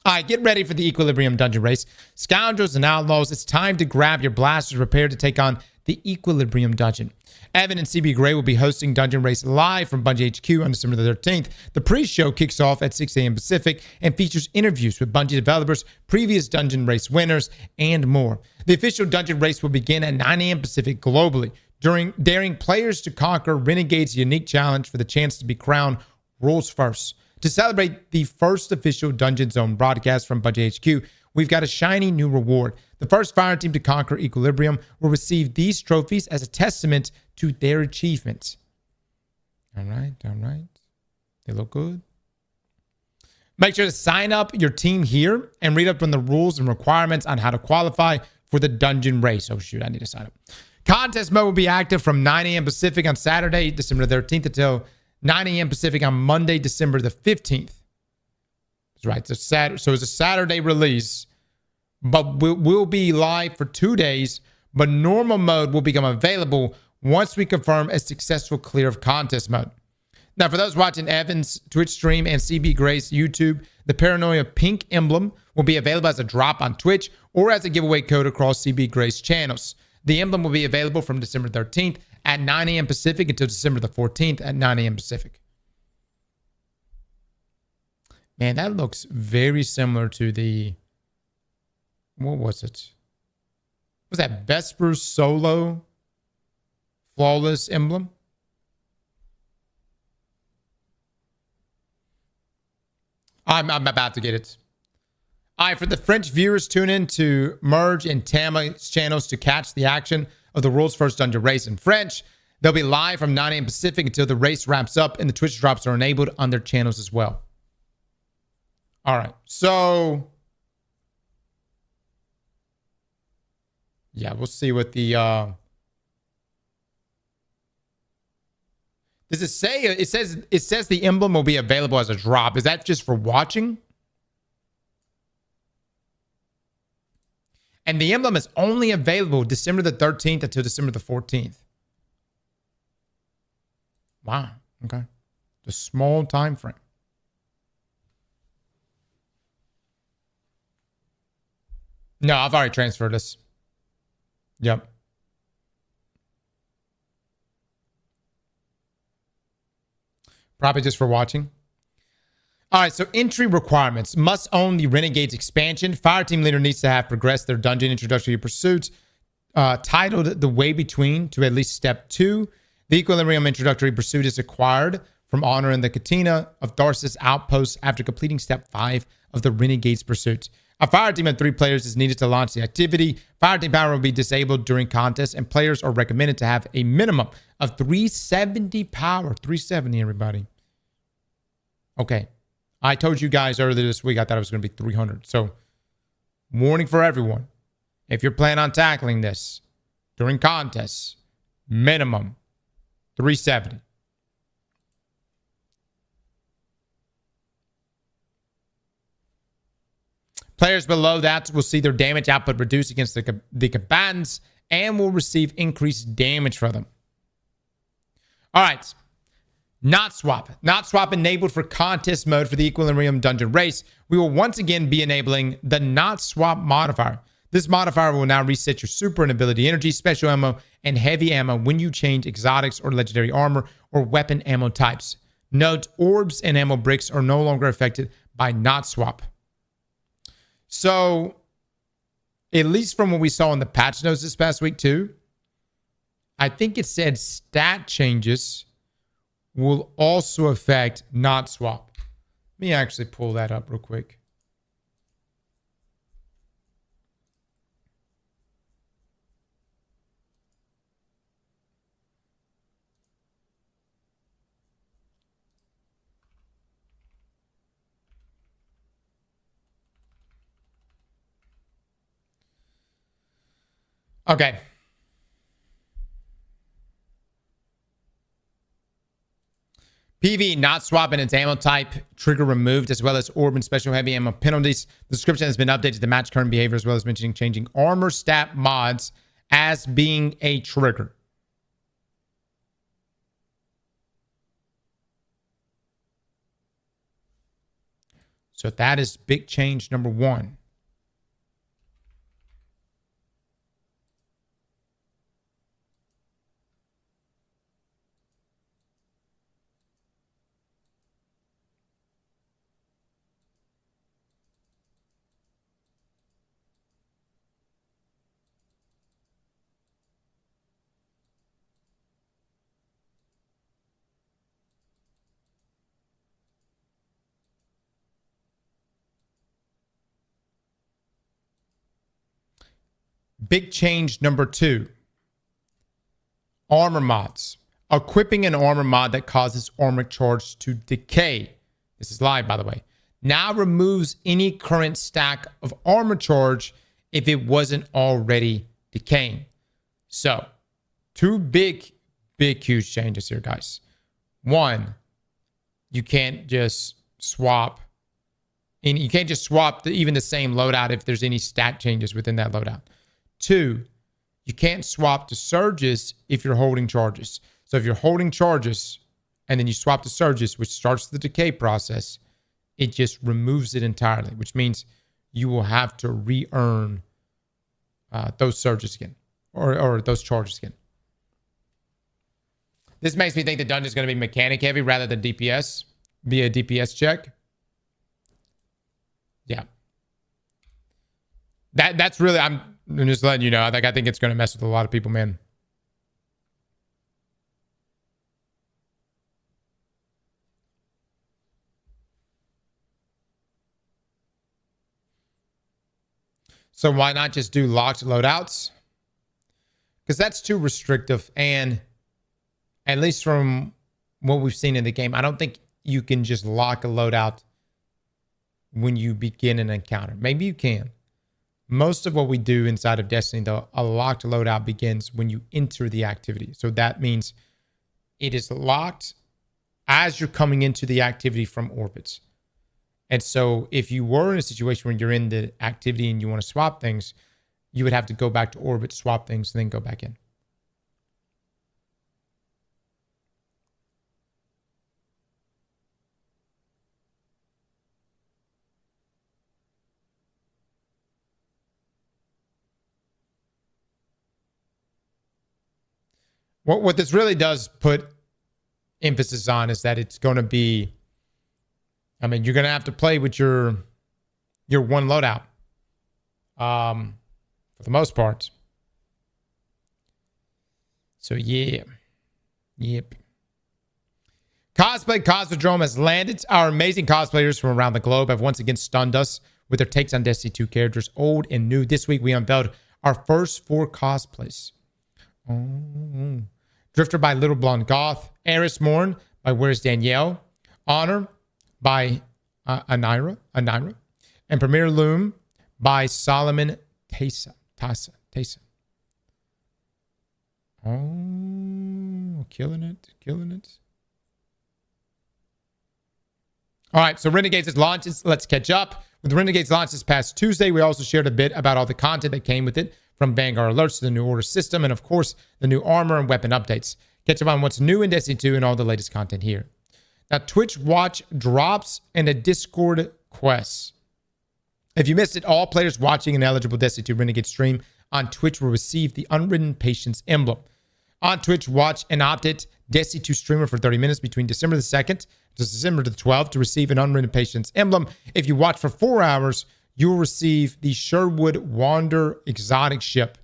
All right, get ready for the Equilibrium dungeon race. Scoundrels and outlaws, it's time to grab your blasters, prepare to take on the Equilibrium dungeon. Evan and CB Gray will be hosting Dungeon Race live from Bungie HQ on December the 13th. The pre-show kicks off at 6 a.m. Pacific and features interviews with Bungie developers, previous Dungeon Race winners, and more. The official Dungeon Race will begin at 9 a.m. Pacific globally, daring players to conquer Renegade's unique challenge for the chance to be crowned World's First. To celebrate the first official Dungeon Zone broadcast from Bungie HQ, we've got a shiny new reward. The first fire team to conquer Equilibrium will receive these trophies as a testament to their achievements. All right. They look good. Make sure to sign up your team here and read up on the rules and requirements on how to qualify for the dungeon race. Oh, shoot, I need to sign up. Contest mode will be active from 9 a.m. Pacific on Saturday, December 13th until 9 a.m. Pacific on Monday, December the 15th. That's right. So it's a Saturday release. But we'll be live for 2 days, but normal mode will become available once we confirm a successful clear of contest mode. Now, for those watching Evan's Twitch stream and CB Gray's YouTube, the Paranoia pink emblem will be available as a drop on Twitch or as a giveaway code across CB Gray's channels. The emblem will be available from December 13th at 9 a.m. Pacific until December the 14th at 9 a.m. Pacific. Man, that looks very similar to the... What was it? Was that Vesper Solo Flawless emblem? I'm about to get it. All right, for the French viewers, tune in to Merge and Tama's channels to catch the action of the world's first dungeon race in French. They'll be live from 9 a.m. Pacific until the race wraps up, and the Twitch drops are enabled on their channels as well. All right, so... yeah, we'll see what the Does it say, it says the emblem will be available as a drop. Is that just for watching? And the emblem is only available December the 13th until December the 14th. Wow. Okay. The small time frame. No, I've already transferred this. Yep. Probably just for watching. All right, so entry requirements. Must own the Renegades expansion. Fireteam leader needs to have progressed their dungeon introductory pursuits, titled The Way Between, to at least step 2. The Equilibrium introductory pursuit is acquired from honoring the Katina of Tharsis outposts after completing step 5 of the Renegades pursuit. A fireteam of 3 players is needed to launch the activity. Fireteam power will be disabled during contests, and players are recommended to have a minimum of 370 power. 370, everybody. Okay. I told you guys earlier this week I thought it was going to be 300. So, warning for everyone. If you're planning on tackling this during contests, minimum 370. Players below that will see their damage output reduced against the combatants and will receive increased damage for them. All right. Not swap. Not swap enabled for contest mode for the Equilibrium dungeon race. We will once again be enabling the not swap modifier. This modifier will now reset your super and ability energy, special ammo, and heavy ammo when you change exotics or legendary armor or weapon ammo types. Note, orbs and ammo bricks are no longer affected by not swap. So, at least from what we saw in the patch notes this past week too, I think it said stat changes will also affect not swap. Let me actually pull that up real quick. Okay. PV not swapping its ammo type trigger removed, as well as orb and special heavy ammo penalties. The description has been updated to match current behavior, as well as mentioning changing armor stat mods as being a trigger. So that is big change number 1. Big change number 2. Armor mods. Equipping an armor mod that causes armor charge to decay. This is live, by the way. Now removes any current stack of armor charge if it wasn't already decaying. So, 2 big, huge changes here, guys. 1, you can't just swap. And you can't just swap even the same loadout if there's any stat changes within that loadout. 2, you can't swap to surges if you're holding charges. So if you're holding charges and then you swap to surges, which starts the decay process, it just removes it entirely, which means you will have to re-earn those surges again, or those charges again. This makes me think the dungeon is going to be mechanic heavy rather than DPS, be a DPS check. Yeah. That's really, I'm just letting you know. I think it's going to mess with a lot of people, man. So why not just do locked loadouts? Because that's too restrictive. And at least from what we've seen in the game, I don't think you can just lock a loadout when you begin an encounter. Maybe you can. Most of what we do inside of Destiny, though, a locked loadout begins when you enter the activity. So that means it is locked as you're coming into the activity from orbits. And so if you were in a situation where you're in the activity and you want to swap things, you would have to go back to orbit, swap things, and then go back in. What this really does put emphasis on is that it's going to be, I mean, you're going to have to play with your one loadout for the most part. So, yeah. Yep. Cosplay Cosmodrome has landed. Our amazing cosplayers from around the globe have once again stunned us with their takes on Destiny 2 characters, old and new. This week, we unveiled our first 4 cosplays. Oh. Drifter by Little Blonde Goth, Eris Morn by Where's Danielle, Honor by Anira, and Premier Loom by Solomon Tesa. Oh, killing it. All right, so Renegades launches. Let's catch up. With Renegades launch this past Tuesday, we also shared a bit about all the content that came with it, from Vanguard alerts to the new order system, and of course, the new armor and weapon updates. Catch up on what's new in Destiny 2 and all the latest content here. Now, Twitch Watch drops and a Discord quest. If you missed it, all players watching an eligible Destiny 2 Renegade stream on Twitch will receive the Unwritten Patience emblem. On Twitch, watch an opted Destiny 2 streamer for 30 minutes between December the 2nd to December the 12th to receive an Unwritten Patience emblem. If you watch for 4 hours, you will receive the Sherwood Wander exotic ship.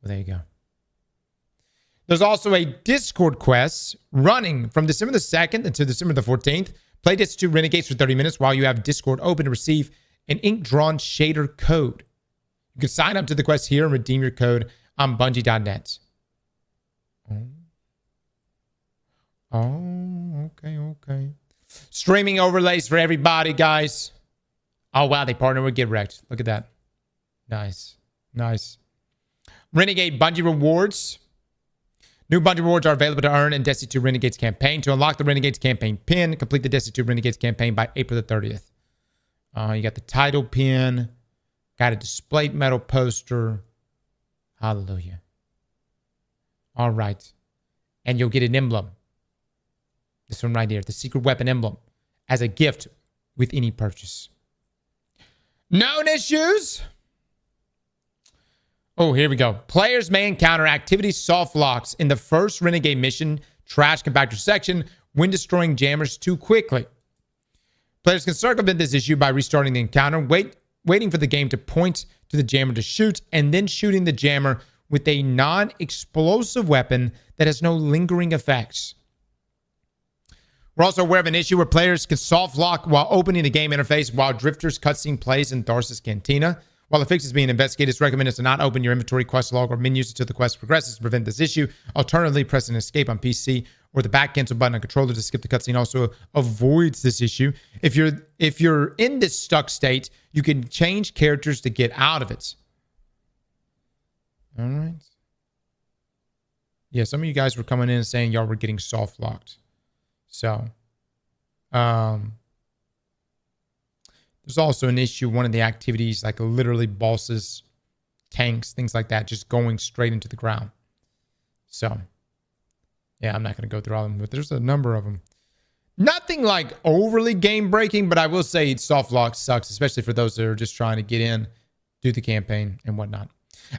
Well, there you go. There's also a Discord quest running from December the 2nd until December the 14th. Play Destiny 2 Renegades for 30 minutes while you have Discord open to receive an ink-drawn shader code. You can sign up to the quest here and redeem your code on Bungie.net. Oh, okay. Streaming overlays for everybody, guys. Oh, wow, they partner with Get Wrecked. Look at that. Nice. Renegade Bungie rewards. New Bungie rewards are available to earn in Destiny 2 Renegades campaign. To unlock the Renegades campaign pin, complete the Destiny 2 Renegades campaign by April the 30th. You got the title pin. Got a displayed metal poster. Hallelujah. All right. And you'll get an emblem. This one right here. The secret weapon emblem. As a gift with any purchase. Known issues. Oh, here we go. Players may encounter activity soft locks in the first Renegade mission trash compactor section when destroying jammers too quickly. Players can circumvent this issue by restarting the encounter, waiting for the game to point to the jammer to shoot, and then shooting the jammer with a non-explosive weapon that has no lingering effects. We're also aware of an issue where players can soft lock while opening the game interface while Drifter's cutscene plays in Tharsis Cantina. While the fix is being investigated, it's recommended to not open your inventory, quest log, or menus until the quest progresses to prevent this issue. Alternatively, pressing escape on PC or the back cancel button on controller to skip the cutscene also avoids this issue. If you're in this stuck state, you can change characters to get out of it. All right. Yeah, some of you guys were coming in and saying y'all were getting soft locked. So, there's also an issue, one of the activities, like literally bosses, tanks, things like that, just going straight into the ground. So, yeah, I'm not going to go through all of them, but there's a number of them. Nothing like overly game breaking, but I will say soft lock sucks, especially for those that are just trying to get in, do the campaign and whatnot.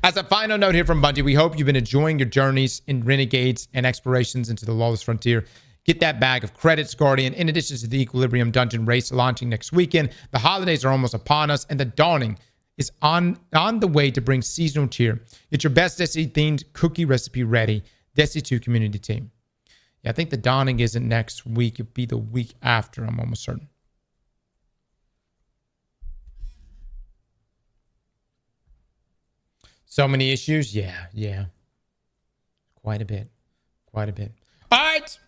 As a final note here from Bungie, we hope you've been enjoying your journeys in Renegades and explorations into the Lawless Frontier. Get that bag of credits, Guardian. In addition to the Equilibrium Dungeon race launching next weekend, the holidays are almost upon us, and the dawning is on the way to bring seasonal cheer. Get your best Destiny-themed cookie recipe ready. Destiny 2 community team. Yeah, I think the dawning isn't next week. It'll be the week after, I'm almost certain. So many issues? Yeah. Quite a bit. All right.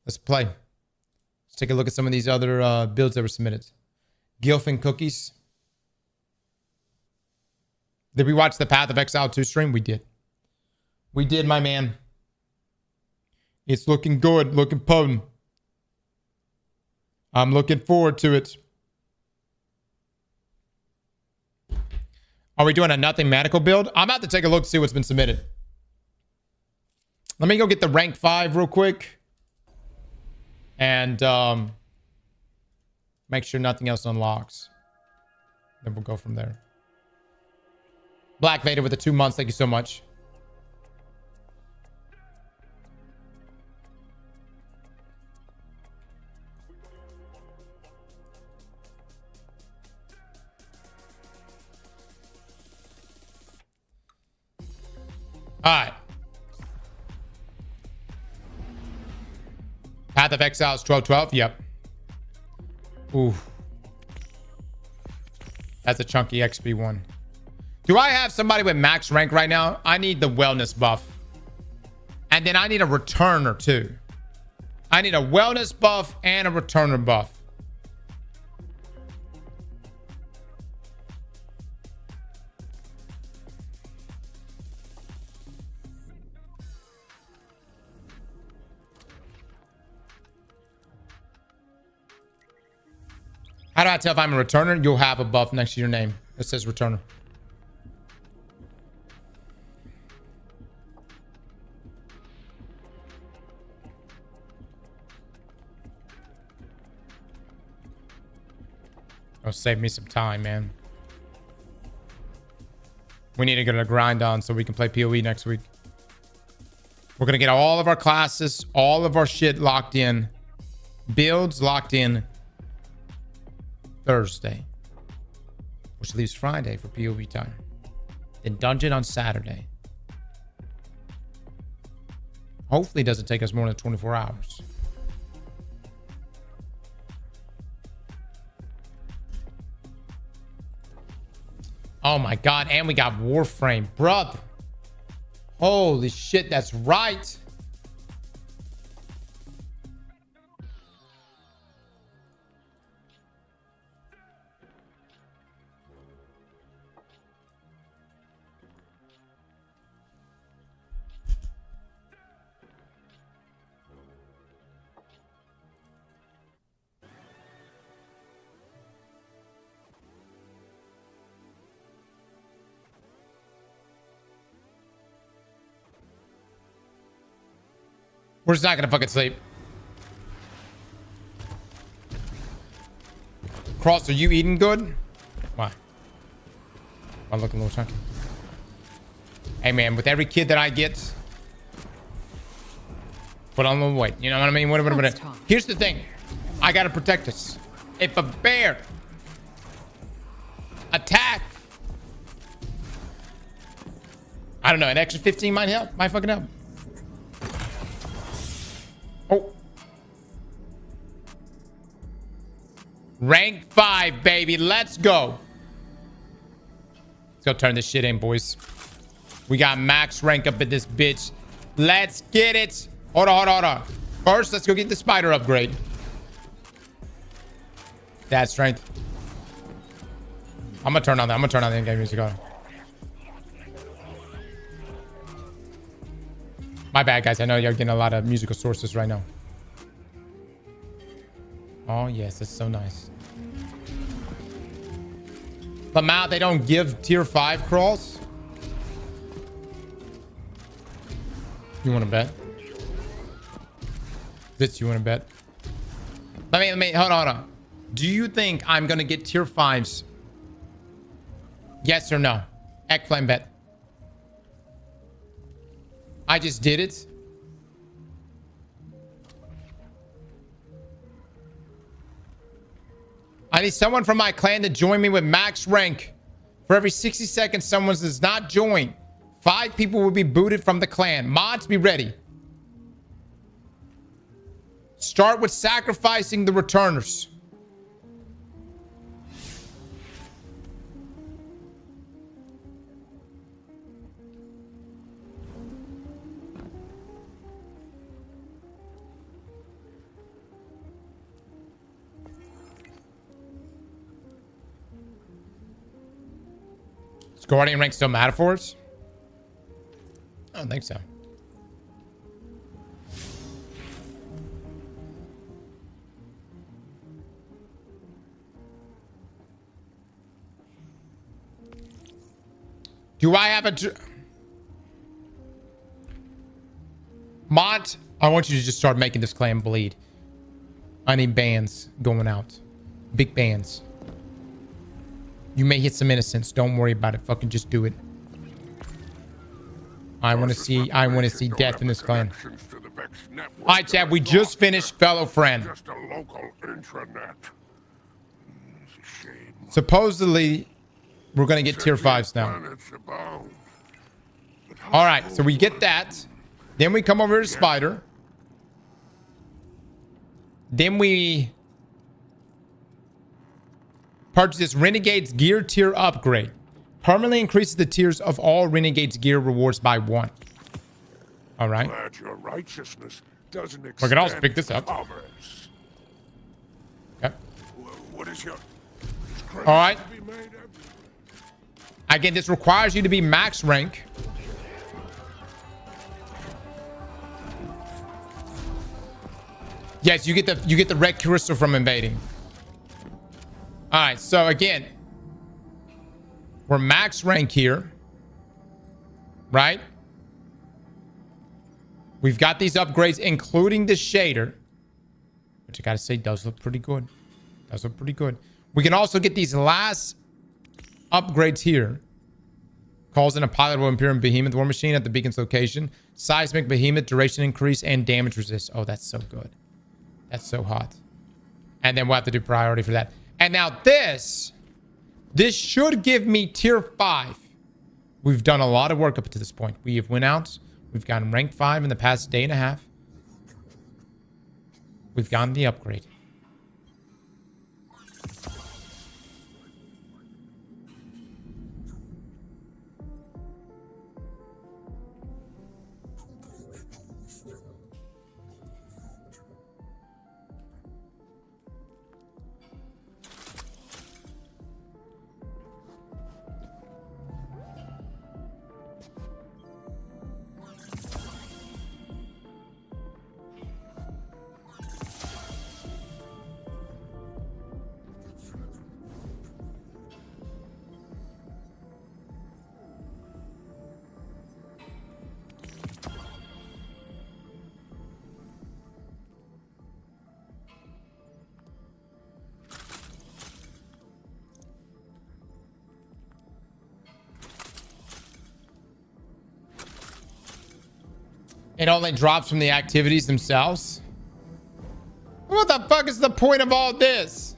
Let's play. Let's take a look at some of these other builds that were submitted. Gilfin Cookies. Did we watch the Path of Exile 2 stream? We did. We did, my man. It's looking good, looking potent. I'm looking forward to it. Are we doing a nothing medical build? I'm about to take a look to see what's been submitted. Let me go get the rank 5 real quick. And make sure nothing else unlocks. Then we'll go from there. Black Vader with the 2 months. Thank you so much. All right. Path of Exile is 12-12. Yep. Ooh. That's a chunky XP one. Do I have somebody with max rank right now? I need the wellness buff. And then I need a returner too. I need a wellness buff and a returner buff. How do I tell if I'm a returner? You'll have a buff next to your name that says returner. Oh, save me some time, man. We need to get a grind on so we can play PoE next week. We're going to get all of our classes, all of our shit locked in. Builds locked in Thursday. Which leaves Friday for PoE time. Then dungeon on Saturday. Hopefully it doesn't take us more than 24 hours. Oh my god, and we got Warframe, brother. Holy shit, that's right. We're just not gonna fucking sleep. Cross, are you eating good? Why? I'm looking a little chunky. Hey man, with every kid that I get, put on a little weight. You know what I mean? Whatever. Here's the thing. I gotta protect us. If a bear attack, I don't know, an extra 15 might help. Might fucking help. Oh. Rank 5, baby. Let's go. Let's go turn this shit in, boys. We got max rank up in this bitch. Let's get it. Hold on. First, let's go get the spider upgrade. That's strength. I'm gonna turn on that. I'm gonna turn on the in-game music on. My bad, guys. I know you're getting a lot of musical sources right now. Oh, yes. It's so nice. Lamau, they don't give tier 5 crawls? You want to bet? You want to bet? Let me, hold on. Do you think I'm going to get tier 5s? Yes or no? Eggplant bet. I just did it. I need someone from my clan to join me with max rank. For every 60 seconds someone does not join, 5 people will be booted from the clan. Mods, be ready. Start with sacrificing the returners. Does Guardian rank still matter for us? I don't think so. Do I have a... Mont, I want you to just start making this clan bleed. I need bans going out. Big bans. You may hit some innocents. Don't worry about it. Fucking just do it. I want to see death in this clan. All right, Chad, we just finished Fellow Friend. Just a local intranet. It's a shame. Supposedly, we're going to get tier 5s now. All right, so we get that. Then we come over to Spider. Then we purchase this Renegades gear tier upgrade. Permanently increases the tiers of all Renegades gear rewards by 1. All right. Glad your righteousness doesn't We can also pick this up. Commerce. Yep. What is your... All right. Again, this requires you to be max rank. Yes, you get the red crystal from invading. All right, so again, we're max rank here, right? We've got these upgrades, including the shader, which I gotta say does look pretty good. Does look pretty good. We can also get these last upgrades here. Calls in a pilotable Imperium Behemoth War Machine at the beacon's location. Seismic Behemoth, duration increase, and damage resist. Oh, that's so good. That's so hot. And then we'll have to do priority for that. And now this should give me tier 5. We've done a lot of work up to this point. We have went out. We've gotten rank 5 in the past day and a half. We've gotten the upgrade. It only drops from the activities themselves. What the fuck is the point of all this?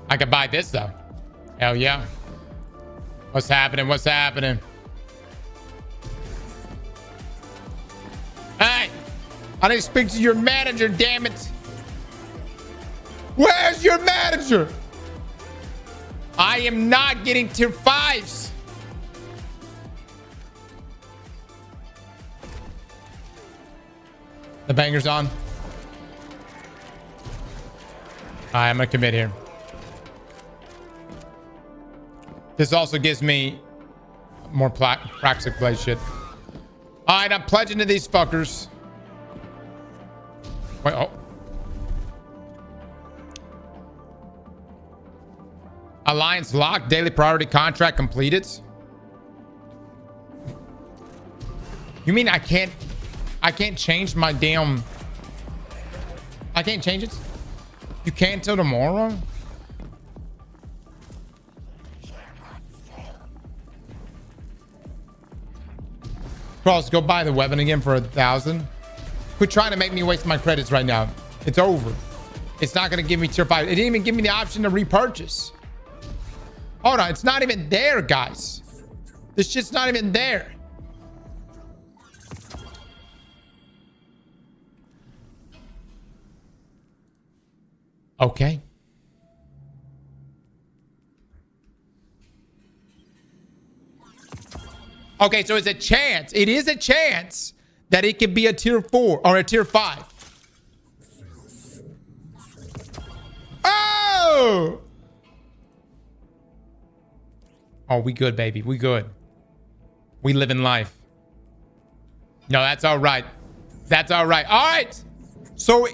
I could buy this though. Hell yeah. What's happening? What's happening? Hey, I need to speak to your manager, damn it. Where's your manager? I am not getting tier 5s. The banger's on. All right, I'm gonna commit here. This also gives me more practice play shit. All right, I'm pledging to these fuckers. Wait, oh. Alliance locked. Daily priority contract completed. You mean I can't change my damn... I can't change it? You can't till tomorrow? Cross, go buy the weapon again for 1,000. Quit trying to make me waste my credits right now. It's over. It's not going to give me tier 5. It didn't even give me the option to repurchase. Hold on. It's not even there, guys. This shit's not even there. Okay. Okay, so it's a chance. It is a chance that it could be a tier 4 or a tier 5. Oh! Oh, we good, baby. We good. We living life. No, that's all right. That's all right. All right. So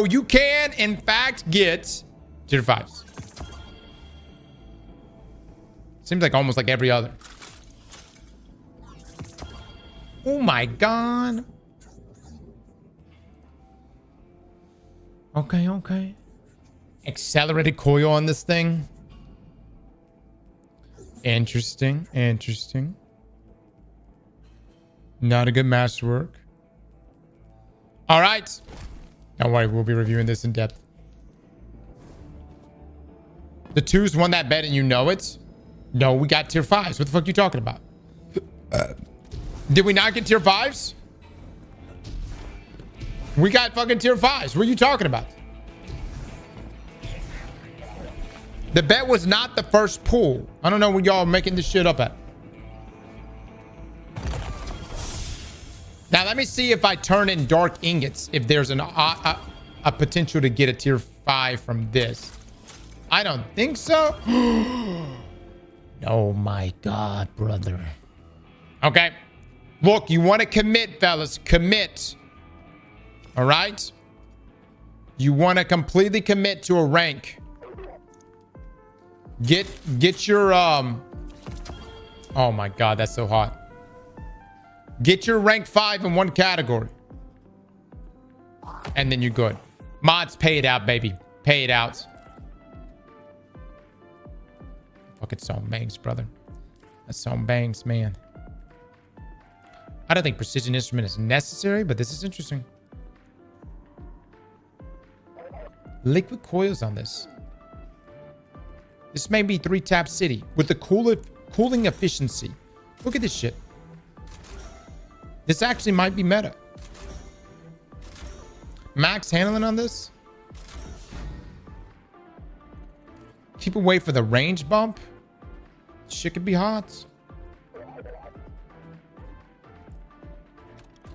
you can, in fact, get tier 5s. Seems like almost like every other. Oh my god. Okay. Accelerated coil on this thing. Interesting. Not a good masterwork. All right. Don't worry, we'll be reviewing this in depth. The 2s won that bet and you know it? No, we got tier 5s. What the fuck are you talking about? Did we not get tier 5s? We got fucking tier 5s. What are you talking about? The bet was not the first pull. I don't know what y'all making this shit up at. Now, let me see if I turn in dark ingots, if there's a potential to get a tier 5 from this. I don't think so. Oh my god, brother. Okay. Look, you want to commit, fellas. Commit. All right? You want to completely commit to a rank. Get your oh my god, that's so hot. Get your rank 5 in one category. And then you're good. Mods, pay it out, baby. Pay it out. Fucking song bangs, brother. That's song bangs, man. I don't think precision instrument is necessary, but this is interesting. Liquid coils on this. This may be 3-tap city with the cooling efficiency. Look at this shit. This actually might be meta. Max handling on this. Keep away for the range bump. Shit could be hot.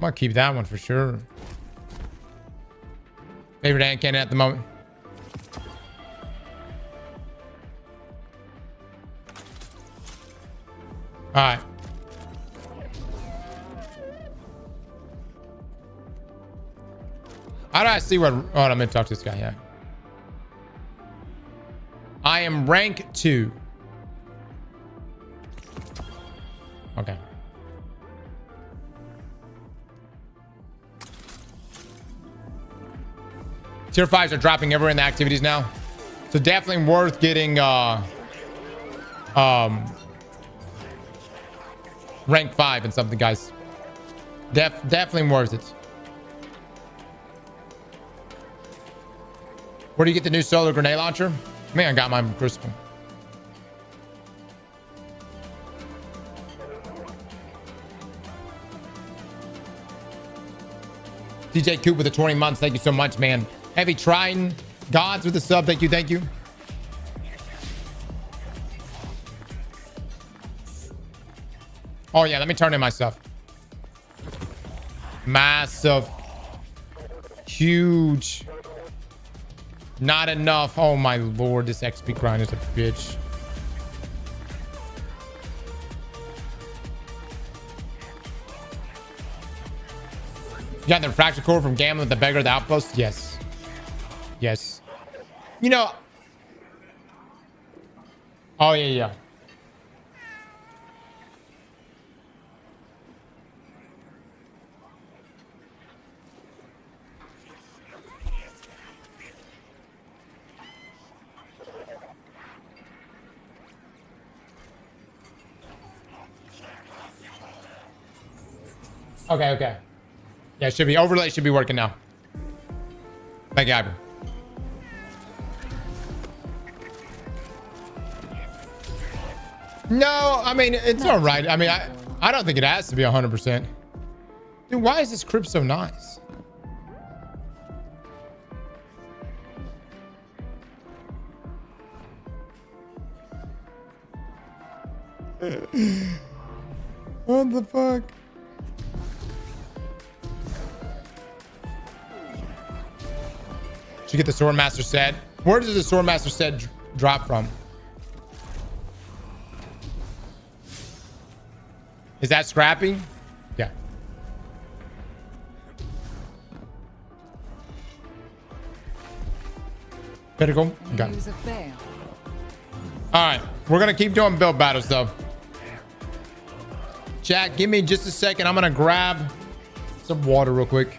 Might keep that one for sure. Favorite hand cannon at the moment. All right. How do I see what... Oh, I'm going to talk to this guy, yeah. I am rank 2. Okay. Tier 5s are dropping everywhere in the activities now. So definitely worth getting rank 5 and something, guys. Definitely worth it. Where do you get the new solar grenade launcher? Man, I got mine from Crucible. DJ Coop with the 20 months. Thank you so much, man. Heavy Triton. Gods with the sub. Thank you. Oh, yeah. Let me turn in my stuff. Massive. Huge. Not enough. Oh, my lord. This XP grind is a bitch. You got the refraction core from gambling with the beggar at the outpost? Yes. Yes. You know. Oh, yeah. Okay. Yeah, it should be. Overlay should be working now. Thank you, Iber. No, I mean, it's all right. I mean, I don't think it has to be 100%. Dude, why is this crypt so nice? What the fuck? Should get the Swordmaster set. Where does the Swordmaster set drop from? Is that scrappy? Yeah. Critical. Okay. Use a fail. All right. We're going to keep doing build battles, though. Chat, give me just a second. I'm going to grab some water real quick.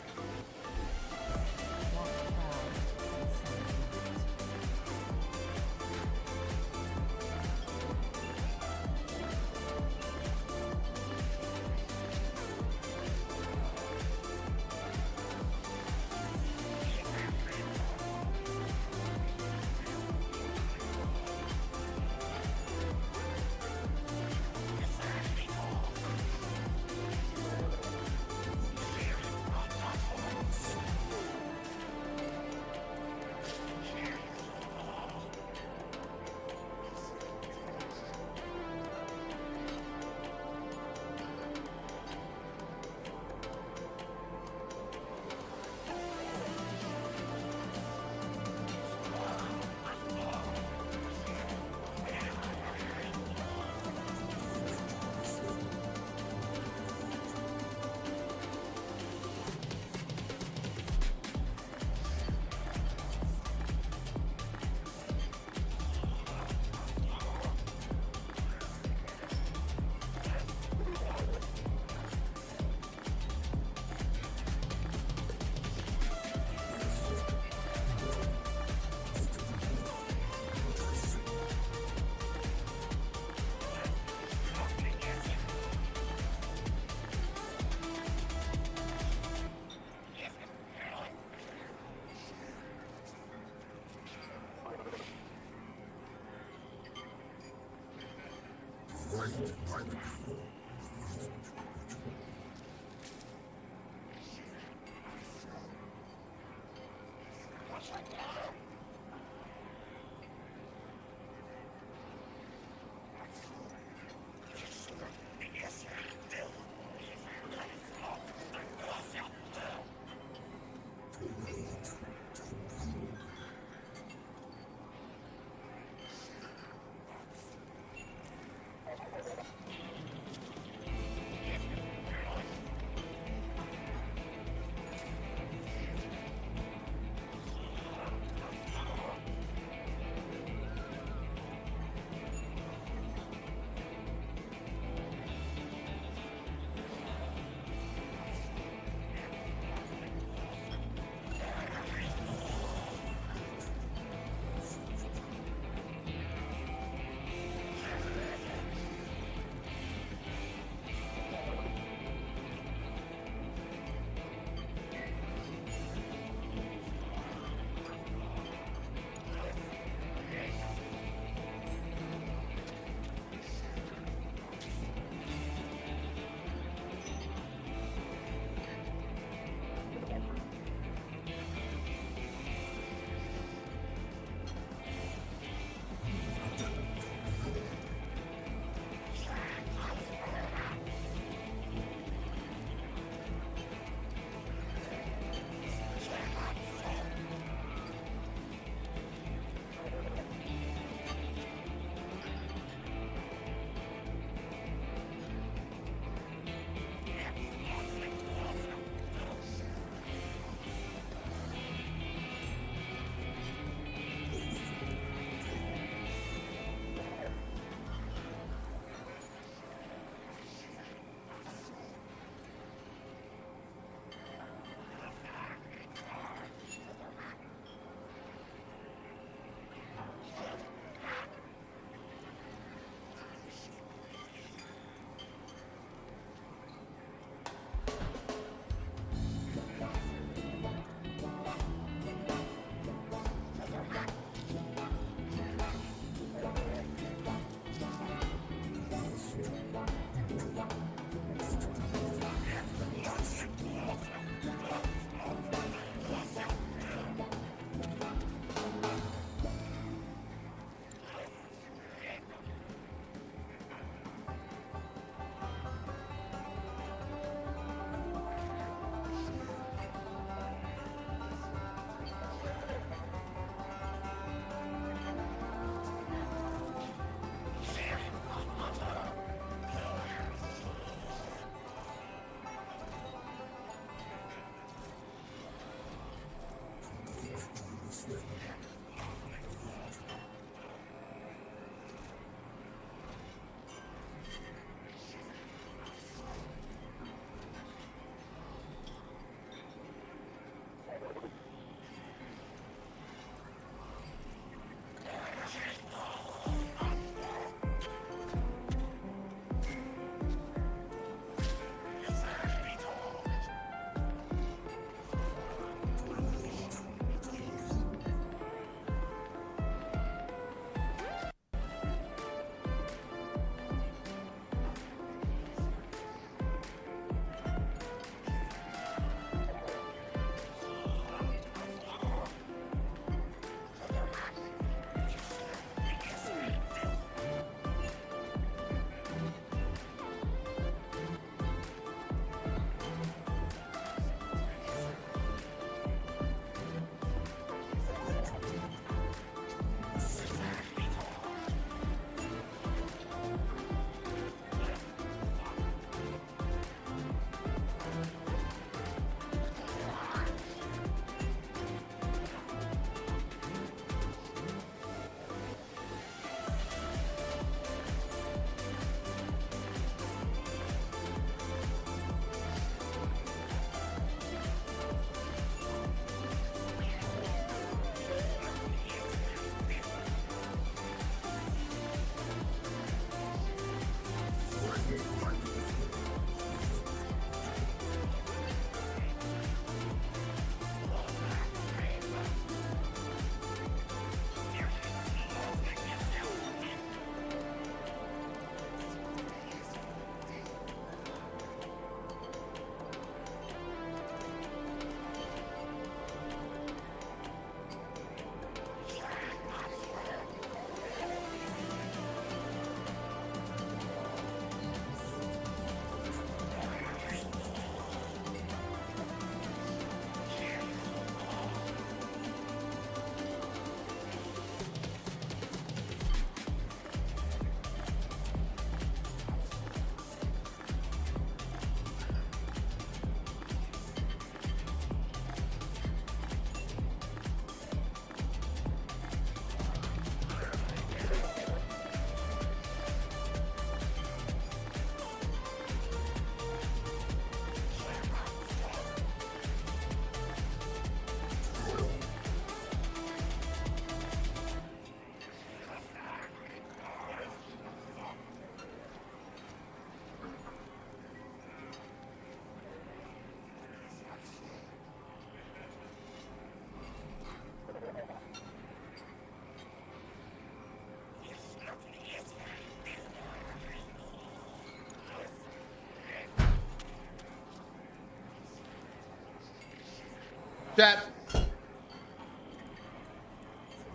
Chat.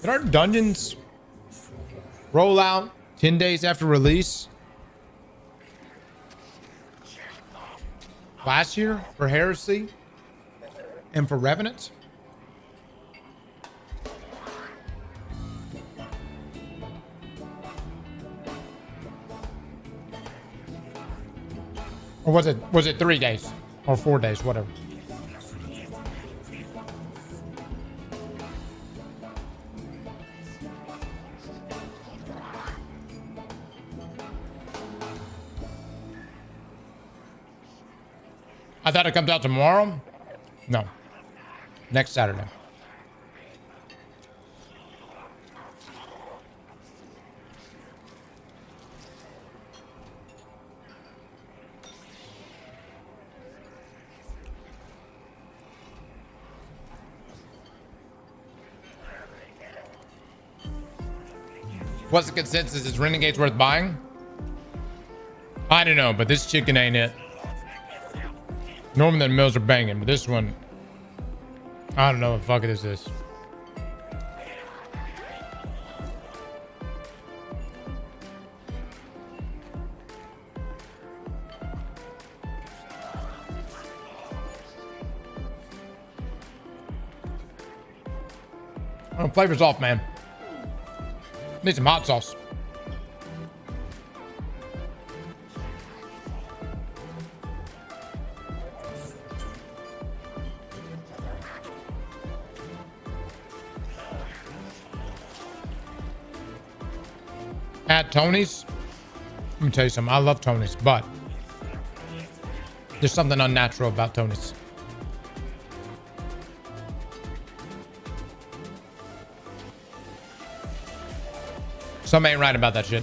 Did our dungeons roll out 10 days after release? Last year for Heresy and for Revenant? Or was it 3 days or 4 days, whatever? I thought it comes out tomorrow. No, next Saturday. What's the consensus? Is Renegades worth buying? I don't know, but this chicken ain't it. Normally the mills are banging, but this one, I don't know what the fuck it is this. Oh, flavor's off, man. Need some hot sauce. At Tony's, let me tell you something. I love Tony's, but there's something unnatural about Tony's. Something ain't right about that shit.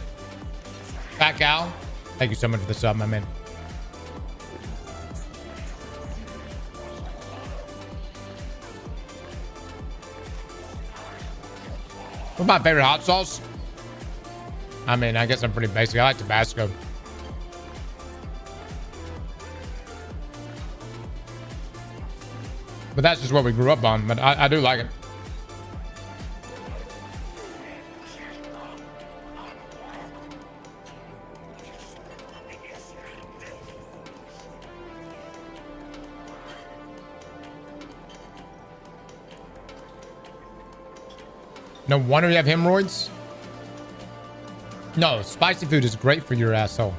Fat Gal, thank you so much for the sub, my man. What's my favorite hot sauce? I mean, I guess I'm pretty basic. I like Tabasco. But that's just what we grew up on. But I do like it. No wonder you have hemorrhoids. No, spicy food is great for your asshole.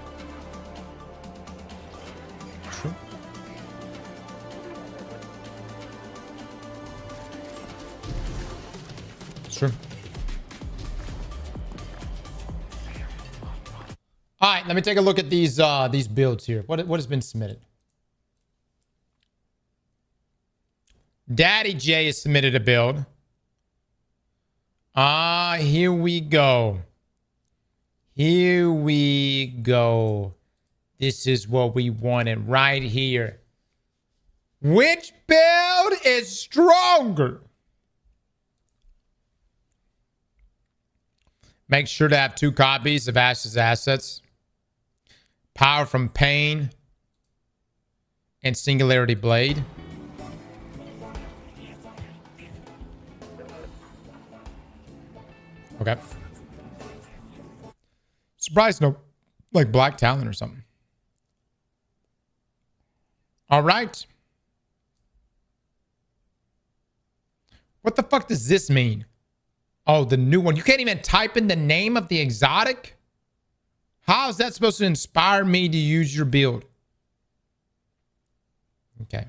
True. It's true. All right, let me take a look at these builds here. What has been submitted? Daddy J has submitted a build. Here we go. Here we go. This is what we wanted right here. Which build is stronger? Make sure to have 2 copies of Ash's assets. Power from Pain and Singularity Blade. Okay. Surprised no, like Black Talon or something. All right. What the fuck does this mean? Oh, the new one. You can't even type in the name of the exotic? How is that supposed to inspire me to use your build? Okay.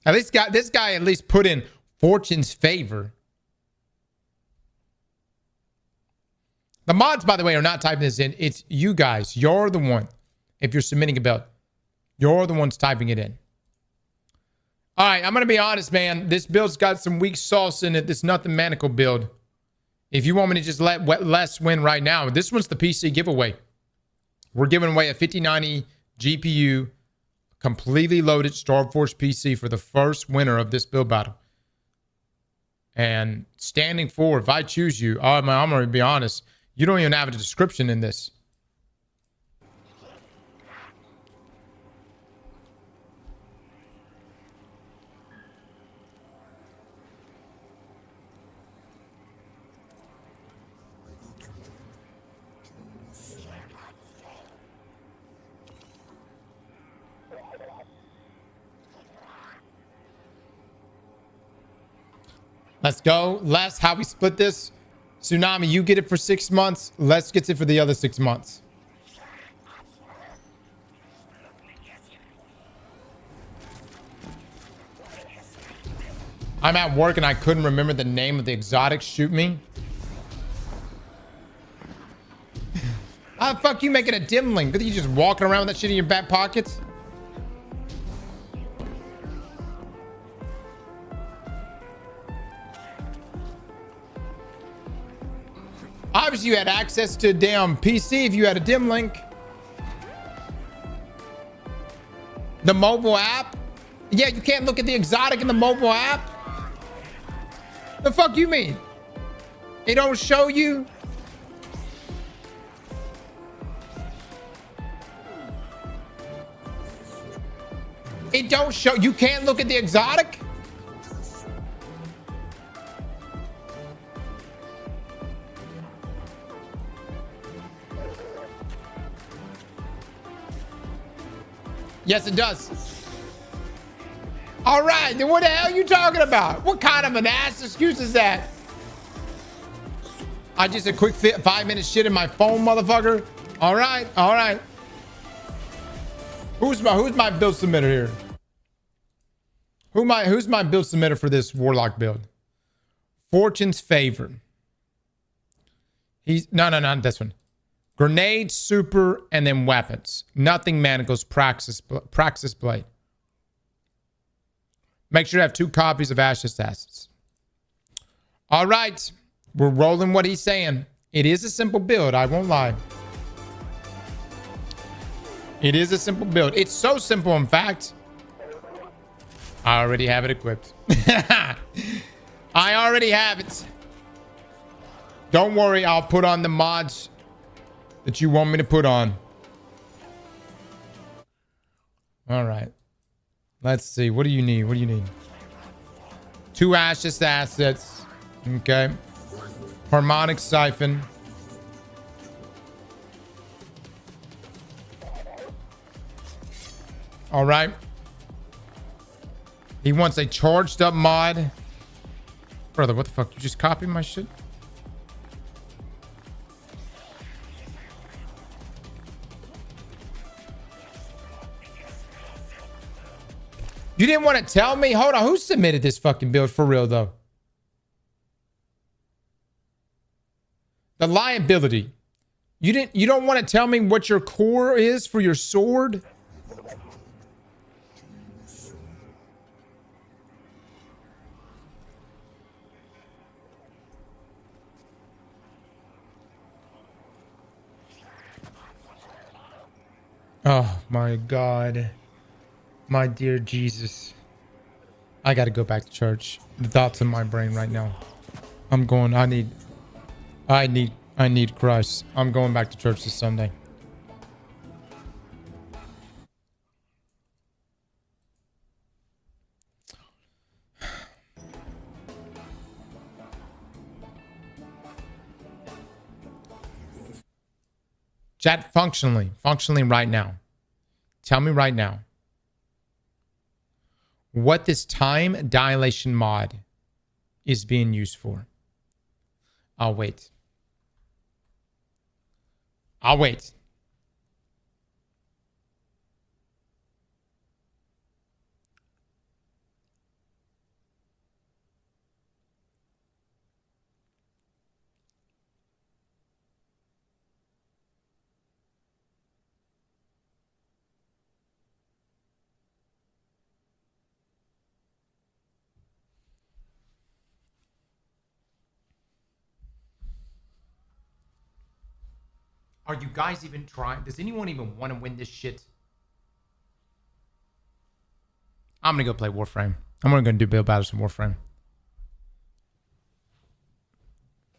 At least this guy at least put in Fortune's Favor. The mods, by the way, are not typing this in. It's you guys. You're the one. If you're submitting a build, you're the ones typing it in. All right, I'm going to be honest, man. This build's got some weak sauce in it. This Nothing Manacle build. If you want me to just let Les win right now, this one's the PC giveaway. We're giving away a 5090 GPU, completely loaded Starforge PC for the first winner of this build battle. And standing forward, if I choose you, I'm going to be honest, you don't even have a description in this. Let's go. Les, how we split this? Tsunami, you get it for 6 months. Les gets it for the other 6 months. I'm at work and I couldn't remember the name of the exotic. Shoot me. How the fuck you making a dim link? Are you just walking around with that shit in your back pockets? Obviously you had access to a damn PC if you had a dim link. The mobile app? Yeah, you can't look at the exotic in the mobile app? The fuck you mean? It don't show you? It don't show. You can't look at the exotic? Yes, it does. All right, then what the hell are you talking about? What kind of an ass excuse is that? I just a quick 5-minute shit in my phone, motherfucker. All right, all right. Who's my build submitter here? Who's my build submitter for this warlock build? Fortune's favor. He's no, not this one. Grenade, super, and then weapons. Nothing manacles, praxis blade. Make sure to have 2 copies of Ash's assets. All right. We're rolling what he's saying. It is a simple build. I won't lie. It is a simple build. It's so simple, in fact. I already have it equipped. I already have it. Don't worry. I'll put on the mods that you want me to put on. All right. Let's see. What do you need? What do you need? 2 Ash's assets. Okay. Harmonic siphon. All right. He wants a charged up mod. Brother, what the fuck? You just copied my shit? You didn't want to tell me? Hold on. Who submitted this fucking build for real, though? The liability. You don't want to tell me what your core is for your sword? Oh my God. My dear Jesus. I gotta go back to church. The thoughts in my brain right now. I'm going, I need Christ. I'm going back to church this Sunday. Chat, functionally right now. Tell me right now what this time dilation mod is being used for. I'll wait. I'll wait. Are you guys even trying? Does anyone even want to win this shit? I'm gonna go play Warframe. I'm gonna go do build battles in Warframe.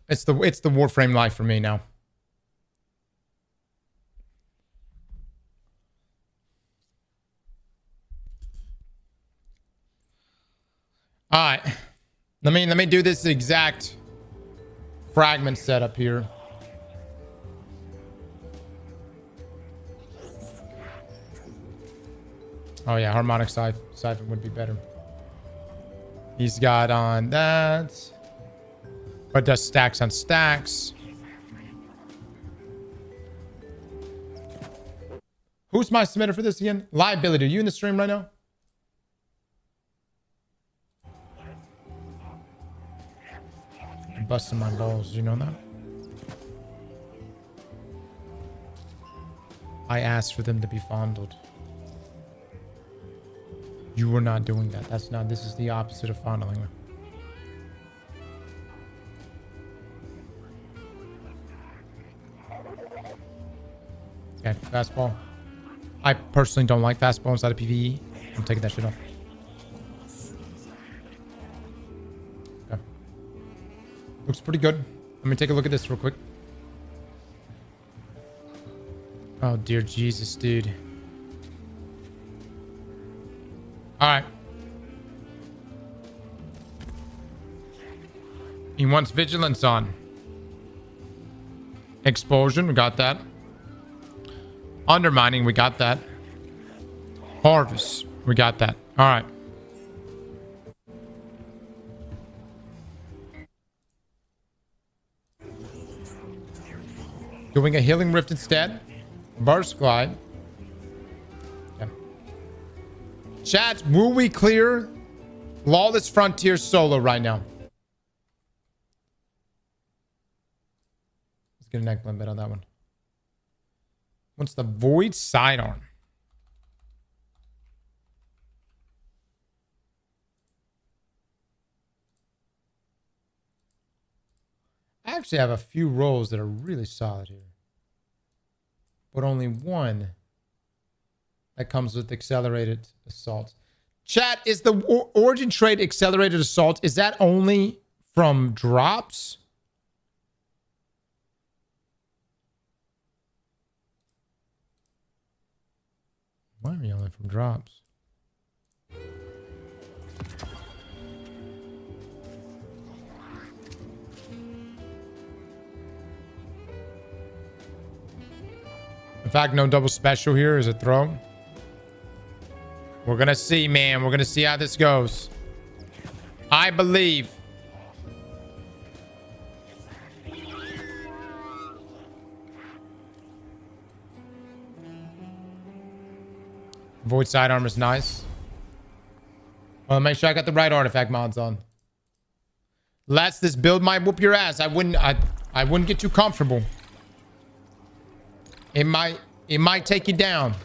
It's the Warframe life for me now. All right. Let me do this exact fragment setup here. Oh yeah, harmonic siphon would be better. He's got on that. But does stacks on stacks. Who's my submitter for this again? Liability. Are you in the stream right now? I'm busting my balls. You know that? I asked for them to be fondled. You were not doing that. That's not. This is the opposite of fondling. Okay, fastball. I personally don't like fastball inside of PvE. I'm taking that shit off. Okay. Looks pretty good. Let me take a look at this real quick. Oh, dear Jesus, dude. All right. He wants vigilance on. Expulsion, we got that. Undermining, we got that. Harvest, we got that. All right. Doing a healing rift instead. Burst glide. Okay. Chat, will we clear Lawless Frontier solo right now? Let's get an eggplant bet on that one. What's the Void Sidearm? I actually have a few rolls that are really solid here. But only one that comes with accelerated assault. Chat, is the origin trait accelerated assault, is that only from drops? Why are we only from drops? In fact, no double special here is a throw. We're gonna see, man. We're gonna see how this goes. I believe. Void sidearm is nice. Well, make sure I got the right artifact mods on. Lest this build might whoop your ass. I wouldn't get too comfortable. It might take you down.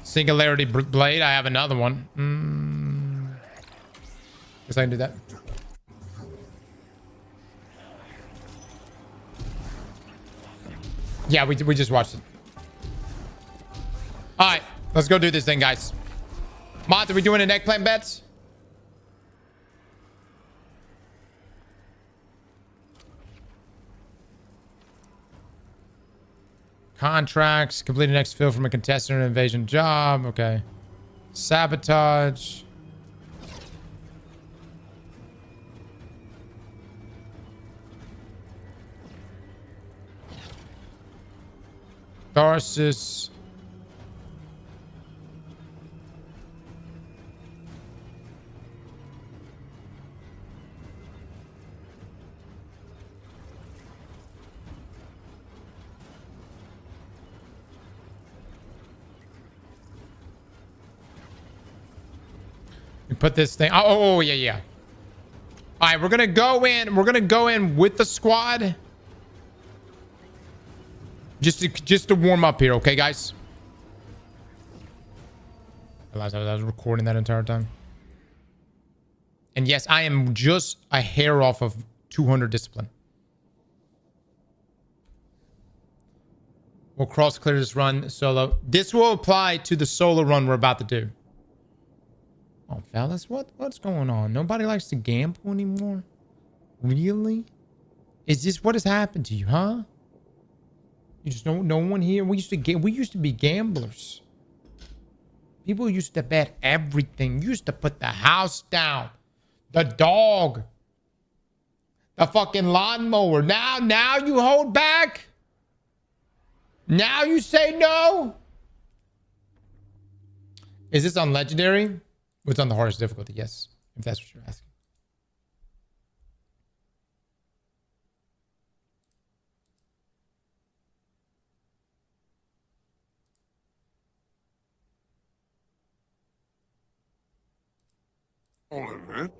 Singularity blade. I have another one. Guess I can do that. Yeah, we just watched it. All right, let's go do this thing, guys. Moth, are we doing an eggplant bets? Contracts. Complete an exfil from a contestant or an invasion job. Okay. Sabotage. Tarsus. We put this thing. Oh, yeah. All right, we're gonna go in. We're gonna go in with the squad. Just to warm up here, okay, guys? I realized I was recording that entire time. And yes, I am just a hair off of 200 discipline. We'll cross clear this run solo. This will apply to the solo run we're about to do. Oh, fellas, what's going on? Nobody likes to gamble anymore? Really? Is this what has happened to you, huh? You just don't. No one here. We used to be gamblers. People used to bet everything. You used to put the house down, the dog, the fucking lawnmower. Now you hold back. Now you say no? Is this on legendary? It's on the hardest difficulty, yes. If that's what you're asking. All of it,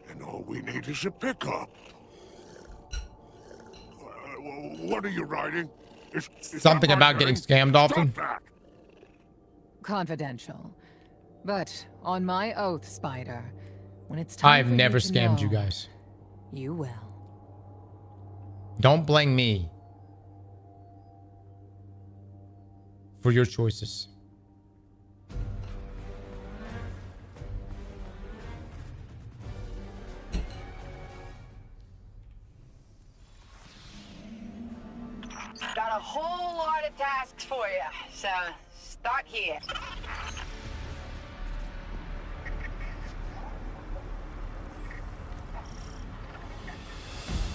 and all we need is a pickup. What are you writing? Is Something that about getting writing? scammed often? Stop that. Confidential. But on my oath, Spider, when it's time I've for never you to scammed know, you guys. You will. Don't blame me for your choices. Got a whole lot of tasks for you, so start here.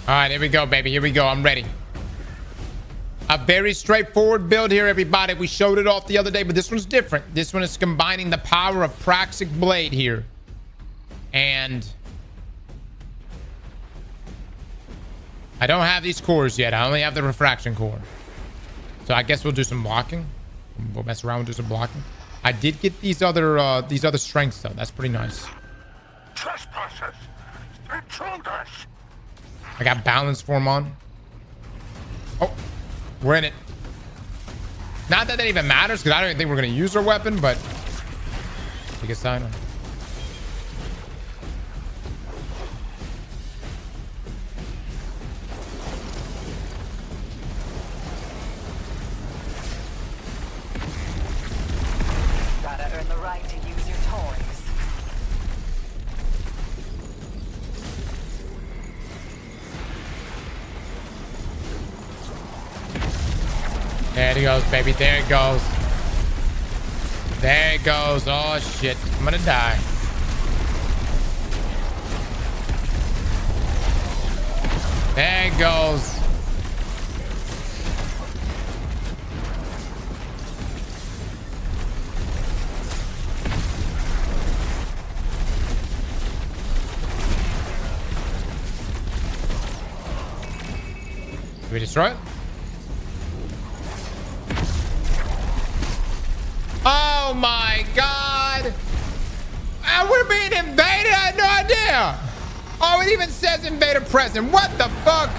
All right, here we go, baby. Here we go. I'm ready. A very straightforward build here, everybody. We showed it off the other day, but this one's different. This one is combining the power of Praxic Blade here. And I don't have these cores yet. I only have the refraction core. So I guess we'll do some blocking. We'll mess around and do some blocking. I did get these other strengths though. That's pretty nice. Trespassers! Intruders! I got balance form on. Oh, we're in it. Not that even matters because I don't even think we're going to use our weapon, but take a sign. Gotta earn the right to use your toys. There it goes, baby. There it goes. There it goes. Oh, shit. I'm gonna die. There it goes. Did we destroy it? Oh my god! And we're being invaded? I had no idea! Oh, it even says invader present. What the fuck?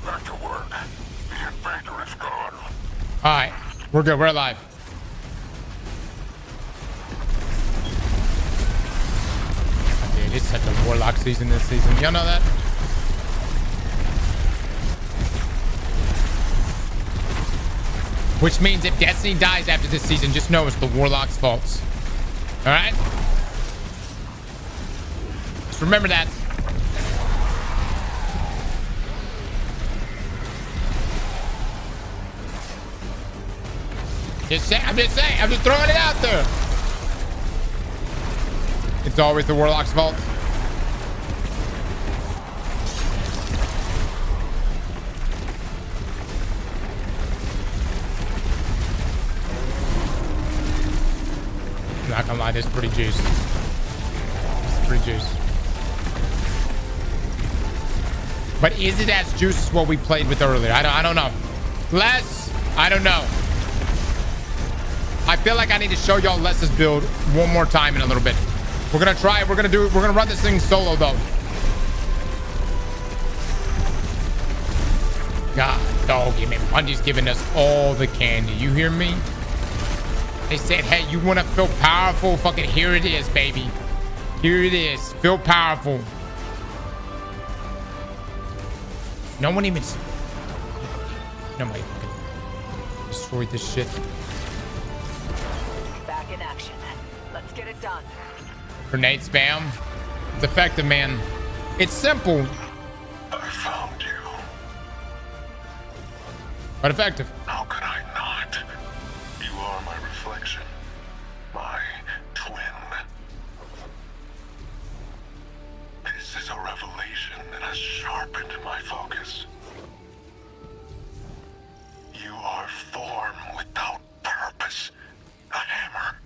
Back to work. The invader is gone. Alright, we're good. We're alive. Dude, it's such a warlock season this season. Y'all know that? Which means if Destiny dies after this season, just know it's the warlock's fault. Alright? Just remember that. I'm just saying. I'm just throwing it out there. It's always the warlock's fault. I'm not gonna lie, this is pretty juiced. It's pretty juiced. But is it as juiced as what we played with earlier? I don't know. Les, I don't know. I feel like I need to show y'all Les's build one more time in a little bit. We're gonna try it. We're gonna run this thing solo though. God, doggy, man. Bungie's giving us all the candy. You hear me? They said, hey, you want to feel powerful? Fucking here it is, baby. Here it is. Feel powerful. No one even... Nobody destroyed this shit. Back in action. Let's get it done. Grenade spam. It's effective, man. It's simple. I found you. But effective. How could I not? You are my reflection. My twin. This is a revelation that has sharpened my focus. You are form without purpose. A hammer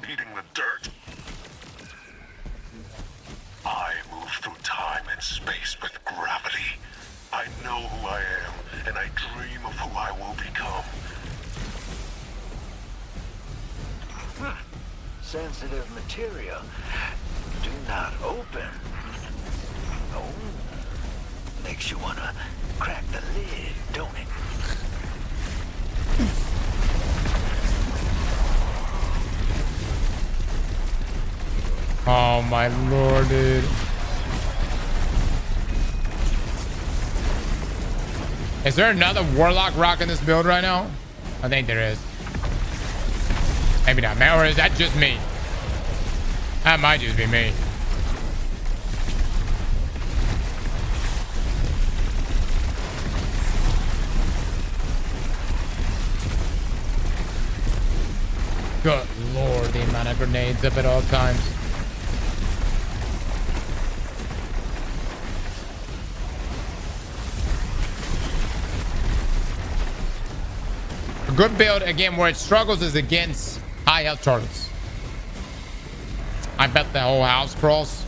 needing the dirt. I move through time and space with gravity. I know who I am, and I dream of who I will become. Sensitive material. Do not open. Oh, makes you wanna crack the lid, don't it? Oh my lord, dude. Is there another warlock rocking this build right now? I think there is. Maybe not, man. Or is that just me? That might just be me. Good lord, the amount of grenades up at all times. A good build, again, where it struggles is against high health targets. I bet the whole house crawls.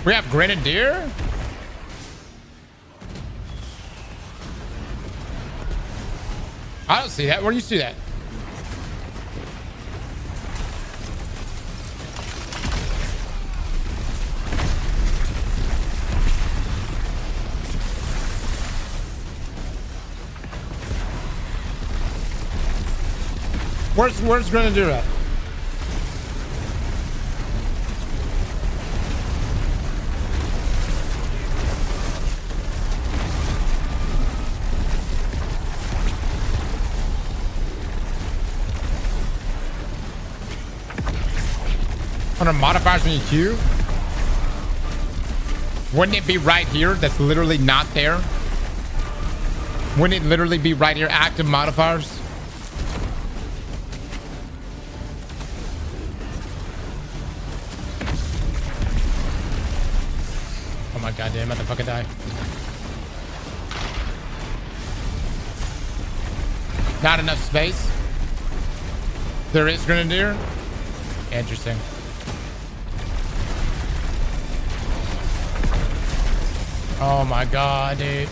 We have Grenadier? I don't see that. Where do you see that? Where's Grenadier at? Under modifiers when you queue? Wouldn't it be right here? That's literally not there. Wouldn't it literally be right here? Active modifiers. Oh my god, damn, I'm about to fucking die. Not enough space. There is Grenadier. Interesting. Oh my god, dude.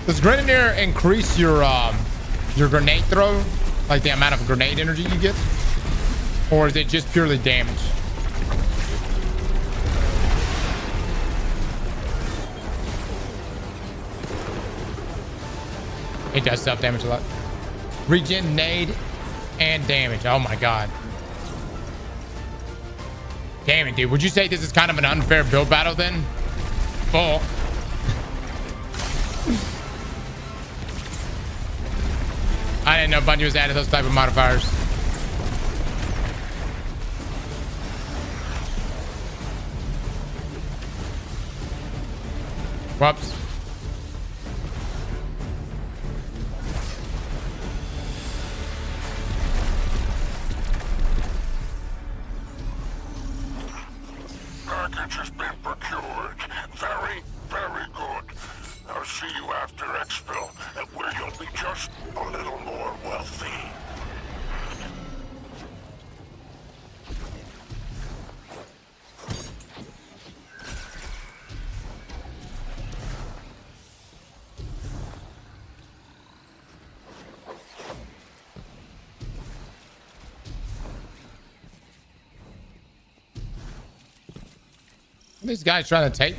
Does Grenadier increase your grenade throw? Like the amount of grenade energy you get? Or is it just purely damage? It does self damage a lot. Regen, nade, and damage. Oh my god. Damn it, dude. Would you say this is kind of an unfair build battle then? Full. I didn't know Bungie was added those type of modifiers. Whoops. Package has been procured. Very, very good. I'll see you after exfil, where you'll be just a little more wealthy. This guy's trying to take.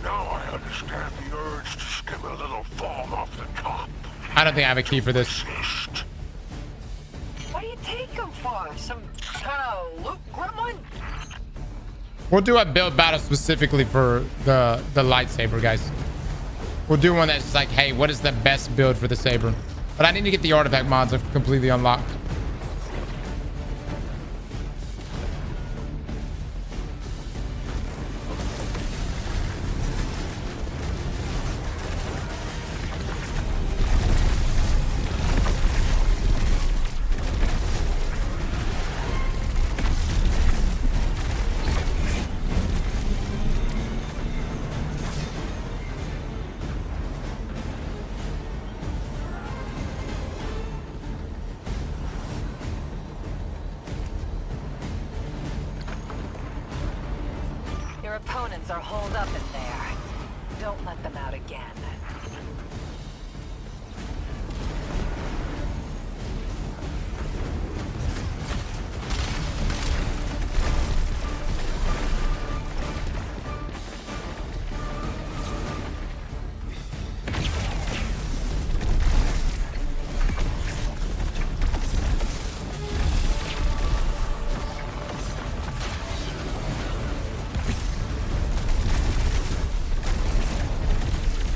Now I understand the urge to skim a little foam off the top. I don't think I have a key for this. What do you take him for? Some kind of loot gremlin? We'll do a build battle specifically for the lightsaber, guys. We'll do one that's like, hey, what is the best build for the saber? But I need to get the artifact mods completely unlocked. Your opponents are holed up in there. Don't let them out again.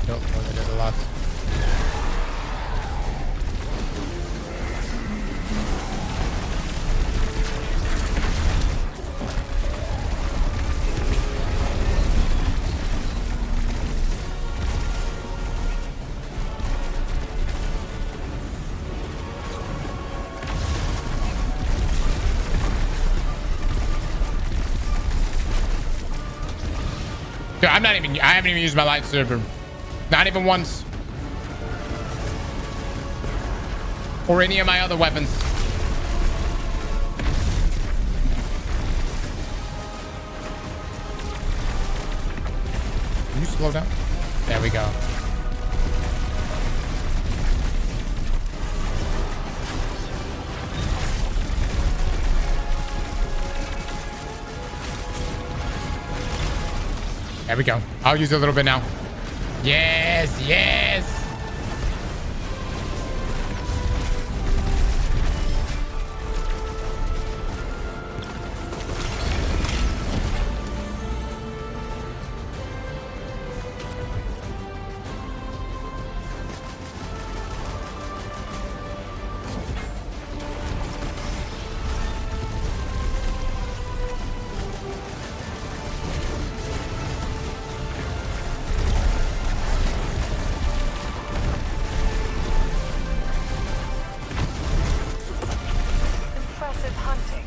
Nope, well, they did a lot. Dude, I haven't even used my lightsaber. Not even once. Or any of my other weapons. Can you slow down? There we go. There we go. I'll use it a little bit now. Yes, yes. Impressive hunting.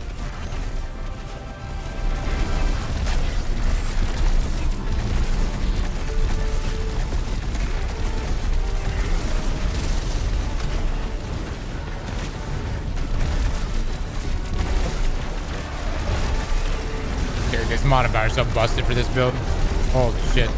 Dude, this modifier is so busted for this build. Holy shit.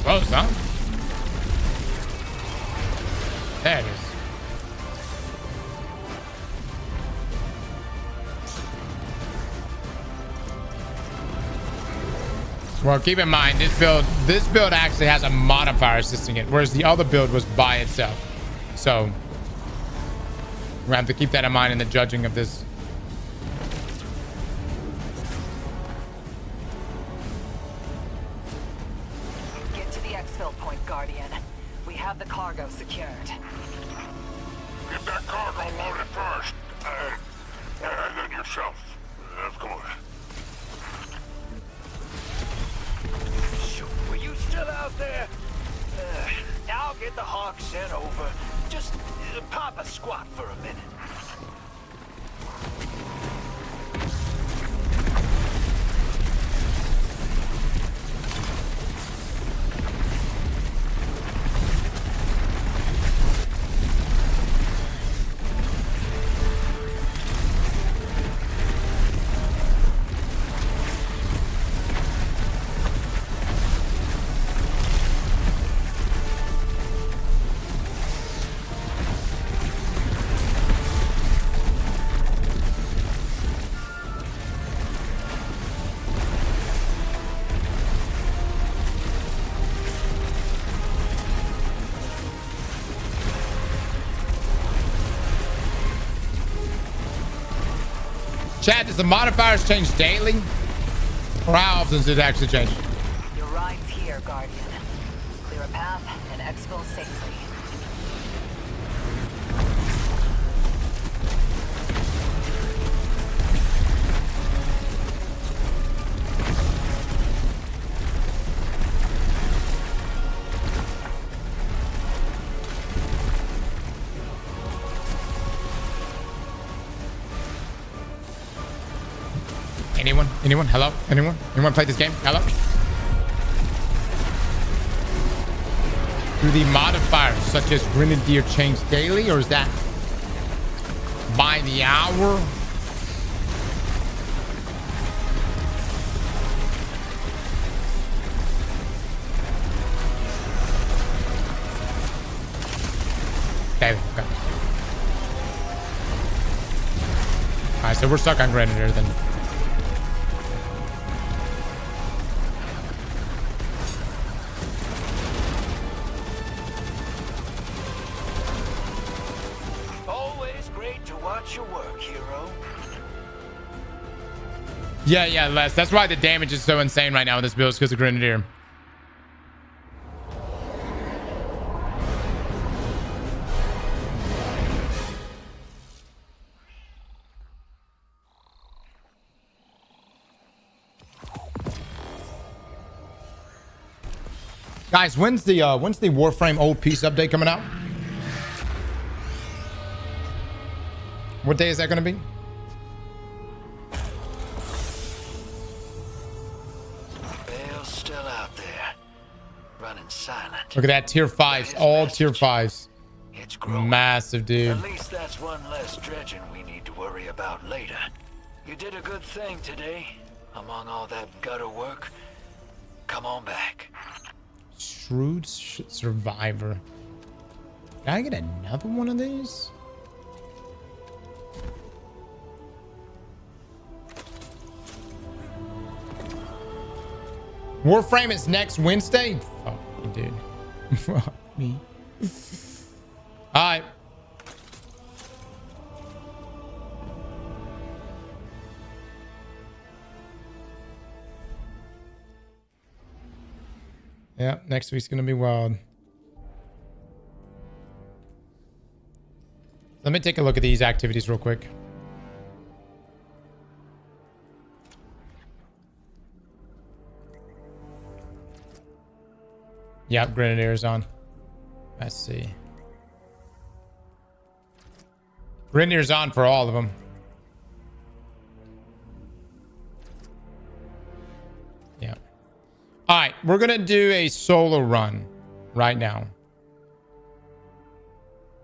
Close, huh? There it is. Well, keep in mind, this build actually has a modifier assisting it, whereas the other build was by itself. So we're gonna have to keep that in mind in the judging of this. Get to the exfil point, Guardian. We have the cargo secured. Get that cargo loaded first. And then yourself, of course. Shoot, were you still out there? I'll get the Hawk sent over. Just pop a squat for a minute. Chat, does the modifiers change daily? Or how often does it actually change? Your ride's here, Guardian. Clear a path and exfil safely. Anyone? Anyone? Hello? Anyone? Anyone play this game? Hello? Do the modifiers such as Grenadier change daily, or is that by the hour? Daily, okay. Alright, so we're stuck on Grenadier then. Yeah, Les. That's why the damage is so insane right now with this build, because of Grenadier. Guys, when's the Warframe Old Peace update coming out? What day is that going to be? Look at that, tier 5s, all tier 5s. It's growing. Massive, dude. At least that's one less dredging we need to worry about later. You did a good thing today. Among all that gutter work, come on back. Shrewd Survivor. Can I get another one of these? Warframe is next Wednesday? Fuck me, dude. Fuck me. Alright. Yeah, next week's gonna be wild. Let me take a look at these activities real quick. Yep, Grenadier's on. Let's see. Grenadier's on for all of them. Yeah. All right, we're gonna do a solo run right now.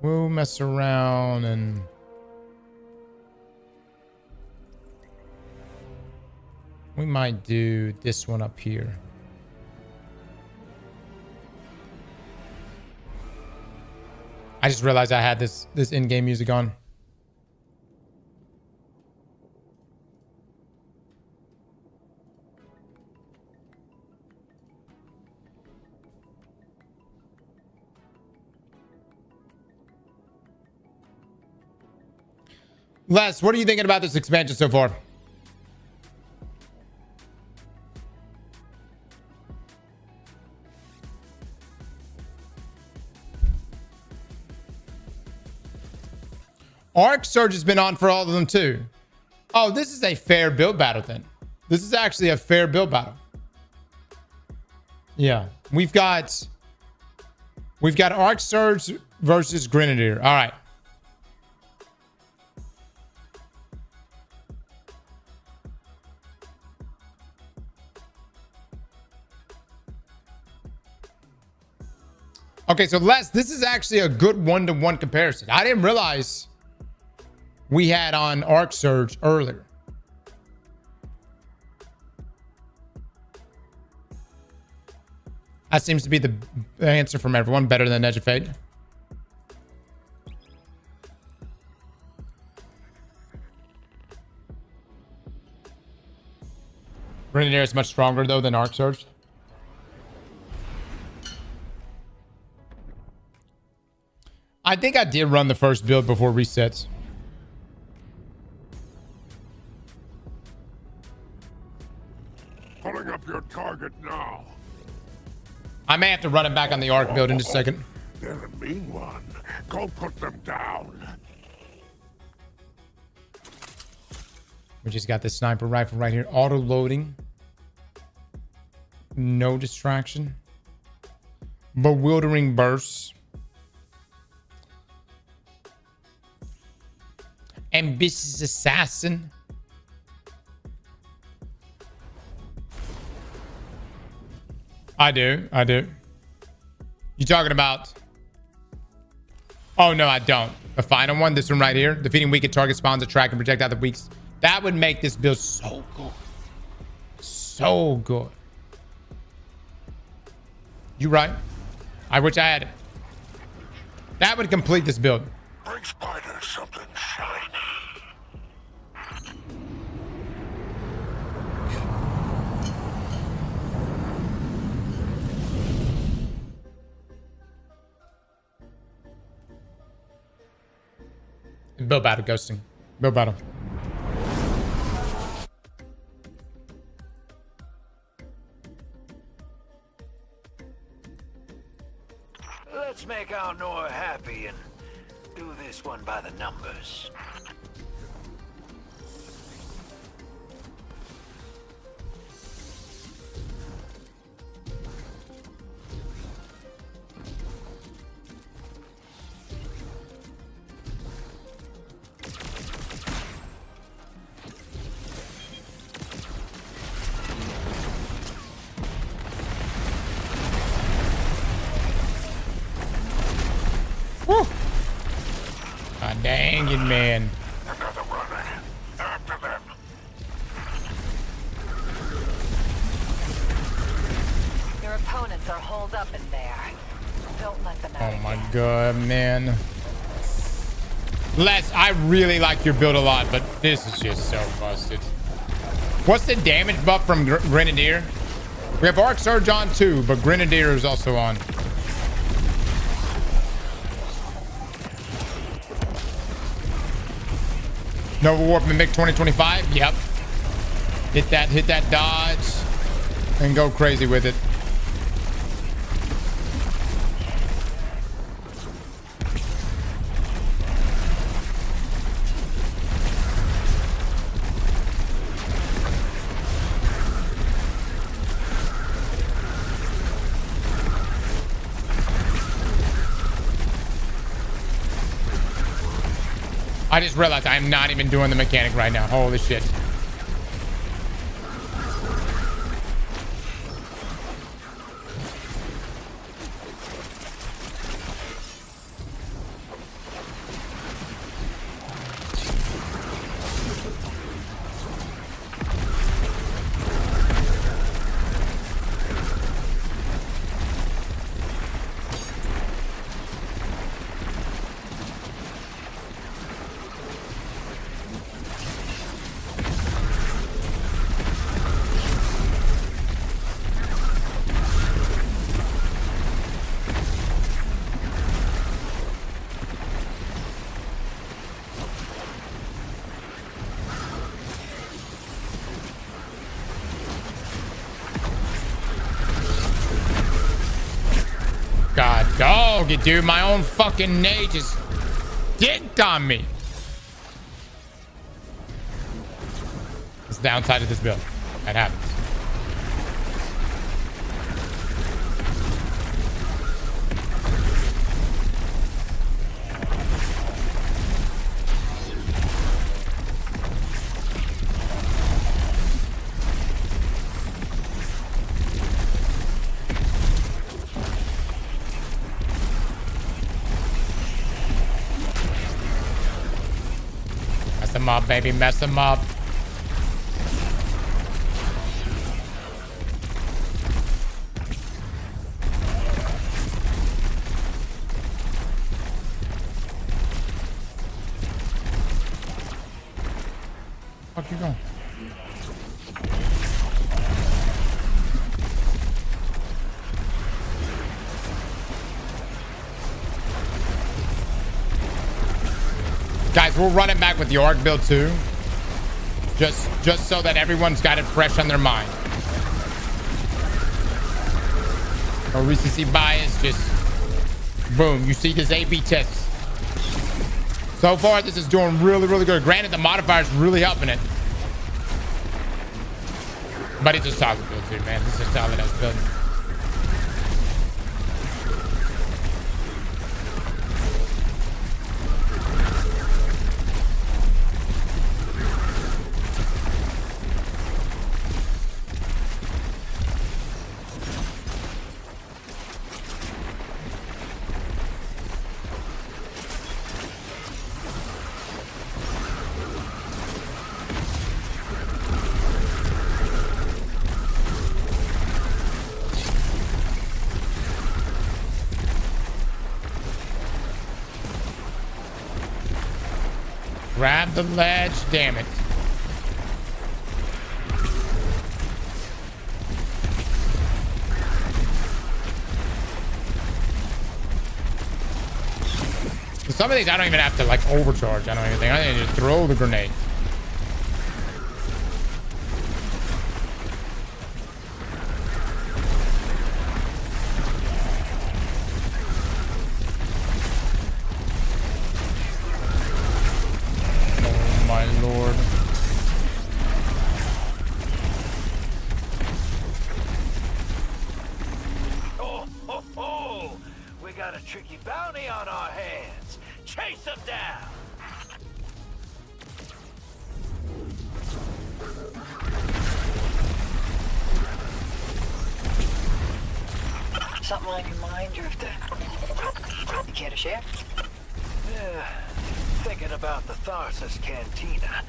We'll mess around and we might do this one up here. I just realized I had this in-game music on. Les, what are you thinking about this expansion so far? Arc Surge has been on for all of them too. Oh, this is a fair build battle then. This is actually a fair build battle. Yeah, we've got Arc Surge versus Grenadier. All right. Okay, so Les, this is actually a good one-to-one comparison. I didn't realize we had on Arc Surge earlier. That seems to be the answer from everyone. Better than Edge of Fate. Grenadier is much stronger, though, than Arc Surge. I think I did run the first build before resets. Pulling up your target now. I may have to run it back on the Arc build in just a second. They're a mean one. Go put them down. We just got this sniper rifle right here. Auto loading. No distraction. Bewildering bursts. Ambitious assassin. I do. You talking about? Oh, no, I don't. The final one, this one right here. Defeating weakened target spawns, attract and project out the weaks. That would make this build so good. So good. You right. I wish I had it. That would complete this build. Bring Spider something shiny. Build battle ghosting. Build battle. Let's make our Nora happy and do this one by the numbers. Woo. God dang it, man. Another runner. After them. Your opponents are holed up in there. Don't let them out. Oh my god, man. Les, I really like your build a lot, but this is just so busted. What's the damage buff from Grenadier? We have Arc Surge on too, but Grenadier is also on. Nova Warp Mimic 2025. Yep. Hit that dodge and go crazy with it. I just realized I'm not even doing the mechanic right now. Holy shit. God dog it, dude. My own fucking nade just dicked on me. It's the downside of this build. That happens. Mess them up, baby. Mess them up. Fuck you going? Guys, we'll run it back with the Arc build too. Just so that everyone's got it fresh on their mind. No recency bias, just boom. You see this A/B test. So far, this is doing really, really good. Granted, the modifier's really helping it. But it's a solid build too, man. This is a solid ass build. Grab the ledge, damn it. Some of these I don't even have to like overcharge. I don't even think. I need to throw the grenade. Something on your mind, Drifter? You care to share? Yeah, thinking about the Tharsis Cantina.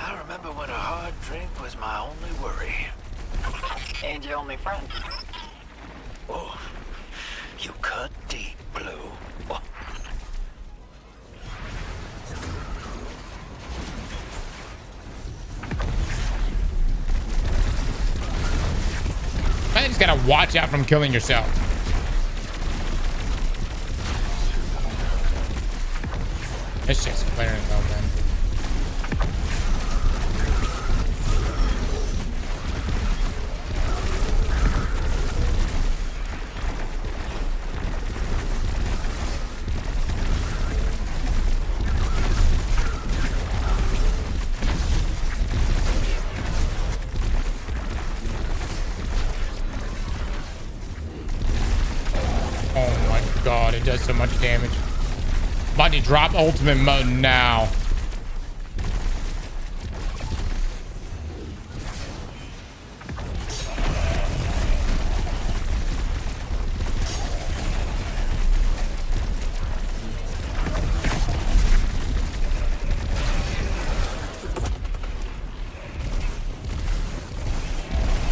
I remember when a hard drink was my only worry. And your only friend. Oh, you cut deep, Blue. Oh. I think you just gotta watch out from killing yourself. This shit's clearing though, man. Oh my god, it does so much damage. Bungie, drop ultimate mode now.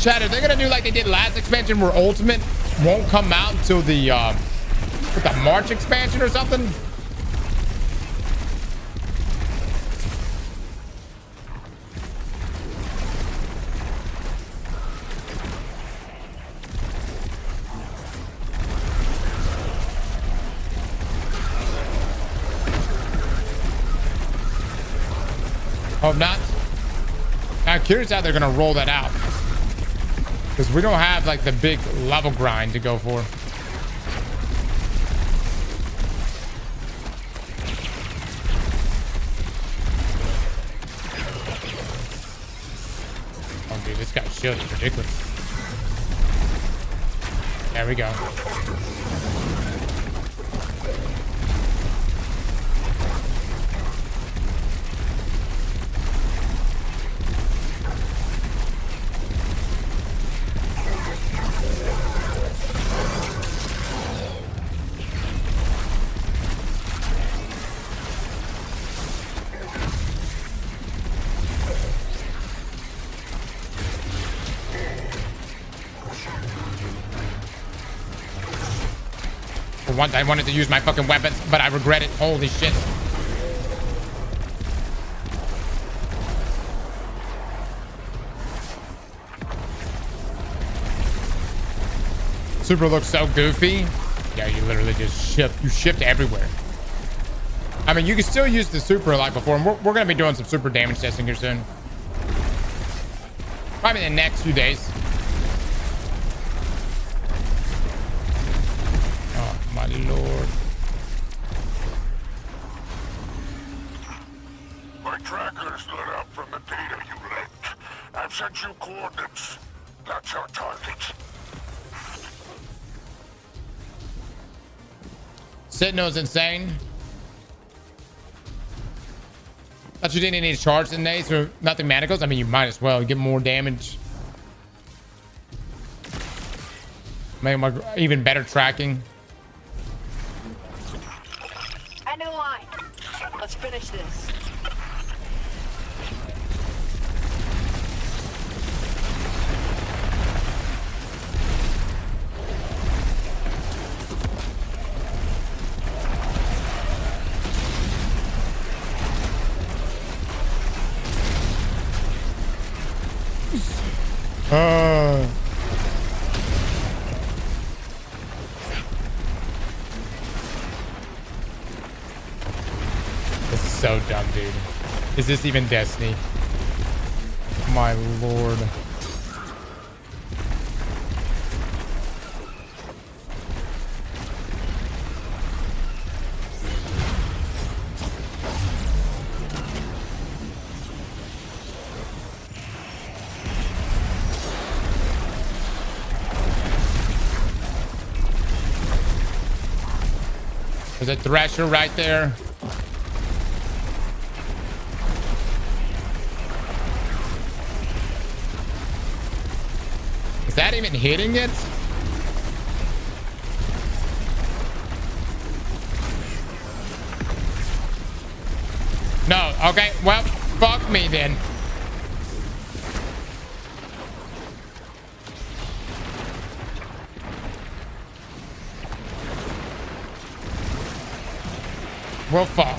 Chad, are they gonna do like they did last expansion where ultimate won't come out until the March expansion or something? Hope not. I'm curious how they're gonna roll that out, because we don't have like the big level grind to go for. Oh dude, this guy's shield is ridiculous. There we go. For once, I wanted to use my fucking weapons, but I regret it. Holy shit. Super looks so goofy. Yeah, you literally just shift. You shift everywhere. I mean, you can still use the super like before, and we're going to be doing some super damage testing here soon. Probably in the next few days. Oh, my lord. My tracker's lit up from the data you linked. I've sent you coordinates. That's our target. Sentinel's insane. Thought you didn't need to charge the nades or nothing manacles. I mean, you might as well get more damage. Make my even better tracking. End of the line. Let's finish this. This is so dumb, dude. Is this even Destiny? My lord. There's a Thresher right there. Is that even hitting it? No. Okay. Well, fuck me then. We'll fall.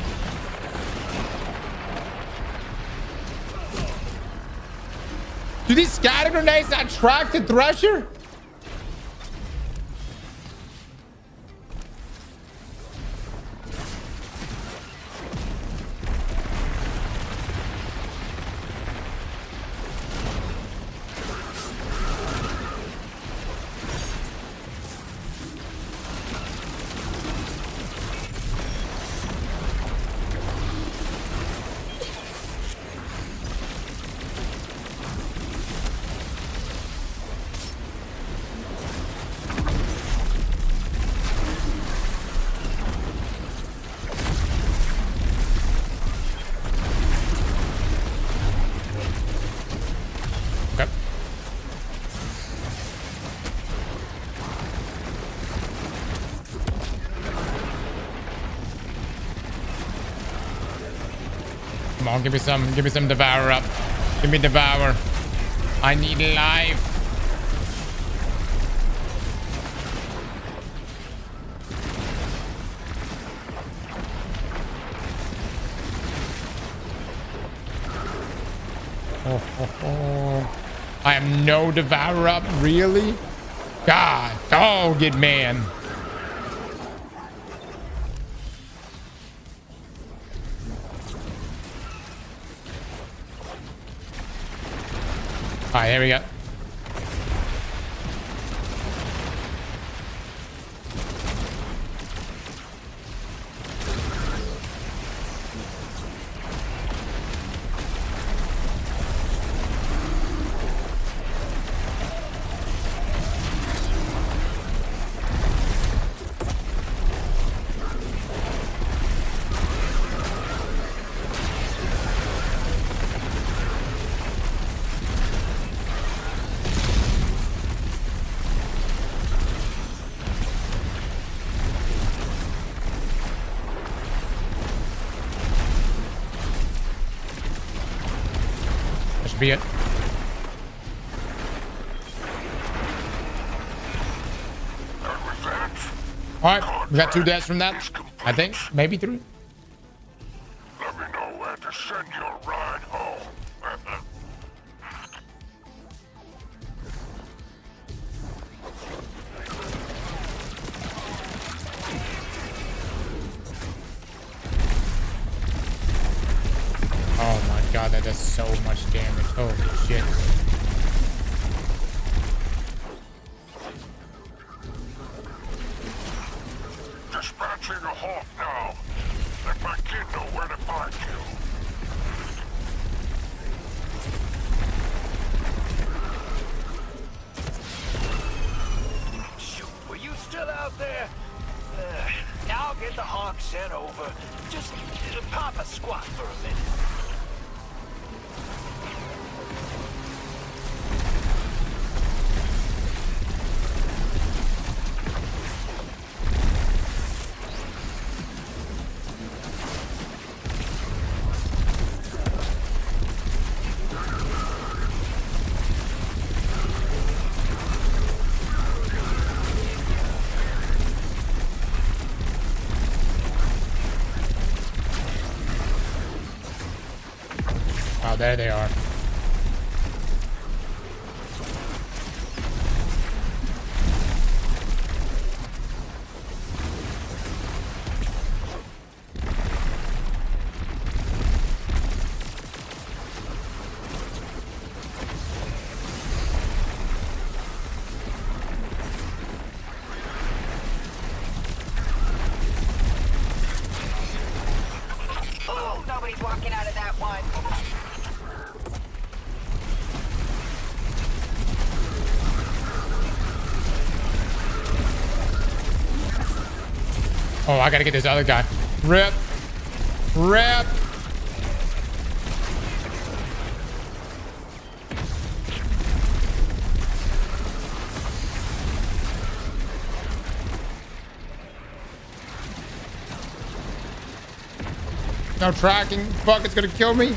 Do these scatter grenades not track the Thresher? Come on, give me some Devour up. Give me Devour. I need life. I have no Devour up, really? God, dog it, man. All right, here we go. Be it. All right, we got 2 deaths from that. I think maybe 3. Let me know where to send your ride home. Oh my god, that does so much damage. Holy shit. Dispatching a hawk now. Let my kid know where to find you. Shoot, were you still out there? Now I'll get the hawk sent over. Just pop a squat for a minute. Oh, there they are. Oh, nobody's walking out of that one. Oh, I gotta get this other guy. Rip. Rip. No tracking. Fuck, it's gonna kill me.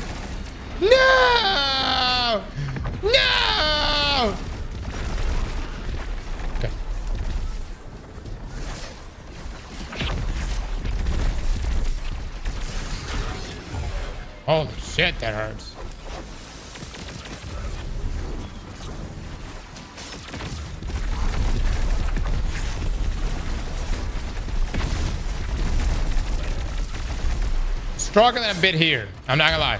No! No! Okay. Holy shit, that hurts. Struggling a bit here. I'm not gonna lie.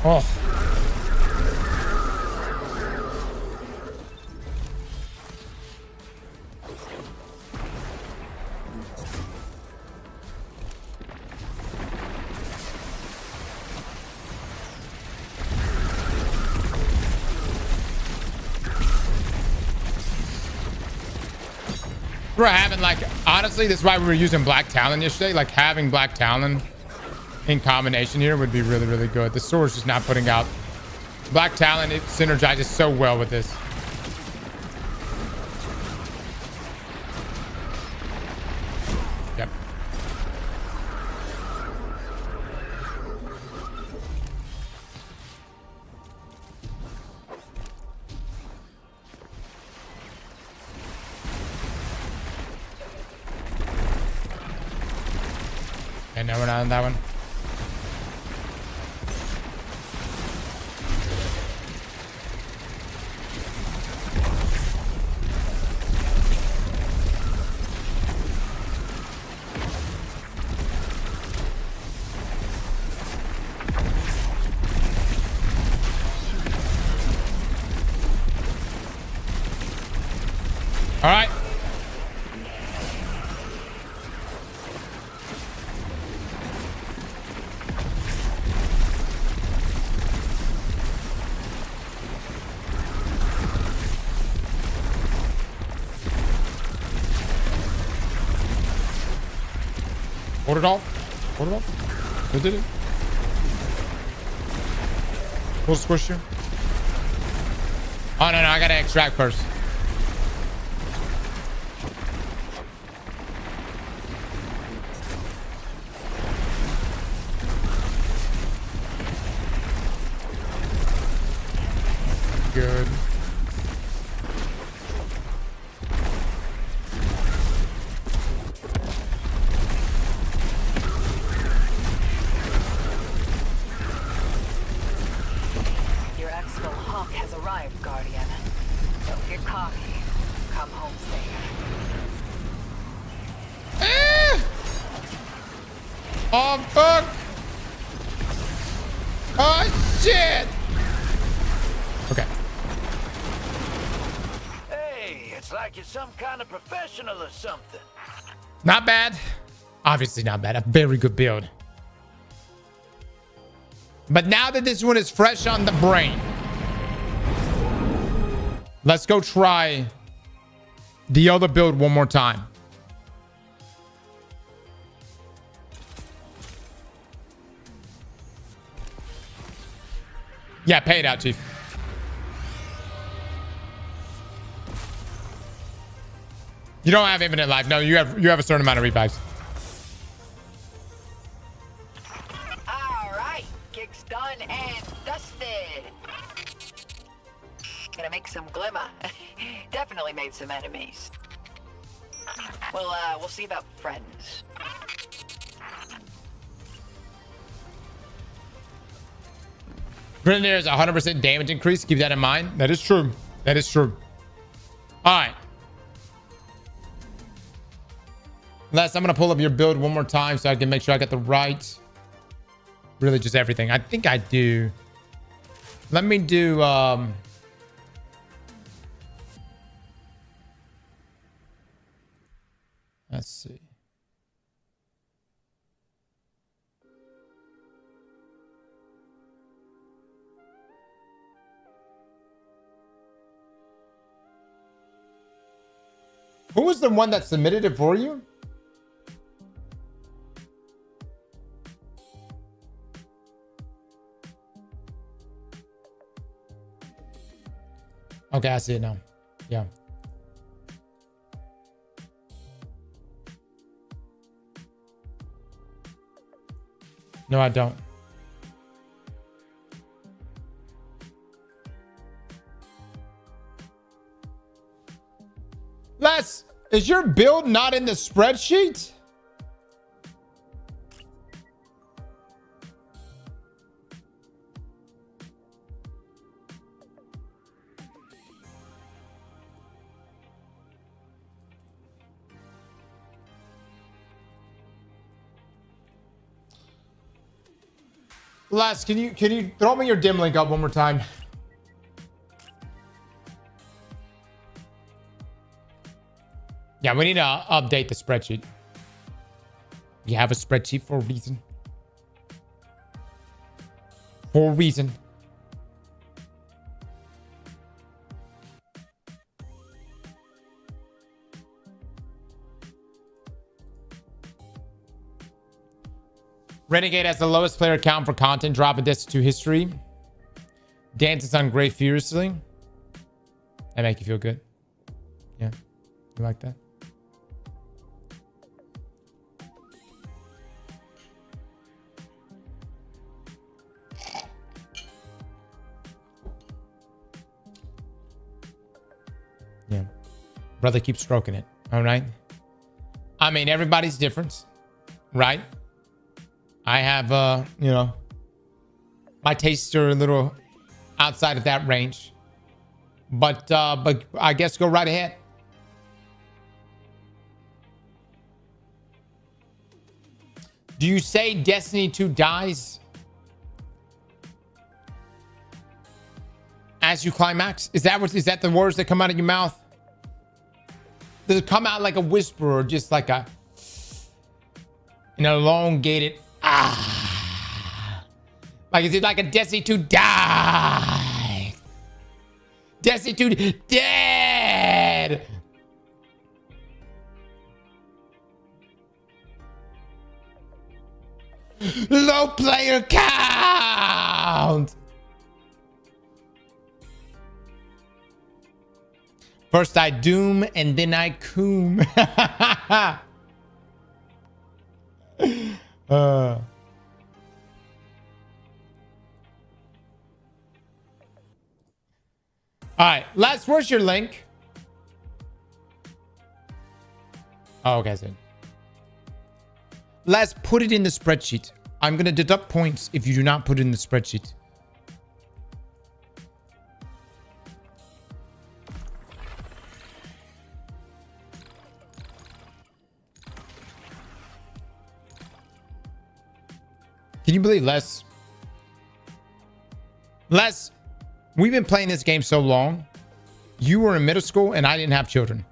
Oh. We're having, like, honestly, this is why we were using Black Talon yesterday. Like, having Black Talon in combination here would be really, really good. The sword's just not putting out. Black Talon, it synergizes so well with this. Yep. And no, we're not on that one. All right. Hold it off. Hold it off. Who did it? We'll squish you. Oh, no, no. I got to extract first. good. Your exfil hawk has arrived, Guardian. Don't get cocky. Come home safe. Oh, fuck! Oh, shit! Okay. Hey, it's like you're some kind of professional or something. Not bad. Obviously not bad. A very good build. But now that this one is fresh on the brain, let's go try the other build one more time. Yeah, pay it out, Chief. You don't have infinite life. No, you have a certain amount of revives. All right, gig's done and dusted. Gonna make some glimmer. Definitely made some enemies. We'll see about friends. Grenadier is 100% damage increase. Keep that in mind. That is true. That is true. All right. Les, I'm going to pull up your build one more time so I can make sure I get the right. Really just everything. I think I do. Let me do... Let's see. Who was the one that submitted it for you? Okay, I see it now. Yeah. No, I don't. Les, is your build not in the spreadsheet? Les, can you throw me your dim link up one more time? Yeah, we need to update the spreadsheet. You have a spreadsheet for a reason. For a reason. Renegade has the lowest player count for content drop in Destiny 2 history. Dances on Great Furiously. That make you feel good? Yeah. You like that? Yeah. Brother, keep stroking it. All right. I mean, everybody's different, right? I have, you know, my tastes are a little outside of that range, but I guess go right ahead. Do you say Destiny 2 dies as you climax? Is that the words that come out of your mouth? Does it come out like a whisper or just like an elongated like, is it like a Destiny 2 die? Destiny 2 dead. Low player count. First I doom and then I coom. All right, Les, where's your link? Oh, okay, so Les, put it in the spreadsheet. I'm gonna deduct points if you do not put it in the spreadsheet. Can you believe Les? Les, we've been playing this game so long. You were in middle school and I didn't have children.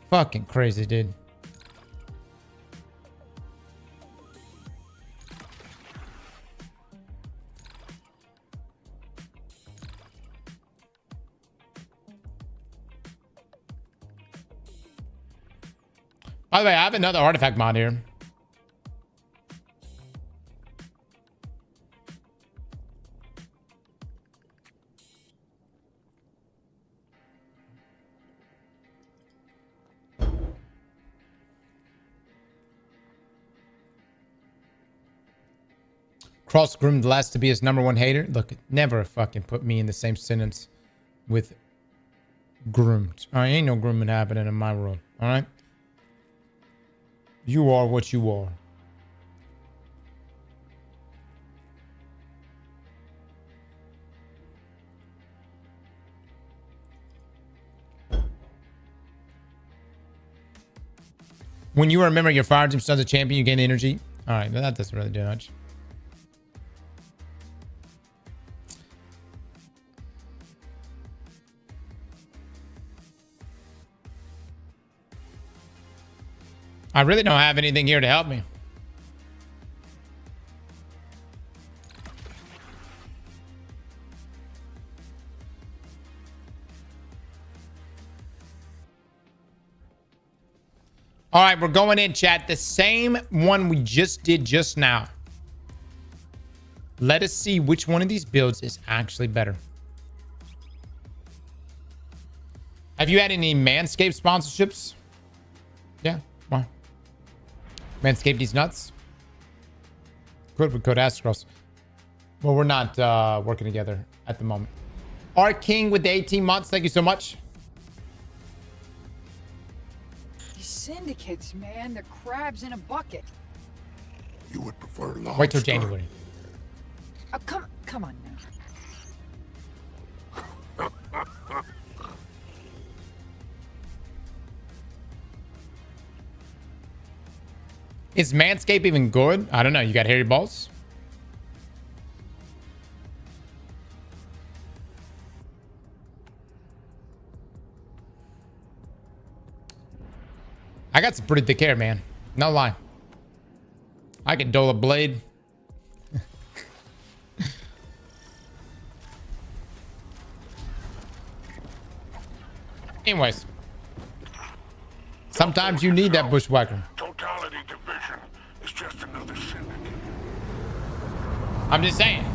Fucking crazy, dude. By the way, I have another artifact mod here. Cross groomed Les to be his #1 hater. Look, never fucking put me in the same sentence with groomed. All right, ain't no grooming happening in my world. All right. You are what you are. When you remember your fire team sons a champion, you gain energy. All right, that doesn't really do much. I really don't have anything here to help me. All right, we're going in, chat. The same one we just did just now. Let us see which one of these builds is actually better. Have you had any Manscaped sponsorships? Yeah, why? Manscaped these nuts. Good with code Aztecross. Well, we're not working together at the moment. Art King with the 18 months. Thank you so much. These syndicates, man, they're crabs in a bucket. You would prefer lobster. Wait till January. Oh, come on now. Is Manscaped even good? I don't know. You got hairy balls? I got some pretty thick hair, man. No lie. I can dole a blade. Anyways. Sometimes you need that bushwhacker. Totality division is just another syndicate. I'm just saying.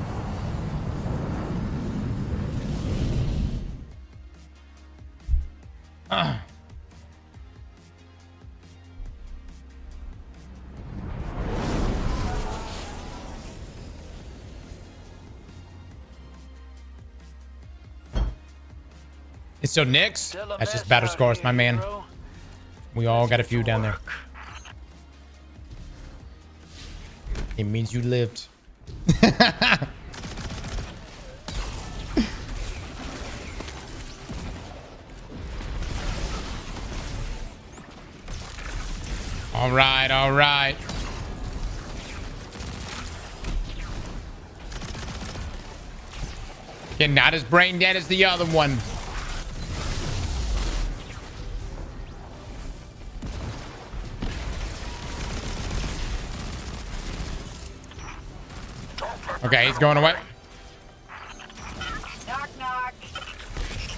It's still Nyx? That's just battle scars, my man. We all got a few down there. It means you lived. All right, all right. Yeah, not as brain dead as the other one. Okay, he's going away. Knock, knock.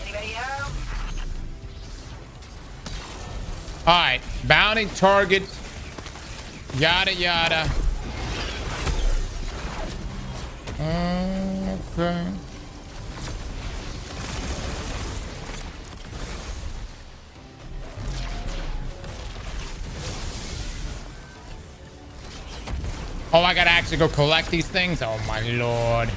Anybody home? All right, bounty target. Yada yada. Okay. Oh, I gotta actually go collect these things? Oh my lord.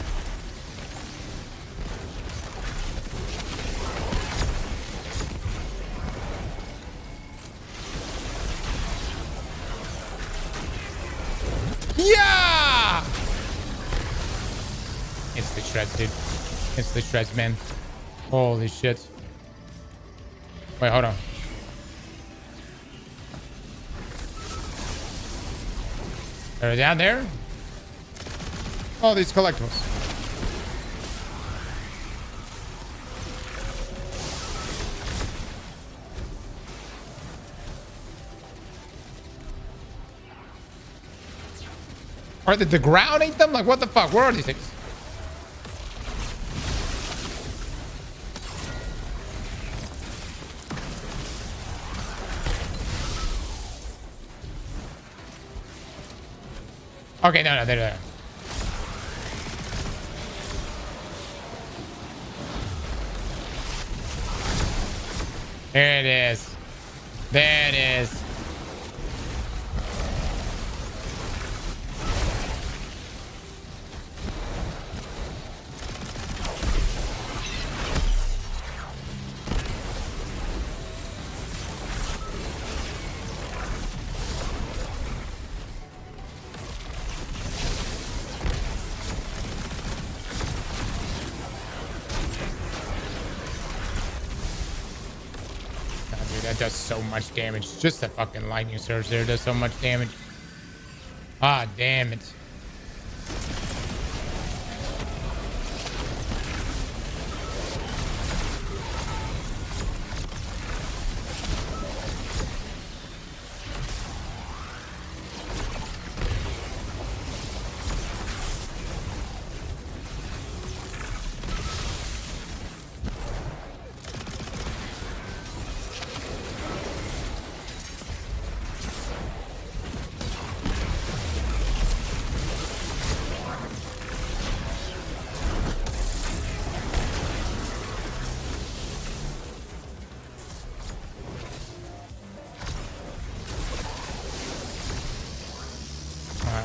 shreds, dude. Instantly shreds, man. Holy shit. Wait, hold on. They're down there. All these collectibles. Are the ground ate them? Like, what the fuck? Where are these things? Okay, no, they're there. There it is. There it is. That does so much damage. Just the fucking lightning surge there does so much damage. Ah, damn it.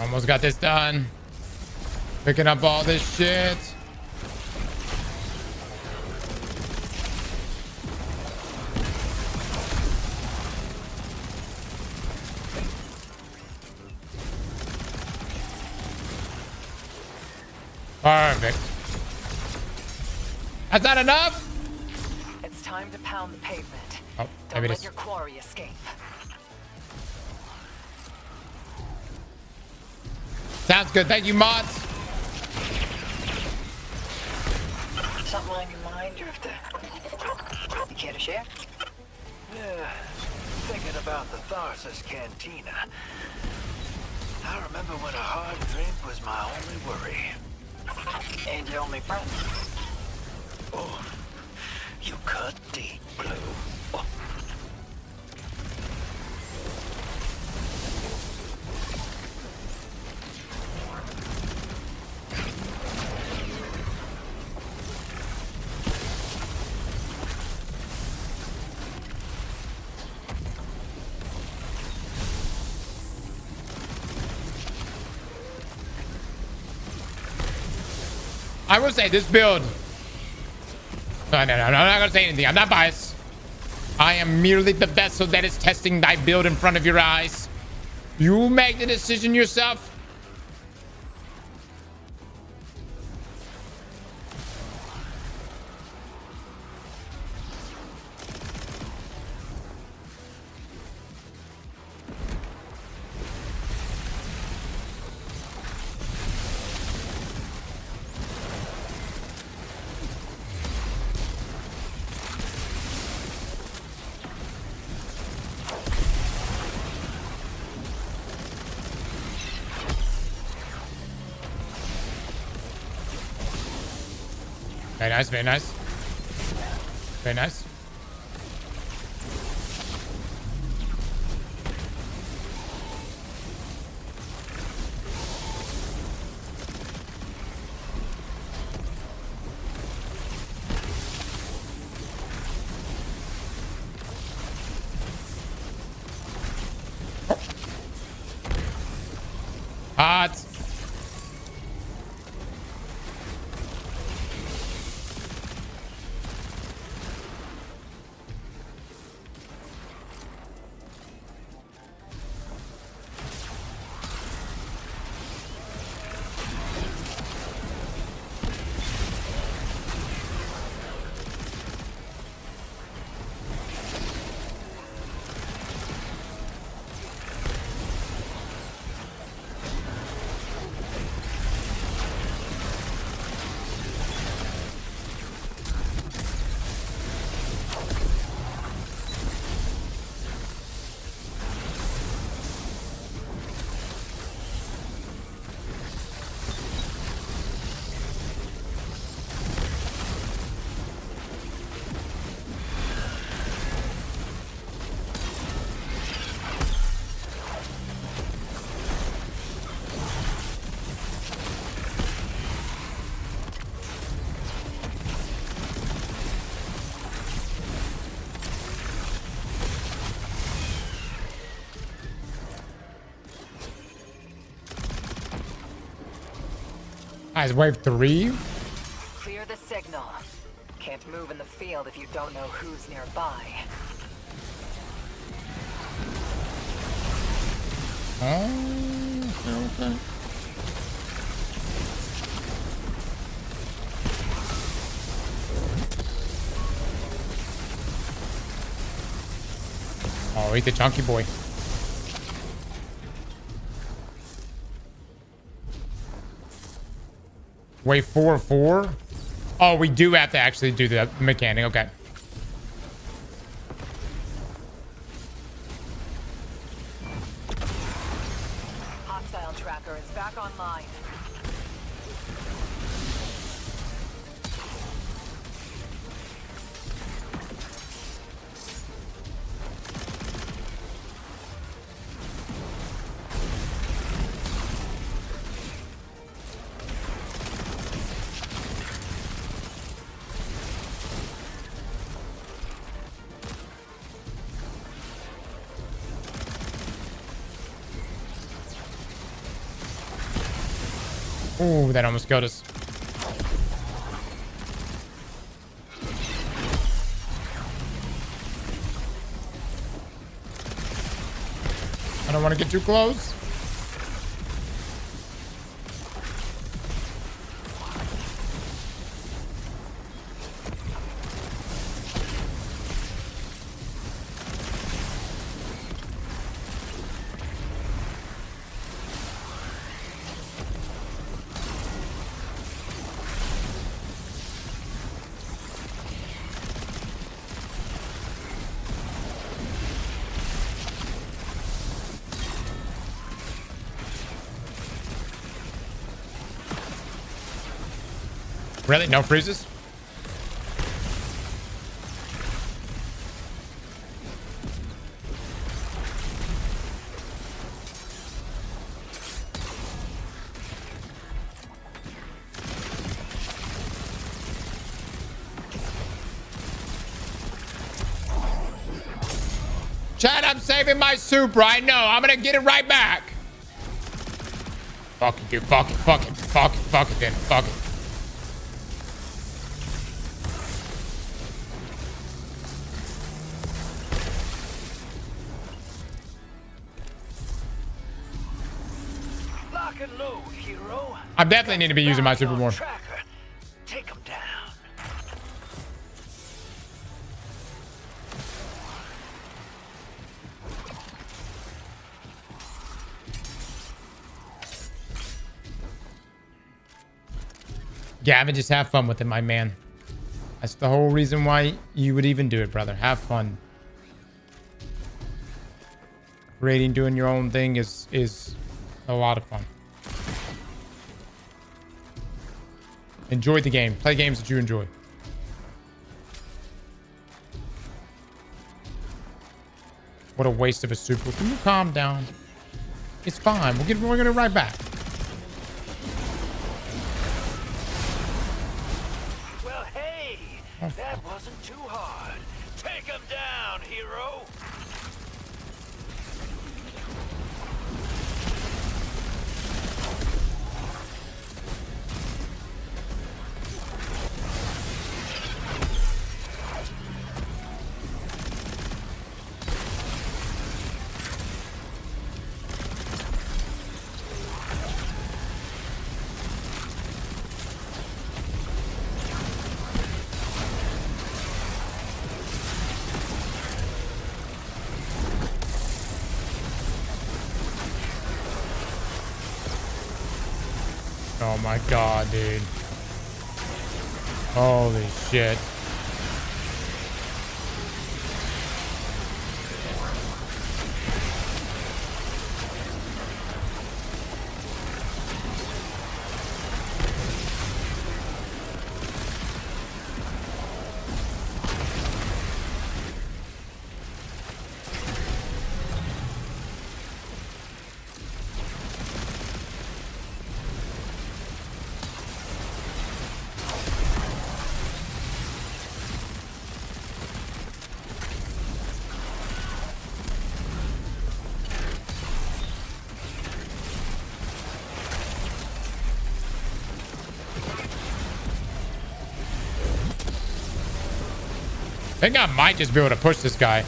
Almost got this done. Picking up all this shit. Perfect. That's not enough? It's time to pound the pavement. Oh, Don't maybe it let is. your quarry escape. Sounds good. Thank you, mods. Something on your mind, Drifter? You care to share? Yeah, thinking about the Tharsis Cantina. I remember when a hard drink was my only worry. And your only friend. Oh, you cut deep, Blue. Oh. I will say this build. No, I'm not gonna say anything. I'm not biased. I am merely the vessel that is testing thy build in front of your eyes. You make the decision yourself. Very nice, very nice. Very nice. Hot. Guys, wave 3. Clear the signal. Can't move in the field if you don't know who's nearby. Oh, okay. Oh, eat the chunky boy. Wave 4. Oh, we do have to actually do the mechanic. Okay. Hostile tracker is back online. Ooh, that almost killed us. I don't want to get too close. Really? No freezes? Chad, I'm saving my super. I know. I'm gonna get it right back. Fuck it, dude. Fuck it. Fuck it. Fuck it. Fuck it, then. Fuck it. Lock and load, hero. I definitely need to be using my super more. Tracker. Take him down. Gavin, just have fun with it, my man. That's the whole reason why you would even do it, brother. Have fun. Creating, doing your own thing is a lot of fun. Enjoy the game. Play games that you enjoy. What a waste of a super. Can you calm down? It's fine. We're gonna right back. Well, hey, that wasn't too hard. Take him down, hero. Oh my god, dude. Holy shit. think I might just be able to push this guy.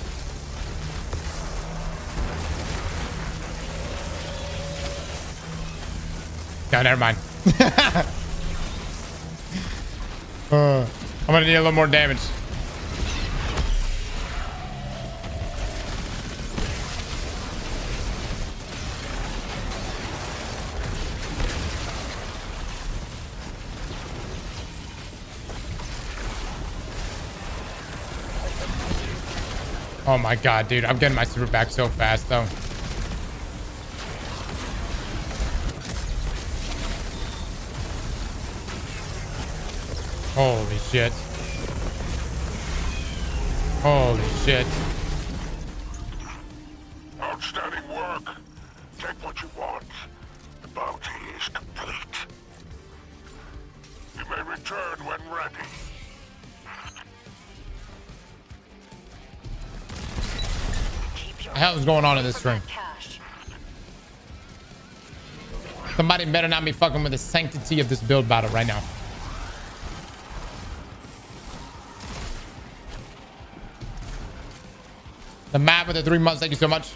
No, never mind. I'm gonna need a little more damage. Oh my god, dude. I'm getting my super back so fast, though. Holy shit. Holy shit. Outstanding work. Take what you want. The bounty is complete. You may return when ready. What the hell is going on in this stream? Somebody better not be fucking with the sanctity of this build battle right now. The map with the 3 months, thank you so much.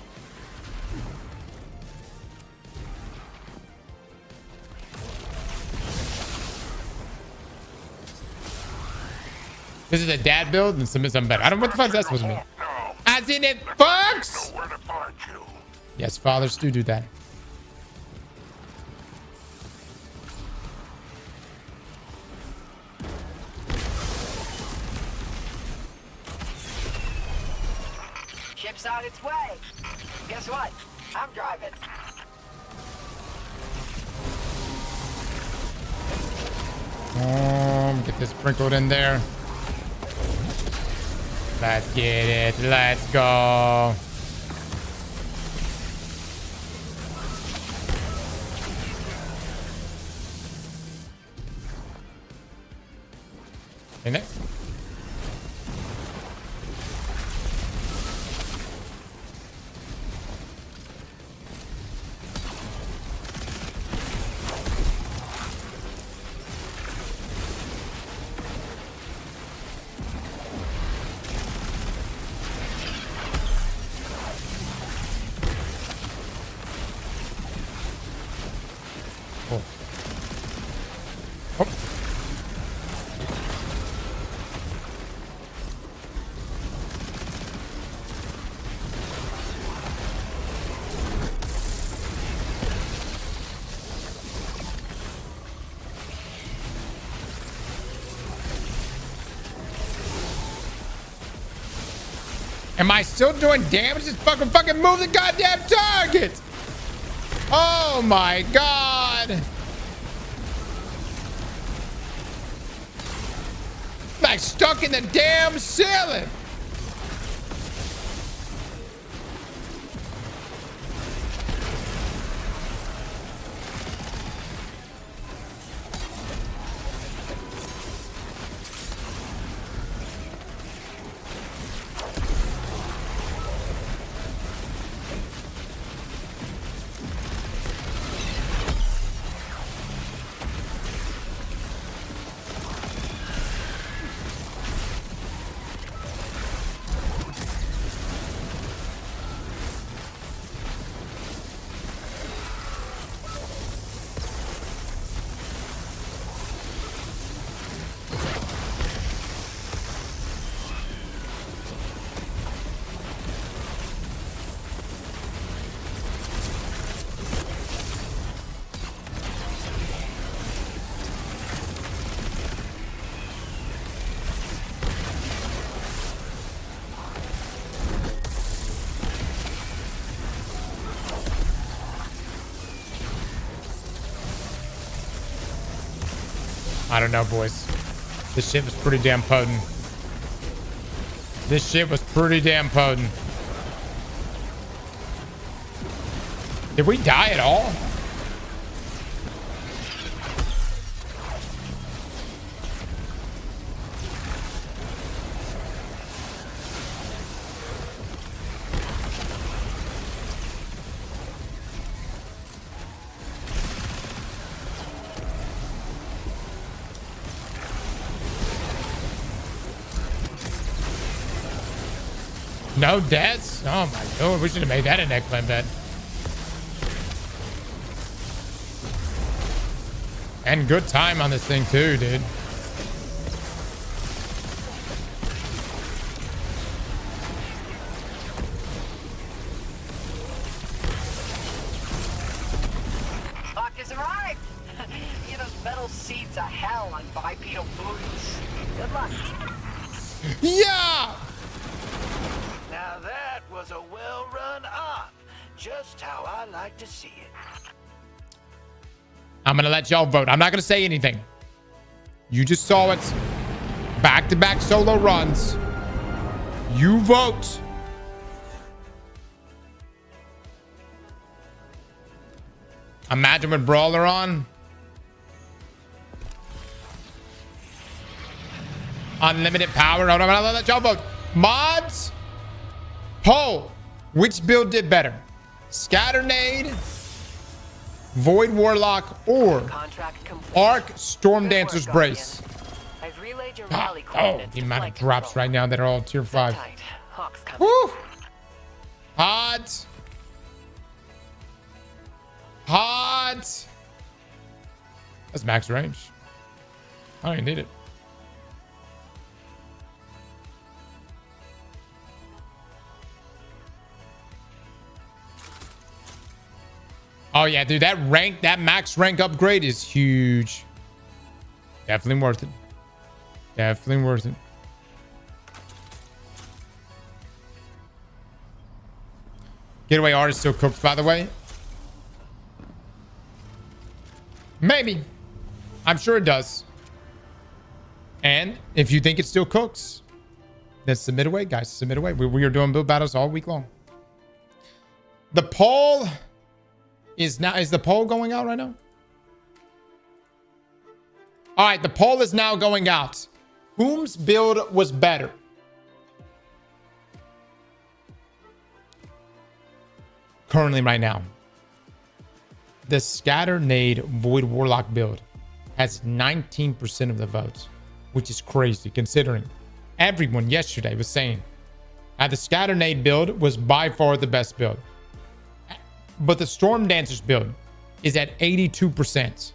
This is a dad build and submit something better. I don't know what the fuck that's supposed to mean. As in it fucks! Yes, fathers do that. Ship's on its way. Guess what? I'm driving. Get this sprinkled in there. Let's get it. Let's go. Okay, next. Am I still doing damage? Just fucking move the goddamn target! Oh my god! Like stuck in the damn ceiling! I don't know, boys. This shit was pretty damn potent. This shit was pretty damn potent. Did we die at all? No deaths? Oh my god, we should have made that a neck plan bet. And good time on this thing too, dude. Hawk has arrived! You know, those metal seats are hell on bipedal booties. Good luck. Yeah! Now that was a well-run op. Just how I like to see it. I'm gonna let y'all vote. I'm not gonna say anything. You just saw it. Back-to-back solo runs. You vote. Imagine with Brawler on. Unlimited power. No, I'm gonna let y'all vote. Mods. Poll. Which build did better? Scatternade, Void Warlock, or Arc Storm Dancer's Brace? I've relayed your Oh, rally coordinates the to amount of flight drops control. right now that are all tier 5. Tight. Hawk's coming. Woo! Hot. Hot. That's max range. I don't even need it. Oh yeah, dude, that max rank upgrade is huge. Definitely worth it. Definitely worth it. Getaway artist still cooks, by the way. Maybe. I'm sure it does. And if you think it still cooks, then submit away, guys. Submit away. We are doing build battles all week long. The poll is the poll going out right now? All right, the poll is now going out. Whom's build was better? Currently right now, the Scatternade Void Warlock build has 19% of the votes, which is crazy considering everyone yesterday was saying the Scatternade build was by far the best build. But the Storm Dancer's build is at 82%.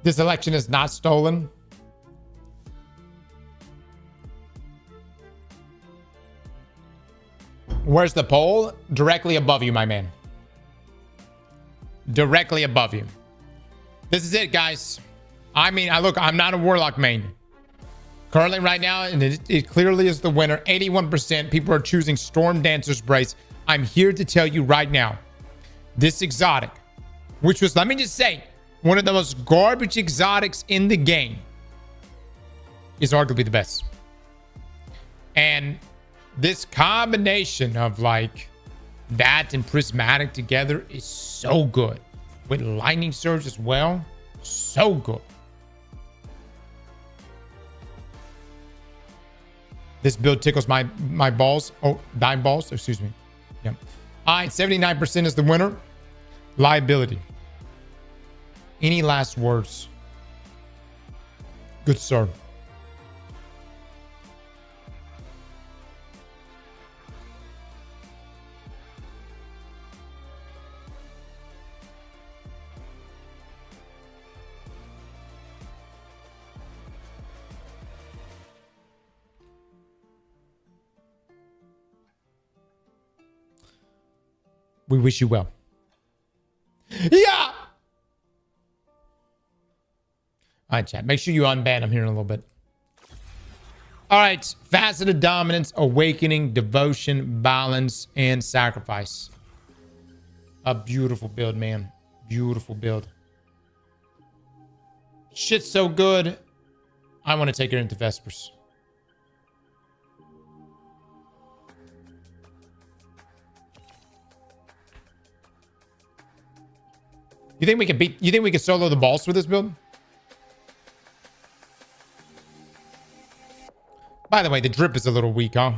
This election is not stolen. Where's the poll? Directly above you, my man. Directly above you. This is it, guys. I mean, look, I'm not a Warlock main. Currently right now, and it clearly is the winner. 81%. People are choosing Storm Dancer's Brace. I'm here to tell you right now, this exotic, which was, let me just say, one of the most garbage exotics in the game, is arguably the best. And this combination of like that and Prismatic together is so good. With Lightning Surge as well, so good. This build tickles my balls. Oh, dime balls, excuse me. Yeah. All right, 79% is the winner. Liability. Any last words? Good sir. We wish you well. Yeah! All right, chat. Make sure you unban him here in a little bit. All right. Faceted Dominance, Awakening, Devotion, Balance, and Sacrifice. A beautiful build, man. Beautiful build. Shit's so good. I want to take her into Vespers. You think we could beat? You think we could solo the balls with this build? By the way, the drip is a little weak, huh?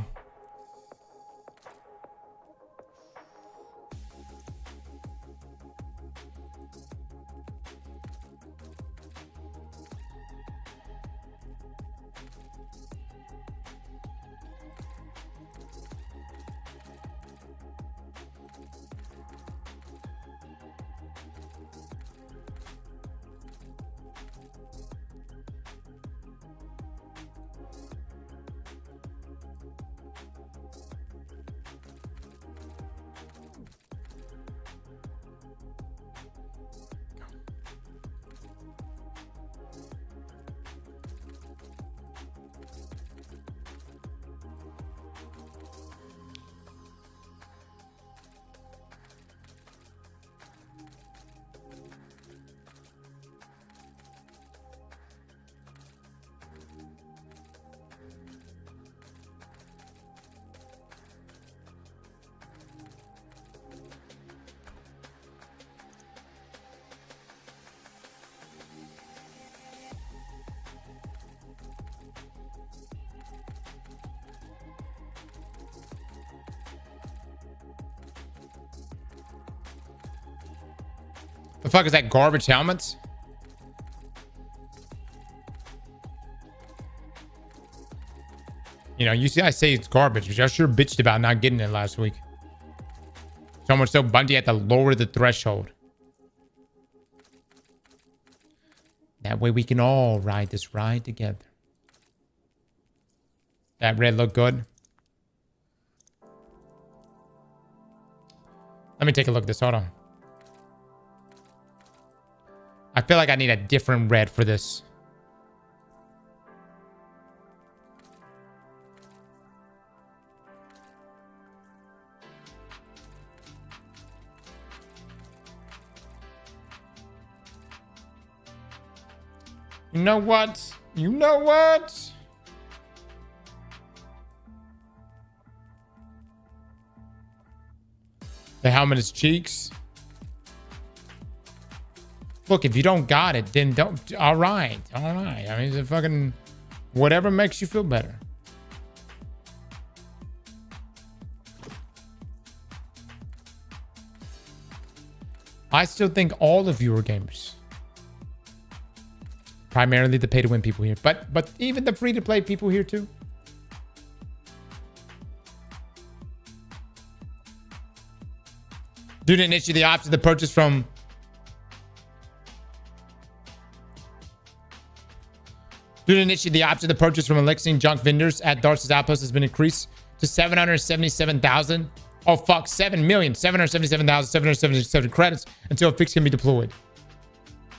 The fuck is that? Garbage helmets? You know, you see I say it's garbage, but I sure bitched about not getting it last week. So much so Bungie had to lower the threshold. That way we can all ride this ride together. That red look good? Let me take a look at this. Hold on. I feel like I need a different red for this. You know what? You know what? The helmet is cheeks. Look, if you don't got it, then don't. All right. All right. I mean, it's a fucking whatever makes you feel better. I still think all of you are gamers. Primarily the pay-to-win people here. But even the free-to-play people here too. Dude didn't issue the option to purchase from... Due to issue the option to purchase from elixir junk vendors at Darcy's Outpost has been increased to 777,000. Oh, fuck. 7,777,777 credits until a fix can be deployed.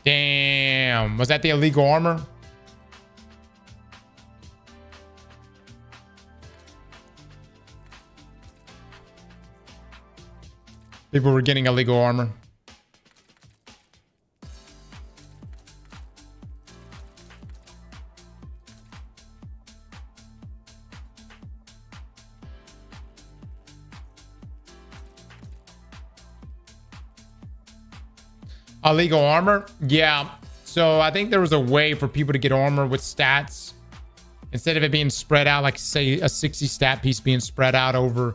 Damn. Was that the illegal armor? People were getting illegal armor. Illegal armor? Yeah. So I think there was a way for people to get armor with stats. Instead of it being spread out, like say a 60 stat piece being spread out over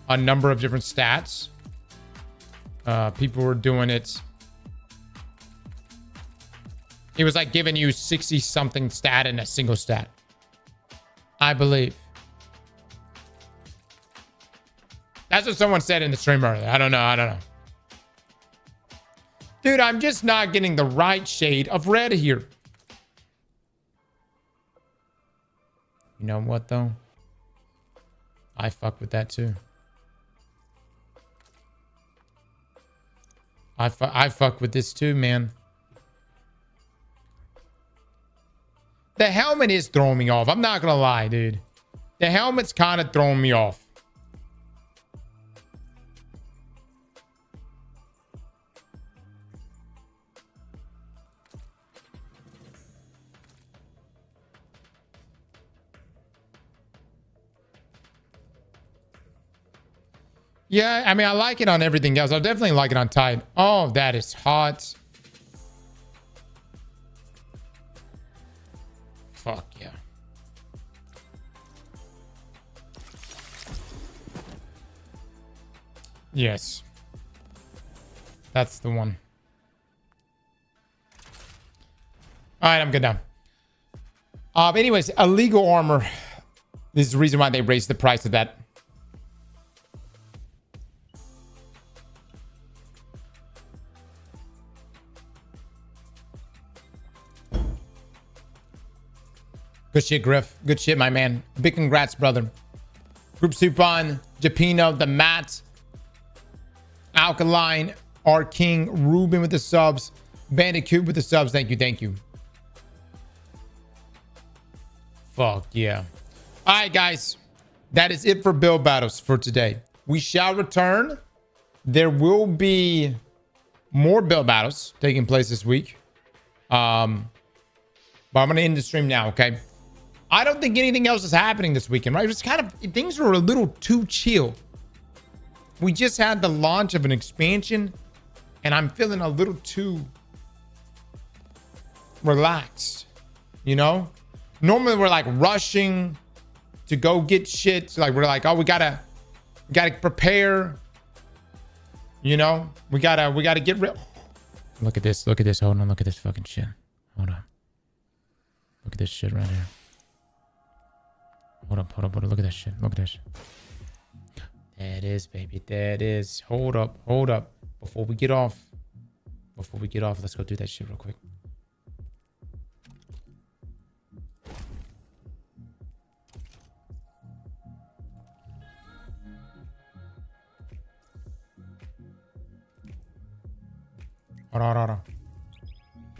a number of different stats. People were doing it. It was like giving you 60 something stat in a single stat. I believe. That's what someone said in the stream earlier. I don't know. Dude, I'm just not getting the right shade of red here. You know what, though? I fuck with that, too. I fuck with this, too, man. The helmet is throwing me off. I'm not gonna lie, dude. The helmet's kind of throwing me off. Yeah, I mean, I like it on everything else. I definitely like it on Tide. Oh, that is hot. Yes. That's the one. All right, I'm good now. But anyways, illegal armor. This is the reason why they raised the price of that. Good shit, Griff. Good shit, my man. Big congrats, brother. Group Supon, Japino, the Matt, Alkaline, R King, Ruben with the subs, Bandicoot with the subs. Thank you, thank you. Fuck yeah. All right, guys. That is it for build battles for today. We shall return. There will be more build battles taking place this week. But I'm going to end the stream now, okay? I don't think anything else is happening this weekend, right? It's kind of, things are a little too chill. We just had the launch of an expansion, and I'm feeling a little too relaxed, you know? Normally we're like rushing to go get shit. So like we're like, oh, we gotta prepare. You know, we gotta get real. Look at this. Look at this. Hold on. Look at this fucking shit. Hold on. Look at this shit right here. Hold up. Hold up. Hold up. Look at that shit. Look at that shit. There it is, baby. There it is. Hold up. Hold up. Before we get off, let's go do that shit real quick. Hold on, hold on.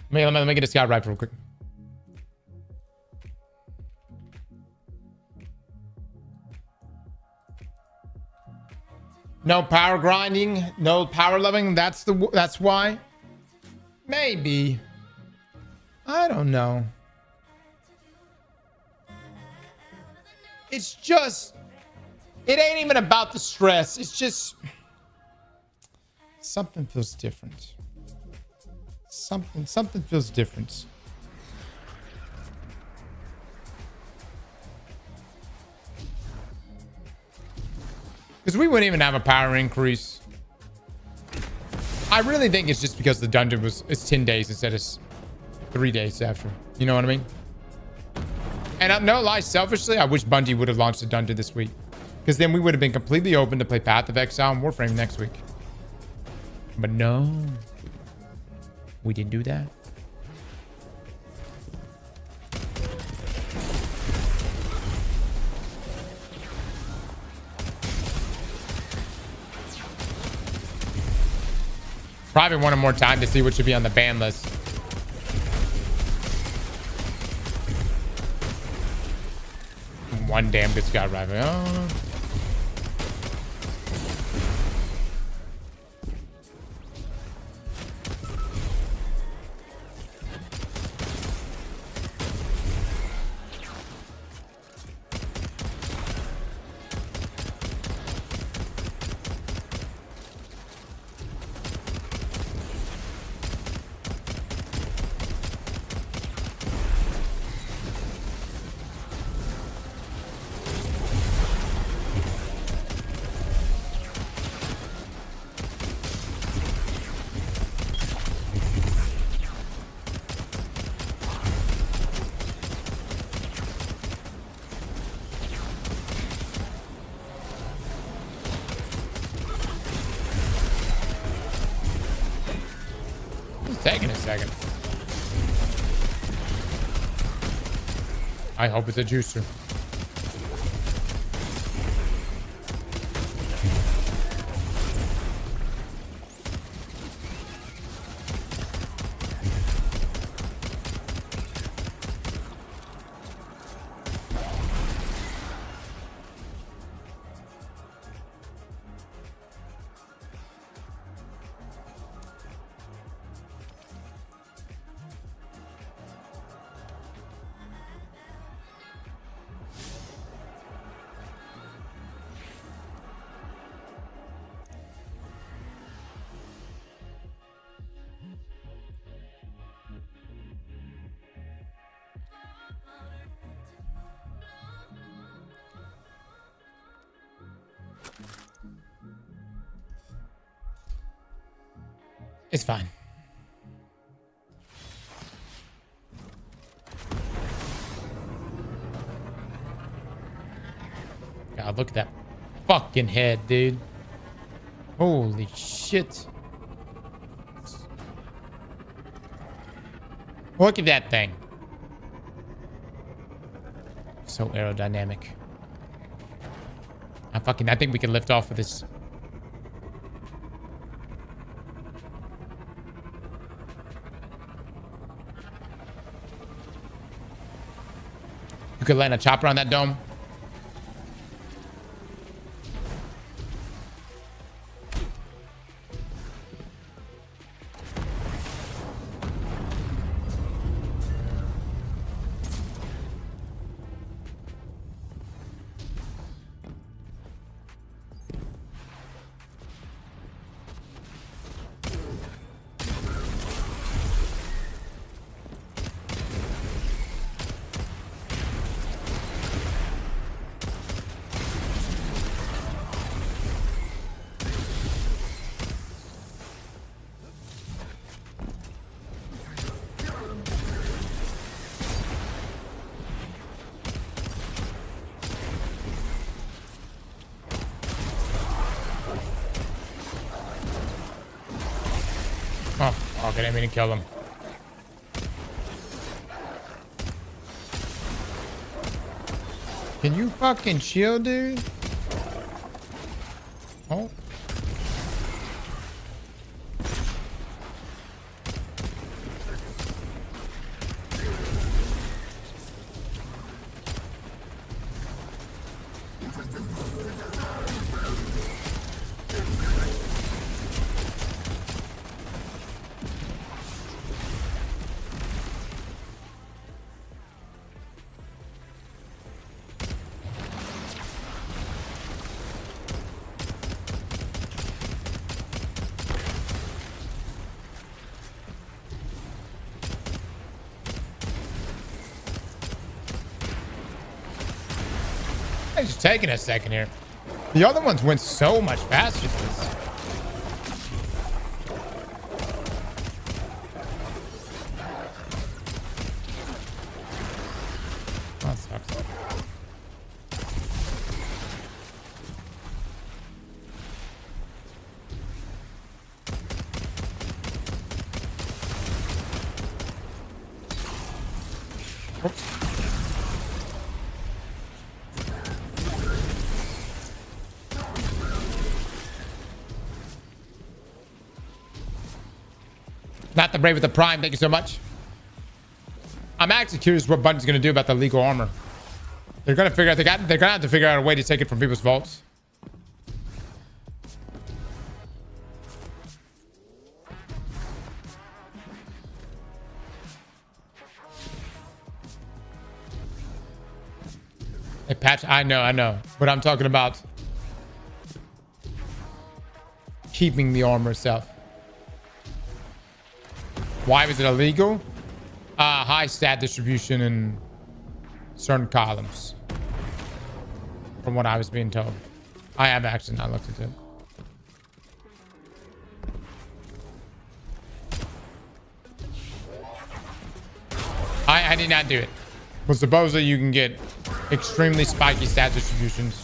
Let me get this guy right real quick. No power grinding, no power loving. That's why. Maybe. I don't know. It's just, it ain't even about the stress. It's just something feels different. Something feels different. Because we wouldn't even have a power increase. I really think it's just because the dungeon it's 10 days instead of 3 days after. You know what I mean? And no lie, selfishly, I wish Bungie would have launched the dungeon this week. Because then we would have been completely open to play Path of Exile and Warframe next week. But no. We didn't do that. Probably wanted more time to see what should be on the ban list. One damn good scout rifle. Oh. Taking a second. I hope it's a juicer. It's fine. God, look at that fucking head, dude. Holy shit. Look at that thing. So aerodynamic. I think we can lift off with this. You could land a chopper on that dome. Oh, okay, I didn't mean to kill him. Can you fucking chill, dude? Oh. It's just taking a second here. The other ones went so much faster than this. That sucks. Oops. Not the Brave with the Prime. Thank you so much. I'm actually curious what Bungie's going to do about the legal armor. They're going to figure out. They're going to have to figure out a way to take it from people's vaults. A patch. I know. But I'm talking about keeping the armor itself. Why was it illegal? High stat distribution in certain columns. From what I was being told. I have actually not looked into it. I did not do it. But supposedly you can get extremely spiky stat distributions.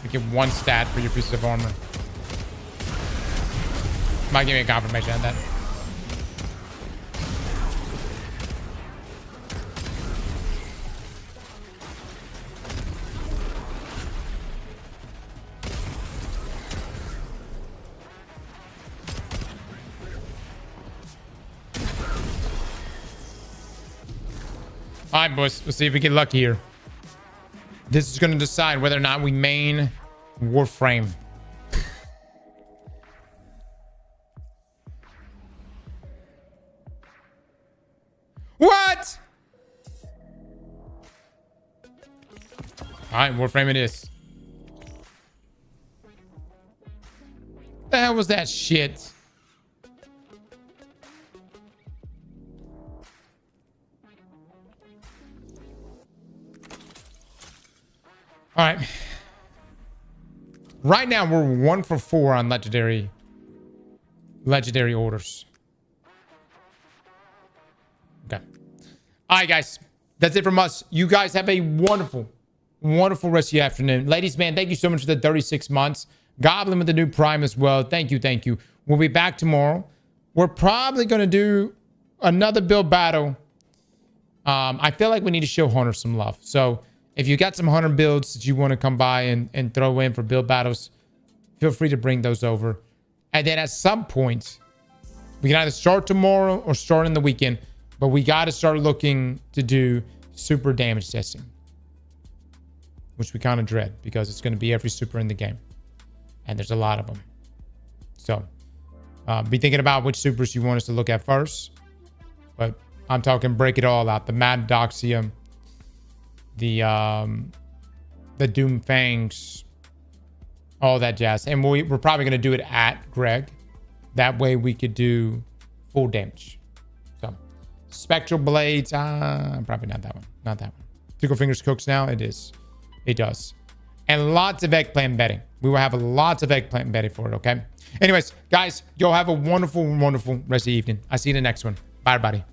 You get one stat for your piece of armor. Might give me a confirmation on that. All right, boys. Let's see if we get lucky here. This is going to decide whether or not we main Warframe. What? All right, Warframe it is. What the hell was that shit? All right. Right now, we're 1 for 4 on legendary legendary orders. Okay. All right, guys. That's it from us. You guys have a wonderful, wonderful rest of your afternoon. Ladies, man, thank you so much for the 36 months. Goblin with the new Prime as well. Thank you, thank you. We'll be back tomorrow. We're probably going to do another build battle. I feel like we need to show Hunter some love. So if you got some Hunter builds that you want to come by and throw in for build battles, feel free to bring those over. And then at some point, we can either start tomorrow or start in the weekend. But we got to start looking to do super damage testing, which we kind of dread because it's going to be every super in the game. And there's a lot of them. So be thinking about which supers you want us to look at first. But I'm talking break it all out. The Mad Doxium, the Doom Fangs, all that jazz. And we're probably going to do it at Greg. That way we could do full damage. So Spectral Blades, probably not that one. Not that one. Tickle Fingers cooks now. It is. It does. And lots of eggplant betting. We will have lots of eggplant betting for it, okay? Anyways, guys, y'all have a wonderful, wonderful rest of the evening. I'll see you in the next one. Bye, everybody.